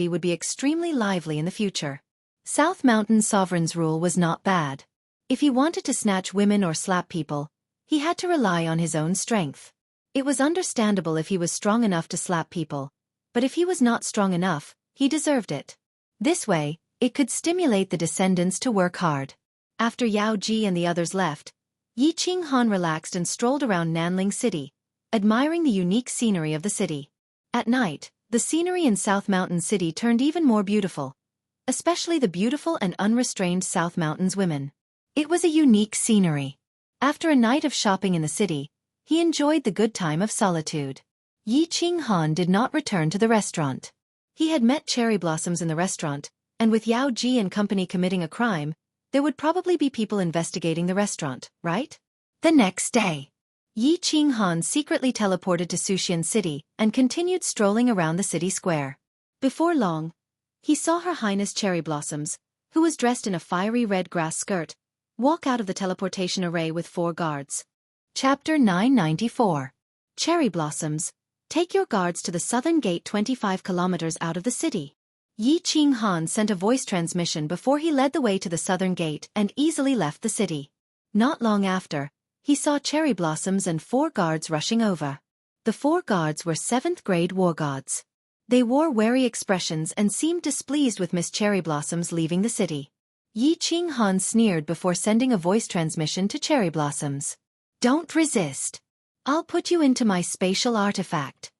Speaker 1: would be extremely lively in the future. South Mountain Sovereign's rule was not bad. If he wanted to snatch women or slap people, he had to rely on his own strength. It was understandable if he was strong enough to slap people, but if he was not strong enough, he deserved it. This way, it could stimulate the descendants to work hard. After Yao Ji and the others left, Yi Qinghan relaxed and strolled around Nanling City, admiring the unique scenery of the city. At night, the scenery in South Mountain City turned even more beautiful, especially the beautiful and unrestrained South Mountains women. It was a unique scenery. After a night of shopping in the city, he enjoyed the good time of solitude. Yi Qinghan did not return to the restaurant. He had met Cherry Blossoms in the restaurant, and with Yao Ji and company committing a crime, there would probably be people investigating the restaurant, right? The next day, Yi Qinghan secretly teleported to Suxian City and continued strolling around the city square. Before long, he saw Her Highness Cherry Blossoms, who was dressed in a fiery red grass skirt, walk out of the teleportation array with 4 guards. Chapter 994. Cherry Blossoms, take your guards to the southern gate 25 kilometers out of the city. Yi Qinghan sent a voice transmission before he led the way to the southern gate and easily left the city. Not long after, he saw Cherry Blossoms and 4 guards rushing over. The 4 guards were 7th-grade war gods. They wore wary expressions and seemed displeased with Miss Cherry Blossoms leaving the city. Yi Qinghan sneered before sending a voice transmission to Cherry Blossoms. Don't resist. I'll put you into my spatial artifact.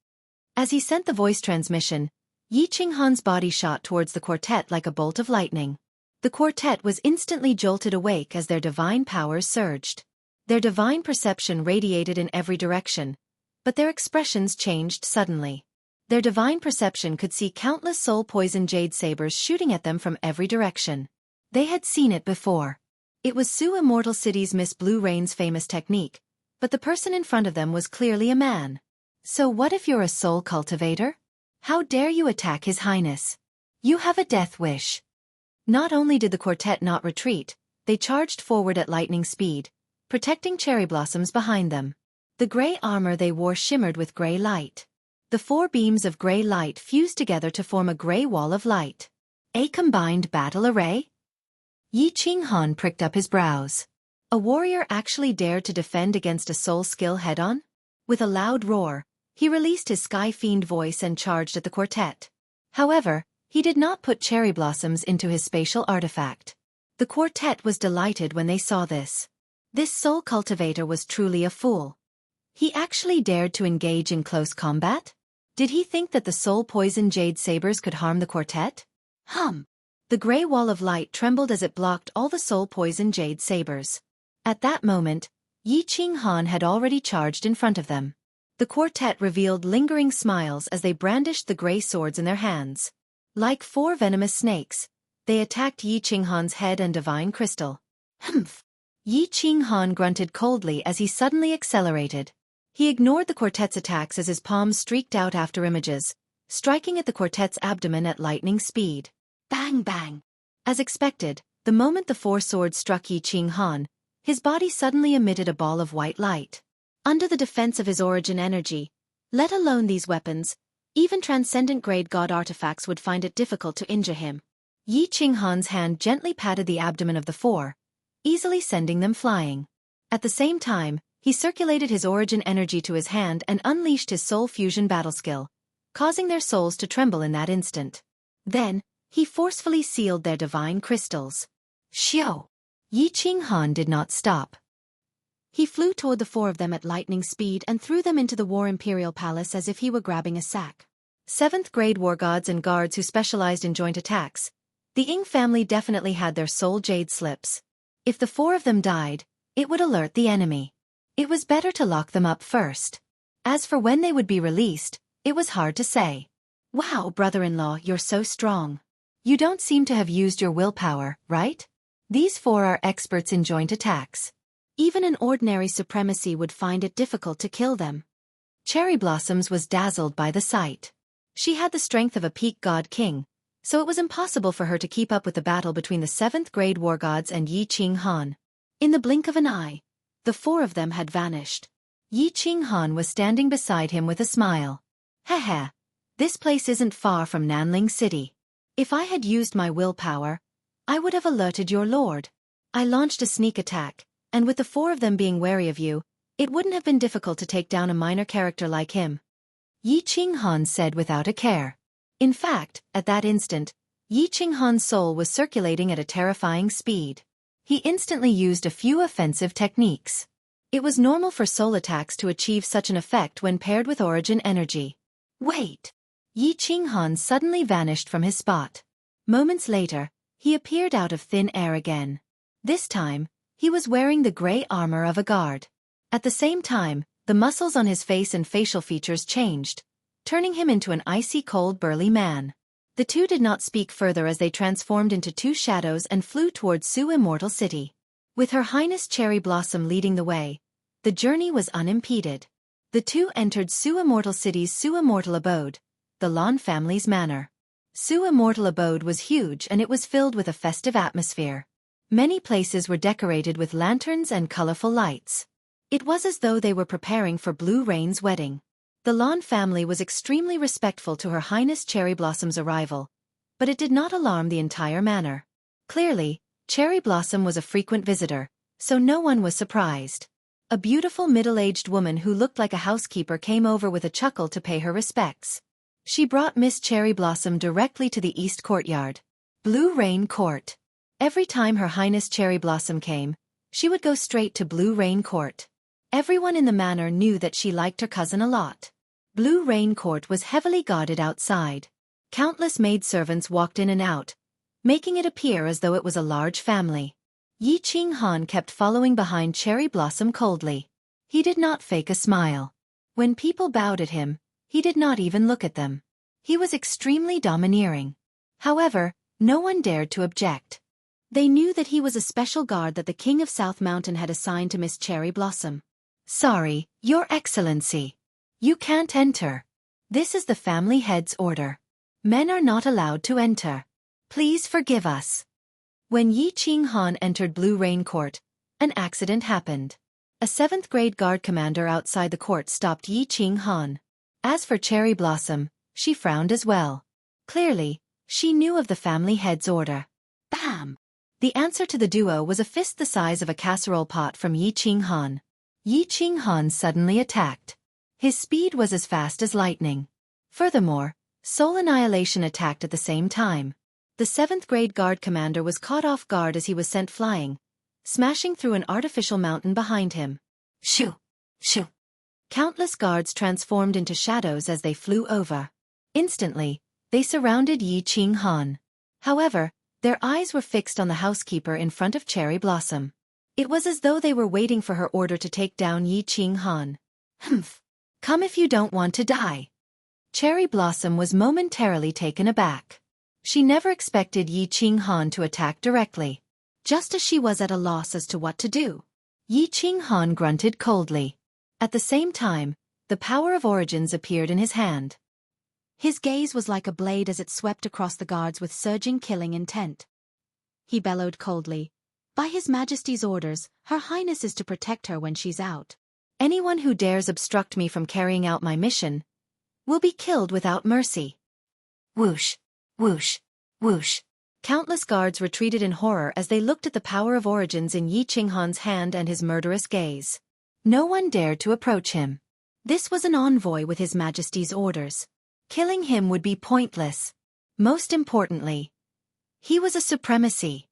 Speaker 1: As he sent the voice transmission, Yi Qinghan's body shot towards the quartet like a bolt of lightning. The quartet was instantly jolted awake as their divine powers surged. Their divine perception radiated in every direction, but their expressions changed suddenly. Their divine perception could see countless soul-poison jade sabers shooting at them from every direction. They had seen it before. It was Su Immortal City's Miss Blue Rain's famous technique, but the person in front of them was clearly a man. So what if you're a soul cultivator? How dare you attack His Highness? You have a death wish. Not only did the quartet not retreat, they charged forward at lightning speed, protecting Cherry Blossoms behind them. The gray armor they wore shimmered with gray light. The 4 beams of gray light fused together to form a gray wall of light. A combined battle array? Yi Qinghan pricked up his brows. A warrior actually dared to defend against a soul skill head-on? With a loud roar, he released his Sky Fiend voice and charged at the quartet. However, he did not put Cherry Blossoms into his spatial artifact. The quartet was delighted when they saw this. This soul cultivator was truly a fool. He actually dared to engage in close combat? Did he think that the soul-poison jade sabers could harm the quartet? The gray wall of light trembled as it blocked all the soul-poison jade sabers. At that moment, Yi Qinghan had already charged in front of them. The quartet revealed lingering smiles as they brandished the gray swords in their hands. Like 4 venomous snakes, they attacked Yi Qinghan's head and divine crystal. Yi Qinghan grunted coldly as he suddenly accelerated. He ignored the quartet's attacks as his palms streaked out after images, striking at the quartet's abdomen at lightning speed. Bang bang! As expected, the moment the four swords struck Yi Qinghan, his body suddenly emitted a ball of white light. Under the defense of his origin energy, let alone these weapons, even transcendent-grade god artifacts would find it difficult to injure him. Yi Qinghan's hand gently patted the abdomen of the four, easily sending them flying. At the same time, he circulated his origin energy to his hand and unleashed his soul fusion battle skill, causing their souls to tremble in that instant. Then, he forcefully sealed their divine crystals. Xiao! Yi Qinghan did not stop. He flew toward the four of them at lightning speed and threw them into the War Imperial Palace as if he were grabbing a sack. 7th grade war gods and guards who specialized in joint attacks, the Ying family definitely had their soul jade slips. If the four of them died, it would alert the enemy. It was better to lock them up first. As for when they would be released, it was hard to say. Wow, brother-in-law, you're so strong. You don't seem to have used your willpower, right? These four are experts in joint attacks. Even an ordinary supremacy would find it difficult to kill them. Cherry Blossoms was dazzled by the sight. She had the strength of a peak god king, so it was impossible for her to keep up with the battle between the 7th grade war gods and Yi Qinghan. In the blink of an eye, the four of them had vanished. Yi Qinghan was standing beside him with a smile. Heh, this place isn't far from Nanling City. If I had used my willpower, I would have alerted your lord. I launched a sneak attack, and with the four of them being wary of you, it wouldn't have been difficult to take down a minor character like him. Yi Qinghan said without a care. In fact, at that instant, Yi Qinghan's soul was circulating at a terrifying speed. He instantly used a few offensive techniques. It was normal for soul attacks to achieve such an effect when paired with origin energy. Wait! Yi Qinghan suddenly vanished from his spot. Moments later, he appeared out of thin air again. This time, he was wearing the gray armor of a guard. At the same time, the muscles on his face and facial features changed, turning him into an icy cold burly man. The two did not speak further as they transformed into two shadows and flew towards Su Immortal City. With Her Highness Cherry Blossom leading the way, the journey was unimpeded. The two entered Su Immortal City's Su Immortal Abode, the Lan family's manor. Su Immortal Abode was huge and it was filled with a festive atmosphere. Many places were decorated with lanterns and colorful lights. It was as though they were preparing for Blue Rain's wedding. The Lan family was extremely respectful to Her Highness Cherry Blossom's arrival, but it did not alarm the entire manor. Clearly, Cherry Blossom was a frequent visitor, so no one was surprised. A beautiful middle-aged woman who looked like a housekeeper came over with a chuckle to pay her respects. She brought Miss Cherry Blossom directly to the East Courtyard, Blue Rain Court. Every time Her Highness Cherry Blossom came, she would go straight to Blue Rain Court. Everyone in the manor knew that she liked her cousin a lot. Blue Rain Court was heavily guarded outside. Countless maidservants walked in and out, making it appear as though it was a large family. Yi Qinghan kept following behind Cherry Blossom coldly. He did not fake a smile. When people bowed at him, he did not even look at them. He was extremely domineering. However, no one dared to object. They knew that he was a special guard that the King of South Mountain had assigned to Miss Cherry Blossom. Sorry, Your Excellency. You can't enter. This is the family head's order. Men are not allowed to enter. Please forgive us. When Yi Qinghan entered Blue Rain Court, an accident happened. A 7th grade guard commander outside the court stopped Yi Qinghan. As for Cherry Blossom, she frowned as well. Clearly, she knew of the family head's order. Bam! The answer to the duo was a fist the size of a casserole pot from Yi Qinghan. Yi Qinghan suddenly attacked. His speed was as fast as lightning. Furthermore, Soul Annihilation attacked at the same time. The 7th grade guard commander was caught off guard as he was sent flying, smashing through an artificial mountain behind him. Shoo! Shoo! Countless guards transformed into shadows as they flew over. Instantly, they surrounded Yi Qinghan. However, their eyes were fixed on the housekeeper in front of Cherry Blossom. It was as though they were waiting for her order to take down Yi Qinghan. Humph! Come if you don't want to die. Cherry Blossom was momentarily taken aback. She never expected Yi Qinghan to attack directly. just as she was at a loss as to what to do. Yi Qinghan grunted coldly. At the same time, the power of origins appeared in his hand. His gaze was like a blade as it swept across the guards with surging killing intent. He bellowed coldly. By His Majesty's orders, Her Highness is to protect her when she's out. Anyone who dares obstruct me from carrying out my mission will be killed without mercy. Whoosh, whoosh, whoosh. Countless guards retreated in horror as they looked at the power of origins in Yi Qinghan's hand and his murderous gaze. No one dared to approach him. This was an envoy with His Majesty's orders. Killing him would be pointless. Most importantly, he was a supremacy.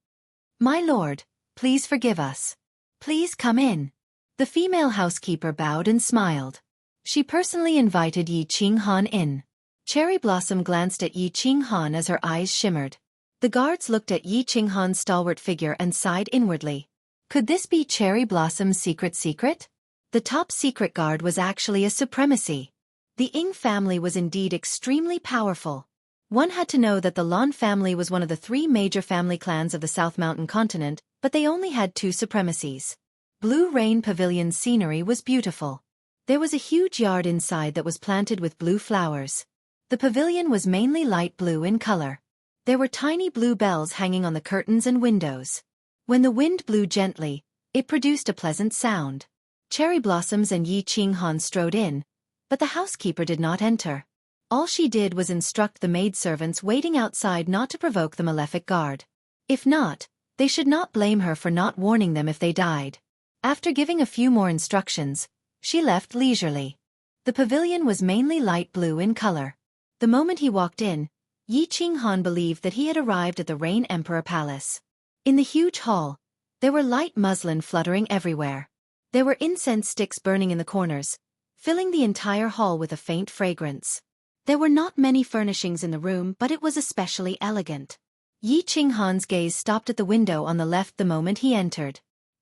Speaker 1: My lord, please forgive us. Please come in. The female housekeeper bowed and smiled. She personally invited Yi Qinghan in. Cherry Blossom glanced at Yi Qinghan as her eyes shimmered. The guards looked at Yi Qinghan's stalwart figure and sighed inwardly. Could this be Cherry Blossom's secret? The top secret guard was actually a supremacy. The Ing family was indeed extremely powerful. One had to know that the Lan family was one of the 3 major family clans of the South Mountain continent, but they only had 2 supremacies. Blue Rain Pavilion's scenery was beautiful. There was a huge yard inside that was planted with blue flowers. The pavilion was mainly light blue in color. There were tiny blue bells hanging on the curtains and windows. When the wind blew gently, it produced a pleasant sound. Cherry Blossoms and Yi Qinghan strode in, but the housekeeper did not enter. All she did was instruct the maidservants waiting outside not to provoke the malefic guard. If not, they should not blame her for not warning them if they died. After giving a few more instructions, she left leisurely. The pavilion was mainly light blue in color. The moment he walked in, Yi Qinghan believed that he had arrived at the Rain Emperor Palace. In the huge hall, there were light muslin fluttering everywhere. There were incense sticks burning in the corners, filling the entire hall with a faint fragrance. There were not many furnishings in the room, but it was especially elegant. Yi Qinghan's gaze stopped at the window on the left the moment he entered.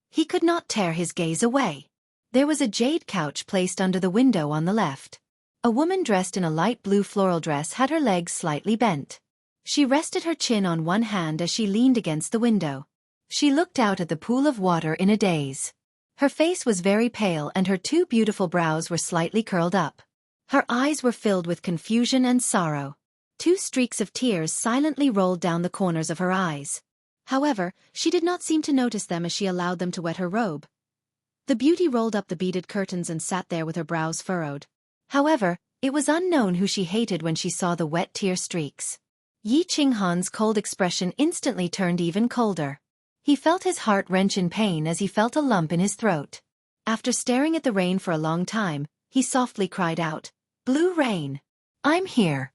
Speaker 1: He could not tear his gaze away. There was a jade couch placed under the window on the left. A woman dressed in a light blue floral dress had her legs slightly bent. She rested her chin on one hand as she leaned against the window. She looked out at the pool of water in a daze. Her face was very pale and her 2 beautiful brows were slightly curled up. Her eyes were filled with confusion and sorrow. 2 streaks of tears silently rolled down the corners of her eyes. However, she did not seem to notice them as she allowed them to wet her robe. The beauty rolled up the beaded curtains and sat there with her brows furrowed. However, it was unknown who she hated when she saw the wet tear streaks. Yi Qinghan's cold expression instantly turned even colder. He felt his heart wrench in pain as he felt a lump in his throat. After staring at the rain for a long time, he softly cried out, "Blue Rain! I'm here!"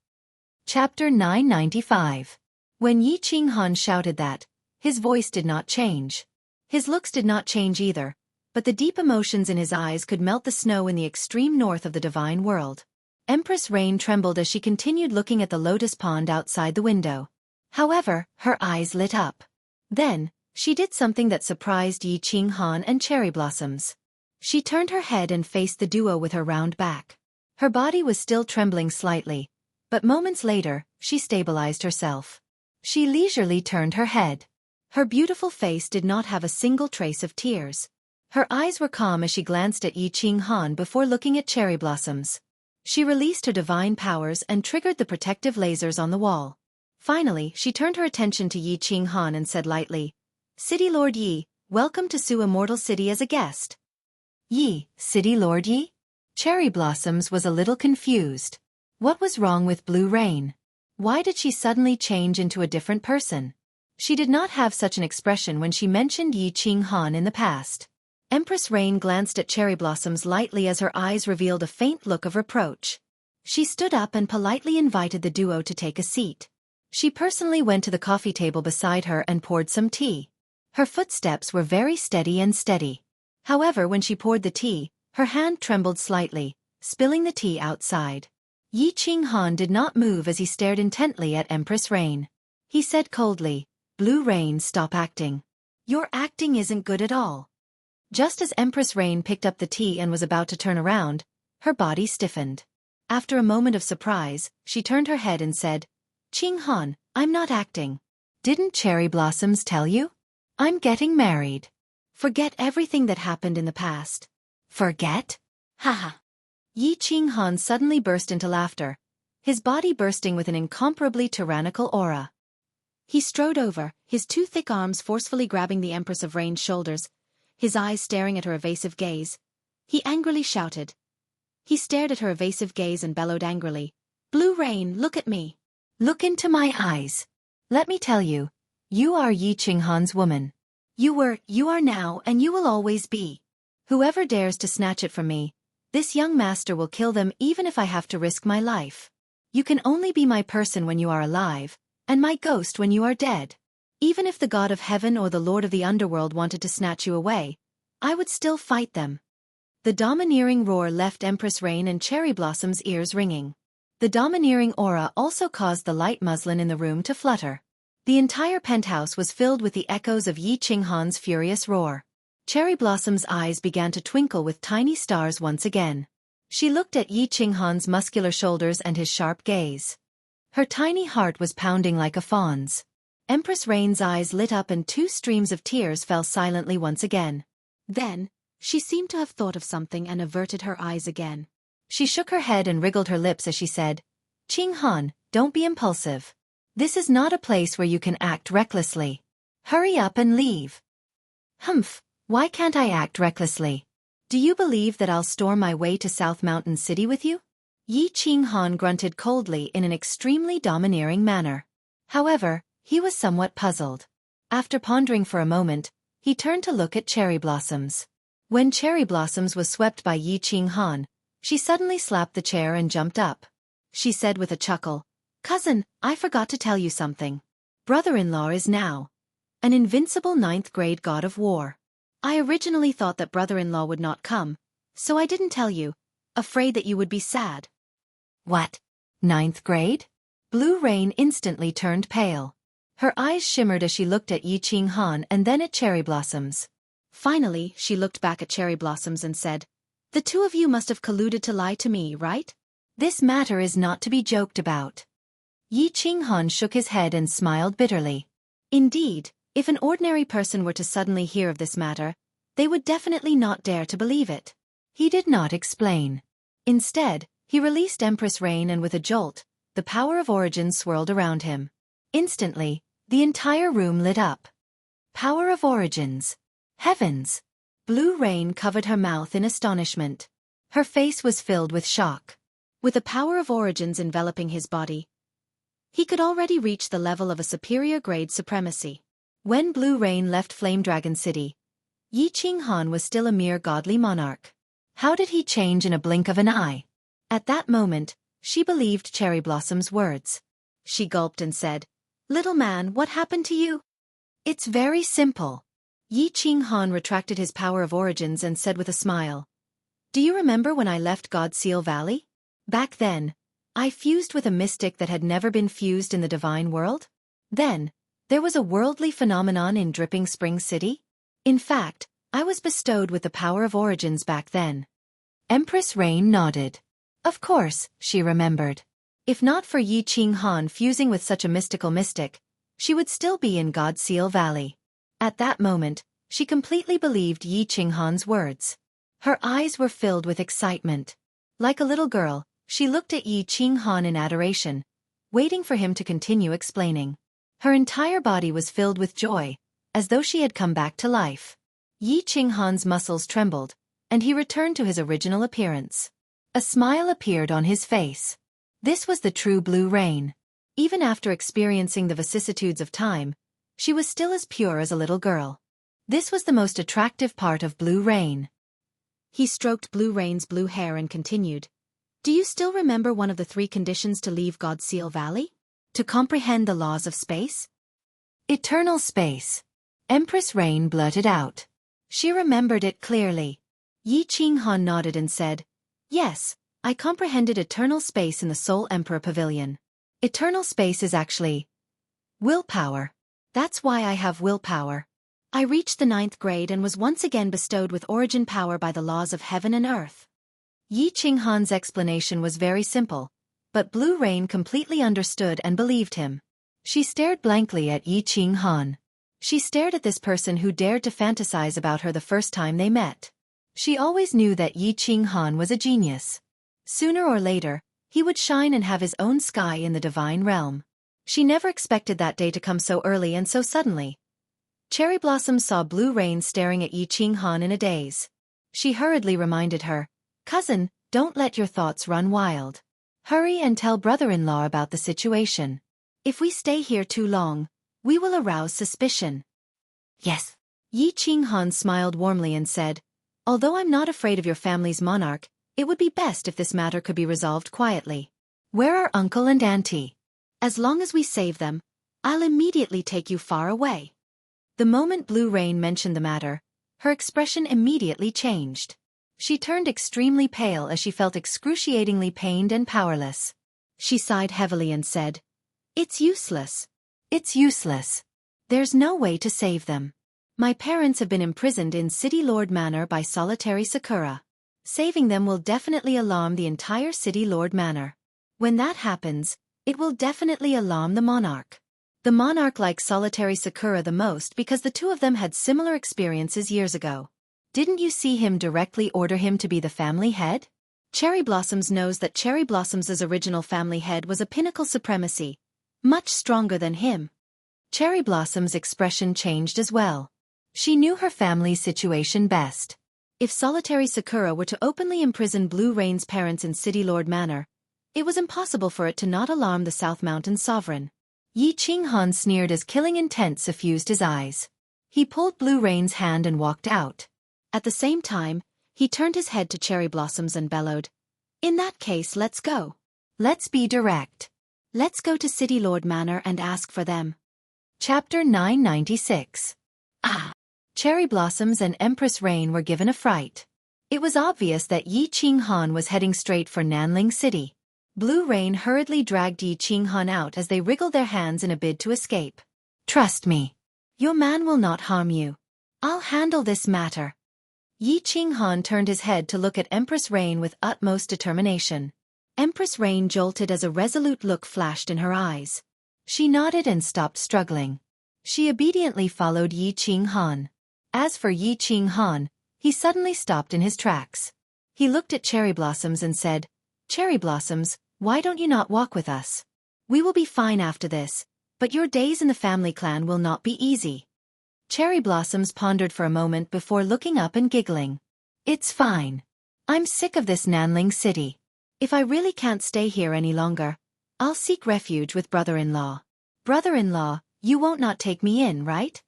Speaker 1: Chapter 995. When Yi Qinghan shouted that, his voice did not change. His looks did not change either, but the deep emotions in his eyes could melt the snow in the extreme north of the divine world. Empress Rain trembled as she continued looking at the lotus pond outside the window. However, her eyes lit up. Then, she did something that surprised Yi Qinghan and Cherry Blossoms. She turned her head and faced the duo with her round back. Her body was still trembling slightly, but moments later, she stabilized herself. She leisurely turned her head. Her beautiful face did not have a single trace of tears. Her eyes were calm as she glanced at Yi Qinghan before looking at Cherry Blossoms. She released her divine powers and triggered the protective lasers on the wall. Finally, she turned her attention to Yi Qinghan and said lightly, "City Lord Yi, welcome to Su Immortal City as a guest." Yi, City Lord Yi? Cherry Blossoms was a little confused. What was wrong with Blue Rain? Why did she suddenly change into a different person? She did not have such an expression when she mentioned Yi Qinghan in the past. Empress Rain glanced at Cherry Blossoms lightly as her eyes revealed a faint look of reproach. She stood up and politely invited the duo to take a seat. She personally went to the coffee table beside her and poured some tea. Her footsteps were very steady. However, when she poured the tea, her hand trembled slightly, spilling the tea outside. Yi Qinghan did not move as he stared intently at Empress Rain. He said coldly, "Blue Rain, stop acting. Your acting isn't good at all." Just as Empress Rain picked up the tea and was about to turn around, her body stiffened. After a moment of surprise, she turned her head and said, "Qinghan, I'm not acting. Didn't Cherry Blossoms tell you? I'm getting married. Forget everything that happened in the past. Forget? Haha. Yi Qinghan suddenly burst into laughter, his body bursting with an incomparably tyrannical aura. He strode over, his two thick arms forcefully grabbing the Empress of Rain's shoulders, his eyes staring at her evasive gaze. He angrily shouted. He stared at her evasive gaze and bellowed angrily. Blue Rain, look at me. Look into my eyes. Let me tell you, you are Yi Qinghan's woman. You were, you are now, and you will always be. Whoever dares to snatch it from me, this young master will kill them even if I have to risk my life. You can only be my person when you are alive, and my ghost when you are dead. Even if the god of heaven or the lord of the underworld wanted to snatch you away, I would still fight them. The domineering roar left Empress Rain and Cherry Blossom's ears ringing. The domineering aura also caused the light muslin in the room to flutter. The entire penthouse was filled with the echoes of Yi Qinghan's furious roar. Cherry Blossom's eyes began to twinkle with tiny stars once again. She looked at Yi Qinghan's muscular shoulders and his sharp gaze. Her tiny heart was pounding like a fawn's. Empress Rain's eyes lit up and two streams of tears fell silently once again. Then, she seemed to have thought of something and averted her eyes again. She shook her head and wriggled her lips as she said, Qinghan, don't be impulsive. This is not a place where you can act recklessly. Hurry up and leave. Humph, why can't I act recklessly? Do you believe that I'll storm my way to South Mountain City with you? Yi Qinghan grunted coldly in an extremely domineering manner. However, he was somewhat puzzled. After pondering for a moment, he turned to look at Cherry Blossoms. When Cherry Blossoms was swept by Yi Qinghan, she suddenly slapped the chair and jumped up. She said with a chuckle, Cousin, I forgot to tell you something. Brother-in-law is now an invincible 9th grade god of war. I originally thought that brother-in-law would not come, so I didn't tell you, afraid that you would be sad. What? 9th grade? Blue Rain instantly turned pale. Her eyes shimmered as she looked at Yi Qinghan and then at Cherry Blossoms. Finally, she looked back at Cherry Blossoms and said, The two of you must have colluded to lie to me, right? This matter is not to be joked about. Yi Qinghan shook his head and smiled bitterly. Indeed, if an ordinary person were to suddenly hear of this matter, they would definitely not dare to believe it. He did not explain. Instead, he released Empress Rain and with a jolt, the power of origin swirled around him. Instantly, the entire room lit up. Power of origins. Heavens! Blue Rain covered her mouth in astonishment. Her face was filled with shock. With the power of origins enveloping his body, he could already reach the level of a superior grade supremacy. When Blue Rain left Flame Dragon City, Yi Qinghan was still a mere godly monarch. How did he change in a blink of an eye? At that moment, she believed Cherry Blossom's words. She gulped and said, Little man, what happened to you? It's very simple. Yi Qinghan retracted his power of origins and said with a smile, Do you remember when I left Godseal Valley? Back then, I fused with a mystic that had never been fused in the divine world? Then, there was a worldly phenomenon in Dripping Spring City? In fact, I was bestowed with the power of origins back then. Empress Rain nodded. Of course, she remembered. If not for Yi Qinghan fusing with such a mystical mystic, she would still be in Godseal Valley. At that moment, she completely believed Yi Qinghan's words. Her eyes were filled with excitement. Like a little girl, she looked at Yi Qinghan in adoration, waiting for him to continue explaining. Her entire body was filled with joy, as though she had come back to life. Yi Qinghan's muscles trembled, and he returned to his original appearance. A smile appeared on his face. This was the true Blue Rain. Even after experiencing the vicissitudes of time, she was still as pure as a little girl. This was the most attractive part of Blue Rain. He stroked Blue Rain's blue hair and continued, Do you still remember one of the 3 conditions to leave Godseal Valley? To comprehend the laws of space? Eternal space. Empress Rain blurted out. She remembered it clearly. Yi Qinghan nodded and said, Yes, I comprehended eternal space in the Soul Emperor Pavilion. Eternal space is actually willpower. That's why I have willpower. I reached the 9th grade and was once again bestowed with origin power by the laws of heaven and earth. Yi Qinghan's explanation was very simple, but Blue Rain completely understood and believed him. She stared blankly at Yi Qinghan. She stared at this person who dared to fantasize about her the first time they met. She always knew that Yi Qinghan was a genius. Sooner or later, he would shine and have his own sky in the divine realm. She never expected that day to come so early and so suddenly. Cherry Blossom saw Blue Rain staring at Yi Qinghan in a daze. She hurriedly reminded her, "Cousin, don't let your thoughts run wild. Hurry and tell brother-in-law about the situation. If we stay here too long, we will arouse suspicion." "Yes." Yi Qinghan smiled warmly and said, "Although I'm not afraid of your family's monarch, it would be best if this matter could be resolved quietly. Where are uncle and auntie? As long as we save them, I'll immediately take you far away." The moment Blue Rain mentioned the matter, her expression immediately changed. She turned extremely pale as she felt excruciatingly pained and powerless. She sighed heavily and said, "It's useless. It's useless. There's no way to save them. My parents have been imprisoned in City Lord Manor by solitary Sakura. Saving them will definitely alarm the entire City Lord Manor. When that happens, it will definitely alarm the monarch. The monarch likes solitary Sakura the most because the two of them had similar experiences years ago. Didn't you see him directly order him to be the family head? Cherry Blossoms knows that Cherry Blossoms's original family head was a pinnacle supremacy, much stronger than him." Cherry Blossom's expression changed as well. She knew her family's situation best. If solitary Sakura were to openly imprison Blue Rain's parents in City Lord Manor, it was impossible for it to not alarm the South Mountain sovereign. Yi Qinghan sneered as killing intent suffused his eyes. He pulled Blue Rain's hand and walked out. At the same time, he turned his head to Cherry Blossoms and bellowed, "In that case, let's go. Let's be direct. Let's go to City Lord Manor and ask for them." Chapter 996. Cherry Blossoms and Empress Rain were given a fright. It was obvious that Yi Qinghan was heading straight for Nanling City. Blue Rain hurriedly dragged Yi Qinghan out as they wriggled their hands in a bid to escape. "Trust me. Your man will not harm you. I'll handle this matter." Yi Qinghan turned his head to look at Empress Rain with utmost determination. Empress Rain jolted as a resolute look flashed in her eyes. She nodded and stopped struggling. She obediently followed Yi Qinghan. As for Yi Qinghan, he suddenly stopped in his tracks. He looked at Cherry Blossoms and said, "Cherry Blossoms, why don't you not walk with us? We will be fine after this, but your days in the family clan will not be easy." Cherry Blossoms pondered for a moment before looking up and giggling. "It's fine. I'm sick of this Nanling City. If I really can't stay here any longer, I'll seek refuge with brother-in-law." "Brother-in-law, you won't not take me in, right?"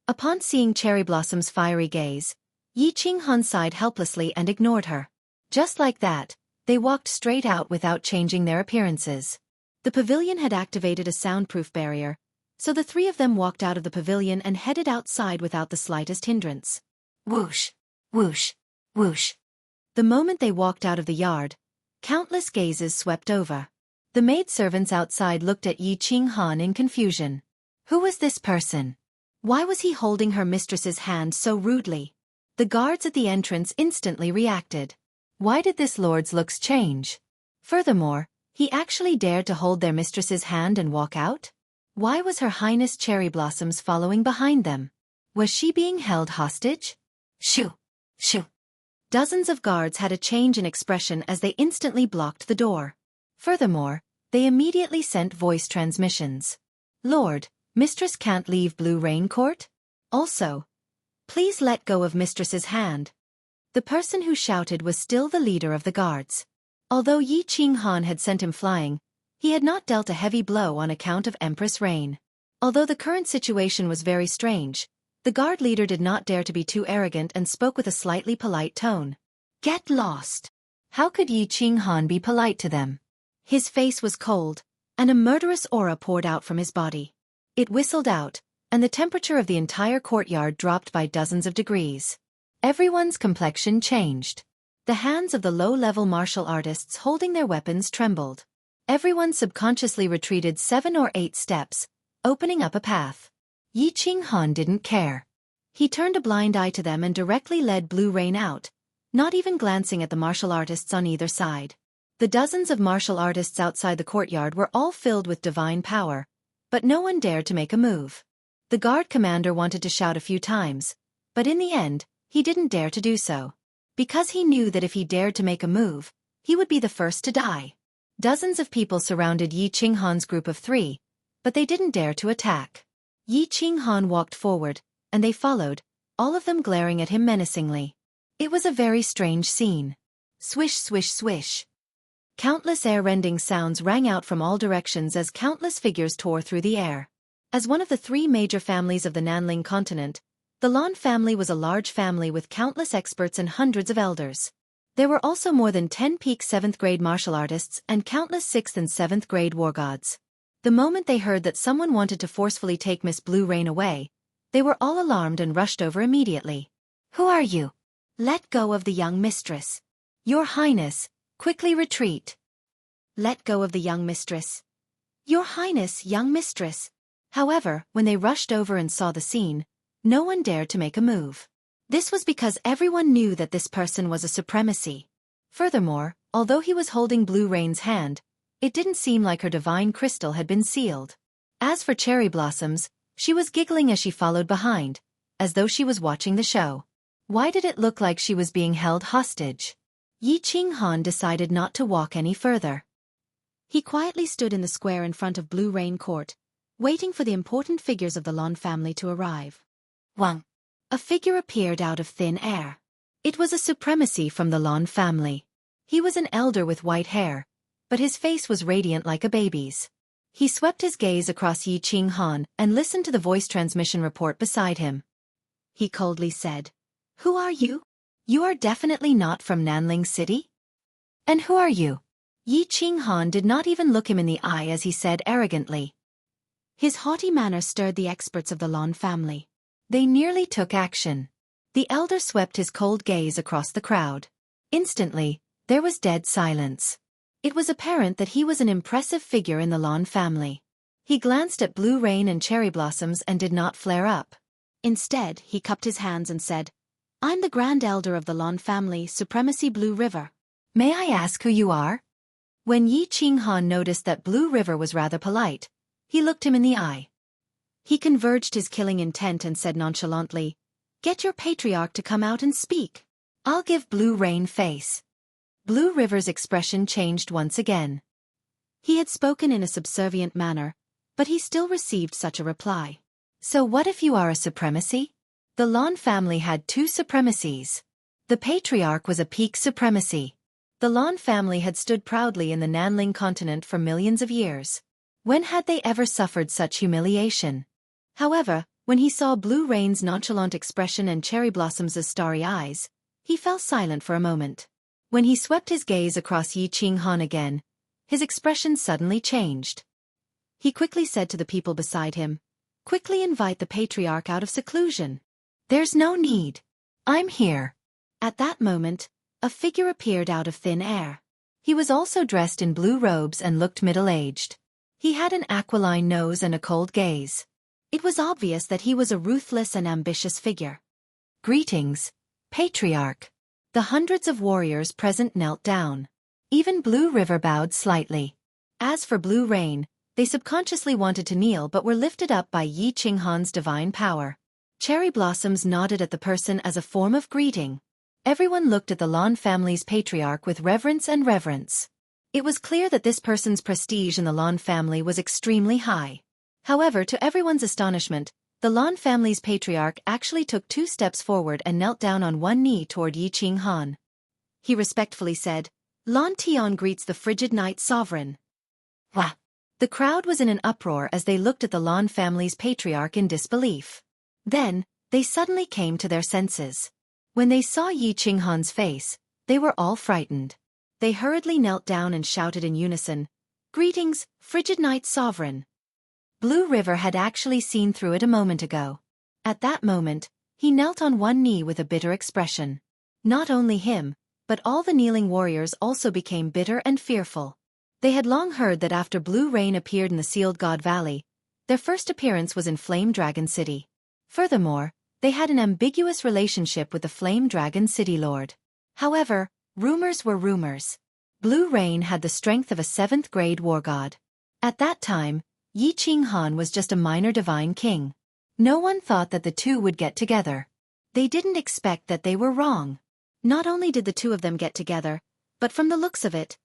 Speaker 1: Upon seeing Cherry Blossom's fiery gaze, Yi Qinghan sighed helplessly and ignored her. Just like that, they walked straight out without changing their appearances. The pavilion had activated a soundproof barrier, so the three of them walked out of the pavilion and headed outside without the slightest hindrance. Whoosh, whoosh, whoosh. The moment they walked out of the yard, countless gazes swept over. The maidservants outside looked at Yi Qinghan in confusion. Who was this person? Why was he holding her mistress's hand so rudely? The guards at the entrance instantly reacted. Why did this lord's looks change? Furthermore, he actually dared to hold their mistress's hand and walk out? Why was Her Highness Cherry Blossoms following behind them? Was she being held hostage? Shoo! Shoo! Dozens of guards had a change in expression as they instantly blocked the door. Furthermore, they immediately sent voice transmissions. "Lord, Mistress can't leave Blue Rain Court? Also, please let go of Mistress's hand." The person who shouted was still the leader of the guards. Although Yi Qinghan had sent him flying, he had not dealt a heavy blow on account of Empress Rain. Although the current situation was very strange, the guard leader did not dare to be too arrogant and spoke with a slightly polite tone. "Get lost." How could Yi Qinghan be polite to them? His face was cold, and a murderous aura poured out from his body. It whistled out, and the temperature of the entire courtyard dropped by dozens of degrees. Everyone's complexion changed. The hands of the low-level martial artists holding their weapons trembled. Everyone subconsciously retreated 7 or 8 steps, opening up a path. Yi Qinghan didn't care. He turned a blind eye to them and directly led Blue Rain out, not even glancing at the martial artists on either side. The dozens of martial artists outside the courtyard were all filled with divine power, but no one dared to make a move. The guard commander wanted to shout a few times, but in the end, he didn't dare to do so. Because he knew that if he dared to make a move, he would be the first to die. Dozens of people surrounded Yi Qinghan's group of 3, but they didn't dare to attack. Yi Qinghan walked forward, and they followed, all of them glaring at him menacingly. It was a very strange scene. Swish, swish, swish. Countless air-rending sounds rang out from all directions as countless figures tore through the air. As one of the 3 major families of the Nanling continent, the Lan family was a large family with countless experts and hundreds of elders. There were also more than 10 peak 7th-grade martial artists and countless 6th and 7th-grade war gods. The moment they heard that someone wanted to forcefully take Miss Blue Rain away, they were all alarmed and rushed over immediately. "Who are you? Let go of the young mistress. Your Highness, quickly retreat." Let go of the young mistress. Your Highness, young mistress. However, when they rushed over and saw the scene, no one dared to make a move. This was because everyone knew that this person was a supremacy. Furthermore, although he was holding Blue Rain's hand, it didn't seem like her divine crystal had been sealed. As for Cherry Blossoms, she was giggling as she followed behind, as though she was watching the show. Why did it look like she was being held hostage? Yi Qinghan decided not to walk any further. He quietly stood in the square in front of Blue Rain Court, waiting for the important figures of the Lan family to arrive. Wang. A figure appeared out of thin air. It was a supremacy from the Lan family. He was an elder with white hair, but his face was radiant like a baby's. He swept his gaze across Yi Qinghan and listened to the voice transmission report beside him. He coldly said, "Who are you? You are definitely not from Nanling City? And who are you?" Yi Qinghan did not even look him in the eye as he said arrogantly. His haughty manner stirred the experts of the Lan family. They nearly took action. The elder swept his cold gaze across the crowd. Instantly, there was dead silence. It was apparent that he was an impressive figure in the Lan family. He glanced at Blue Rain and Cherry Blossoms and did not flare up. Instead, he cupped his hands and said, "I'm the Grand Elder of the Lan family, Supremacy Blue River. May I ask who you are?" When Yi Qinghan noticed that Blue River was rather polite, he looked him in the eye. He converged his killing intent and said nonchalantly, "Get your patriarch to come out and speak. I'll give Blue Rain face." Blue River's expression changed once again. He had spoken in a subservient manner, but he still received such a reply. "So what if you are a supremacy?" The Lan family had 2 supremacies. The patriarch was a peak supremacy. The Lan family had stood proudly in the Nanling continent for millions of years. When had they ever suffered such humiliation? However, when he saw Blue Rain's nonchalant expression and Cherry Blossom's starry eyes, he fell silent for a moment. When he swept his gaze across Yi Qinghan again, his expression suddenly changed. He quickly said to the people beside him, "Quickly invite the patriarch out of seclusion." "There's no need. I'm here." At that moment, a figure appeared out of thin air. He was also dressed in blue robes and looked middle-aged. He had an aquiline nose and a cold gaze. It was obvious that he was a ruthless and ambitious figure. "Greetings, Patriarch." The hundreds of warriors present knelt down. Even Blue River bowed slightly. As for Blue Rain, they subconsciously wanted to kneel but were lifted up by Yi Qinghan's divine power. Cherry Blossoms nodded at the person as a form of greeting. Everyone looked at the Lan family's patriarch with reverence and reverence. It was clear that this person's prestige in the Lan family was extremely high. However, to everyone's astonishment, the Lan family's patriarch actually took 2 steps forward and knelt down on one knee toward Yi Qinghan. He respectfully said, "Lan Tian greets the frigid night sovereign." Wah! The crowd was in an uproar as they looked at the Lan family's patriarch in disbelief. Then, they suddenly came to their senses. When they saw Yi Qinghan's face, they were all frightened. They hurriedly knelt down and shouted in unison, "Greetings, frigid night sovereign." Blue River had actually seen through it a moment ago. At that moment, he knelt on one knee with a bitter expression. Not only him, but all the kneeling warriors also became bitter and fearful. They had long heard that after Blue Rain appeared in the Sealed God Valley, their first appearance was in Flame Dragon City. Furthermore, they had an ambiguous relationship with the Flame Dragon City Lord. However, rumors were rumors. Blue Rain had the strength of a 7th-grade war god. At that time, Yi Qinghan was just a minor divine king. No one thought that the two would get together. They didn't expect that they were wrong. Not only did the two of them get together, but from the looks of it,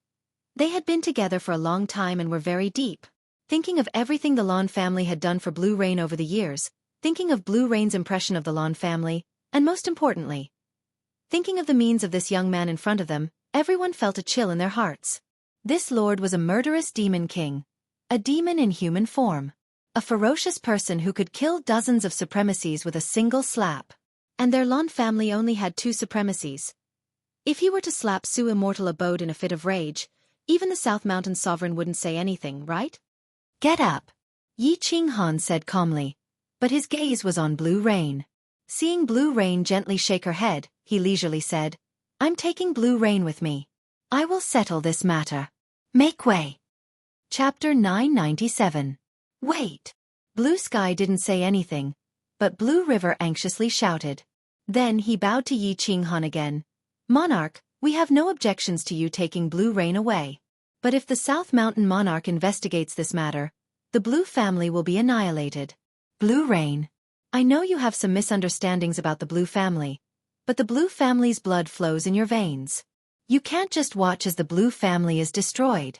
Speaker 1: they had been together for a long time and were very deep. Thinking of everything the Lawn family had done for Blue Rain over the years, thinking of Blue Rain's impression of the Lawn family, and most importantly, thinking of the means of this young man in front of them, everyone felt a chill in their hearts. This lord was a murderous demon king. A demon in human form. A ferocious person who could kill dozens of supremacies with a single slap. And their Lawn family only had 2 supremacies. If he were to slap Sue Immortal Abode in a fit of rage, even the South Mountain Sovereign wouldn't say anything, right? Get up, Yi Qinghan said calmly, but his gaze was on Blue Rain. Seeing Blue Rain gently shake her head, he leisurely said, I'm taking Blue Rain with me. I will settle this matter. Make way. Chapter 997. Wait. Blue Sky didn't say anything, but Blue River anxiously shouted. Then he bowed to Yi Qinghan again. Monarch, we have no objections to you taking Blue Rain away. But if the South Mountain Monarch investigates this matter, the Blue family will be annihilated. Blue Rain. I know you have some misunderstandings about the Blue family, but the Blue family's blood flows in your veins. You can't just watch as the Blue family is destroyed.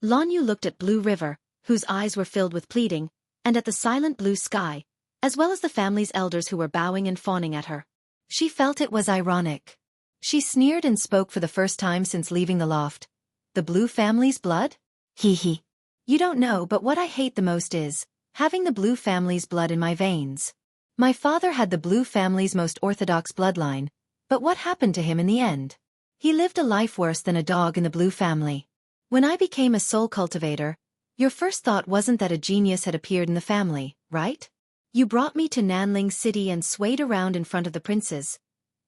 Speaker 1: Lan Yu looked at Blue River, whose eyes were filled with pleading, and at the silent Blue Sky, as well as the family's elders who were bowing and fawning at her. She felt it was ironic. She sneered and spoke for the first time since leaving the loft. The Blue family's blood? Hee hee. You don't know, but what I hate the most is having the Blue family's blood in my veins. My father had the Blue family's most orthodox bloodline, but what happened to him in the end? He lived a life worse than a dog in the Blue family. When I became a soul cultivator, your first thought wasn't that a genius had appeared in the family, right? You brought me to Nanling City and swayed around in front of the princes,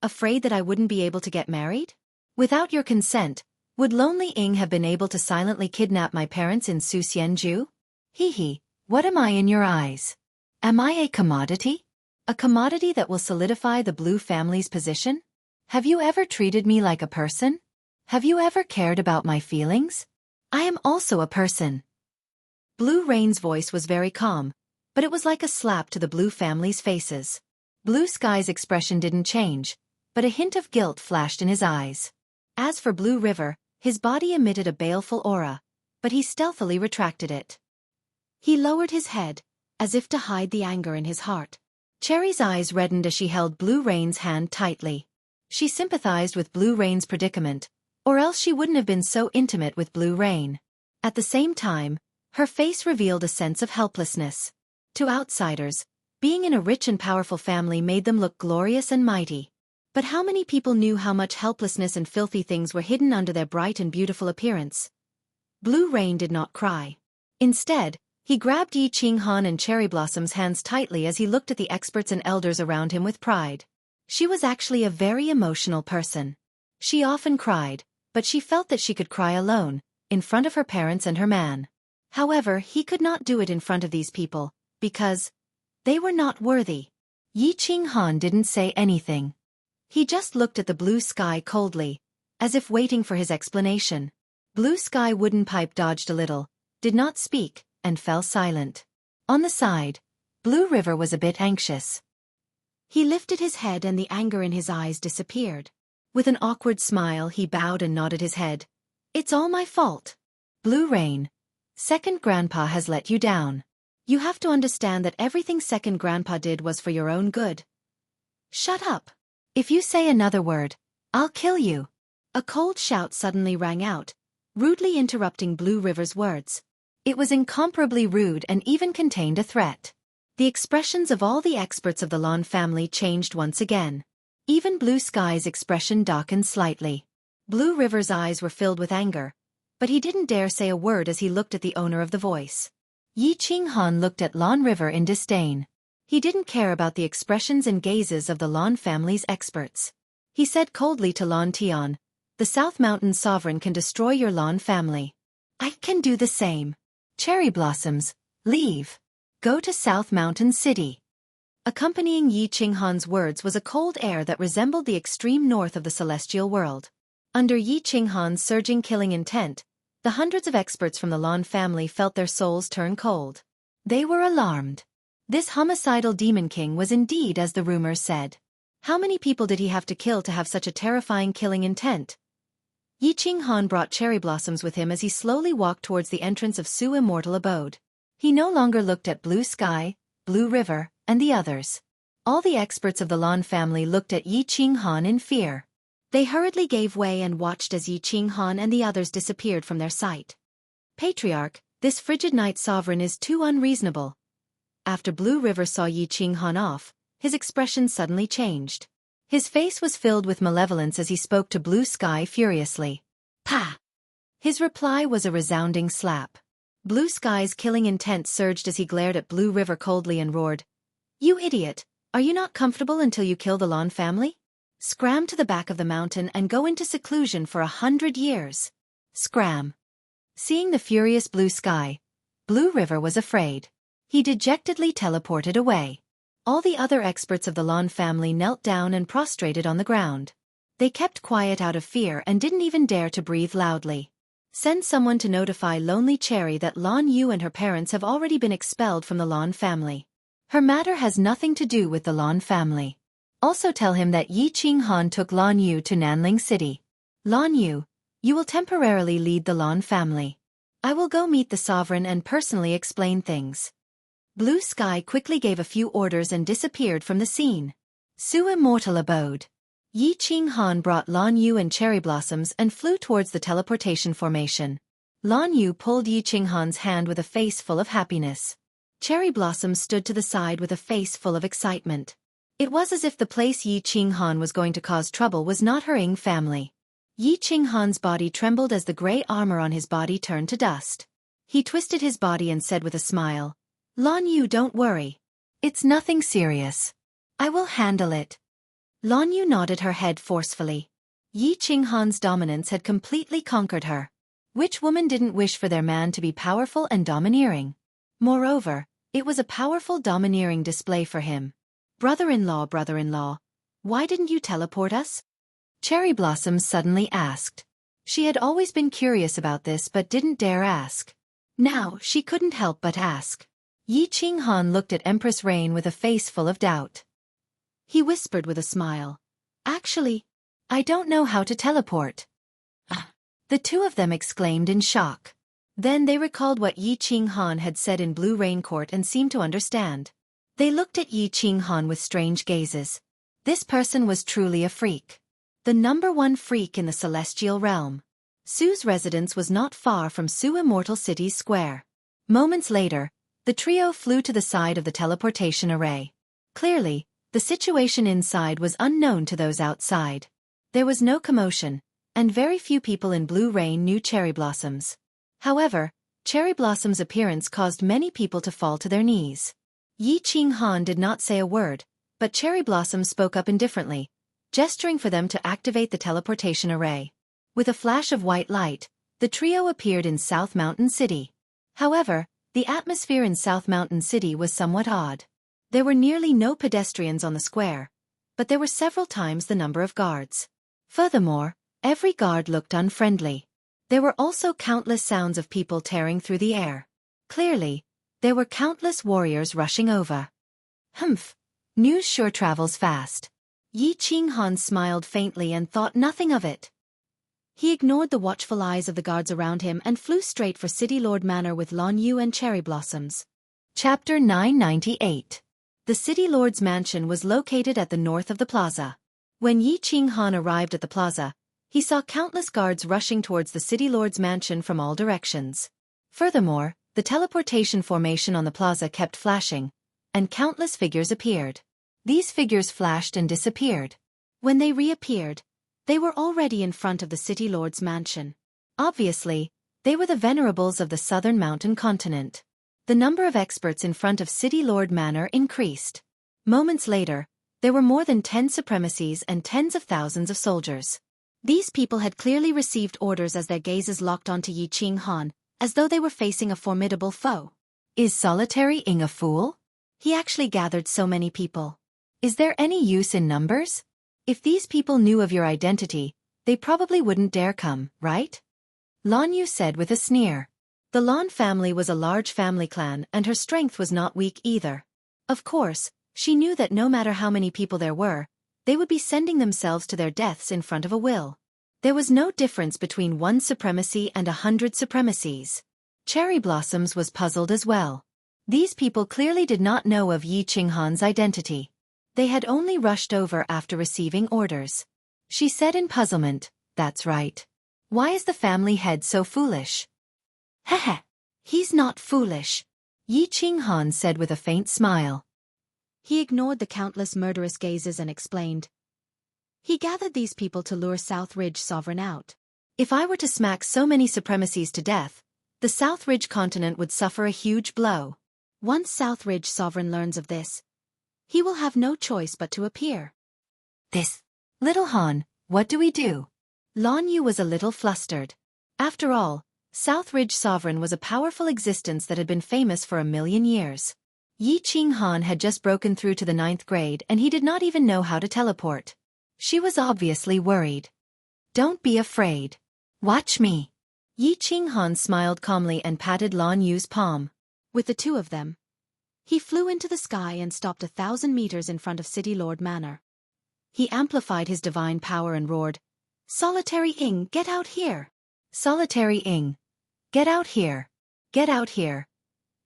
Speaker 1: afraid that I wouldn't be able to get married? Without your consent, would Lonely Ing have been able to silently kidnap my parents in Suxianju? Hee hee, what am I in your eyes? Am I a commodity? A commodity that will solidify the Blue family's position? Have you ever treated me like a person? Have you ever cared about my feelings? I am also a person. Blue Rain's voice was very calm, but it was like a slap to the Blue family's faces. Blue Sky's expression didn't change, but a hint of guilt flashed in his eyes. As for Blue River, his body emitted a baleful aura, but he stealthily retracted it. He lowered his head, as if to hide the anger in his heart. Cherry's eyes reddened as she held Blue Rain's hand tightly. She sympathized with Blue Rain's predicament, or else she wouldn't have been so intimate with Blue Rain. At the same time, her face revealed a sense of helplessness. To outsiders, being in a rich and powerful family made them look glorious and mighty. But how many people knew how much helplessness and filthy things were hidden under their bright and beautiful appearance? Blue Rain did not cry. Instead, he grabbed Yi Qinghan and Cherry Blossom's hands tightly as he looked at the experts and elders around him with pride. She was actually a very emotional person. She often cried, but she felt that she could cry alone, in front of her parents and her man. However, he could not do it in front of these people, because they were not worthy. Yi Qinghan didn't say anything. He just looked at the Blue Sky coldly, as if waiting for his explanation. Blue Sky Wooden Pipe dodged a little, did not speak, and fell silent. On the side, Blue River was a bit anxious. He lifted his head and the anger in his eyes disappeared. With an awkward smile he bowed and nodded his head. It's all my fault. Blue Rain, Second Grandpa has let you down. You have to understand that everything Second Grandpa did was for your own good. Shut up. If you say another word, I'll kill you. A cold shout suddenly rang out, rudely interrupting Blue River's words. It was incomparably rude and even contained a threat. The expressions of all the experts of the Lawn family changed once again. Even Blue Sky's expression darkened slightly. Blue River's eyes were filled with anger, but he didn't dare say a word as he looked at the owner of the voice. Yi Qinghan looked at Lawn River in disdain. He didn't care about the expressions and gazes of the Lawn family's experts. He said coldly to Lan Tian, the South Mountain Sovereign can destroy your Lawn family. I can do the same. Cherry Blossoms, leave. Go to South Mountain City. Accompanying Yi Qinghan's words was a cold air that resembled the extreme north of the celestial world. Under Yi Qinghan's surging killing intent, the hundreds of experts from the Lawn family felt their souls turn cold. They were alarmed. This homicidal demon king was indeed as the rumors said. How many people did he have to kill to have such a terrifying killing intent? Yi Qinghan brought cherry blossoms with him as he slowly walked towards the entrance of Su's immortal abode. He no longer looked at Blue Sky, Blue River, and the others. All the experts of the Lan family looked at Yi Qinghan in fear. They hurriedly gave way and watched as Yi Qinghan and the others disappeared from their sight. Patriarch, this frigid night sovereign is too unreasonable. After Blue River saw Yi Qinghan off, his expression suddenly changed. His face was filled with malevolence as he spoke to Blue Sky furiously. "Pah!" His reply was a resounding slap. Blue Sky's killing intent surged as he glared at Blue River coldly and roared, "You idiot! Are you not comfortable until you kill the Lan family? Scram to the back of the mountain and go into seclusion for 100 years. Scram." Seeing the furious Blue Sky, Blue River was afraid. He dejectedly teleported away. All the other experts of the Lan family knelt down and prostrated on the ground. They kept quiet out of fear and didn't even dare to breathe loudly. Send someone to notify Lonely Cherry that Lan Yu and her parents have already been expelled from the Lan family. Her matter has nothing to do with the Lan family. Also tell him that Yi Qinghan took Lan Yu to Nanling City. Lan Yu, you will temporarily lead the Lan family. I will go meet the sovereign and personally explain things. Blue Sky quickly gave a few orders and disappeared from the scene. Su's immortal abode. Yi Qinghan brought Lan Yu and cherry blossoms and flew towards the teleportation formation. Lan Yu pulled Yi Qinghan's hand with a face full of happiness. Cherry blossoms stood to the side with a face full of excitement. It was as if the place Yi Qinghan was going to cause trouble was not her Ying family. Yi Qinghan's body trembled as the gray armor on his body turned to dust. He twisted his body and said with a smile, "Lan Yu, don't worry. It's nothing serious. I will handle it." Lan Yu nodded her head forcefully. Yi Qinghan's dominance had completely conquered her. Which woman didn't wish for their man to be powerful and domineering? Moreover, it was a powerful domineering display for him. Brother-in-law, why didn't you teleport us?" Cherry Blossom suddenly asked. She had always been curious about this but didn't dare ask. Now she couldn't help but ask. Yi Qinghan looked at Empress Rain with a face full of doubt. He whispered with a smile, "Actually, I don't know how to teleport." The two of them exclaimed in shock. Then they recalled what Yi Qinghan had said in Blue Rain Court and seemed to understand. They looked at Yi Qinghan with strange gazes. This person was truly a freak. The #1 freak in the celestial realm. Su's residence was not far from Su Immortal City's square. Moments later, the trio flew to the side of the teleportation array. Clearly, the situation inside was unknown to those outside. There was no commotion, and very few people in Blue Rain knew Cherry Blossoms. However, Cherry Blossom's appearance caused many people to fall to their knees. Yi Qinghan did not say a word, but Cherry Blossom spoke up indifferently, gesturing for them to activate the teleportation array. With a flash of white light, the trio appeared in South Mountain City. However, the atmosphere in South Mountain City was somewhat odd. There were nearly no pedestrians on the square, but there were several times the number of guards. Furthermore, every guard looked unfriendly. There were also countless sounds of people tearing through the air. Clearly, there were countless warriors rushing over. Humph! News sure travels fast. Yi Qinghan smiled faintly and thought nothing of it. He ignored the watchful eyes of the guards around him and flew straight for City Lord Manor with Lan Yu and Cherry Blossoms. Chapter 998. The City Lord's mansion was located at the north of the plaza. When Yi Qinghan arrived at the plaza, he saw countless guards rushing towards the City Lord's mansion from all directions. Furthermore, the teleportation formation on the plaza kept flashing, and countless figures appeared. These figures flashed and disappeared. When they reappeared, they were already in front of the City Lord's mansion. Obviously, they were the venerables of the southern mountain continent. The number of experts in front of City Lord Manor increased. Moments later, there were more than 10 supremacies and tens of thousands of soldiers. These people had clearly received orders as their gazes locked onto Yi Qinghan, as though they were facing a formidable foe. Is solitary Ying a fool? He actually gathered so many people. Is there any use in numbers? If these people knew of your identity, they probably wouldn't dare come, right? Lan Yu said with a sneer. The Lan family was a large family clan and her strength was not weak either. Of course, she knew that no matter how many people there were, they would be sending themselves to their deaths in front of a will. There was no difference between one supremacy and 100 supremacies. Cherry Blossoms was puzzled as well. These people clearly did not know of Yi Qinghan's identity. They had only rushed over after receiving orders. She said in puzzlement, "That's right. Why is the family head so foolish?" "Heh. He's not foolish," Yi Qinghan said with a faint smile. He ignored the countless murderous gazes and explained. He gathered these people to lure South Ridge Sovereign out. If I were to smack so many supremacies to death, the South Ridge continent would suffer a huge blow. Once South Ridge Sovereign learns of this, he will have no choice but to appear. "This, Little Han, what do we do?" Lan Yu was a little flustered. After all, South Ridge Sovereign was a powerful existence that had been famous for 1,000,000 years. Yi Qinghan had just broken through to the 9th grade and he did not even know how to teleport. She was obviously worried. "Don't be afraid. Watch me." Yi Qinghan smiled calmly and patted Lan Yu's palm. With the two of them, he flew into the sky and stopped 1,000 meters in front of City Lord Manor. He amplified his divine power and roared, "Solitary Ing, get out here! Solitary Ing, get out here! Get out here!"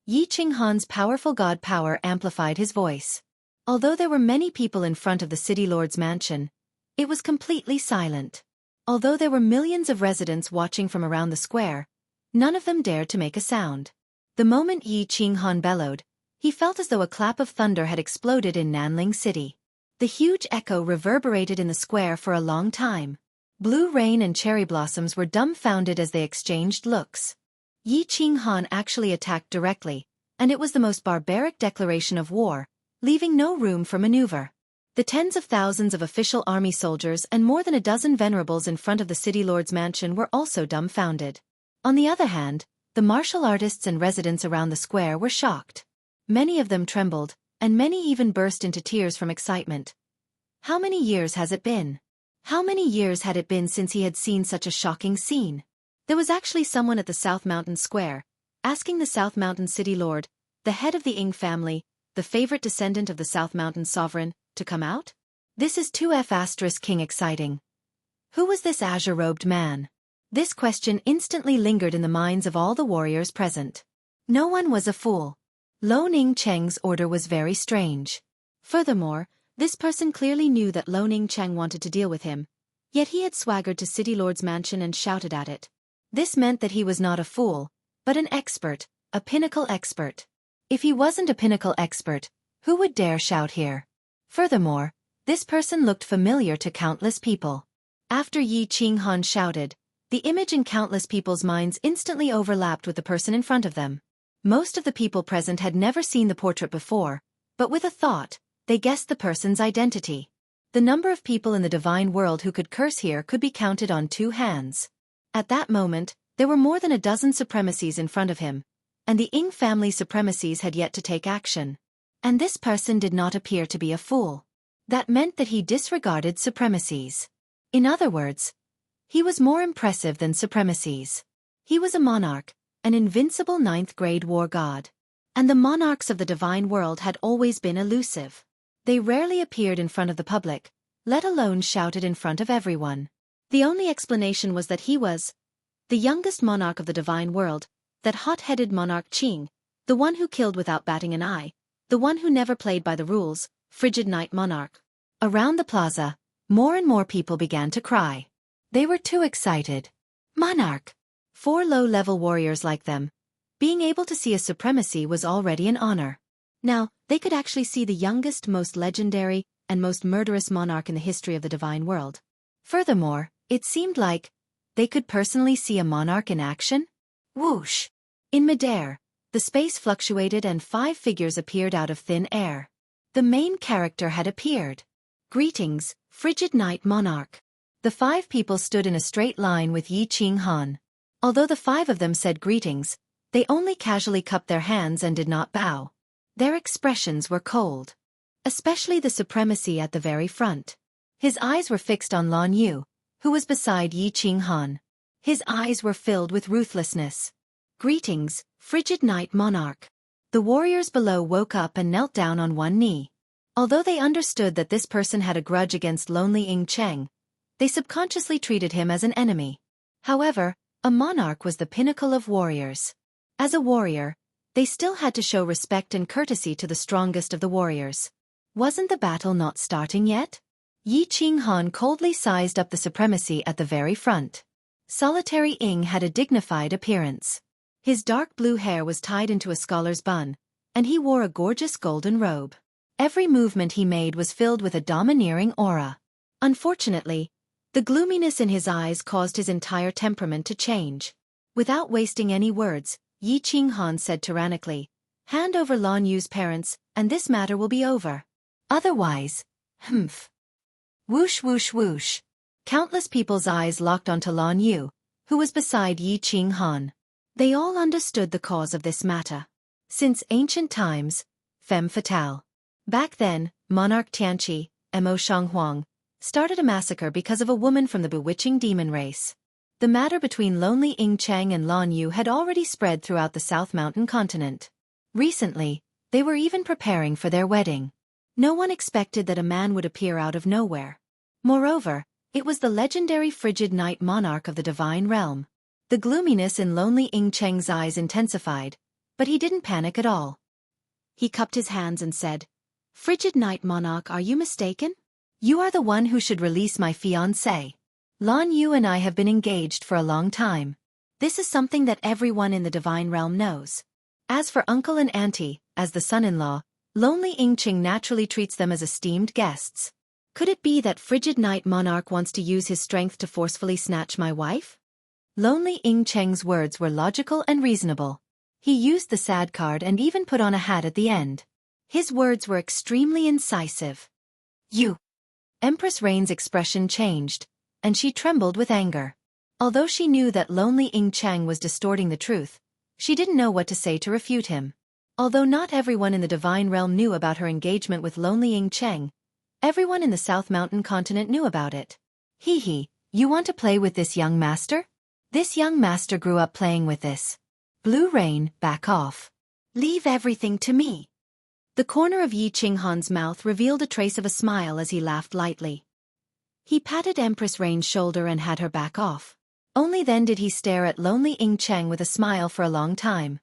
Speaker 1: Yi Qinghan's powerful god power amplified his voice. Although there were many people in front of the City Lord's mansion, it was completely silent. Although there were millions of residents watching from around the square, none of them dared to make a sound. The moment Yi Qinghan bellowed, he felt as though a clap of thunder had exploded in Nanling City. The huge echo reverberated in the square for a long time. Blue Rain and Cherry Blossoms were dumbfounded as they exchanged looks. Yi Qinghan actually attacked directly, and it was the most barbaric declaration of war, leaving no room for maneuver. The tens of thousands of official army soldiers and more than a dozen venerables in front of the City Lord's mansion were also dumbfounded. On the other hand, the martial artists and residents around the square were shocked. Many of them trembled, and many even burst into tears from excitement. How many years has it been? How many years had it been since he had seen such a shocking scene? There was actually someone at the South Mountain Square, asking the South Mountain City Lord, the head of the Ing family, the favorite descendant of the South Mountain Sovereign, to come out? This is 2F** King exciting. Who was this azure-robed man? This question instantly lingered in the minds of all the warriors present. No one was a fool. Lo Ning Cheng's order was very strange. Furthermore, this person clearly knew that Lo Ning Cheng wanted to deal with him, yet he had swaggered to City Lord's mansion and shouted at it. This meant that he was not a fool, but an expert, a pinnacle expert. If he wasn't a pinnacle expert, who would dare shout here? Furthermore, this person looked familiar to countless people. After Yi Qinghan shouted, the image in countless people's minds instantly overlapped with the person in front of them. Most of the people present had never seen the portrait before, but with a thought, they guessed the person's identity. The number of people in the divine world who could curse here could be counted on 2 hands. At that moment, there were more than a dozen supremacies in front of him, and the Ing family supremacies had yet to take action. And this person did not appear to be a fool. That meant that he disregarded supremacies. In other words, he was more impressive than supremacies. He was a monarch, an invincible 9th grade war god. And the monarchs of the divine world had always been elusive. They rarely appeared in front of the public, let alone shouted in front of everyone. The only explanation was that he was the youngest monarch of the divine world, that hot-headed monarch Qing, the one who killed without batting an eye, the one who never played by the rules, frigid night monarch. Around the plaza, more and more people began to cry. They were too excited. Monarch! 4 low-level warriors like them. Being able to see a supremacy was already an honor. Now, they could actually see the youngest, most legendary, and most murderous monarch in the history of the divine world. Furthermore, it seemed like they could personally see a monarch in action. Whoosh! In midair, the space fluctuated and 5 figures appeared out of thin air. The main character had appeared. Greetings, frigid night monarch. The 5 people stood in a straight line with Yi Qinghan. Although the 5 of them said greetings, they only casually cupped their hands and did not bow. Their expressions were cold. Especially the supremacy at the very front. His eyes were fixed on Lan Yu, who was beside Yi Qinghan. His eyes were filled with ruthlessness. Greetings, frigid night monarch. The warriors below woke up and knelt down on one knee. Although they understood that this person had a grudge against lonely Ing Cheng, they subconsciously treated him as an enemy. However, a monarch was the pinnacle of warriors. As a warrior, they still had to show respect and courtesy to the strongest of the warriors. Wasn't the battle not starting yet? Yi Qinghan coldly sized up the supremacy at the very front. Solitary Ing had a dignified appearance. His dark blue hair was tied into a scholar's bun, and he wore a gorgeous golden robe. Every movement he made was filled with a domineering aura. Unfortunately, the gloominess in his eyes caused his entire temperament to change. Without wasting any words, Yi Qinghan said tyrannically, "Hand over Lan Yu's parents, and this matter will be over. Otherwise, humph." Whoosh whoosh whoosh. Countless people's eyes locked onto Lan Yu, who was beside Yi Qinghan. They all understood the cause of this matter. Since ancient times, femme fatale. Back then, Monarch Tianqi, Mo Shanghuang, started a massacre because of a woman from the bewitching demon race. The matter between lonely Ing Cheng and Lan Yu had already spread throughout the South Mountain continent. Recently, they were even preparing for their wedding. No one expected that a man would appear out of nowhere. Moreover, it was the legendary frigid night monarch of the divine realm. The gloominess in lonely Ing Cheng's eyes intensified, but he didn't panic at all. He cupped his hands and said, "Frigid night monarch, are you mistaken? You are the one who should release my fiancé. Lan Yu and I have been engaged for a long time. This is something that everyone in the divine realm knows. As for uncle and auntie, as the son-in-law, lonely Ing Cheng naturally treats them as esteemed guests. Could it be that frigid night monarch wants to use his strength to forcefully snatch my wife?" Lonely Ing Cheng's words were logical and reasonable. He used the sad card and even put on a hat at the end. His words were extremely incisive. "You." Empress Rain's expression changed, and she trembled with anger. Although she knew that lonely Ing Cheng was distorting the truth, she didn't know what to say to refute him. Although not everyone in the divine realm knew about her engagement with lonely Ing Cheng, everyone in the South Mountain continent knew about it. "Hee, you want to play with this young master? This young master grew up playing with this. Blue Rain, back off. Leave everything to me." The corner of Yi Qinghan's mouth revealed a trace of a smile as he laughed lightly. He patted Empress Rain's shoulder and had her back off. Only then did he stare at lonely Ing Cheng with a smile for a long time.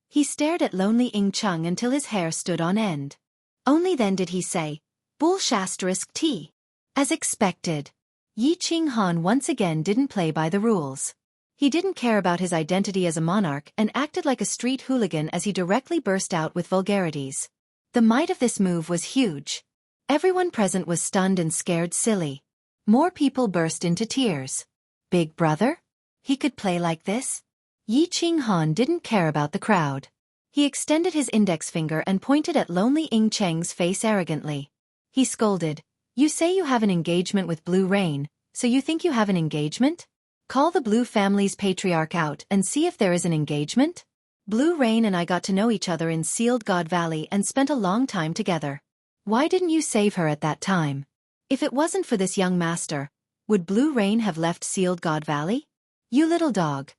Speaker 1: He stared at lonely Ing Cheng until his hair stood on end. Only then did he say, "Bull**T. As expected. Yi Qinghan once again didn't play by the rules. He didn't care about his identity as a monarch and acted like a street hooligan as he directly burst out with vulgarities. The might of this move was huge. Everyone present was stunned and scared silly. More people burst into tears. Big brother? He could play like this? Yi Qinghan didn't care about the crowd. He extended his index finger and pointed at lonely Ing Cheng's face arrogantly. He scolded, "You say you have an engagement with Blue Rain, so you think you have an engagement? Call the Blue family's patriarch out and see if there is an engagement? Blue Rain and I got to know each other in Sealed God Valley and spent a long time together. Why didn't you save her at that time? If it wasn't for this young master, would Blue Rain have left Sealed God Valley? You little dog.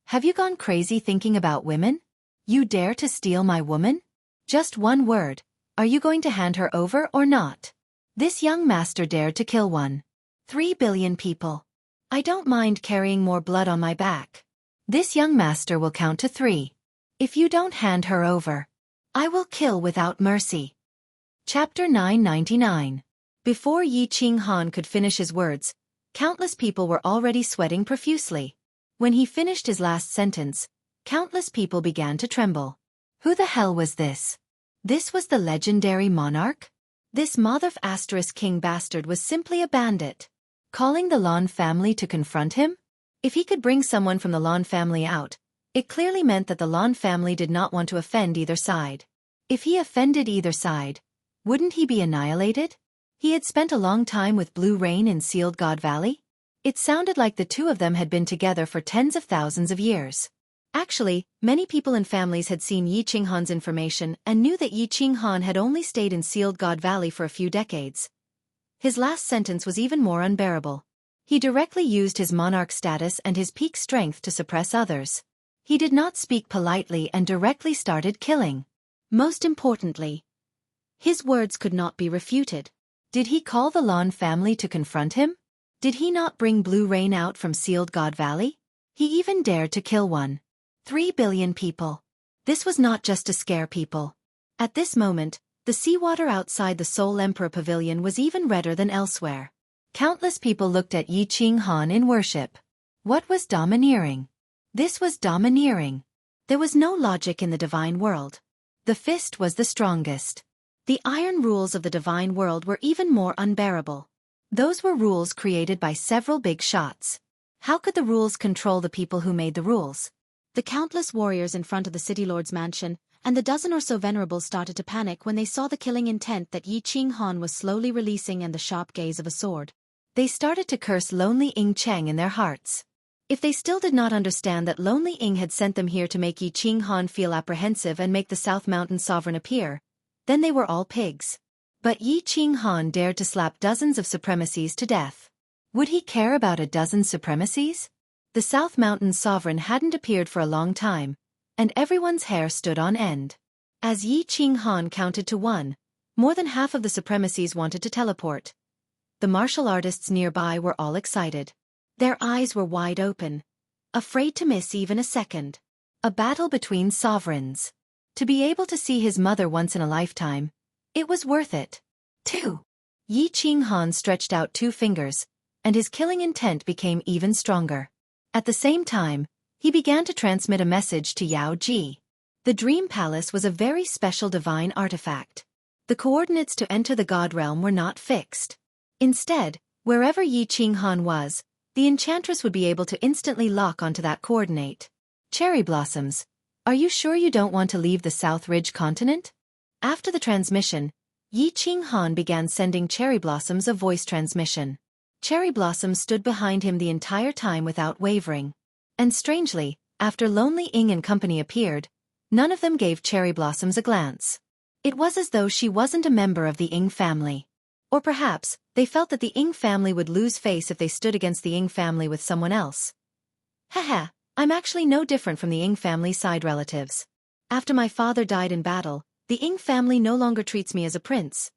Speaker 1: Have you gone crazy thinking about women? You dare to steal my woman? Just one word, are you going to hand her over or not? This young master dared to kill 1.3 billion people. I don't mind carrying more blood on my back. This young master will count to 3. If you don't hand her over, I will kill without mercy." Chapter 999. Before Yi Qinghan could finish his words, countless people were already sweating profusely. When he finished his last sentence, countless people began to tremble. Who the hell was this? This was the legendary monarch? This **King bastard was simply a bandit. Calling the Lan family to confront him? If he could bring someone from the Lan family out, it clearly meant that the Lan family did not want to offend either side. If he offended either side, wouldn't he be annihilated? He had spent a long time with Blue Rain in Sealed God Valley. It sounded like the two of them had been together for tens of thousands of years. Actually, many people and families had seen Yi Qinghan's information and knew that Yi Qinghan had only stayed in Sealed God Valley for a few decades. His last sentence was even more unbearable. He directly used his monarch status and his peak strength to suppress others. He did not speak politely and directly started killing. Most importantly, his words could not be refuted. Did he call the Lawn family to confront him? Did he not bring Blue Rain out from Sealed God Valley? He even dared to kill 3 billion people. This was not just to scare people. At this moment, the seawater outside the Soul Emperor Pavilion was even redder than elsewhere. Countless people looked at Yi Qinghan in worship. What was domineering? This was domineering. There was no logic in the divine world. The fist was the strongest. The iron rules of the divine world were even more unbearable. Those were rules created by several big shots. How could the rules control the people who made the rules? The countless warriors in front of the city lord's mansion, and the dozen or so venerables started to panic when they saw the killing intent that Yi Qinghan was slowly releasing and the sharp gaze of a sword. They started to curse Lonely Ing Cheng in their hearts. If they still did not understand that Lonely Ing had sent them here to make Yi Qinghan feel apprehensive and make the South Mountain sovereign appear, then they were all pigs. But Yi Qinghan dared to slap dozens of supremacies to death. Would he care about a dozen supremacies? The South Mountain sovereign hadn't appeared for a long time, and everyone's hair stood on end. As Yi Qinghan counted to 1, more than half of the supremacies wanted to teleport. The martial artists nearby were all excited. Their eyes were wide open, afraid to miss even a second. A battle between sovereigns. To be able to see his mother once in a lifetime, it was worth it. 2. Yi Qinghan stretched out 2 fingers, and his killing intent became even stronger. At the same time, he began to transmit a message to Yao Ji. The Dream Palace was a very special divine artifact. The coordinates to enter the God Realm were not fixed. Instead, wherever Yi Qinghan was, the enchantress would be able to instantly lock onto that coordinate. Cherry blossoms. Are you sure you don't want to leave the South Ridge continent? After the transmission, Yi Qinghan began sending cherry blossoms a voice transmission. Cherry blossoms stood behind him the entire time without wavering. And strangely, after Lonely Ing and company appeared, none of them gave cherry blossoms a glance. It was as though she wasn't a member of the Ing family. Or perhaps, they felt that the Ing family would lose face if they stood against the Ing family with someone else. Haha, I'm actually no different from the Ing family side relatives. After my father died in battle, the Ing family no longer treats me as a prince.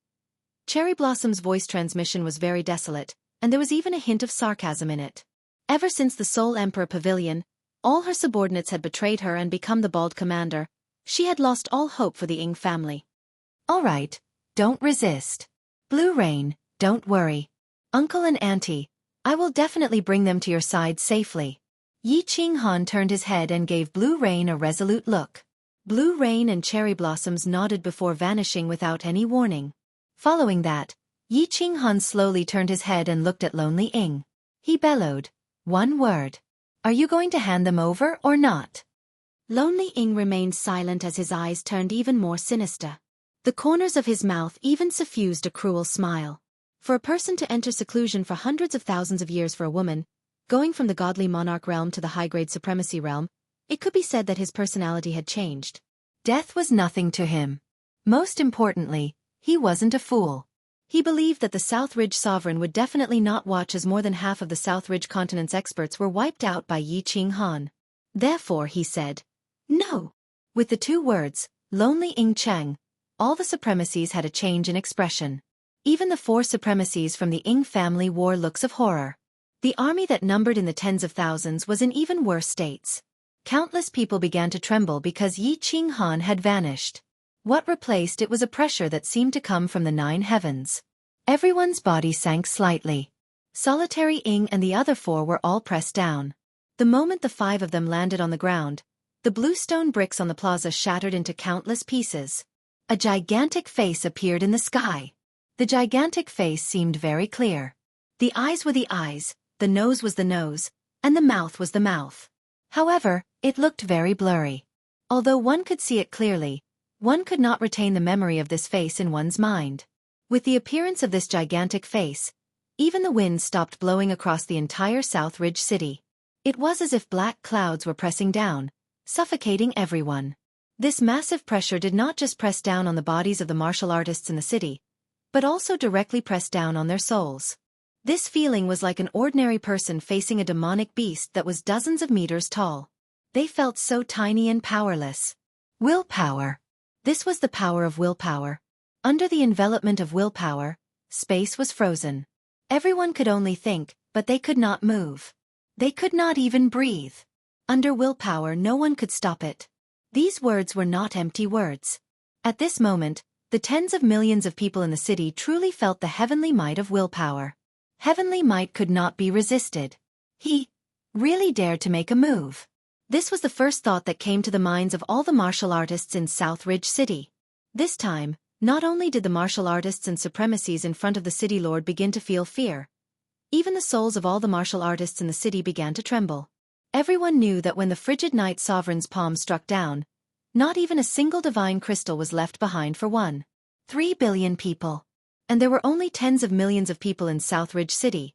Speaker 1: Cherry Blossom's voice transmission was very desolate, and there was even a hint of sarcasm in it. Ever since the Soul Emperor Pavilion, all her subordinates had betrayed her and become the bald commander. She had lost all hope for the Ing family. All right, don't resist. Blue Rain, don't worry. Uncle and Auntie, I will definitely bring them to your side safely. Yi Qinghan turned his head and gave Blue Rain a resolute look. Blue Rain and Cherry Blossoms nodded before vanishing without any warning. Following that, Yi Qinghan slowly turned his head and looked at Lonely Ing. He bellowed, "One word. Are you going to hand them over or not?" Lonely Ing remained silent as his eyes turned even more sinister. The corners of his mouth even suffused a cruel smile. For a person to enter seclusion for hundreds of thousands of years for a woman, going from the godly monarch realm to the high-grade supremacy realm, it could be said that his personality had changed. Death was nothing to him. Most importantly, he wasn't a fool. He believed that the South Ridge sovereign would definitely not watch as more than half of the South Ridge continent's experts were wiped out by Yi Qinghan. Therefore, he said, "No." With the 2 words, Lonely Ing Cheng, all the supremacies had a change in expression. Even the 4 supremacies from the Ing family wore looks of horror. The army that numbered in the tens of thousands was in even worse states. Countless people began to tremble because Yi Qinghan had vanished. What replaced it was a pressure that seemed to come from the 9 heavens. Everyone's body sank slightly. Solitary Ing and the other 4 were all pressed down. The moment the 5 of them landed on the ground, the bluestone bricks on the plaza shattered into countless pieces. A gigantic face appeared in the sky. The gigantic face seemed very clear. The eyes were the eyes, the nose was the nose, and the mouth was the mouth. However, it looked very blurry. Although one could see it clearly, one could not retain the memory of this face in one's mind. With the appearance of this gigantic face, even the wind stopped blowing across the entire South Ridge city. It was as if black clouds were pressing down, suffocating everyone. This massive pressure did not just press down on the bodies of the martial artists in the city, but also directly pressed down on their souls. This feeling was like an ordinary person facing a demonic beast that was dozens of meters tall. They felt so tiny and powerless. Willpower. This was the power of willpower. Under the envelopment of willpower, space was frozen. Everyone could only think, but they could not move. They could not even breathe. Under willpower, no one could stop it. These words were not empty words. At this moment, the tens of millions of people in the city truly felt the heavenly might of willpower. Heavenly might could not be resisted. He really dared to make a move. This was the first thought that came to the minds of all the martial artists in Southridge City. This time, not only did the martial artists and supremacies in front of the city lord begin to feel fear, even the souls of all the martial artists in the city began to tremble. Everyone knew that when the frigid night sovereign's palm struck down, not even a single divine crystal was left behind for 1.3 billion people. And there were only tens of millions of people in Southridge City.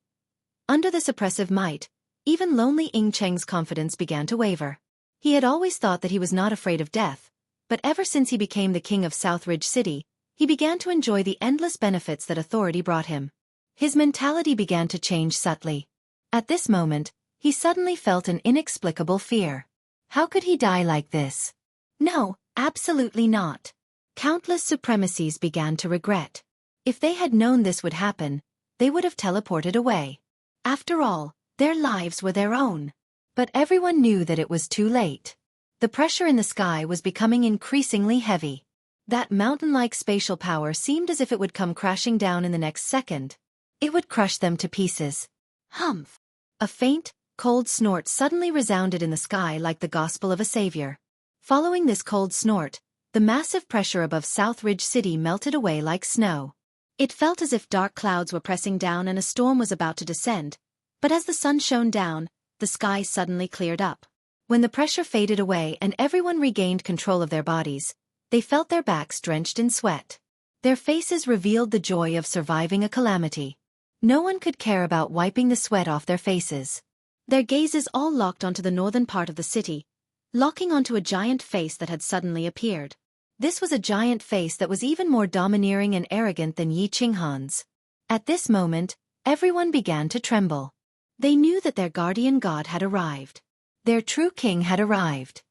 Speaker 1: Under this oppressive might, even lonely Cheng's confidence began to waver. He had always thought that he was not afraid of death, but ever since he became the king of Southridge City, he began to enjoy the endless benefits that authority brought him. His mentality began to change subtly. At this moment, he suddenly felt an inexplicable fear. How could he die like this? No, absolutely not. Countless supremacies began to regret. If they had known this would happen, they would have teleported away. After all, their lives were their own. But everyone knew that it was too late. The pressure in the sky was becoming increasingly heavy. That mountain-like spatial power seemed as if it would come crashing down in the next second. It would crush them to pieces. Humph! A faint, cold snort suddenly resounded in the sky like the gospel of a savior. Following this cold snort, the massive pressure above Southridge City melted away like snow. It felt as if dark clouds were pressing down and a storm was about to descend, but as the sun shone down, the sky suddenly cleared up. When the pressure faded away and everyone regained control of their bodies, they felt their backs drenched in sweat. Their faces revealed the joy of surviving a calamity. No one could care about wiping the sweat off their faces. Their gazes all locked onto the northern part of the city, locking onto a giant face that had suddenly appeared. This was a giant face that was even more domineering and arrogant than Yi Qinghan's. At this moment, everyone began to tremble. They knew that their guardian god had arrived. Their true king had arrived.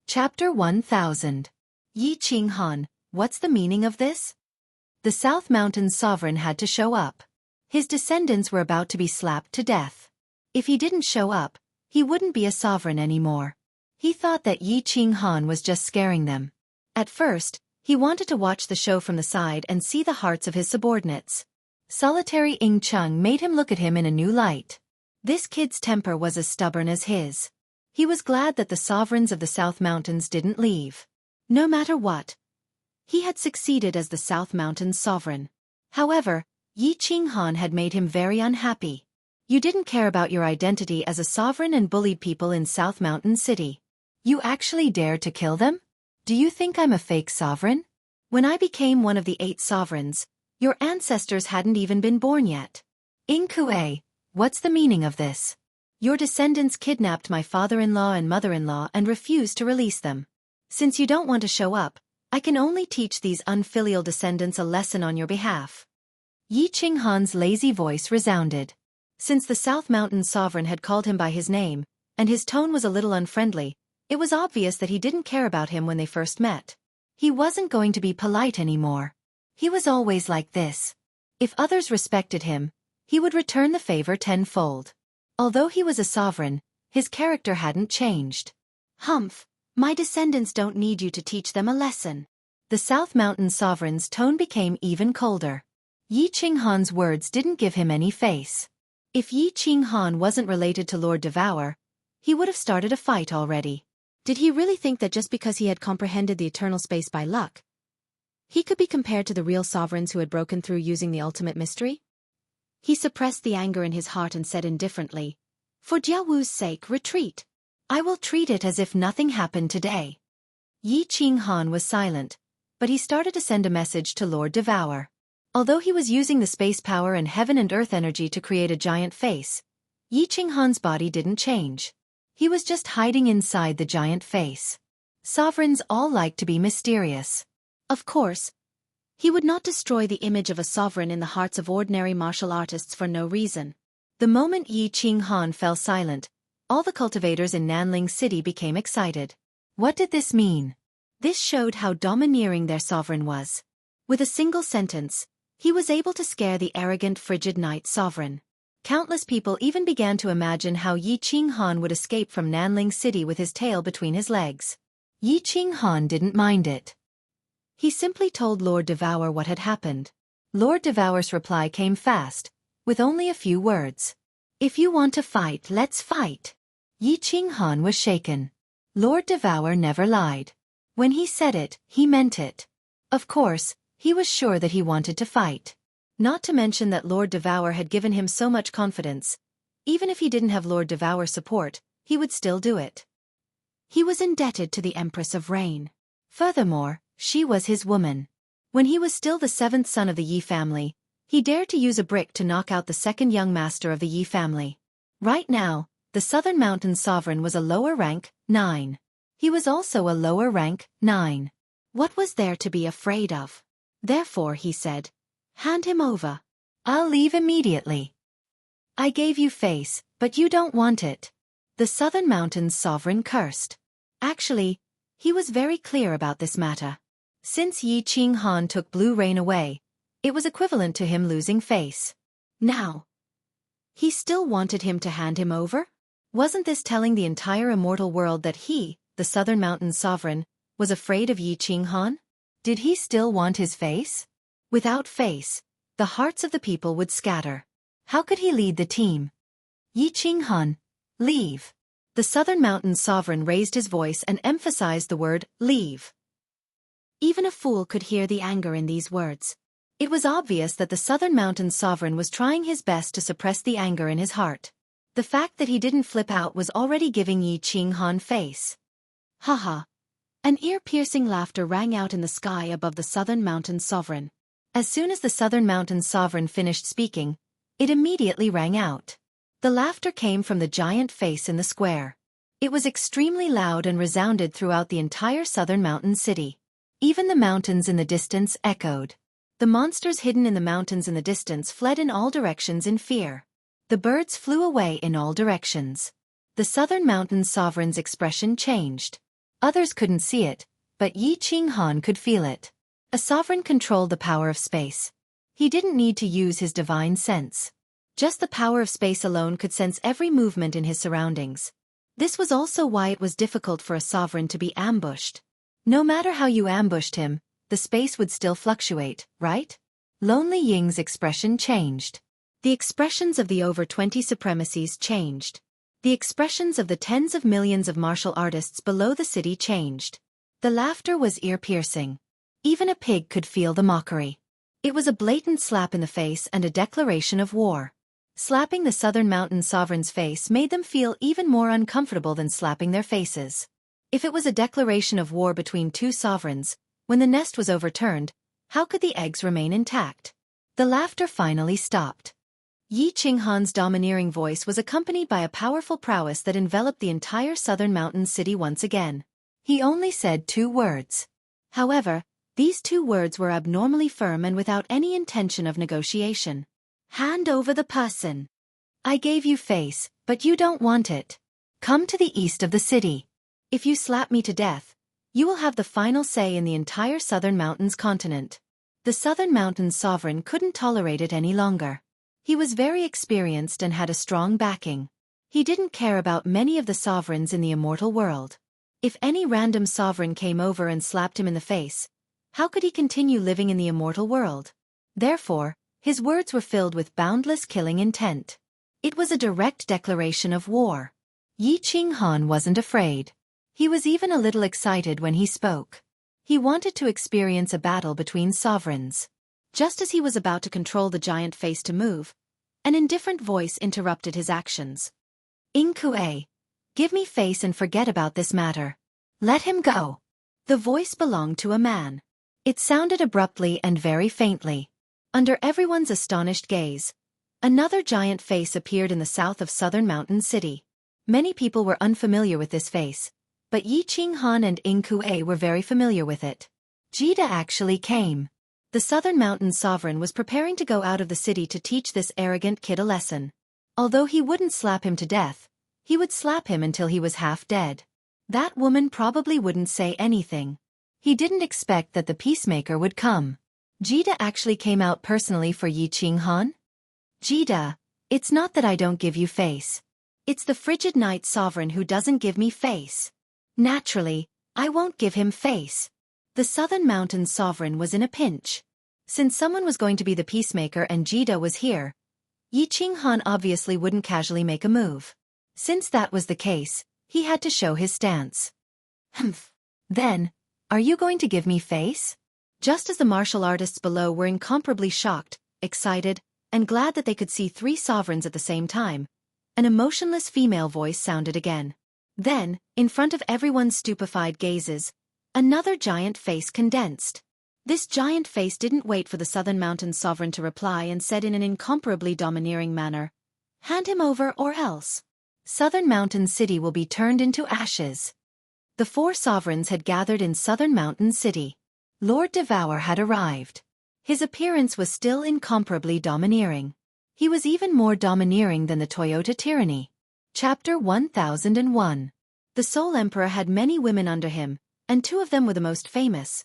Speaker 1: Chapter 1000. Yi Qinghan, what's the meaning of this? The South Mountain's sovereign had to show up. His descendants were about to be slapped to death. If he didn't show up, he wouldn't be a sovereign anymore. He thought that Yi Qinghan was just scaring them. At first, he wanted to watch the show from the side and see the hearts of his subordinates. Solitary Cheng made him look at him in a new light. This kid's temper was as stubborn as his. He was glad that the sovereigns of the South Mountains didn't leave. No matter what, he had succeeded as the South Mountains sovereign. However, Yi Qinghan had made him very unhappy. You didn't care about your identity as a sovereign and bullied people in South Mountain City. You actually dared to kill them? Do you think I'm a fake sovereign? When I became one of the 8 sovereigns, your ancestors hadn't even been born yet. Kue, what's the meaning of this? Your descendants kidnapped my father-in-law and mother-in-law and refused to release them. Since you don't want to show up, I can only teach these unfilial descendants a lesson on your behalf. Yi Qinghan's lazy voice resounded. Since the South Mountain sovereign had called him by his name, and his tone was a little unfriendly, it was obvious that he didn't care about him when they first met. He wasn't going to be polite anymore. He was always like this. If others respected him, he would return the favor tenfold. Although he was a sovereign, his character hadn't changed. Humph, my descendants don't need you to teach them a lesson. The South Mountain sovereign's tone became even colder. Yi Qinghan's words didn't give him any face. If Yi Qinghan wasn't related to Lord Devour, he would have started a fight already. Did he really think that just because he had comprehended the eternal space by luck, he could be compared to the real sovereigns who had broken through using the ultimate mystery? He suppressed the anger in his heart and said indifferently, "For Jiawu's sake, retreat. I will treat it as if nothing happened today." Yi Qinghan was silent, but he started to send a message to Lord Devour. Although he was using the space power and heaven and earth energy to create a giant face, Yi Qinghan's body didn't change. He was just hiding inside the giant face. Sovereigns all like to be mysterious. Of course, he would not destroy the image of a sovereign in the hearts of ordinary martial artists for no reason. The moment Yi Qinghan fell silent, all the cultivators in Nanling City became excited. What did this mean? This showed how domineering their sovereign was. With a single sentence, he was able to scare the arrogant frigid night sovereign. Countless people even began to imagine how Yi Qinghan would escape from Nanling City with his tail between his legs. Yi Qinghan didn't mind it. He simply told Lord Devour what had happened. Lord Devour's reply came fast, with only a few words. "If you want to fight, let's fight." Yi Qinghan was shaken. Lord Devour never lied. When he said it, he meant it. Of course, he was sure that he wanted to fight. Not to mention that Lord Devour had given him so much confidence. Even if he didn't have Lord Devour's support, he would still do it. He was indebted to the Empress of Rain. Furthermore, she was his woman. When he was still the seventh son of the Yi family, he dared to use a brick to knock out the second young master of the Yi family. Right now, the Southern Mountain Sovereign was a lower rank, 9. He was also a lower rank, 9. What was there to be afraid of? Therefore, he said, "Hand him over. I'll leave immediately." "I gave you face, but you don't want it." The Southern Mountains Sovereign cursed. Actually, he was very clear about this matter. Since Yi Qinghan took Blue Rain away, it was equivalent to him losing face. Now, he still wanted him to hand him over? Wasn't this telling the entire immortal world that he, the Southern Mountains Sovereign, was afraid of Yi Qinghan? Did he still want his face? Without face, the hearts of the people would scatter. How could he lead the team? "Yi Qinghan, leave." The Southern Mountain Sovereign raised his voice and emphasized the word, leave. Even a fool could hear the anger in these words. It was obvious that the Southern Mountain Sovereign was trying his best to suppress the anger in his heart. The fact that he didn't flip out was already giving Yi Qinghan face. Haha. An ear-piercing laughter rang out in the sky above the Southern Mountain Sovereign. As soon as the Southern Mountain Sovereign finished speaking, it immediately rang out. The laughter came from the giant face in the square. It was extremely loud and resounded throughout the entire Southern Mountain City. Even the mountains in the distance echoed. The monsters hidden in the mountains in the distance fled in all directions in fear. The birds flew away in all directions. The Southern Mountain Sovereign's expression changed. Others couldn't see it, but Yi Qinghan could feel it. A sovereign controlled the power of space. He didn't need to use his divine sense. Just the power of space alone could sense every movement in his surroundings. This was also why it was difficult for a sovereign to be ambushed. No matter how you ambushed him, the space would still fluctuate, right? Lonely Ying's expression changed. The expressions of the over 20 supremacies changed. The expressions of the tens of millions of martial artists below the city changed. The laughter was ear-piercing. Even a pig could feel the mockery. It was a blatant slap in the face and a declaration of war. Slapping the Southern Mountain Sovereign's face made them feel even more uncomfortable than slapping their faces. If it was a declaration of war between two sovereigns, when the nest was overturned, how could the eggs remain intact? The laughter finally stopped. Yi Qinghan's domineering voice was accompanied by a powerful prowess that enveloped the entire Southern Mountain City once again. He only said 2 words. However, these 2 words were abnormally firm and without any intention of negotiation. "Hand over the person. I gave you face, but you don't want it. Come to the east of the city. If you slap me to death, you will have the final say in the entire Southern Mountains continent." The Southern Mountains Sovereign couldn't tolerate it any longer. He was very experienced and had a strong backing. He didn't care about many of the sovereigns in the immortal world. If any random sovereign came over and slapped him in the face, how could he continue living in the immortal world? Therefore, his words were filled with boundless killing intent. It was a direct declaration of war. Yi Qinghan wasn't afraid. He was even a little excited when he spoke. He wanted to experience a battle between sovereigns. Just as he was about to control the giant face to move, an indifferent voice interrupted his actions. "Inkue, give me face and forget about this matter. Let him go." The voice belonged to a man. It sounded abruptly and very faintly. Under everyone's astonished gaze, another giant face appeared in the south of Southern Mountain City. Many people were unfamiliar with this face, but Yi Qinghan and Inkue were very familiar with it. Jida actually came. The Southern Mountain Sovereign was preparing to go out of the city to teach this arrogant kid a lesson. Although he wouldn't slap him to death, he would slap him until he was half dead. That woman probably wouldn't say anything. He didn't expect that the peacemaker would come. Jida actually came out personally for Yi Qinghan? Jida, it's not that I don't give you face. It's the frigid night sovereign who doesn't give me face. Naturally, I won't give him face. The Southern Mountain sovereign was in a pinch. Since someone was going to be the peacemaker and Jida was here, Yi Qinghan obviously wouldn't casually make a move. Since that was the case, he had to show his stance. Humph. Then, are you going to give me face? Just as the martial artists below were incomparably shocked, excited, and glad that they could see three sovereigns at the same time, an emotionless female voice sounded again. Then, in front of everyone's stupefied gazes, another giant face condensed. This giant face didn't wait for the Southern Mountain sovereign to reply and said in an incomparably domineering manner, "Hand him over or else. Southern Mountain City will be turned into ashes." The four sovereigns had gathered in Southern Mountain City. Lord Devour had arrived. His appearance was still incomparably domineering. He was even more domineering than the Toyota tyranny. Chapter 1001. The Soul Emperor had many women under him, and two of them were the most famous: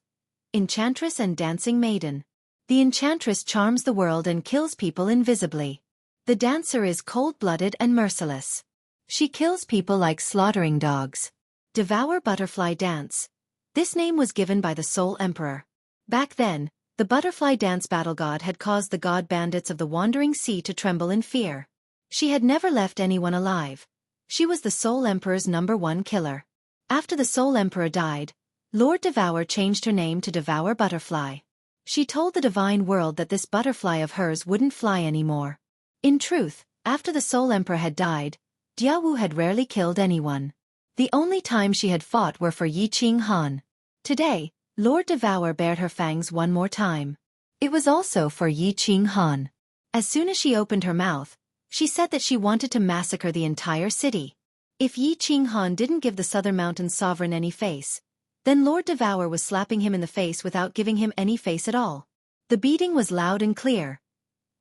Speaker 1: Enchantress and Dancing Maiden. The Enchantress charms the world and kills people invisibly. The Dancer is cold-blooded and merciless. She kills people like slaughtering dogs. Devour Butterfly Dance. This name was given by the Soul Emperor. Back then, the Butterfly Dance battle god had caused the god bandits of the Wandering Sea to tremble in fear. She had never left anyone alive. She was the Soul Emperor's #1 killer. After the Soul Emperor died, Lord Devour changed her name to Devour Butterfly. She told the divine world that this butterfly of hers wouldn't fly anymore. In truth, after the Soul Emperor had died, Diawu had rarely killed anyone. The only time she had fought were for Yi Qinghan. Today, Lord Devour bared her fangs one more time. It was also for Yi Qinghan. As soon as she opened her mouth, she said that she wanted to massacre the entire city. If Yi Qinghan didn't give the Southern Mountain sovereign any face, then Lord Devour was slapping him in the face without giving him any face at all. The beating was loud and clear.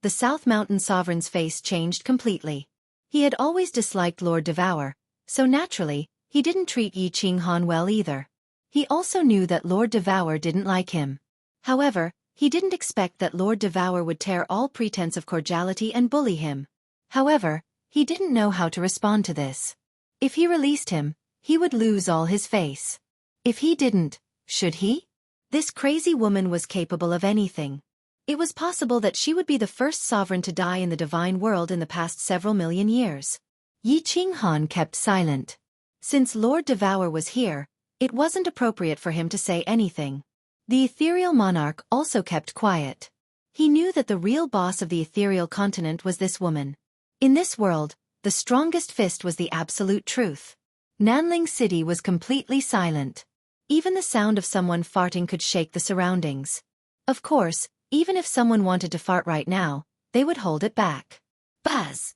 Speaker 1: The South Mountain sovereign's face changed completely. He had always disliked Lord Devour, so naturally, he didn't treat Yi Qinghan well either. He also knew that Lord Devour didn't like him. However, he didn't expect that Lord Devour would tear all pretense of cordiality and bully him. However, he didn't know how to respond to this. If he released him, he would lose all his face. If he didn't, should he? This crazy woman was capable of anything. It was possible that she would be the first sovereign to die in the divine world in the past several million years. Yi Qinghan kept silent. Since Lord Devour was here, it wasn't appropriate for him to say anything. The ethereal monarch also kept quiet. He knew that the real boss of the ethereal continent was this woman. In this world, the strongest fist was the absolute truth. Nanling City was completely silent. Even the sound of someone farting could shake the surroundings. Of course, even if someone wanted to fart right now, they would hold it back. Buzz!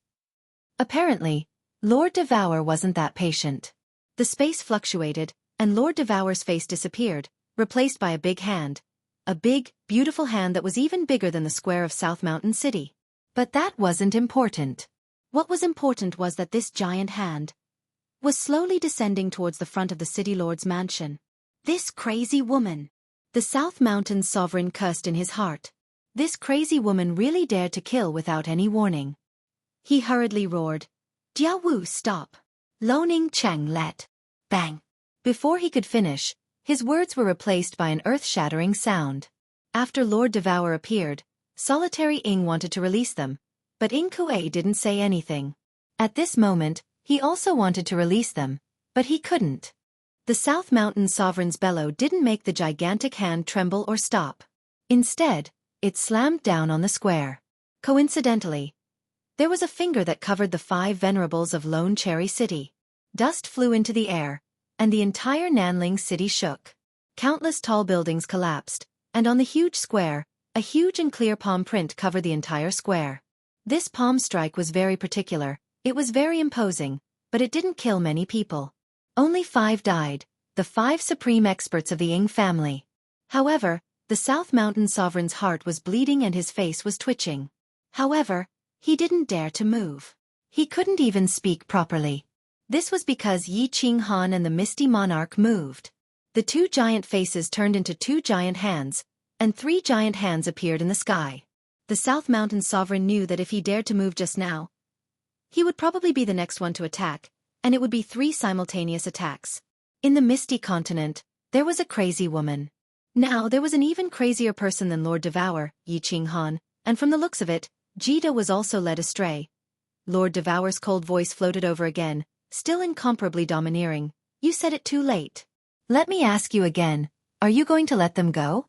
Speaker 1: Apparently, Lord Devour wasn't that patient. The space fluctuated, and Lord Devour's face disappeared, replaced by a big hand. A big, beautiful hand that was even bigger than the square of South Mountain City. But that wasn't important. What was important was that this giant hand was slowly descending towards the front of the City Lord's mansion. This crazy woman! The South Mountain sovereign cursed in his heart. This crazy woman really dared to kill without any warning. He hurriedly roared, "Diawu, stop! Loning Cheng let!" Bang! Before he could finish, his words were replaced by an earth-shattering sound. After Lord Devour appeared, Solitary Ing wanted to release them, but Ing Kuei didn't say anything. At this moment, he also wanted to release them, but he couldn't. The South Mountain sovereign's bellow didn't make the gigantic hand tremble or stop. Instead, it slammed down on the square. Coincidentally, there was a finger that covered the 5 venerables of Lone Cherry City. Dust flew into the air, and the entire Nanling City shook. Countless tall buildings collapsed, and on the huge square, a huge and clear palm print covered the entire square. This palm strike was very particular, it was very imposing, but it didn't kill many people. Only 5 died, the 5 supreme experts of the Ing family. However, the South Mountain sovereign's heart was bleeding and his face was twitching. However, he didn't dare to move. He couldn't even speak properly. This was because Yi Qinghan and the Misty Monarch moved. The two giant faces turned into two giant hands, and three giant hands appeared in the sky. The South Mountain Sovereign knew that if he dared to move just now, he would probably be the next one to attack, and it would be 3 simultaneous attacks. In the Misty Continent, there was a crazy woman. Now there was an even crazier person than Lord Devour, Yi Qinghan, and from the looks of it, Jida was also led astray. Lord Devour's cold voice floated over again, still incomparably domineering. You said it too late. Let me ask you again, are you going to let them go?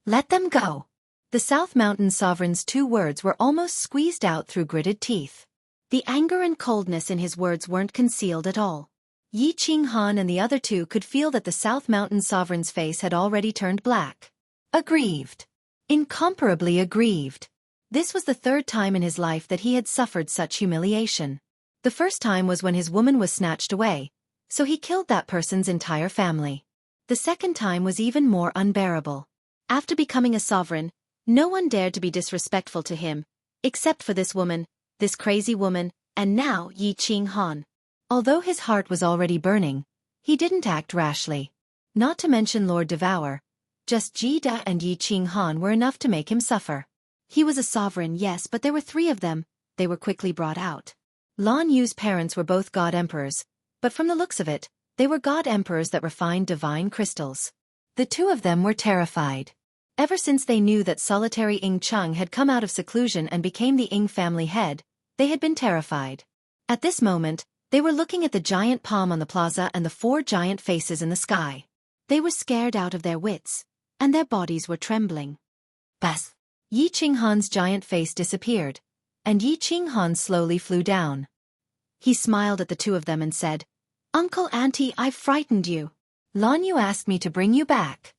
Speaker 1: Let them go. The South Mountain Sovereign's 2 words were almost squeezed out through gritted teeth. The anger and coldness in his words weren't concealed at all. Yi Qinghan and the other 2 could feel that the South Mountain Sovereign's face had already turned black. Aggrieved. Incomparably aggrieved. This was the 3rd time in his life that he had suffered such humiliation. The first time was when his woman was snatched away, so he killed that person's entire family. The second time was even more unbearable. After becoming a sovereign, no one dared to be disrespectful to him, except for this woman, this crazy woman, and now Yi Qinghan. Although his heart was already burning, he didn't act rashly. Not to mention Lord Devour, just Jida and Yi Qinghan were enough to make him suffer. He was a sovereign, yes, but there were 3 of them. They were quickly brought out. Lan Yu's parents were both god emperors, but from the looks of it, they were god emperors that refined divine crystals. The 2 of them were terrified. Ever since they knew that solitary Ing Chung had come out of seclusion and became the Ing family head, they had been terrified. At this moment, they were looking at the giant palm on the plaza and the 4 giant faces in the sky. They were scared out of their wits, and their bodies were trembling. Bas! Yi Qinghan's giant face disappeared, and Yi Qinghan slowly flew down. He smiled at the 2 of them and said, Uncle Auntie, I've frightened you. Lan Yu asked me to bring you back.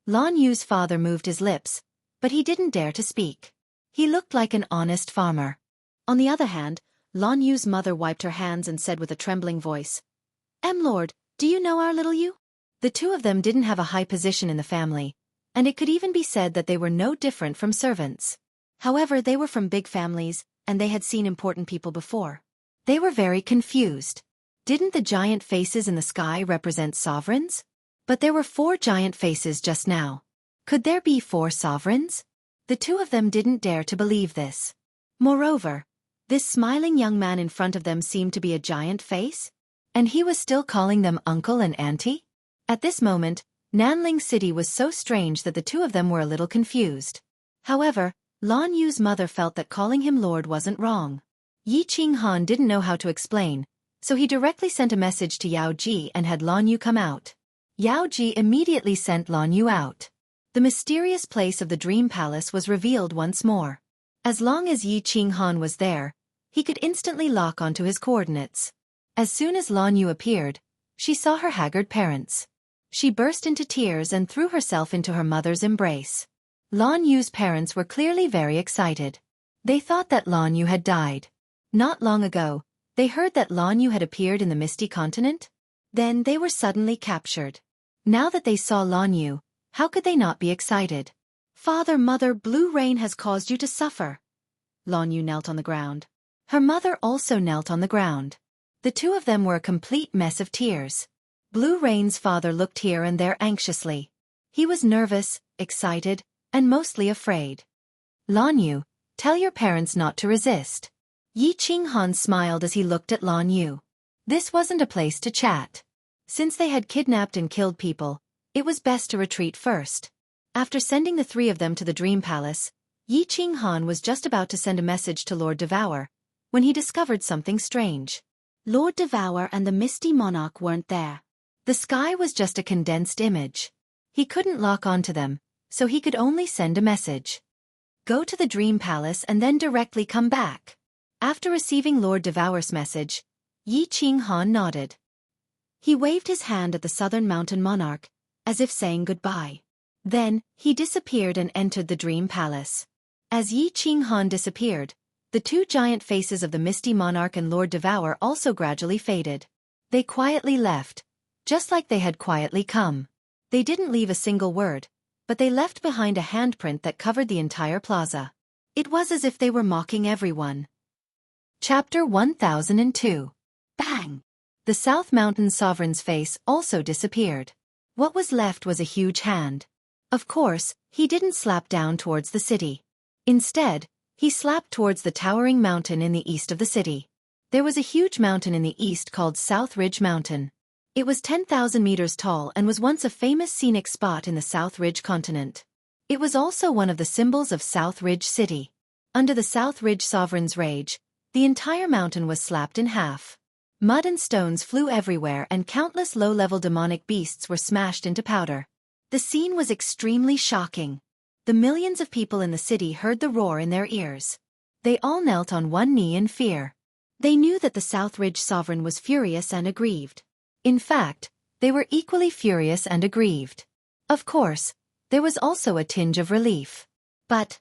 Speaker 1: Lan Yu's father moved his lips, but he didn't dare to speak. He looked like an honest farmer. On the other hand, Lan Yu's mother wiped her hands and said with a trembling voice, Lord, do you know our little Yu? The 2 of them didn't have a high position in the family, and it could even be said that they were no different from servants. However, they were from big families, and they had seen important people before. They were very confused. Didn't the giant faces in the sky represent sovereigns? But there were 4 giant faces just now. Could there be 4 sovereigns? The 2 of them didn't dare to believe this. Moreover, this smiling young man in front of them seemed to be a giant face? And he was still calling them uncle and auntie? At this moment, Nanling City was so strange that the 2 of them were a little confused. However, Lan Yu's mother felt that calling him Lord wasn't wrong. Yi Qinghan didn't know how to explain, so he directly sent a message to Yao Ji and had Lan Yu come out. Yao Ji immediately sent Lan Yu out. The mysterious place of the Dream Palace was revealed once more. As long as Yi Qinghan was there, he could instantly lock onto his coordinates. As soon as Lan Yu appeared, she saw her haggard parents. She burst into tears and threw herself into her mother's embrace. Lan Yu's parents were clearly very excited. They thought that Lan Yu had died. Not long ago, they heard that Lan Yu had appeared in the Misty Continent. Then they were suddenly captured. Now that they saw Lan Yu, how could they not be excited? Father, Mother, Blue Rain has caused you to suffer. Lan Yu knelt on the ground. Her mother also knelt on the ground. The 2 of them were a complete mess of tears. Blue Rain's father looked here and there anxiously. He was nervous, excited, and mostly afraid. Lan Yu, tell your parents not to resist. Yi Qinghan smiled as he looked at Lan Yu. This wasn't a place to chat. Since they had kidnapped and killed people, it was best to retreat first. After sending the 3 of them to the Dream Palace, Yi Qinghan was just about to send a message to Lord Devour, when he discovered something strange. Lord Devour and the Misty Monarch weren't there. The sky was just a condensed image. He couldn't lock onto them, so he could only send a message. Go to the Dream Palace and then directly come back. After receiving Lord Devour's message, Yi Qinghan nodded. He waved his hand at the Southern Mountain Monarch, as if saying goodbye. Then, he disappeared and entered the Dream Palace. As Yi Qinghan disappeared, the 2 giant faces of the Misty Monarch and Lord Devour also gradually faded. They quietly left, just like they had quietly come. They didn't leave a single word, but they left behind a handprint that covered the entire plaza. It was as if they were mocking everyone. Chapter 1002. Bang! The South Mountain Sovereign's face also disappeared. What was left was a huge hand. Of course, he didn't slap down towards the city. Instead, he slapped towards the towering mountain in the east of the city. There was a huge mountain in the east called South Ridge Mountain. It was 10,000 meters tall and was once a famous scenic spot in the South Ridge continent. It was also one of the symbols of South Ridge City. Under the South Ridge Sovereign's rage, the entire mountain was slapped in half. Mud and stones flew everywhere and countless low-level demonic beasts were smashed into powder. The scene was extremely shocking. The millions of people in the city heard the roar in their ears. They all knelt on one knee in fear. They knew that the South Ridge Sovereign was furious and aggrieved. In fact, they were equally furious and aggrieved. Of course, there was also a tinge of relief. But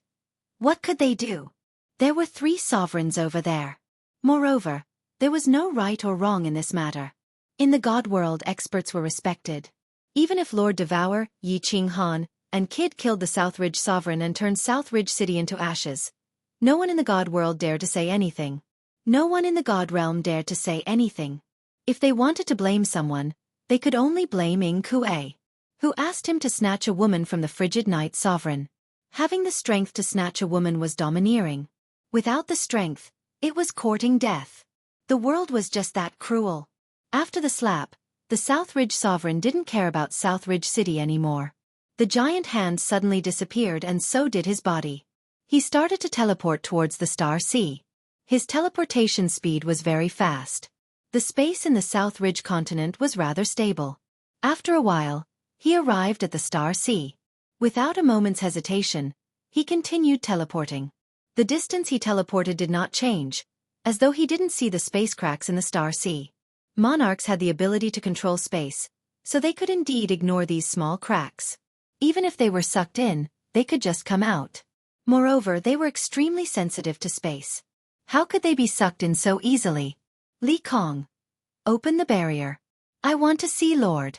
Speaker 1: what could they do? There were 3 sovereigns over there. Moreover, there was no right or wrong in this matter. In the God world, experts were respected. Even if Lord Devour, Yi Ching Han, and Kid killed the South Ridge Sovereign and turned South Ridge City into ashes, no one in the God world dared to say anything. No one in the God realm dared to say anything. If they wanted to blame someone, they could only blame Ing Kue, who asked him to snatch a woman from the frigid night sovereign. Having the strength to snatch a woman was domineering. Without the strength, it was courting death. The world was just that cruel. After the slap, the South Ridge Sovereign didn't care about South Ridge City anymore. The giant hand suddenly disappeared and so did his body. He started to teleport towards the Star Sea. His teleportation speed was very fast. The space in the South Ridge continent was rather stable. After a while, he arrived at the Star Sea. Without a moment's hesitation, he continued teleporting. The distance he teleported did not change, as though he didn't see the space cracks in the Star Sea. Monarchs had the ability to control space, so they could indeed ignore these small cracks. Even if they were sucked in, they could just come out. Moreover, they were extremely sensitive to space. How could they be sucked in so easily? Li Kong, open the barrier. I want to see Lord.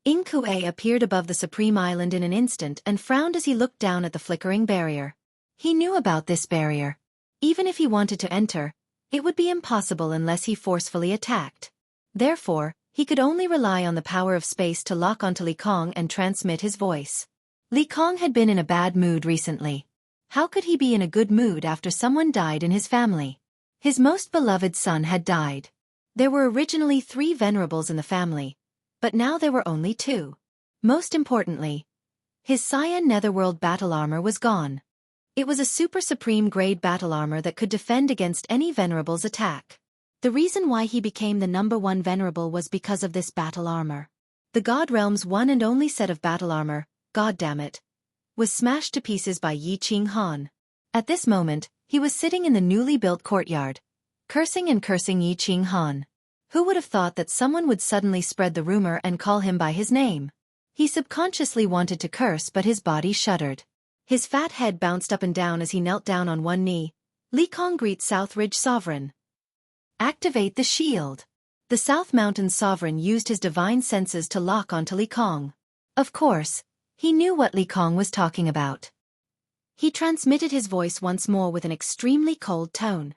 Speaker 1: Ing Kue appeared above the Supreme Island in an instant and frowned as he looked down at the flickering barrier. He knew about this barrier. Even if he wanted to enter, it would be impossible unless he forcefully attacked. Therefore, he could only rely on the power of space to lock onto Li Kong and transmit his voice. Li Kong had been in a bad mood recently. How could he be in a good mood after someone died in his family? His most beloved son had died. There were originally 3 venerables in the family, but now there were only 2. Most importantly, his cyan netherworld battle armor was gone. It was a super supreme grade battle armor that could defend against any venerable's attack. The reason why he became the #1 venerable was because of this battle armor. The God Realm's one and only set of battle armor, goddammit, was smashed to pieces by Yi Ching Han. At this moment, he was sitting in the newly built courtyard, cursing and cursing Yi Ching Han. Who would have thought that someone would suddenly spread the rumor and call him by his name? He subconsciously wanted to curse, but his body shuddered. His fat head bounced up and down as he knelt down on one knee. Li Kong greets South Ridge Sovereign. Activate the shield. The South Mountain Sovereign used his divine senses to lock onto Li Kong. Of course, he knew what Li Kong was talking about. He transmitted his voice once more with an extremely cold tone.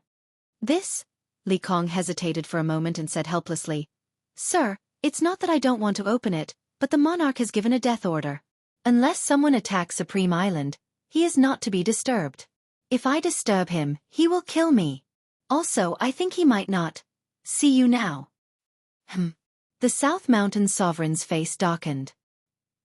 Speaker 1: This? Li Kong hesitated for a moment and said helplessly, Sir, it's not that I don't want to open it, but the monarch has given a death order. Unless someone attacks Supreme Island, he is not to be disturbed. If I disturb him, he will kill me. Also, I think he might not. See you now. The South Mountain Sovereign's face darkened.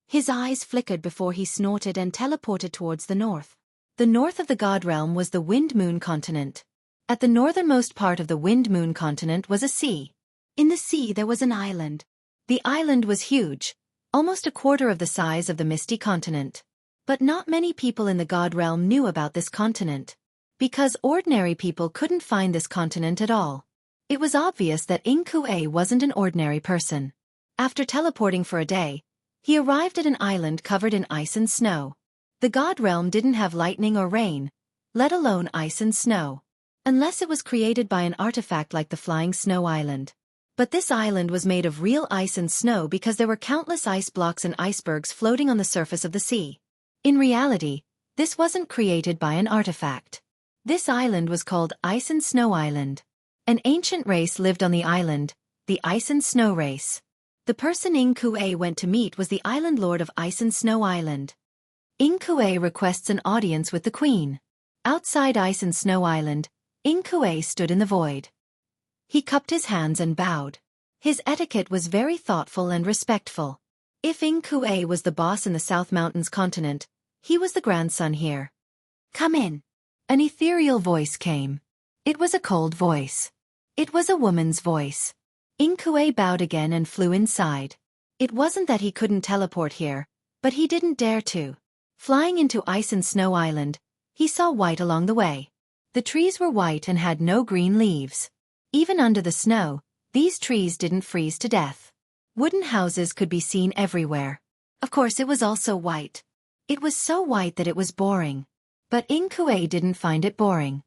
Speaker 1: His eyes flickered before he snorted and teleported towards the north. The north of the God Realm was the Wind Moon continent. At the northernmost part of the Wind Moon continent was a sea. In the sea there was an island. The island was huge, almost a quarter of the size of the Misty continent. But not many people in the God Realm knew about this continent. Because ordinary people couldn't find this continent at all. It was obvious that Ing Kue wasn't an ordinary person. After teleporting for a day, he arrived at an island covered in ice and snow. The God Realm didn't have lightning or rain, let alone ice and snow. Unless it was created by an artifact like the Flying Snow Island. But this island was made of real ice and snow because there were countless ice blocks and icebergs floating on the surface of the sea. In reality, this wasn't created by an artifact. This island was called Ice and Snow Island. An ancient race lived on the island, the Ice and Snow race. The person Inkue went to meet was the island lord of Ice and Snow Island. Inkue requests an audience with the queen. Outside Ice and Snow Island, Inkue stood in the void. He cupped his hands and bowed. His etiquette was very thoughtful and respectful. If Inkue was the boss in the South Mountains continent, he was the grandson here. "Come in." An ethereal voice came. It was a cold voice. It was a woman's voice. Inkue bowed again and flew inside. It wasn't that he couldn't teleport here, but he didn't dare to. Flying into Ice and Snow Island, he saw white along the way. The trees were white and had no green leaves. Even under the snow, these trees didn't freeze to death. Wooden houses could be seen everywhere. Of course, it was also white. It was so white that it was boring. But Inkue didn't find it boring.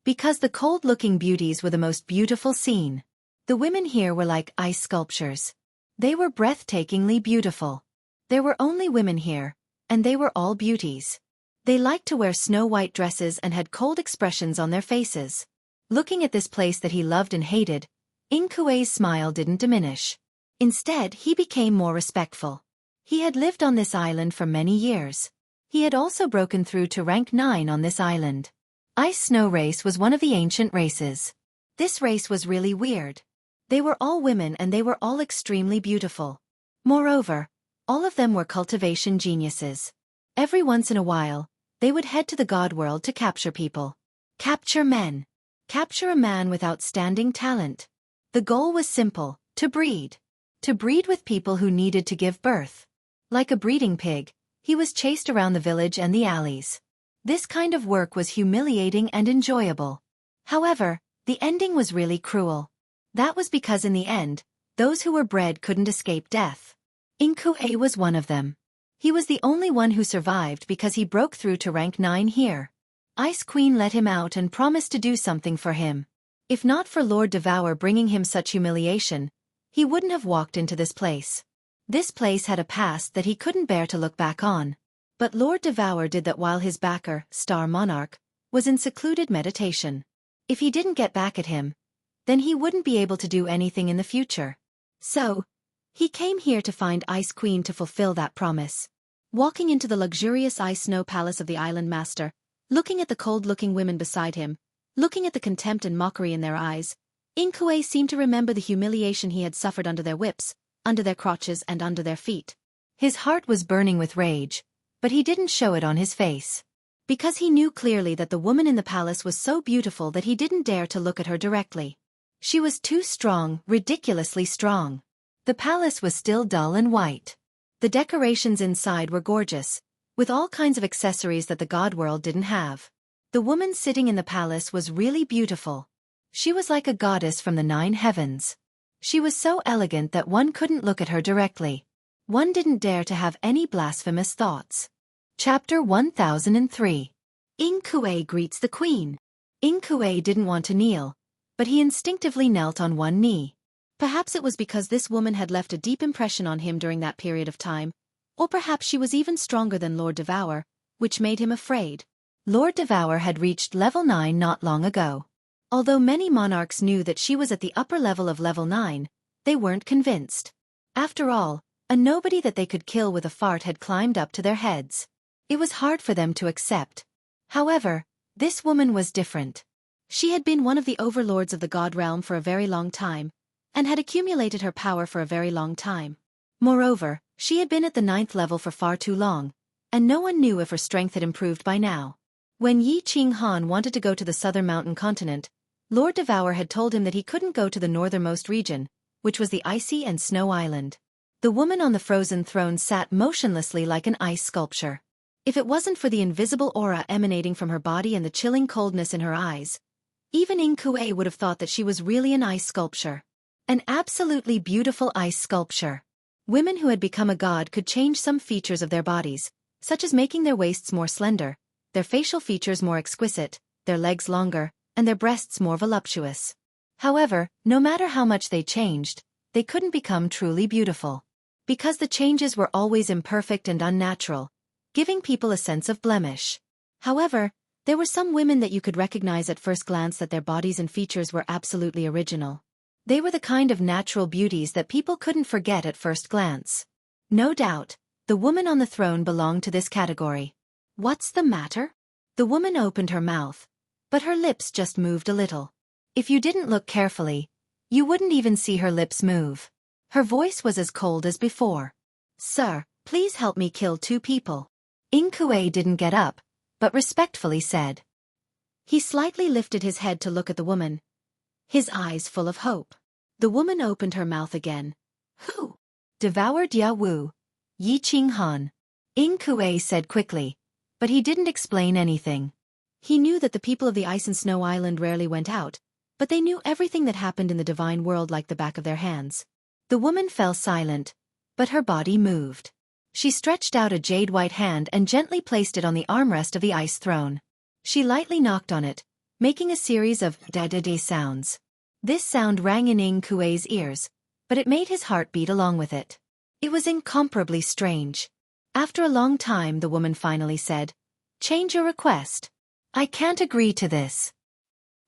Speaker 1: Because the cold-looking beauties were the most beautiful scene. The women here were like ice sculptures. They were breathtakingly beautiful. There were only women here, and they were all beauties. They liked to wear snow-white dresses and had cold expressions on their faces. Looking at this place that he loved and hated, Inkue's smile didn't diminish. Instead, he became more respectful. He had lived on this island for many years. He had also broken through to rank 9 on this island. Ice-Snow race was one of the ancient races. This race was really weird. They were all women and they were all extremely beautiful. Moreover, all of them were cultivation geniuses. Every once in a while, they would head to the god world to capture people. Capture men. Capture a man with outstanding talent. The goal was simple, to breed. To breed with people who needed to give birth. Like a breeding pig, he was chased around the village and the alleys. This kind of work was humiliating and enjoyable. However, the ending was really cruel. That was because in the end, those who were bred couldn't escape death. Inkue was one of them. He was the only one who survived because he broke through to rank 9 here. Ice Queen let him out and promised to do something for him. If not for Lord Devour bringing him such humiliation, he wouldn't have walked into this place. This place had a past that he couldn't bear to look back on. But Lord Devour did that while his backer, Star Monarch, was in secluded meditation. If he didn't get back at him, then he wouldn't be able to do anything in the future. So, he came here to find Ice Queen to fulfill that promise. Walking into the luxurious ice-snow palace of the Island Master, looking at the cold-looking women beside him, looking at the contempt and mockery in their eyes, Inkue seemed to remember the humiliation he had suffered under their whips, under their crotches and under their feet. His heart was burning with rage, but he didn't show it on his face. Because he knew clearly that the woman in the palace was so beautiful that he didn't dare to look at her directly. She was too strong, ridiculously strong. The palace was still dull and white. The decorations inside were gorgeous, with all kinds of accessories that the god world didn't have. The woman sitting in the palace was really beautiful. She was like a goddess from the 9 heavens. She was so elegant that one couldn't look at her directly. One didn't dare to have any blasphemous thoughts. Chapter 1003. Inkue greets the queen. Inkue didn't want to kneel, but he instinctively knelt on one knee. Perhaps it was because this woman had left a deep impression on him during that period of time, or perhaps she was even stronger than Lord Devour, which made him afraid. Lord Devour had reached level 9 not long ago. Although many monarchs knew that she was at the upper level of level 9, they weren't convinced. After all, a nobody that they could kill with a fart had climbed up to their heads. It was hard for them to accept. However, this woman was different. She had been one of the overlords of the god realm for a very long time, and had accumulated her power for a very long time. Moreover, she had been at the 9th level for far too long, and no one knew if her strength had improved by now. When Yi Ching Han wanted to go to the southern mountain continent, Lord Devour had told him that he couldn't go to the northernmost region, which was the icy and snow island. The woman on the frozen throne sat motionlessly like an ice sculpture. If it wasn't for the invisible aura emanating from her body and the chilling coldness in her eyes, even Inkue would have thought that she was really an ice sculpture. An absolutely beautiful ice sculpture. Women who had become a god could change some features of their bodies, such as making their waists more slender, their facial features more exquisite, their legs longer, and their breasts more voluptuous. However, no matter how much they changed, they couldn't become truly beautiful. Because the changes were always imperfect and unnatural, giving people a sense of blemish. However, there were some women that you could recognize at first glance that their bodies and features were absolutely original. They were the kind of natural beauties that people couldn't forget at first glance. No doubt, the woman on the throne belonged to this category. What's the matter? The woman opened her mouth, but her lips just moved a little. If you didn't look carefully, you wouldn't even see her lips move. Her voice was as cold as before. Sir, please help me kill 2 people. Inkue didn't get up, but respectfully said. He slightly lifted his head to look at the woman, his eyes full of hope. The woman opened her mouth again. Who? Devoured Ya Wu. Yi Qing Han. Inkue said quickly, but he didn't explain anything. He knew that the people of the Ice and Snow Island rarely went out, but they knew everything that happened in the divine world like the back of their hands. The woman fell silent, but her body moved. She stretched out a jade-white hand and gently placed it on the armrest of the ice throne. She lightly knocked on it, making a series of da-da-da sounds. This sound rang in Ingkue's ears, but it made his heart beat along with it. It was incomparably strange. After a long time the woman finally said, "Change your request. I can't agree to this."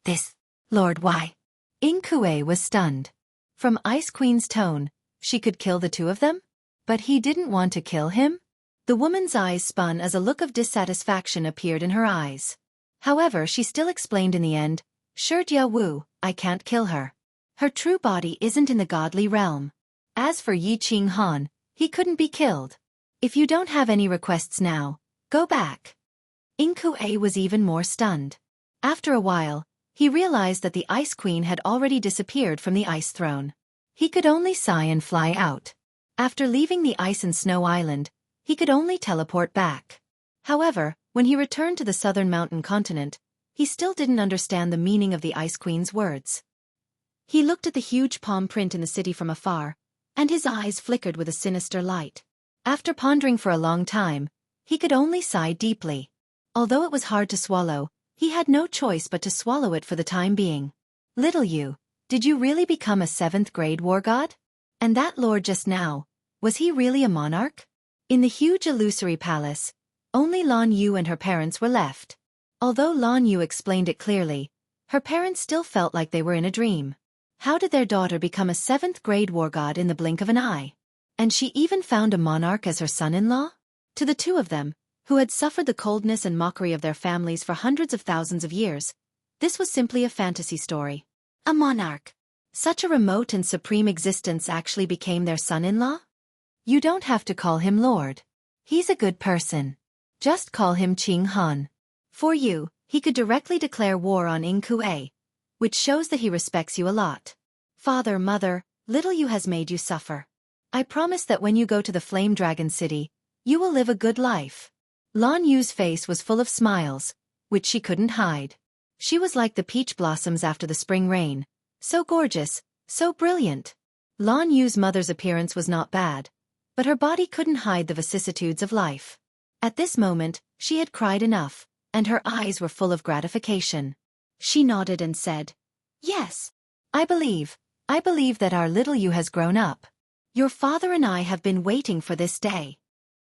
Speaker 1: "This, Lord, why?" Inkue was stunned. From Ice Queen's tone, she could kill the 2 of them? But he didn't want to kill him? The woman's eyes spun as a look of dissatisfaction appeared in her eyes. However, she still explained in the end, "Sure Jia Wu, I can't kill her. Her true body isn't in the godly realm. As for Yi Qing Han, he couldn't be killed. If you don't have any requests now, go back." Inkue was even more stunned. After a while, he realized that the Ice Queen had already disappeared from the ice throne. He could only sigh and fly out. After leaving the Ice and Snow Island, he could only teleport back. However, when he returned to the southern mountain continent, he still didn't understand the meaning of the Ice Queen's words. He looked at the huge palm print in the city from afar, and his eyes flickered with a sinister light. After pondering for a long time, he could only sigh deeply. Although it was hard to swallow, he had no choice but to swallow it for the time being. "Little you, did you really become a 7th grade war god? And that lord just now, was he really a monarch?" In the huge illusory palace, only Lan Yu and her parents were left. Although Lan Yu explained it clearly, her parents still felt like they were in a dream. How did their daughter become a 7th grade war god in the blink of an eye? And she even found a monarch as her son-in-law? To the 2 of them, who had suffered the coldness and mockery of their families for hundreds of thousands of years, this was simply a fantasy story. A monarch. Such a remote and supreme existence actually became their son-in-law? You don't have to call him Lord. He's a good person. Just call him Qing Han. For you, he could directly declare war on Inkue, which shows that he respects you a lot. Father, mother, little you has made you suffer. I promise that when you go to the Flame Dragon City, you will live a good life. Lan Yu's face was full of smiles, which she couldn't hide. She was like the peach blossoms after the spring rain, so gorgeous, so brilliant. Lan Yu's mother's appearance was not bad, but her body couldn't hide the vicissitudes of life. At this moment, she had cried enough, and her eyes were full of gratification. She nodded and said, "Yes, I believe that our little you has grown up. Your father and I have been waiting for this day."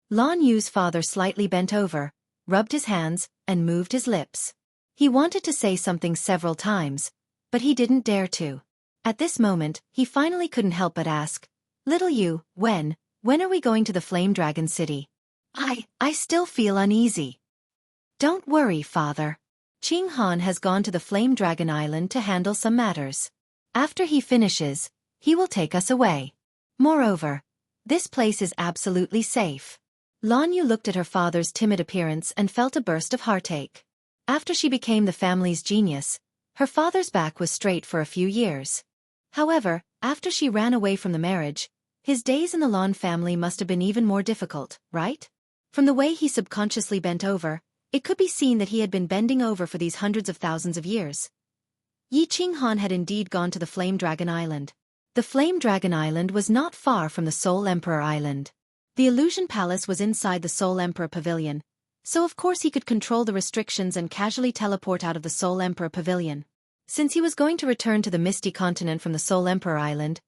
Speaker 1: Lan Yu's father slightly bent over, rubbed his hands, and moved his lips. He wanted to say something several times, but he didn't dare to. At this moment, he finally couldn't help but ask, "Little you, when are we going to the Flame Dragon City? I still feel uneasy." "Don't worry, father. Qing Han has gone to the Flame Dragon Island to handle some matters. After he finishes, he will take us away. Moreover, this place is absolutely safe." Lan Yu looked at her father's timid appearance and felt a burst of heartache. After she became the family's genius, her father's back was straight for a few years. However, after she ran away from the marriage, his days in the Lan family must have been even more difficult, right? From the way he subconsciously bent over, it could be seen that he had been bending over for these hundreds of thousands of years. Yi Qing Han had indeed gone to the Flame Dragon Island. The Flame Dragon Island was not far from the Soul Emperor Island. The Illusion Palace was inside the Soul Emperor Pavilion, so of course he could control the restrictions and casually teleport out of the Soul Emperor Pavilion. Since he was going to return to the Misty Continent from the Soul Emperor Island,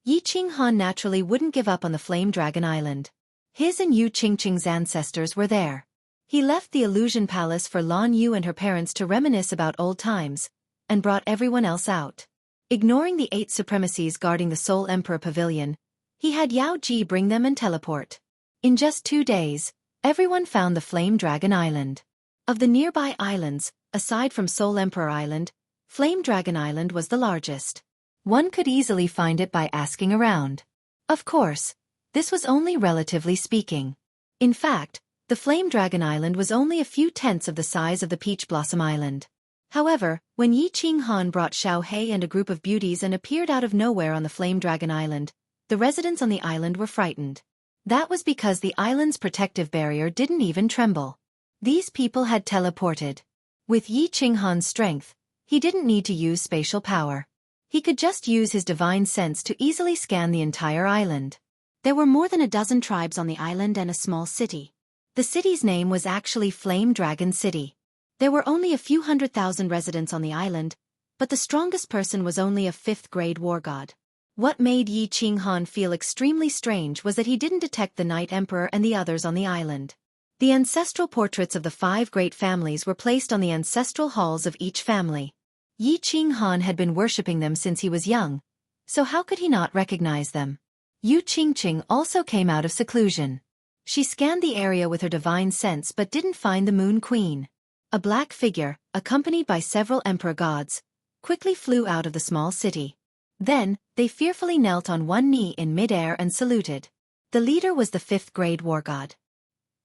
Speaker 1: Yi Qing Han naturally wouldn't give up on the Flame Dragon Island. His and Yu Qingqing's ancestors were there. He left the Illusion Palace for Lan Yu and her parents to reminisce about old times, and brought everyone else out. Ignoring the 8 supremacies guarding the Soul Emperor Pavilion, he had Yao Ji bring them and teleport. In just 2 days, everyone found the Flame Dragon Island. Of the nearby islands, aside from Soul Emperor Island, Flame Dragon Island was the largest. One could easily find it by asking around. Of course, this was only relatively speaking. In fact, the Flame Dragon Island was only a few tenths of the size of the Peach Blossom Island. However, when Yi Qinghan brought Xiao Hei and a group of beauties and appeared out of nowhere on the Flame Dragon Island, the residents on the island were frightened. That was because the island's protective barrier didn't even tremble. These people had teleported. With Yi Qinghan's strength, he didn't need to use spatial power. He could just use his divine sense to easily scan the entire island. There were more than a dozen tribes on the island and a small city. The city's name was actually Flame Dragon City. There were only a few 100,000 residents on the island, but the strongest person was only a 5th-grade war god. What made Yi Qinghan feel extremely strange was that he didn't detect the Night Emperor and the others on the island. The ancestral portraits of the 5 great families were placed on the ancestral halls of each family. Yi Qinghan had been worshipping them since he was young, so how could he not recognize them? Yu Qingqing also came out of seclusion. She scanned the area with her divine sense but didn't find the Moon Queen. A black figure, accompanied by several emperor gods, quickly flew out of the small city. Then, they fearfully knelt on one knee in mid-air and saluted. The leader was the 5th-grade war god.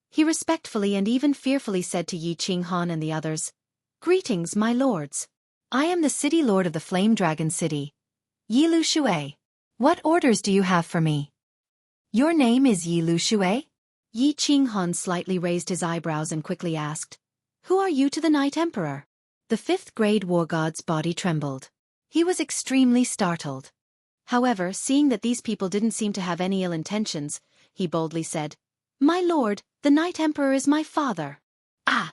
Speaker 1: He respectfully and even fearfully said to Yi Qinghan and the others, "Greetings, my lords. I am the city lord of the Flame Dragon City, Yi Lu Shui. What orders do you have for me?" "Your name is Yi Lu Shui?" Yi Qinghan slightly raised his eyebrows and quickly asked, "Who are you to the Night Emperor?" The 5th-grade war god's body trembled. He was extremely startled. However, seeing that these people didn't seem to have any ill intentions, he boldly said, "My lord, the Night Emperor is my father." Ah!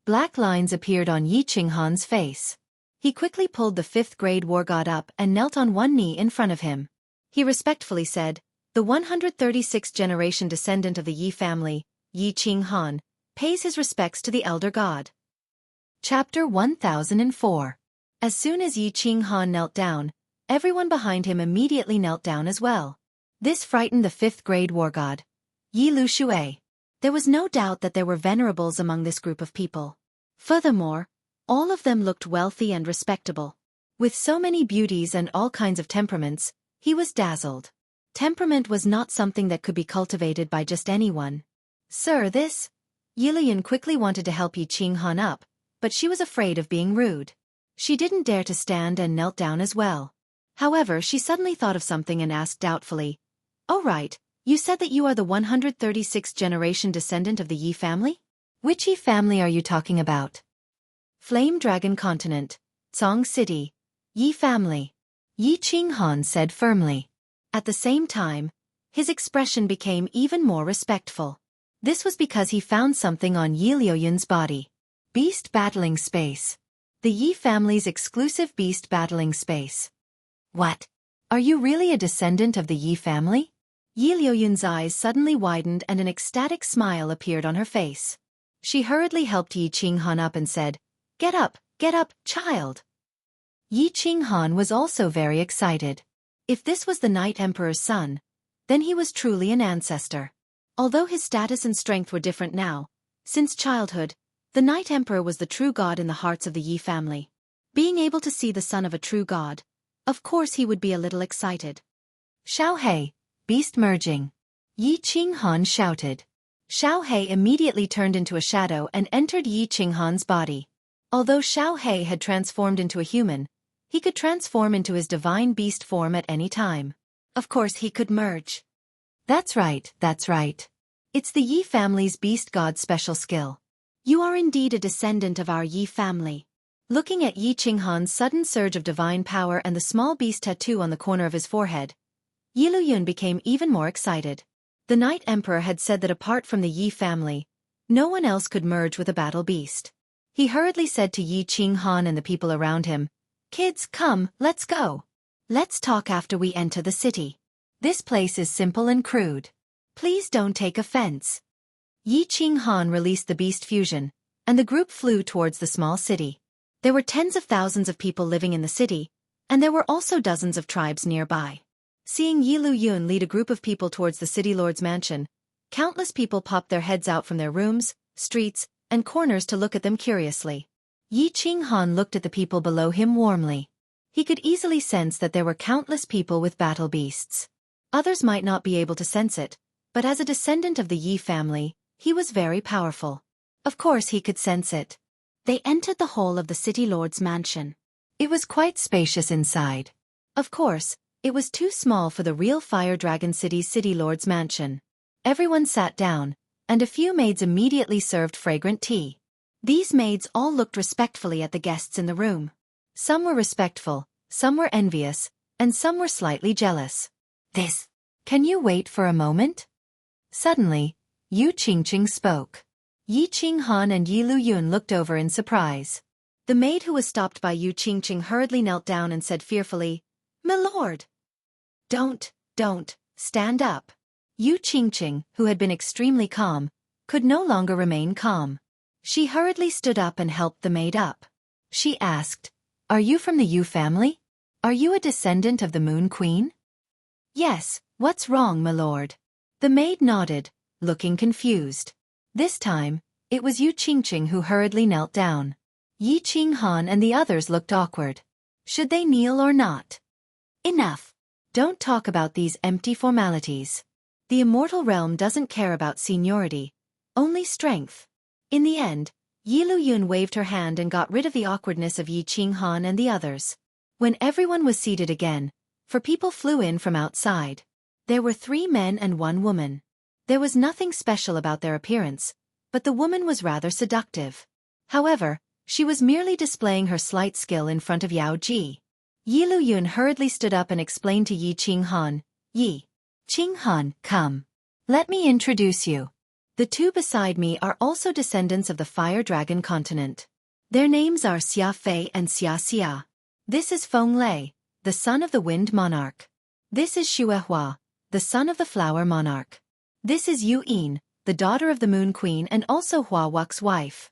Speaker 1: Black lines appeared on Yi Qinghan's face. He quickly pulled the 5th-grade war god up and knelt on one knee in front of him. He respectfully said, "The 136th generation descendant of the Yi family, Yi Qinghan, pays his respects to the elder god." Chapter 1004. As soon as Yi Qinghan knelt down, everyone behind him immediately knelt down as well. This frightened the 5th-grade war god, Yi Lu Shui. There was no doubt that there were venerables among this group of people. Furthermore, all of them looked wealthy and respectable. With so many beauties and all kinds of temperaments, he was dazzled. Temperament was not something that could be cultivated by just anyone. "Sir, this..." Yilian quickly wanted to help Yi Qinghan up, but she was afraid of being rude. She didn't dare to stand and knelt down as well. However, she suddenly thought of something and asked doubtfully, "Oh right, you said that you are the 136th generation descendant of the Yi family? Which Yi family are you talking about?" "Flame Dragon Continent, Song City, Yi family," Yi Qinghan said firmly. At the same time, his expression became even more respectful. This was because he found something on Yi Liuyun's body. Beast battling space. The Yi family's exclusive beast battling space. What? Are you really a descendant of the Yi family? Yi Liuyun's eyes suddenly widened and an ecstatic smile appeared on her face. She hurriedly helped Yi Qinghan up and said, get up, child." Yi Qinghan was also very excited. If this was the Night Emperor's son, then he was truly an ancestor. Although his status and strength were different now, since childhood, the Night Emperor was the true god in the hearts of the Yi family. Being able to see the son of a true god, of course he would be a little excited. "Xiao Hei, beast merging," Yi Qinghan shouted. Xiao Hei immediately turned into a shadow and entered Yi Qinghan's body. Although Xiao Hei had transformed into a human, he could transform into his divine beast form at any time. Of course he could merge. That's right. It's the Yi family's beast god special skill. You are indeed a descendant of our Yi family. Looking at Yi Qinghan's sudden surge of divine power and the small beast tattoo on the corner of his forehead, Yi Luyun became even more excited. The Night Emperor had said that apart from the Yi family, no one else could merge with a battle beast. He hurriedly said to Yi Qinghan and the people around him, "Kids, come, let's go. Let's talk after we enter the city. This place is simple and crude. Please don't take offense." Yi Qinghan released the beast fusion, and the group flew towards the small city. There were tens of thousands of people living in the city, And there were also dozens of tribes nearby. Seeing Yi Lu Yun lead a group of people towards the city lord's mansion, countless people popped their heads out from their rooms, streets, and corners to look at them curiously. Yi Qinghan looked at the people below him warmly. He could easily sense that there were countless people with battle beasts. Others might not be able to sense it, but as a descendant of the Yi family, he was very powerful. Of course he could sense it. They entered the hall of the city lord's mansion. It was quite spacious inside. Of course, it was too small for the real Fire Dragon City's city lord's mansion. Everyone sat down, and a few maids immediately served fragrant tea. These maids all looked respectfully at the guests in the room. Some were respectful, some were envious, and some were slightly jealous. Can you wait for a moment? Suddenly, Yu Qingqing spoke. Yi Qinghan and Yi Lu Yun looked over in surprise. The maid who was stopped by Yu Qingqing hurriedly knelt down and said fearfully, "My lord!" Don't, stand up." Yu Qingqing, who had been extremely calm, could no longer remain calm. She hurriedly stood up and helped the maid up. She asked, "Are you from the Yu family? Are you a descendant of the Moon Queen?" "Yes, what's wrong, my lord?" The maid nodded, looking confused. This time, it was Yu Qingqing who hurriedly knelt down. Yi Qinghan and the others looked awkward. Should they kneel or not? Enough. Don't talk about these empty formalities. The immortal realm doesn't care about seniority, only strength. In the end, Yi Lu Yun waved her hand and got rid of the awkwardness of Yi Qinghan and the others. When everyone was seated again, for people flew in from outside. There were 3 men and 1 woman. There was nothing special about their appearance, but the woman was rather seductive. However, she was merely displaying her slight skill in front of Yao Ji. Yi Lu Yun hurriedly stood up and explained to Yi Qinghan, "Yi Qinghan, come. Let me introduce you. The 2 beside me are also descendants of the Fire Dragon continent. Their names are Xia Fei and Xia Xia. This is Feng Lei, the son of the Wind Monarch. This is Xue Hua, the son of the Flower Monarch. This is Yu Yin, the daughter of the Moon Queen and also Hua Wux's wife.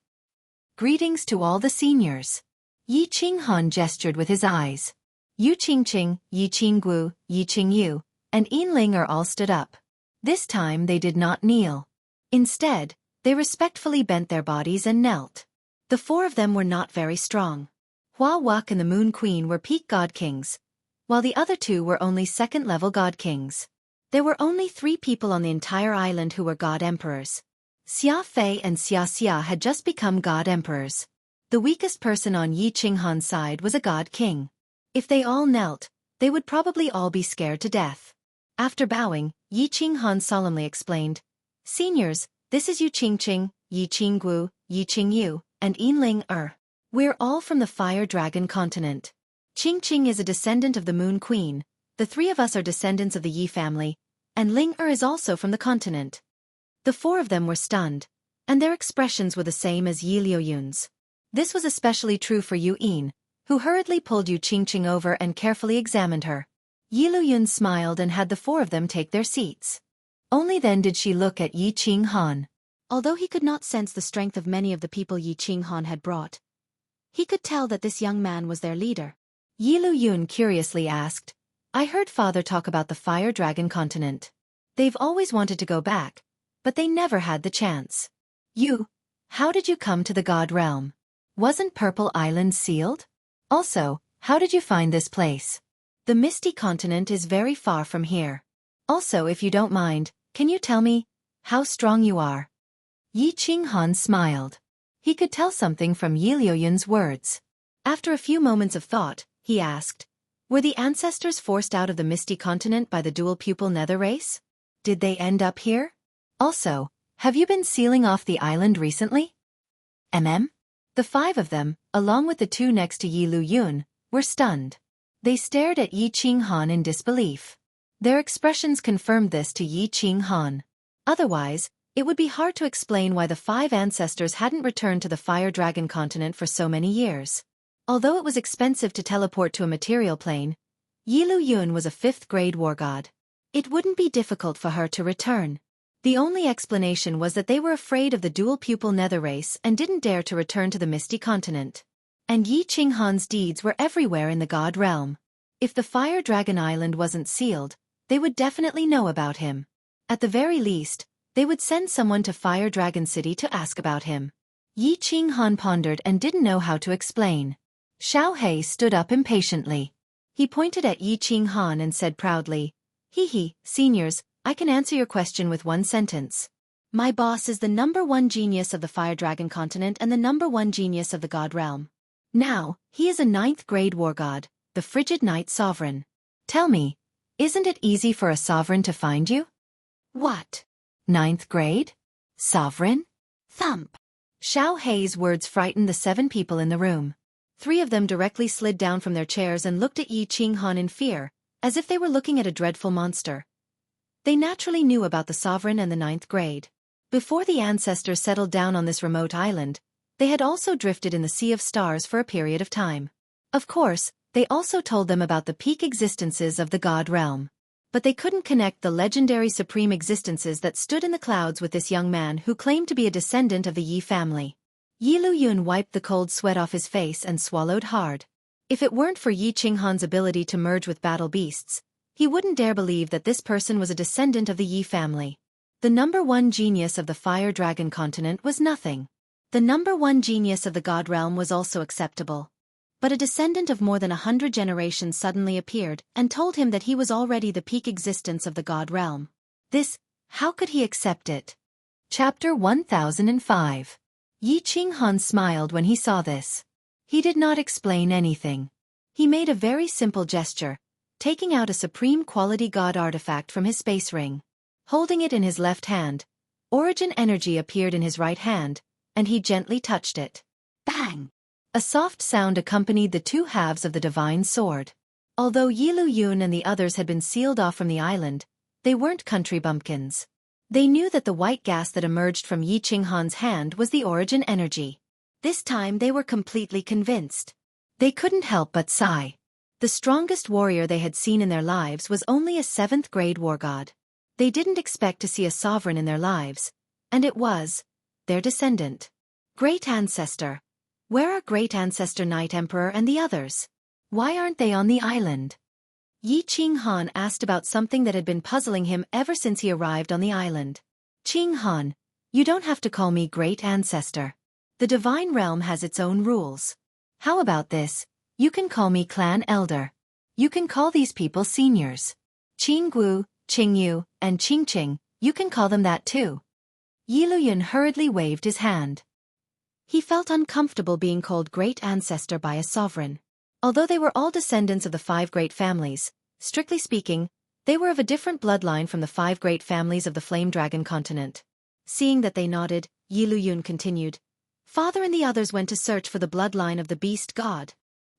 Speaker 1: Greetings to all the seniors." Yi Qinghan gestured with his eyes. Yu Qingqing, Yi Qinggu, Yi Qingyu, and Yin Ling all stood up. This time they did not kneel. Instead, they respectfully bent their bodies and knelt. The 4 of them were not very strong. Hua Wuq and the Moon Queen were peak god kings, while the other 2 were only second-level god kings. There were only 3 people on the entire island who were god emperors. Xia Fei and Xia Xia had just become god emperors. The weakest person on Yi Qinghan's side was a god king. If they all knelt, they would probably all be scared to death. After bowing, Yi Qinghan solemnly explained, "Seniors, this is Yu Qingqing, Yi Qinggu, Yi Qingyu, and Yin Ling. We're all from the Fire Dragon continent. Qingqing is a descendant of the Moon Queen, the 3 of us are descendants of the Yi family, and Ling is also from the continent." The 4 of them were stunned, and their expressions were the same as Yi Lu Yun's. This was especially true for Yu Yin, who hurriedly pulled Yu Qingqing over and carefully examined her. Yi Lu Yun smiled and had the 4 of them take their seats. Only then did she look at Yi Qinghan. Although he could not sense the strength of many of the people Yi Qinghan had brought, he could tell that this young man was their leader. Yi Lu Yun curiously asked, "I heard Father talk about the Fire Dragon continent. They've always wanted to go back, but they never had the chance. How did you come to the God realm? Wasn't Purple Island sealed? Also, how did you find this place? The Misty Continent is very far from here. Also, if you don't mind, can you tell me how strong you are?" Yi Qinghan smiled. He could tell something from Yi Lu Yun's words. After a few moments of thought, he asked, "Were the ancestors forced out of the Misty Continent by the dual-pupil nether race? Did they end up here? Also, have you been sealing off the island recently?" The 5 of them, along with the 2 next to Yi Lu Yun, were stunned. They stared at Yi Qinghan in disbelief. Their expressions confirmed this to Yi Qinghan. Otherwise, it would be hard to explain why the 5 ancestors hadn't returned to the Fire Dragon continent for so many years. Although it was expensive to teleport to a material plane, Yi Lu Yun was a 5th-grade war god. It wouldn't be difficult for her to return. The only explanation was that they were afraid of the dual-pupil nether race and didn't dare to return to the Misty Continent. And Yi Qinghan's deeds were everywhere in the god realm. If the Fire Dragon Island wasn't sealed, they would definitely know about him. At the very least, they would send someone to Fire Dragon City to ask about him. Yi Qinghan pondered and didn't know how to explain. Xiao He stood up impatiently. He pointed at Yi Qinghan and said proudly, Seniors, I can answer your question with one sentence. My boss is the #1 genius of the Fire Dragon continent and the #1 genius of the God Realm. Now, he is a 9th grade war god, the Frigid Night Sovereign. Tell me, isn't it easy for a sovereign to find you? What? 9th grade? Sovereign? Thump. Xiao Hei's words frightened the 7 people in the room. 3 of them directly slid down from their chairs and looked at Yi Qinghan in fear, as if they were looking at a dreadful monster. They naturally knew about the sovereign and the 9th grade. Before the ancestors settled down on this remote island, they had also drifted in the Sea of Stars for a period of time. Of course, they also told them about the peak existences of the God Realm. But they couldn't connect the legendary supreme existences that stood in the clouds with this young man who claimed to be a descendant of the Yi family. Yi Luyun wiped the cold sweat off his face and swallowed hard. If it weren't for Yi Qinghan's ability to merge with battle beasts, he wouldn't dare believe that this person was a descendant of the Yi family. The #1 genius of the Fire Dragon continent was nothing. The #1 genius of the God Realm was also acceptable. But a descendant of more than 100 generations suddenly appeared and told him that he was already the peak existence of the God Realm. How could he accept it? Chapter 1005. Yi Qinghan smiled when he saw this. He did not explain anything. He made a very simple gesture, taking out a supreme quality god artifact from his space ring. Holding it in his left hand, origin energy appeared in his right hand, and he gently touched it. Bang! A soft sound accompanied the 2 halves of the divine sword. Although Yi Luyun and the others had been sealed off from the island, they weren't country bumpkins. They knew that the white gas that emerged from Yi Qinghan's hand was the origin energy. This time they were completely convinced. They couldn't help but sigh. The strongest warrior they had seen in their lives was only a 7th grade war god. They didn't expect to see a sovereign in their lives, and it was their descendant. Great ancestor. Where are Great Ancestor Night Emperor and the others? Why aren't they on the island? Yi Qinghan asked about something that had been puzzling him ever since he arrived on the island. Qinghan, you don't have to call me Great Ancestor. The Divine Realm has its own rules. How about this? You can call me Clan Elder. You can call these people seniors. Qinggu, Qingyu, and Qingqing, you can call them that too. Yi Luyun hurriedly waved his hand. He felt uncomfortable being called Great Ancestor by a sovereign. Although they were all descendants of the 5 great families, strictly speaking, they were of a different bloodline from the 5 great families of the Flame Dragon continent. Seeing that they nodded, Yi Luyun continued. Father and the others went to search for the bloodline of the Beast God.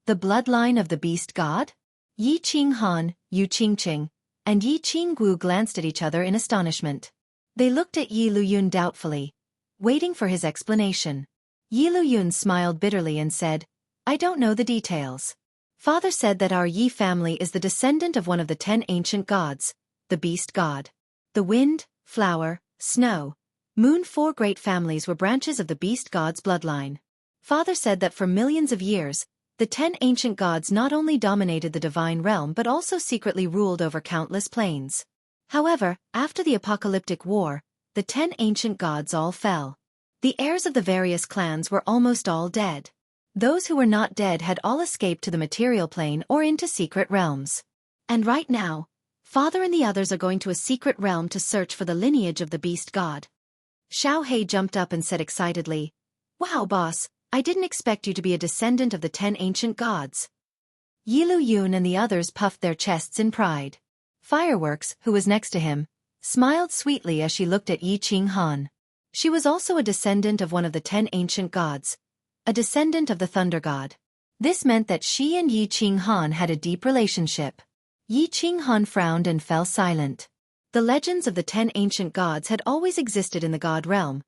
Speaker 1: The bloodline of the Beast God? Yi Qinghan, Yu Qingqing, and Yi Qinggu glanced at each other in astonishment. They looked at Yi Luyun doubtfully, waiting for his explanation. Yi Luyun smiled bitterly and said, I don't know the details. Father said that our Yi family is the descendant of one of the 10 ancient gods, the Beast God. The wind, flower, snow, moon 4 great families were branches of the Beast God's bloodline. Father said that for millions of years, the 10 ancient gods not only dominated the divine realm but also secretly ruled over countless planes. However, after the apocalyptic war, the 10 ancient gods all fell. The heirs of the various clans were almost all dead. Those who were not dead had all escaped to the material plane or into secret realms. And right now, Father and the others are going to a secret realm to search for the lineage of the Beast God. Xiao He jumped up and said excitedly, Wow, boss, I didn't expect you to be a descendant of the 10 ancient gods. Yi Luyun and the others puffed their chests in pride. Fireworks, who was next to him, smiled sweetly as she looked at Yi Qinghan. She was also a descendant of one of the 10 ancient gods, a descendant of the Thunder God. This meant that she and Yi Qinghan had a deep relationship. Yi Qinghan frowned and fell silent. The legends of the 10 ancient gods had always existed in the God realm,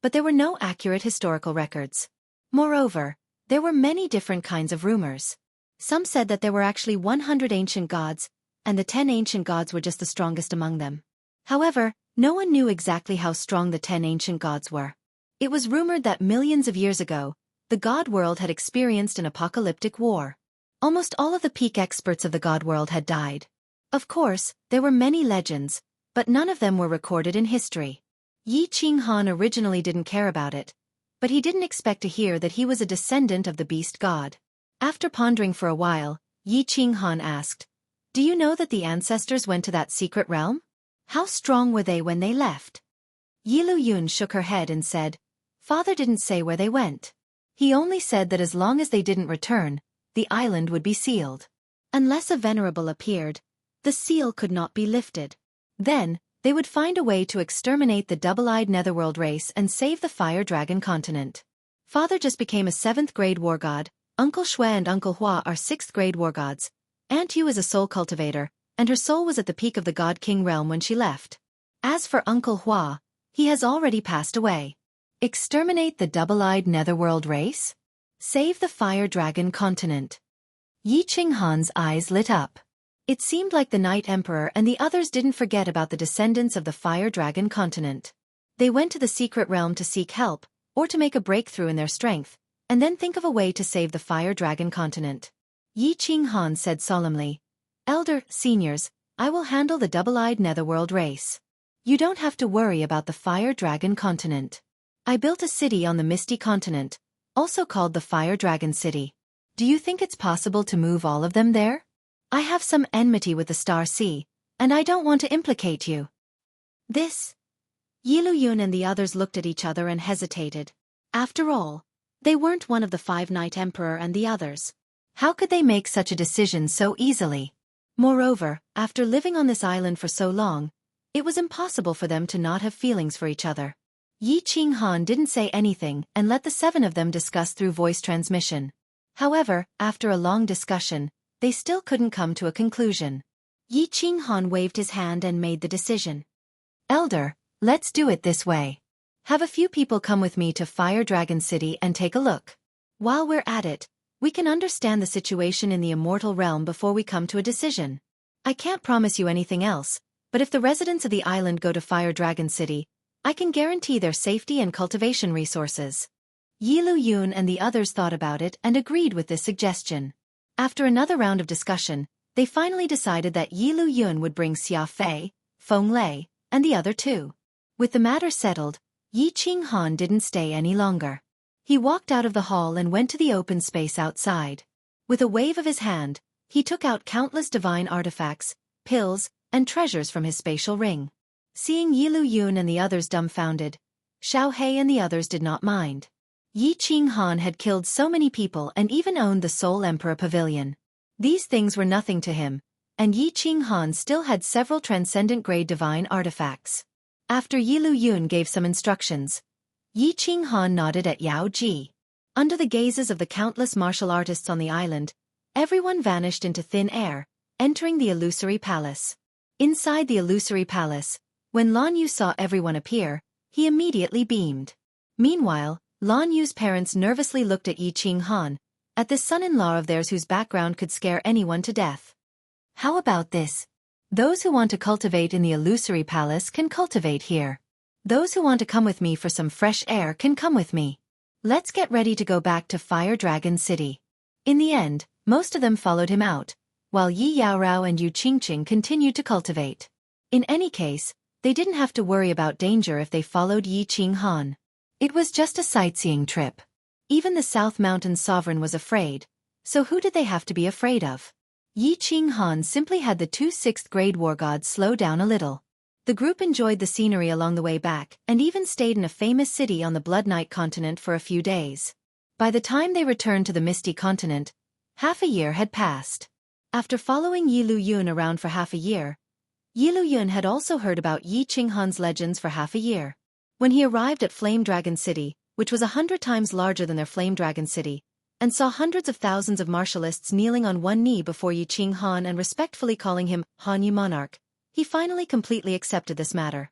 Speaker 1: but there were no accurate historical records. Moreover, there were many different kinds of rumors. Some said that there were actually 100 ancient gods, and the 10 ancient gods were just the strongest among them. However, no one knew exactly how strong the 10 ancient gods were. It was rumored that millions of years ago, the god world had experienced an apocalyptic war. Almost all of the peak experts of the god world had died. Of course, there were many legends, but none of them were recorded in history. Yi Qinghan originally didn't care about it, but he didn't expect to hear that he was a descendant of the beast god. After pondering for a while, Yi Qinghan asked, "Do you know that the ancestors went to that secret realm? How strong were they when they left?" Yi Luyun shook her head and said, "Father didn't say where they went. He only said that as long as they didn't return, the island would be sealed. Unless a venerable appeared, the seal could not be lifted. Then, they would find a way to exterminate the double-eyed netherworld race and save the fire dragon continent. Father just became a 7th grade war god, Uncle Shui and Uncle Hua are 6th grade war gods. Aunt Yu is a soul cultivator, and her soul was at the peak of the God King realm when she left. As for Uncle Hua, he has already passed away. Exterminate the double-eyed netherworld race? Save the fire dragon continent." Yi Qinghan's eyes lit up. It seemed like the Night Emperor and the others didn't forget about the descendants of the fire dragon continent. They went to the secret realm to seek help, or to make a breakthrough in their strength, and then think of a way to save the fire dragon continent. Yi Qinghan said solemnly, "Elder, seniors, I will handle the double-eyed netherworld race. You don't have to worry about the fire dragon continent. I built a city on the misty continent, also called the Fire Dragon City. Do you think it's possible to move all of them there? I have some enmity with the Star Sea, and I don't want to implicate you." This. Yi Luyun and the others looked at each other and hesitated. After all, they weren't one of the 5 Night Emperor and the others. How could they make such a decision so easily? Moreover, after living on this island for so long, it was impossible for them to not have feelings for each other. Yi Qinghan didn't say anything and let the 7 of them discuss through voice transmission. However, after a long discussion, they still couldn't come to a conclusion. Yi Qinghan waved his hand and made the decision. "Elder, let's do it this way. Have a few people come with me to Fire Dragon City and take a look. While we're at it, we can understand the situation in the immortal realm before we come to a decision. I can't promise you anything else, but if the residents of the island go to Fire Dragon City, I can guarantee their safety and cultivation resources." Yi Luyun and the others thought about it and agreed with this suggestion. After another round of discussion, they finally decided that Yi Luyun would bring Xia Fei, Feng Lei, and the other 2. With the matter settled, Yi Qinghan didn't stay any longer. He walked out of the hall and went to the open space outside. With a wave of his hand, he took out countless divine artifacts, pills, and treasures from his spatial ring. Seeing Yi Luyun and the others dumbfounded, Xiao He and the others did not mind. Yi Qinghan had killed so many people and even owned the Soul Emperor Pavilion. These things were nothing to him, and Yi Qinghan still had several transcendent-grade divine artifacts. After Yi Luyun gave some instructions, Yi Qinghan nodded at Yao Ji. Under the gazes of the countless martial artists on the island, everyone vanished into thin air, entering the illusory palace. Inside the illusory palace, when Lan Yu saw everyone appear, he immediately beamed. Meanwhile, Lan Yu's parents nervously looked at Yi Qinghan, at this son-in-law of theirs whose background could scare anyone to death. "How about this? Those who want to cultivate in the illusory palace can cultivate here. Those who want to come with me for some fresh air can come with me. Let's get ready to go back to Fire Dragon City." In the end, most of them followed him out, while Yi Yaorao and Yu Qingqing continued to cultivate. In any case, they didn't have to worry about danger if they followed Yi Qinghan. It was just a sightseeing trip. Even the South Mountain Sovereign was afraid, so who did they have to be afraid of? Yi Qinghan simply had the 2 6th-grade war gods slow down a little. The group enjoyed the scenery along the way back and even stayed in a famous city on the Blood Knight continent for a few days. By the time they returned to the Misty continent, half a year had passed. After following Yi Luyun around for half a year, Yi Luyun had also heard about Yi Qinghan's legends for half a year. When he arrived at Flame Dragon City, which was 100 times larger than their Flame Dragon City, and saw hundreds of thousands of martialists kneeling on one knee before Yi Qinghan and respectfully calling him Han Yu Monarch, he finally completely accepted this matter.